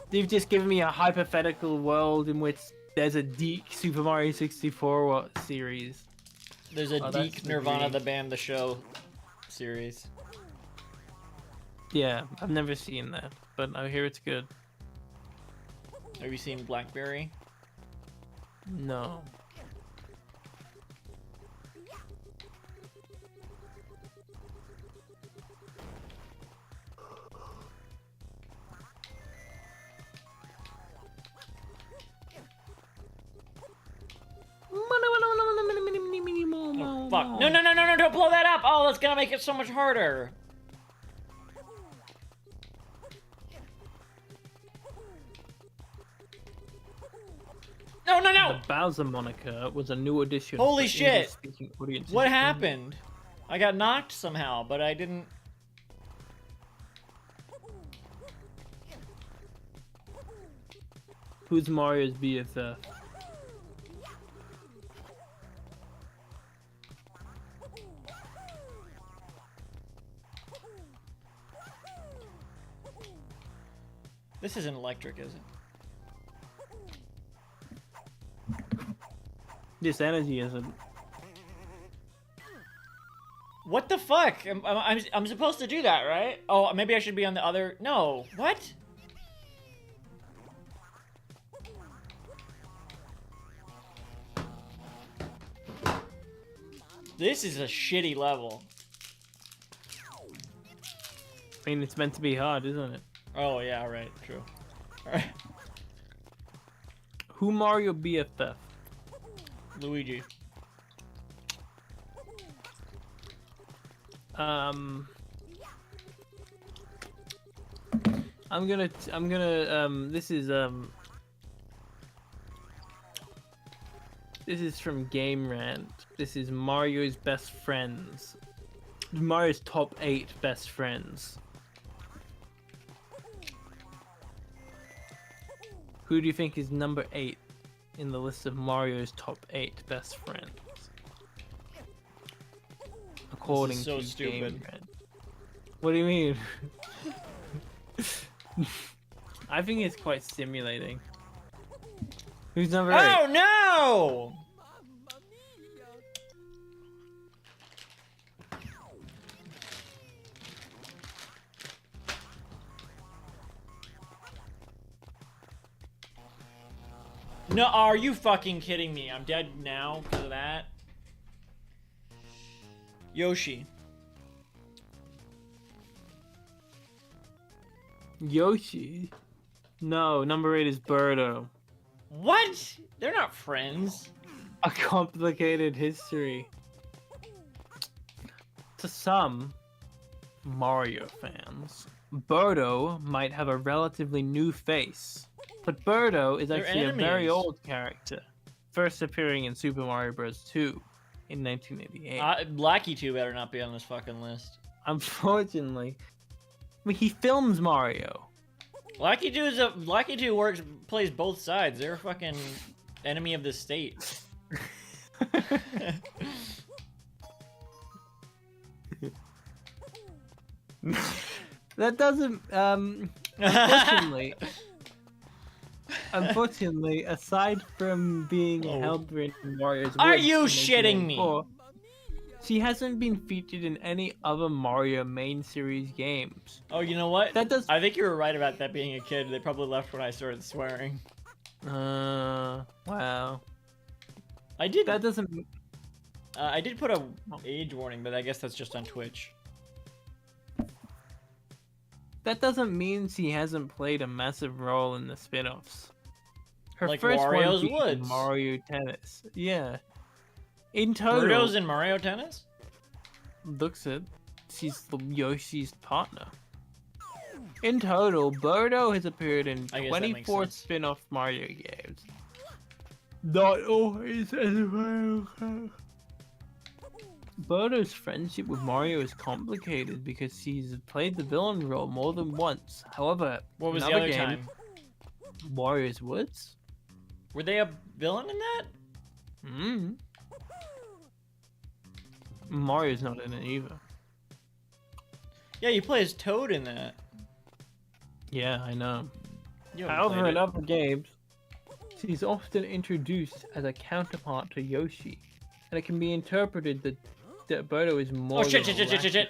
they've just given me a hypothetical world in which there's a Deke Super Mario 64 series. There's a that's Deke the Nirvana dream. the Band the Show series. Yeah, I've never seen that, but I hear it's good. Have you seen Blackberry? No. Oh, fuck. No, don't blow that up! Oh, that's gonna make it so much harder! No! The Bowser moniker was a new addition. Holy for shit. English-speaking audiences. What happened? I got knocked somehow, but I didn't... Who's Mario's BFF? This isn't electric, is it? This energy isn't. What the fuck? I'm supposed to do that, right? Oh, maybe I should be on the other... No. What? This is a shitty level. I mean, it's meant to be hard, isn't it? Oh, yeah, right. True. Alright. Who Mario BFF? Luigi. I'm gonna this is from Game Rant. This is Mario's best friends. Mario's top 8 best friends. Who do you think is number 8 in the list of Mario's top 8 best friends? According so to stupid. Game Rant. What do you mean? I think it's quite stimulating. Who's number 8? Oh no! No, are you fucking kidding me? I'm dead now because of that. Yoshi. Yoshi? No, number 8 is Birdo. What? They're not friends. A complicated history. To some Mario fans, Birdo might have a relatively new face, but Birdo is They're actually a very enemies. old character, first appearing in Super Mario Bros. 2 in 1988. Blacky 2 better not be on this fucking list. Unfortunately, I mean, he films Mario. Blacky 2 plays both sides. They're a fucking enemy of the state. That doesn't unfortunately, aside from being Oh. held in Mario's Are Woods you in shitting me? 1994, she hasn't been featured in any other Mario main series games. Oh, you know what? That does I think you were right about that being a kid. They probably left when I started swearing. wow. I did. That doesn't I did put a age warning, but I guess that's just on Twitch. That doesn't mean she hasn't played a massive role in the spin-offs. Her Like first Wario's one being Woods. Mario Tennis. Yeah. In total, Birdo's in Mario Tennis? looks it. She's Yoshi's partner. In total, Birdo has appeared in I guess that makes 24 sense. spin-off Mario games. Not always as a Mario Kart. Birdo's friendship with Mario is complicated because she's played the villain role more than once. However, What was the another other game, time? Wario's Woods? Were they a villain in that? Mario's not in it either. Yeah, you play as Toad in that. Yeah, I know. You haven't However, played in it. other games, she's often introduced as a counterpart to Yoshi, and it can be interpreted that Birdo is more. Oh shit, than shit, a shit, shit, shit, shit.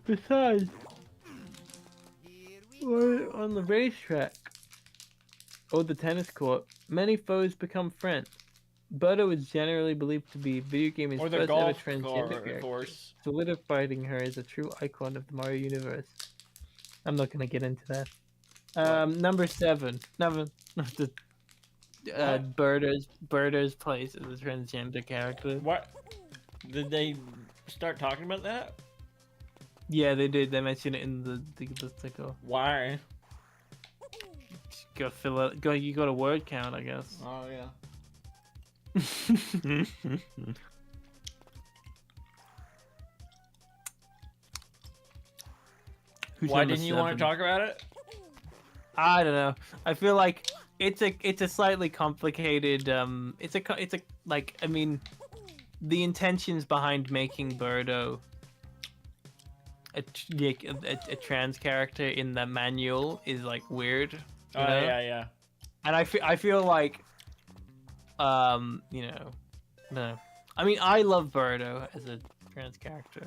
Besides, on the racetrack or the tennis court, many foes become friends. Birdo is generally believed to be video game's Or the first ever golf transgender character, course. solidifying her as a true icon of the Mario universe. I'm not gonna get into that. Number 7. Birdo's place as a transgender character. What? Did they start talking about that? Yeah, they did. They mentioned it in the listicle. Why? Go fill out. Go. You got a word count, I guess. Oh yeah. Who's Why number didn't you want 7? to talk about it? I don't know. I feel like it's a slightly complicated. It's a like I mean, the intentions behind making Birdo a trans character in the manual is like weird. You Oh know? yeah. And I feel like, you know, no. I mean, I love Birdo as a trans character.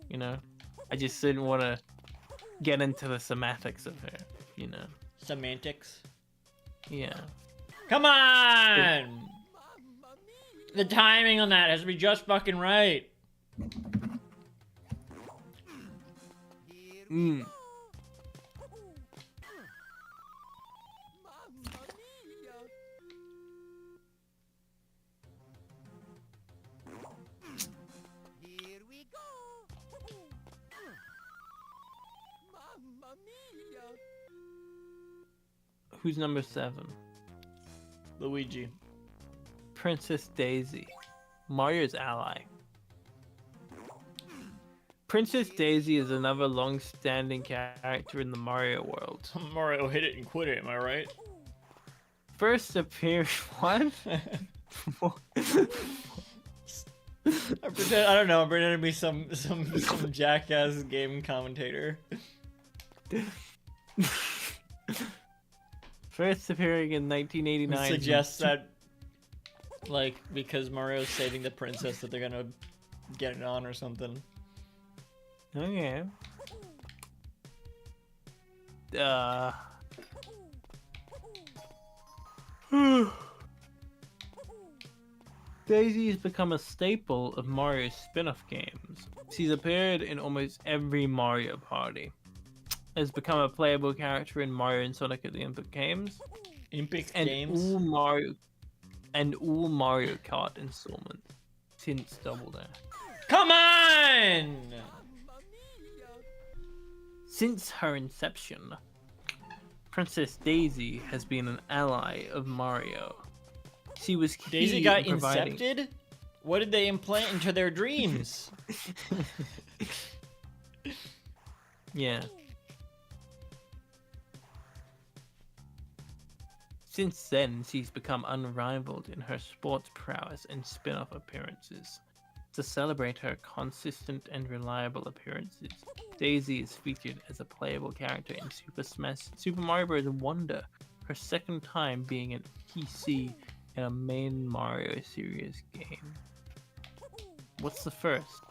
You know, I just didn't want to get into the semantics of her. You know. Semantics. Yeah. Come on! The timing on that has to be just fucking right. Mm. Mamma mia! Who's number 7? Luigi. Princess Daisy, Mario's ally. Princess Daisy is another long-standing character in the Mario world. Mario hit it and quit it, am I right? First appeared what? I don't know, I'm pretending to be some jackass game commentator. First appearing in 1989. Suggests that, like, because Mario's saving the princess that they're gonna get it on or something. Okay. Daisy has become a staple of Mario's spin-off games. She's appeared in almost every Mario Party. Has become a playable character in Mario and Sonic at the Olympic Games. Olympic Games? All Mario Kart installments since Double Dash. Come on! Since her inception, Princess Daisy has been an ally of Mario. She was key Daisy got in providing... incepted? What did they implant into their dreams? Yeah. Since then, she's become unrivaled in her sports prowess and spin-off appearances. To celebrate her consistent and reliable appearances, Daisy is featured as a playable character in Super Mario Bros. Wonder, her second time being an PC in a main Mario series game. What's the first?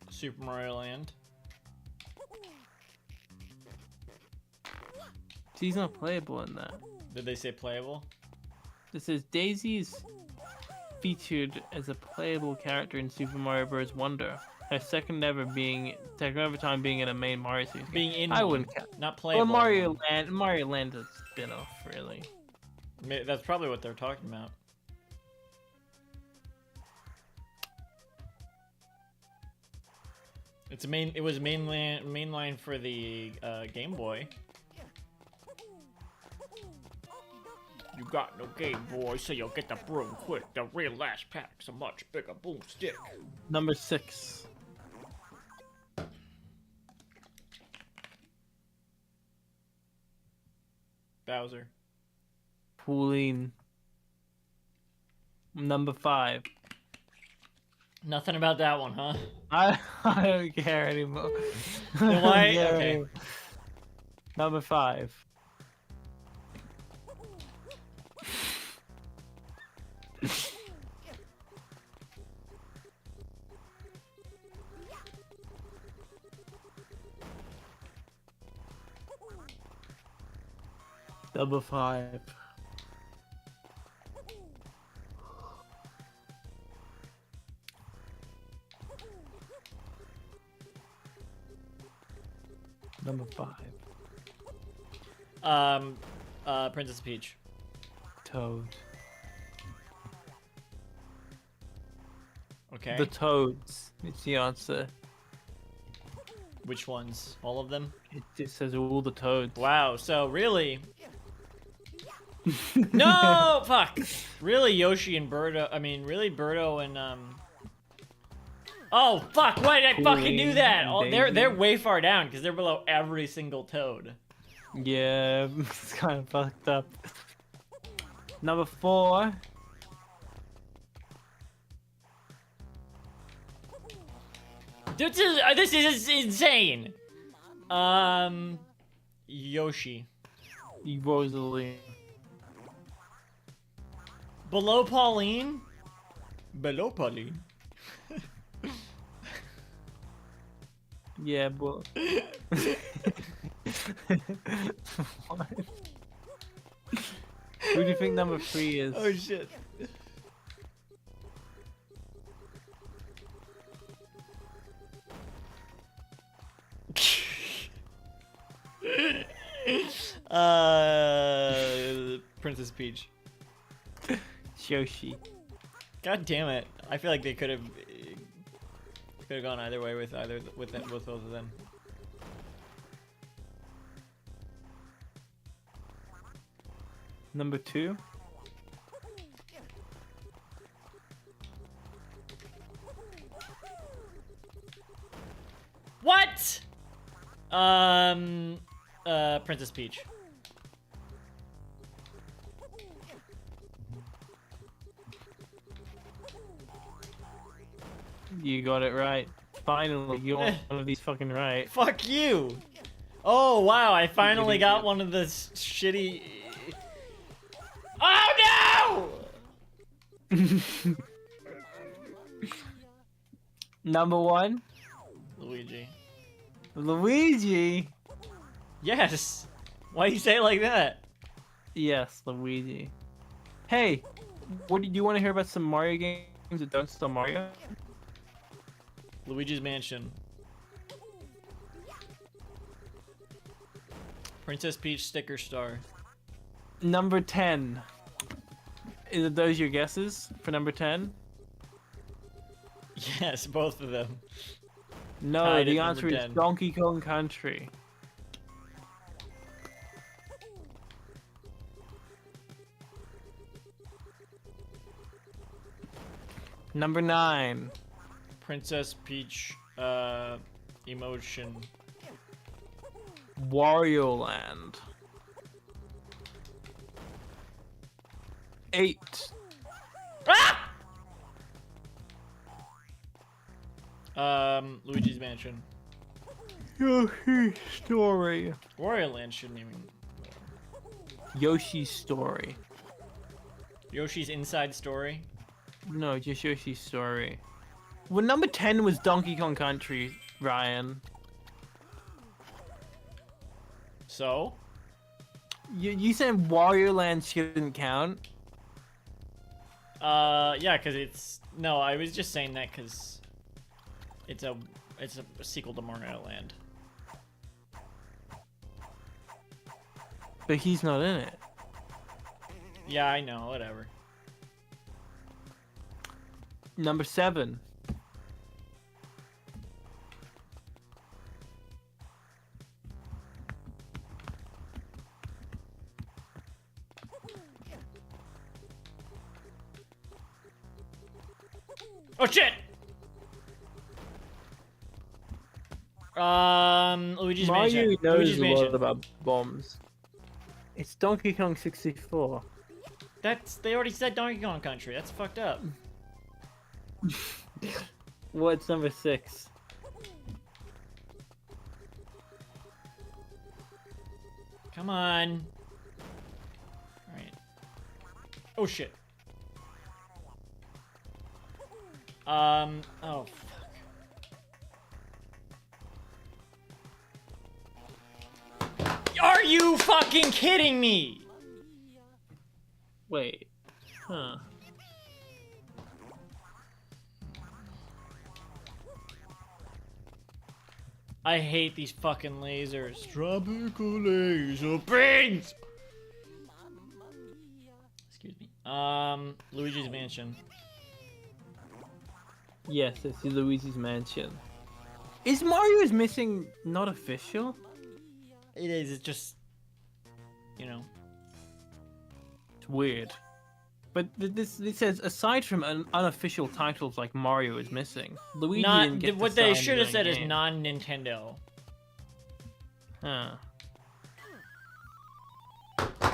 Super Mario Land. She's not playable in that. Did they say playable? This says Daisy's featured as a playable character in Super Mario Bros. Wonder. Her second ever time being in a main Mario series. Being in I one, wouldn't count. not playable. Well, Mario Land is a spin-off, really. That's probably what they're talking about. It was mainline for the Game Boy. You got no Game Boy, so you'll get the broom quick. The real last pack's a much bigger boomstick. Number 6. Bowser. Pauline. Number 5. Nothing about that one, huh? I don't care anymore. Then why? No. Okay. Number 5. Number 5. Number 5. Princess Peach. Toad. Okay. The Toads. It's the answer. Which ones? All of them? It just says all the Toads. Wow, so really... No! Fuck! Really Yoshi and Birdo... I mean, really Birdo and, Oh, fuck! Why did I fucking do that? Oh, they're way far down, because they're below every single Toad. Yeah, it's kind of fucked up. Number 4. Dude, this is insane! Yoshi. Rosalie. Below Pauline? Below Pauline. Yeah, but... What? Who do you think number 3 is? Oh shit. Princess Peach. Yoshi. God damn it. I feel like they could have gone either way with both of them. Number 2. What? Princess Peach. You got it right. Finally, you got one of these fucking right. Fuck you! Oh wow, I finally got one of the shitty. Oh no! Number 1. Luigi. Luigi. Yes. Why do you say it like that? Yes, Luigi. Hey, what do you want to hear about some Mario games that don't sell Mario? Luigi's Mansion. Princess Peach sticker star. Number 10. Is it those your guesses for number 10? Yes, both of them. No, Tied the at answer number is 10. Donkey Kong Country. Number 9. Princess Peach, emotion. Wario Land. 8. Luigi's Mansion. Yoshi's Story. Wario Land shouldn't even. Yoshi's Story. Yoshi's Inside Story. No, just Yoshi's Story. Well, number 10 was Donkey Kong Country, Ryan. So? You said Wario Land shouldn't count? Yeah, cause it's no. I was just saying that cause it's a sequel to Mario Land. But he's not in it. Yeah, I know. Whatever. Number 7. Oh shit! Luigi's Mario Mansion. knows Luigi's a Mansion. lot about bombs. It's Donkey Kong 64. They already said Donkey Kong Country. That's fucked up. What's number 6? Come on. All right. Oh shit. Oh fuck. Are you fucking kidding me? Wait. Huh. I hate these fucking lasers. Tropical laser beams. Excuse me. Luigi's Mansion. Yes, it's Luigi's Mansion. Is Mario is Missing not official? It is. It's just, you know. It's weird. But this says aside from unofficial titles like Mario is Missing, Luigi didn't get What to they sign should have that said is game. non-Nintendo. Huh.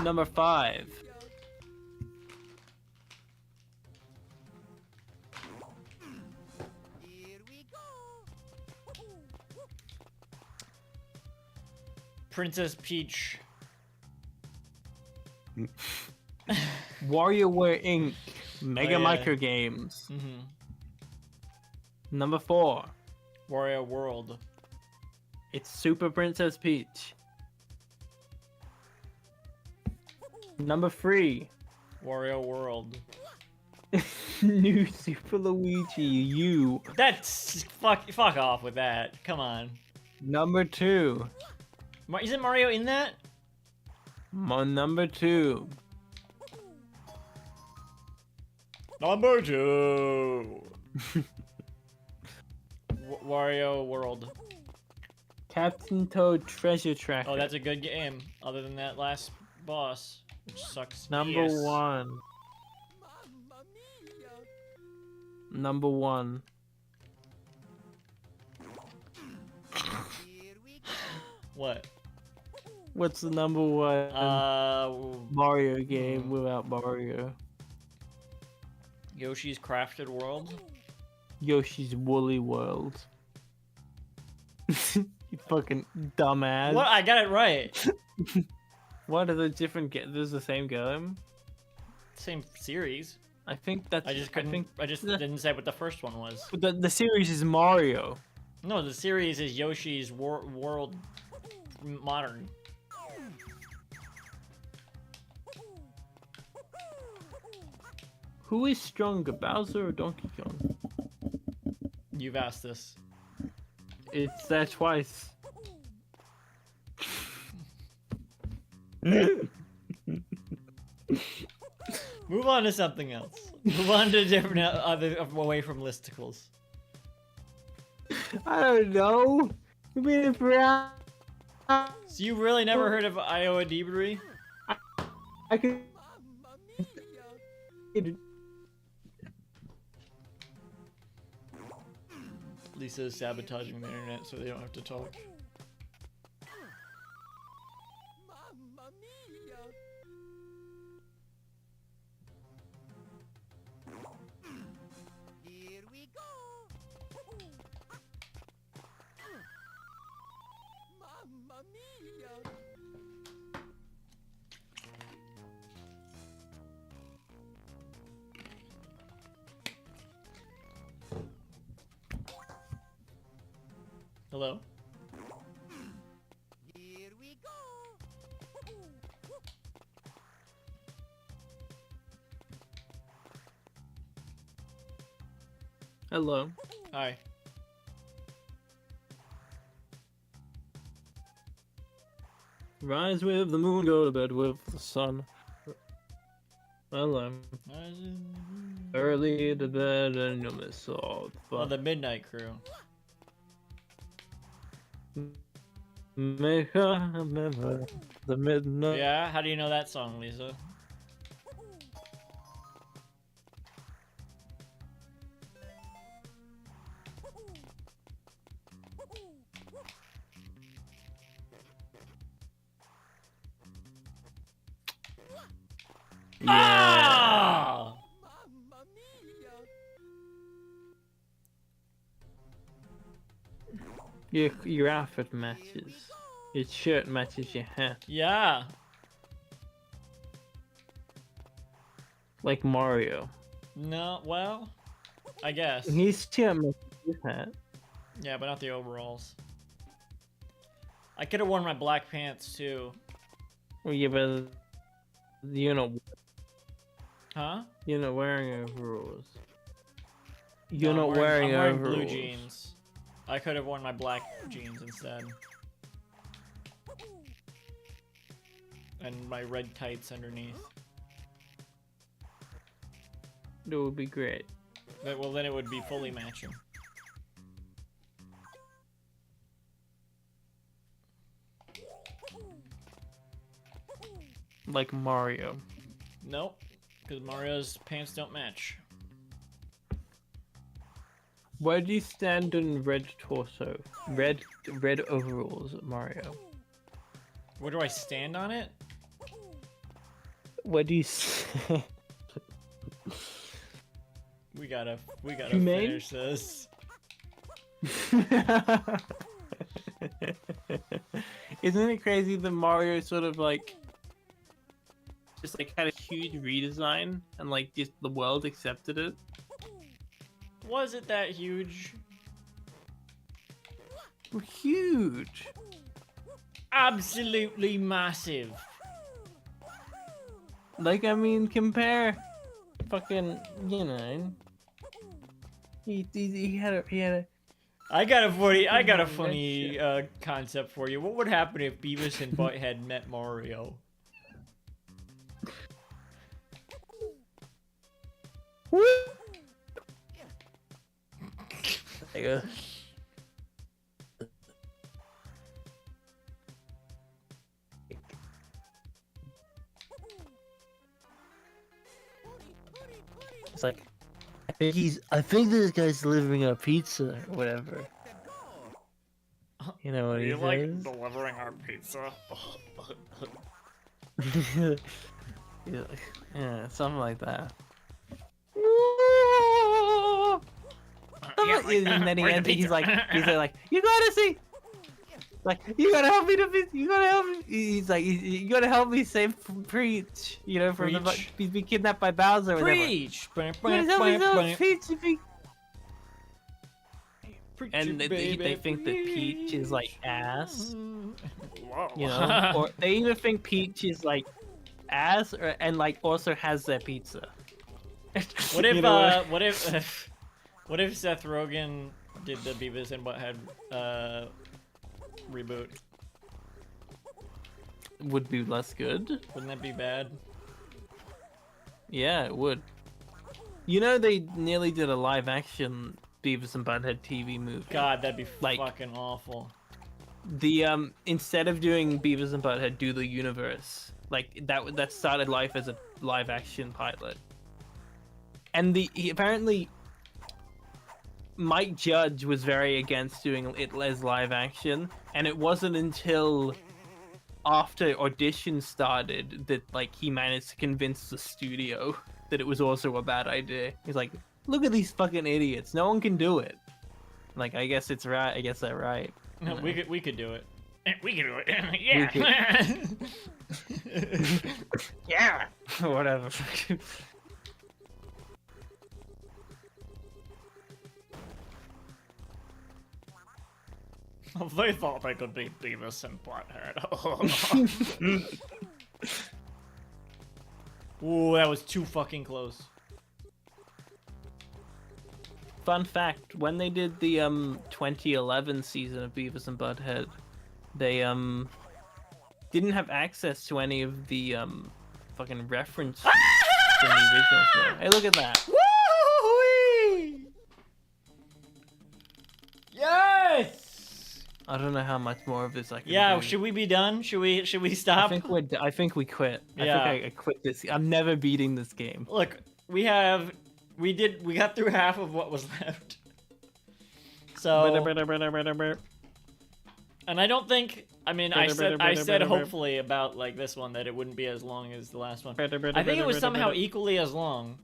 Number 5. Here we go. Princess Peach. WarioWare Inc. Mega yeah. Micro Games. Mm-hmm. Number 4. Wario World. It's Super Princess Peach. Number 3. Wario World. New Super Luigi U. That's fuck off with that. Come on. Number 2. Isn't Mario in that? Number 2. Number 2. Wario World. Captain Toad Treasure Tracker. Oh, that's a good game. Other than that last boss, which sucks. Number BS. 1. Mamma mia! Number 1. Here we go! What? What's the number 1 Mario game without Mario? Yoshi's Crafted World. Yoshi's Woolly World. You fucking dumbass. What? I got it right. What are the different There's the same game? Same series. I think that's. I just couldn't. I just didn't say what the first one was. But the series is Mario. No, the series is Yoshi's World Modern. Who is stronger, Bowser or Donkey Kong? You've asked this. It's that twice. Move on to something else. Move on to different other away from listicles. I don't know. You mean it for So you really never heard of Iowa Debris? I can. Mamma mia! Lisa is sabotaging the internet so they don't have to talk. Mamma mia! Here we go! Mamma mia! Hello? Here we go! Hello. Hi. Rise with the moon, go to bed with the sun. Hello. Early to bed and you'll miss all the Oh, fun. the Midnight Crew. Make her remember the midnight. Yeah? How do you know that song, Lisa? Ah! Mamma mia! Your outfit matches. Your shirt matches your hat. Yeah. Like Mario. No, well, I guess. His shirt matches his hat. Yeah, but not the overalls. I could have worn my black pants too. Well, yeah, but Huh? you're not wearing overalls. You're No, not wearing I'm wearing overalls. blue jeans. I could have worn my black jeans instead. And my red tights underneath. That would be great. Well, then it would be fully matching. Like Mario. Nope, because Mario's pants don't match. Where do you stand in red torso? Red overalls, Mario. Where do I stand on it? Where do you We gotta Humane? finish this. Isn't it crazy that Mario sort of like just like had a huge redesign and like just the world accepted it? Was it that huge? Huge. Absolutely massive. Like, I mean, compare fucking, you know. He had a I got a funny concept for you. What would happen if Beavis and Butthead met Mario? Woo! There you go. It's like, I think this guy's delivering a pizza or whatever. You know what he You like says? delivering our pizza? Yeah, something like that. Yeah, like, And then where's the he's pizza? like, you gotta see, like, you gotta help me you gotta help me. He's like, you gotta help me save Preach, you know, from Preach. he's been kidnapped by Bowser. Or whatever. Preach! You gotta help me save Peach. And they think that Peach is like ass, Whoa. you know, or they even think Peach is like ass, and like also has their pizza. What if You know? what if what if Seth Rogen did the Beavis and Butthead reboot? Would be less good. Wouldn't that be bad? Yeah, it would. You know, they nearly did a live action Beavis and Butthead TV movie. God, that'd be Like- fucking awful. The instead of doing Beavis and Butthead, do the universe. Like that started life as a live action pilot. And apparently Mike Judge was very against doing it as live action, and it wasn't until after auditions started that like he managed to convince the studio that it was also a bad idea. He's like, look at these fucking idiots. No one can do it. Like, I guess it's right. I guess that's right. You know? We could do it. We could do it. Yeah. Yeah. Whatever. They thought they could beat Beavis and Butthead. Ooh, that was too fucking close. Fun fact: when they did the 2011 season of Beavis and Butthead, they didn't have access to any of the fucking reference from the original show. Hey, look at that! Woo-wee! Yes! I don't know how much more of this I can Yeah, do. should we be done? Should we I stop? think we quit. Yeah. I think I quit this. I'm never beating this game. Look, we got through half of what was left. So, and I don't think, I mean, I said hopefully about like this one that it wouldn't be as long as the last one. I think it was somehow equally as long,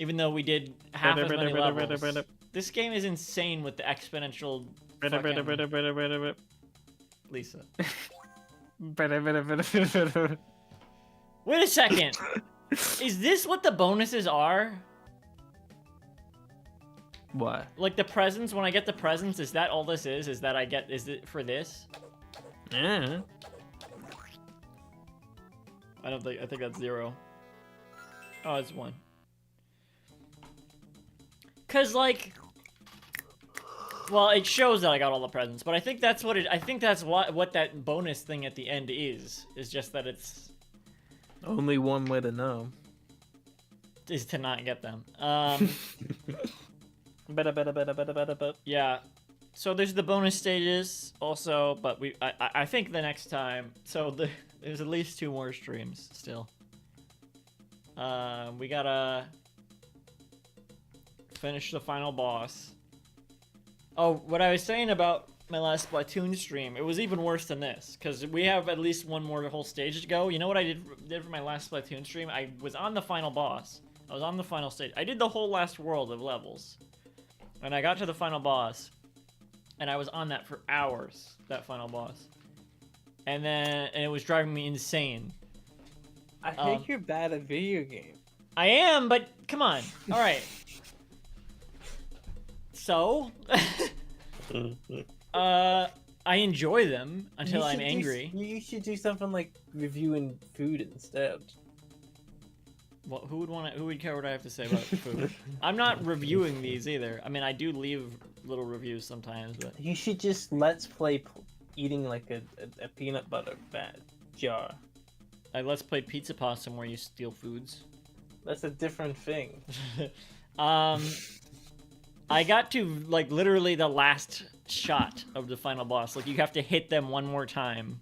even though we did half as many levels. This game is insane with the exponential fucking... Lisa. Wait a second. Is this what the bonuses are? What? Like the presents, when I get the presents, is that all this is? Is that is it for this? Yeah. I think that's 0. Oh, it's 1. Cause like, well, it shows that I got all the presents, but I think that's what what that bonus thing at the end is just that it's Only one way to know. is to not get them. Yeah. So there's the bonus stages also, but I think the next time. So there's at least 2 more streams still. We gotta finish the final boss. Oh, what I was saying about my last Splatoon stream, it was even worse than this, because we have at least 1 more whole stage to go. You know what I did for my last Splatoon stream? I was on the final boss. I was on the final stage. I did the whole last world of levels. And I got to the final boss, and I was on that for hours, that final boss. And it was driving me insane. I think you're bad at video games. I am, but come on. All right. So, I enjoy them until I'm angry. You should do something like reviewing food instead. Well, who would care what I have to say about food? I'm not reviewing these either. I mean, I do leave little reviews sometimes, but You should just let's play eating like a peanut butter jar. I let's play Pizza Possum where you steal foods. That's a different thing. I got to like literally the last shot of the final boss. Like you have to hit them one more time.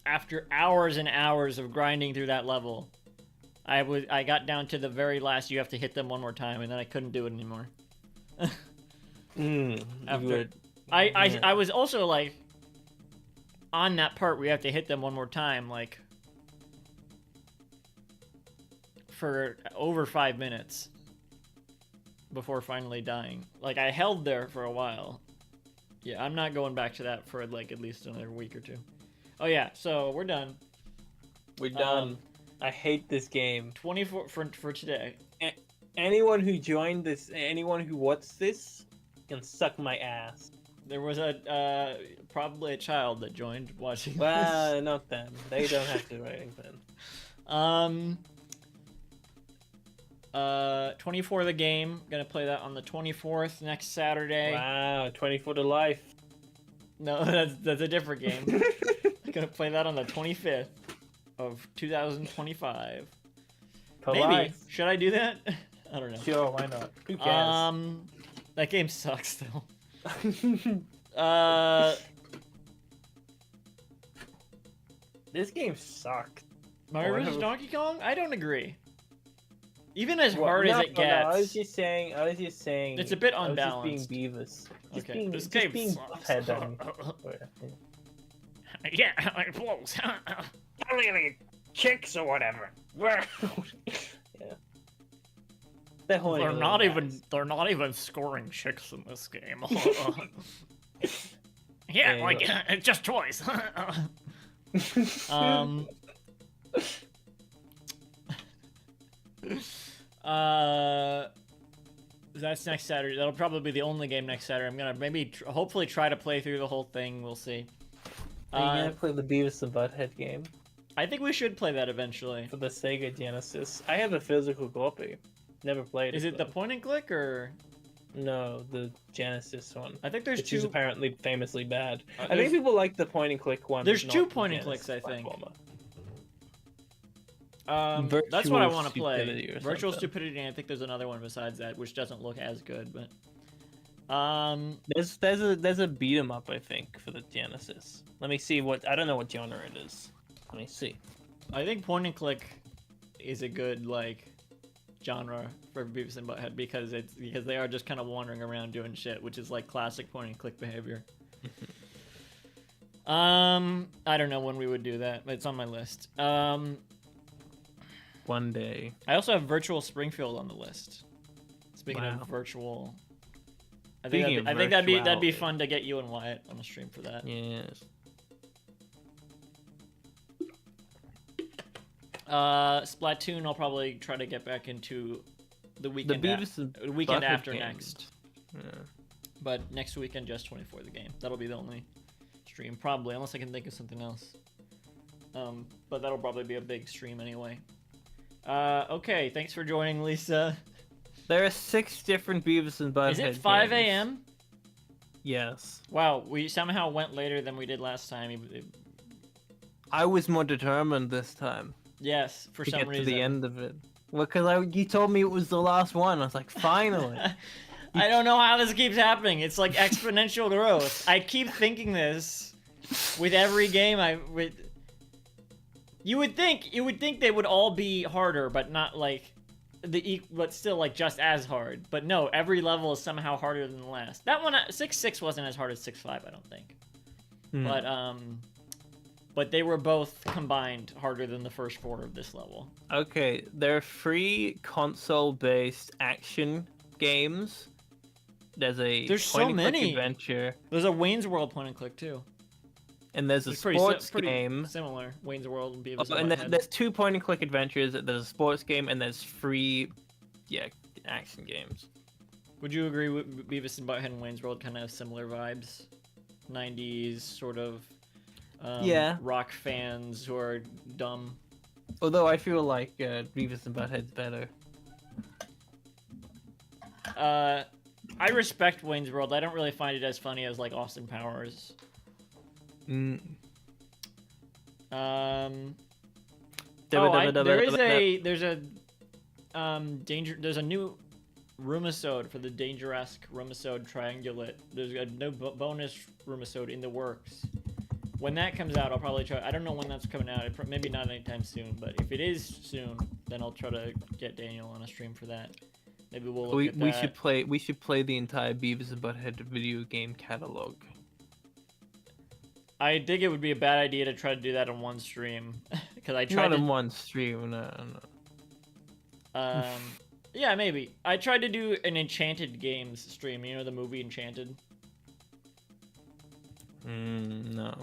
After hours and hours of grinding through that level, I got down to the very last. You have to hit them one more time, and then I couldn't do it anymore. After I was also like on that part where you have to hit them one more time, like for over 5 minutes before finally dying. Like I held there for a while. Yeah, I'm not going back to that for like at least another week or two. Oh yeah, so we're done. We're done. I hate this game. 24 for today. Anyone who joined this, anyone who watched this, can suck my ass. There was a probably a child that joined watching Well, not them. They don't have to write anything. this. 24 the game. Gonna play that on the 24th next Saturday. Wow, 24 to life. No, that's a different game. Gonna play that on the 25th of 2025. To Maybe. life. Should I do that? I don't know. Sure, why not? Who cares? That game sucks though. This game sucks. Mario vs. Whatever. Donkey Kong? I don't agree. Even as Well, hard as it no, gets, I was just saying. it's a bit I was unbalanced. just being Beavis. Just Okay, being, this just game being sucks. head on. Yeah, it blows. Chicks or whatever. Yeah. They're horny They're little not guys. even. They're not even scoring chicks in this game. Yeah, Yeah, like look. it's just toys. That's next Saturday. That'll probably be the only game next Saturday. I'm gonna maybe hopefully try to play through the whole thing. We'll see. Are you gonna play the Beavis and Butthead game I think we should play that eventually. for the Sega Genesis? I have a physical copy. Never played it. Is it the though. point and click or? No, the Genesis one. I think there's Which is two. apparently famously bad. I there's- think people like the point and click one. There's but two not the point and Genesis clicks, I think. platformer. That's what I Virtual want to play. Stupidity or Virtual something. Stupidity. And I think there's another one besides that, which doesn't look as good, but. There's a beat 'em up, I think, for the Genesis. Let me see what I don't know what genre it is. Let me see. I think point and click is a good like genre for Beavis and Butthead because they are just kind of wandering around doing shit, which is like classic point and click behavior. I don't know when we would do that, but it's on my list. One day. I also have Virtual Springfield on the list. Speaking Wow. of virtual, Speaking of I think that'd be virtuality. fun to get you and Wyatt on a stream for that. Yes. Splatoon, I'll probably try to get back into the The weekend. Beavis and Weekend Butthead after game. next. Yeah. But next weekend, just 24 the game. That'll be the only stream, probably, unless I can think of something else. But that'll probably be a big stream anyway. Okay, thanks for joining, Lisa. There are 6 different Beavis and Butthead Is it 5 games. a.m.? Yes. Wow, we somehow went later than we did last time. I was more determined this time Yes, for to some get reason. to the end of it. Well, because you told me it was the last one. I was like, finally. I don't know how this keeps happening. It's like exponential growth. I keep thinking this with every game You would think they would all be harder, but not like but still like just as hard. But no, every level is somehow harder than the last. That one 6-6 wasn't as hard as 6-5, I don't think. But they were both combined harder than the first 4 of this level. Okay, there are 3 console-based action games. There's so point-and-click many. adventure, There's a Wayne's World point and click too. and there's a It's pretty sports pretty game. similar. Wayne's World and Beavis Oh, and and Butthead. there's 2 point-and-click adventures. There's a sports game, and there's 3, action games. Would you agree with Beavis and Butthead and Wayne's World kind of have similar vibes? 90s sort of Yeah. rock fans who are dumb. Although I feel like Beavis and Butthead's better. I respect Wayne's World. I don't really find it as funny as like Austin Powers. Mm. There's a danger. There's a new Rumisode for the Dangeresque Rumisode Triangulate. There's a no bonus Rumisode in the works. When that comes out, I'll probably try. I don't know when that's coming out. Maybe not anytime soon, but if it is soon, then I'll try to get Daniel on a stream for that. Maybe we'll look at that. We should play the entire Beavis and Butthead video game catalog. I think it would be a bad idea to try to do that on one stream because I tried Not to. in one stream, no. Yeah, maybe. I tried to do an Enchanted Games stream. You know the movie Enchanted? No.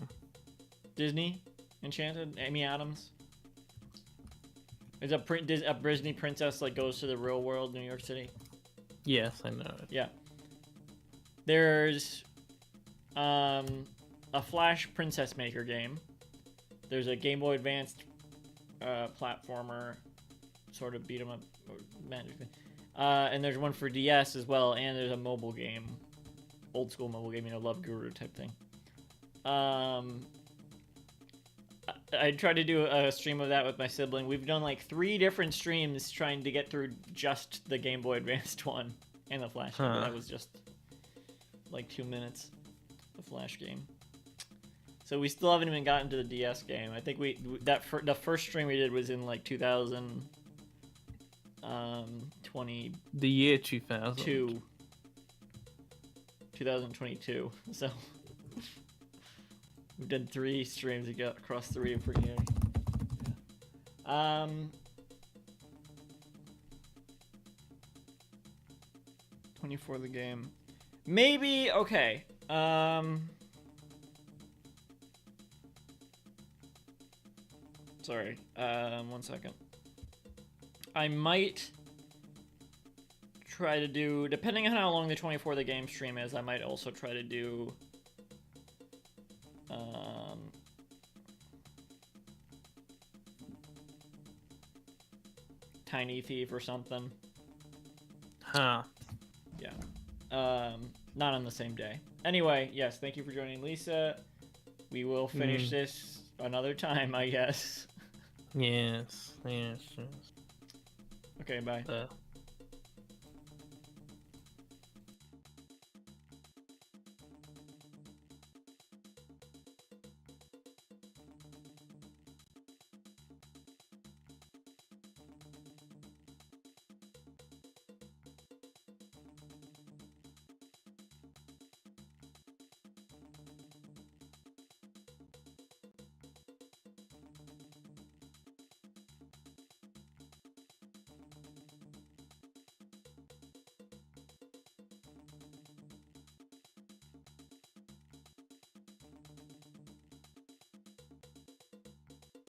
Disney Enchanted. Amy Adams. It's a Disney princess like goes to the real world, New York City. Yes, I know it. Yeah. There's a Flash Princess Maker game. There's a Game Boy Advanced platformer, sort of beat 'em up, and there's one for DS as well, and there's a mobile game, old school mobile game, Love Guru type thing. I tried to do a stream of that with my sibling. We've done like 3 different streams trying to get through just the Game Boy Advanced one and the Flash game. But that was just like 2 minutes, the Flash game. So we still haven't even gotten to the DS game. I think the first stream we did was in like 2020. The year 2000. 2022. So we've done 3 streams across 3 different years. Yeah. 24 the game. Maybe okay. Sorry. 1 second. I might try to do, depending on how long the 24 the game stream is, I might also try to do Tiny Thief or something. Huh. Yeah. Not on the same day. Anyway, yes, thank you for joining, Lisa. We will finish this another time, I guess. Yes. Okay, bye.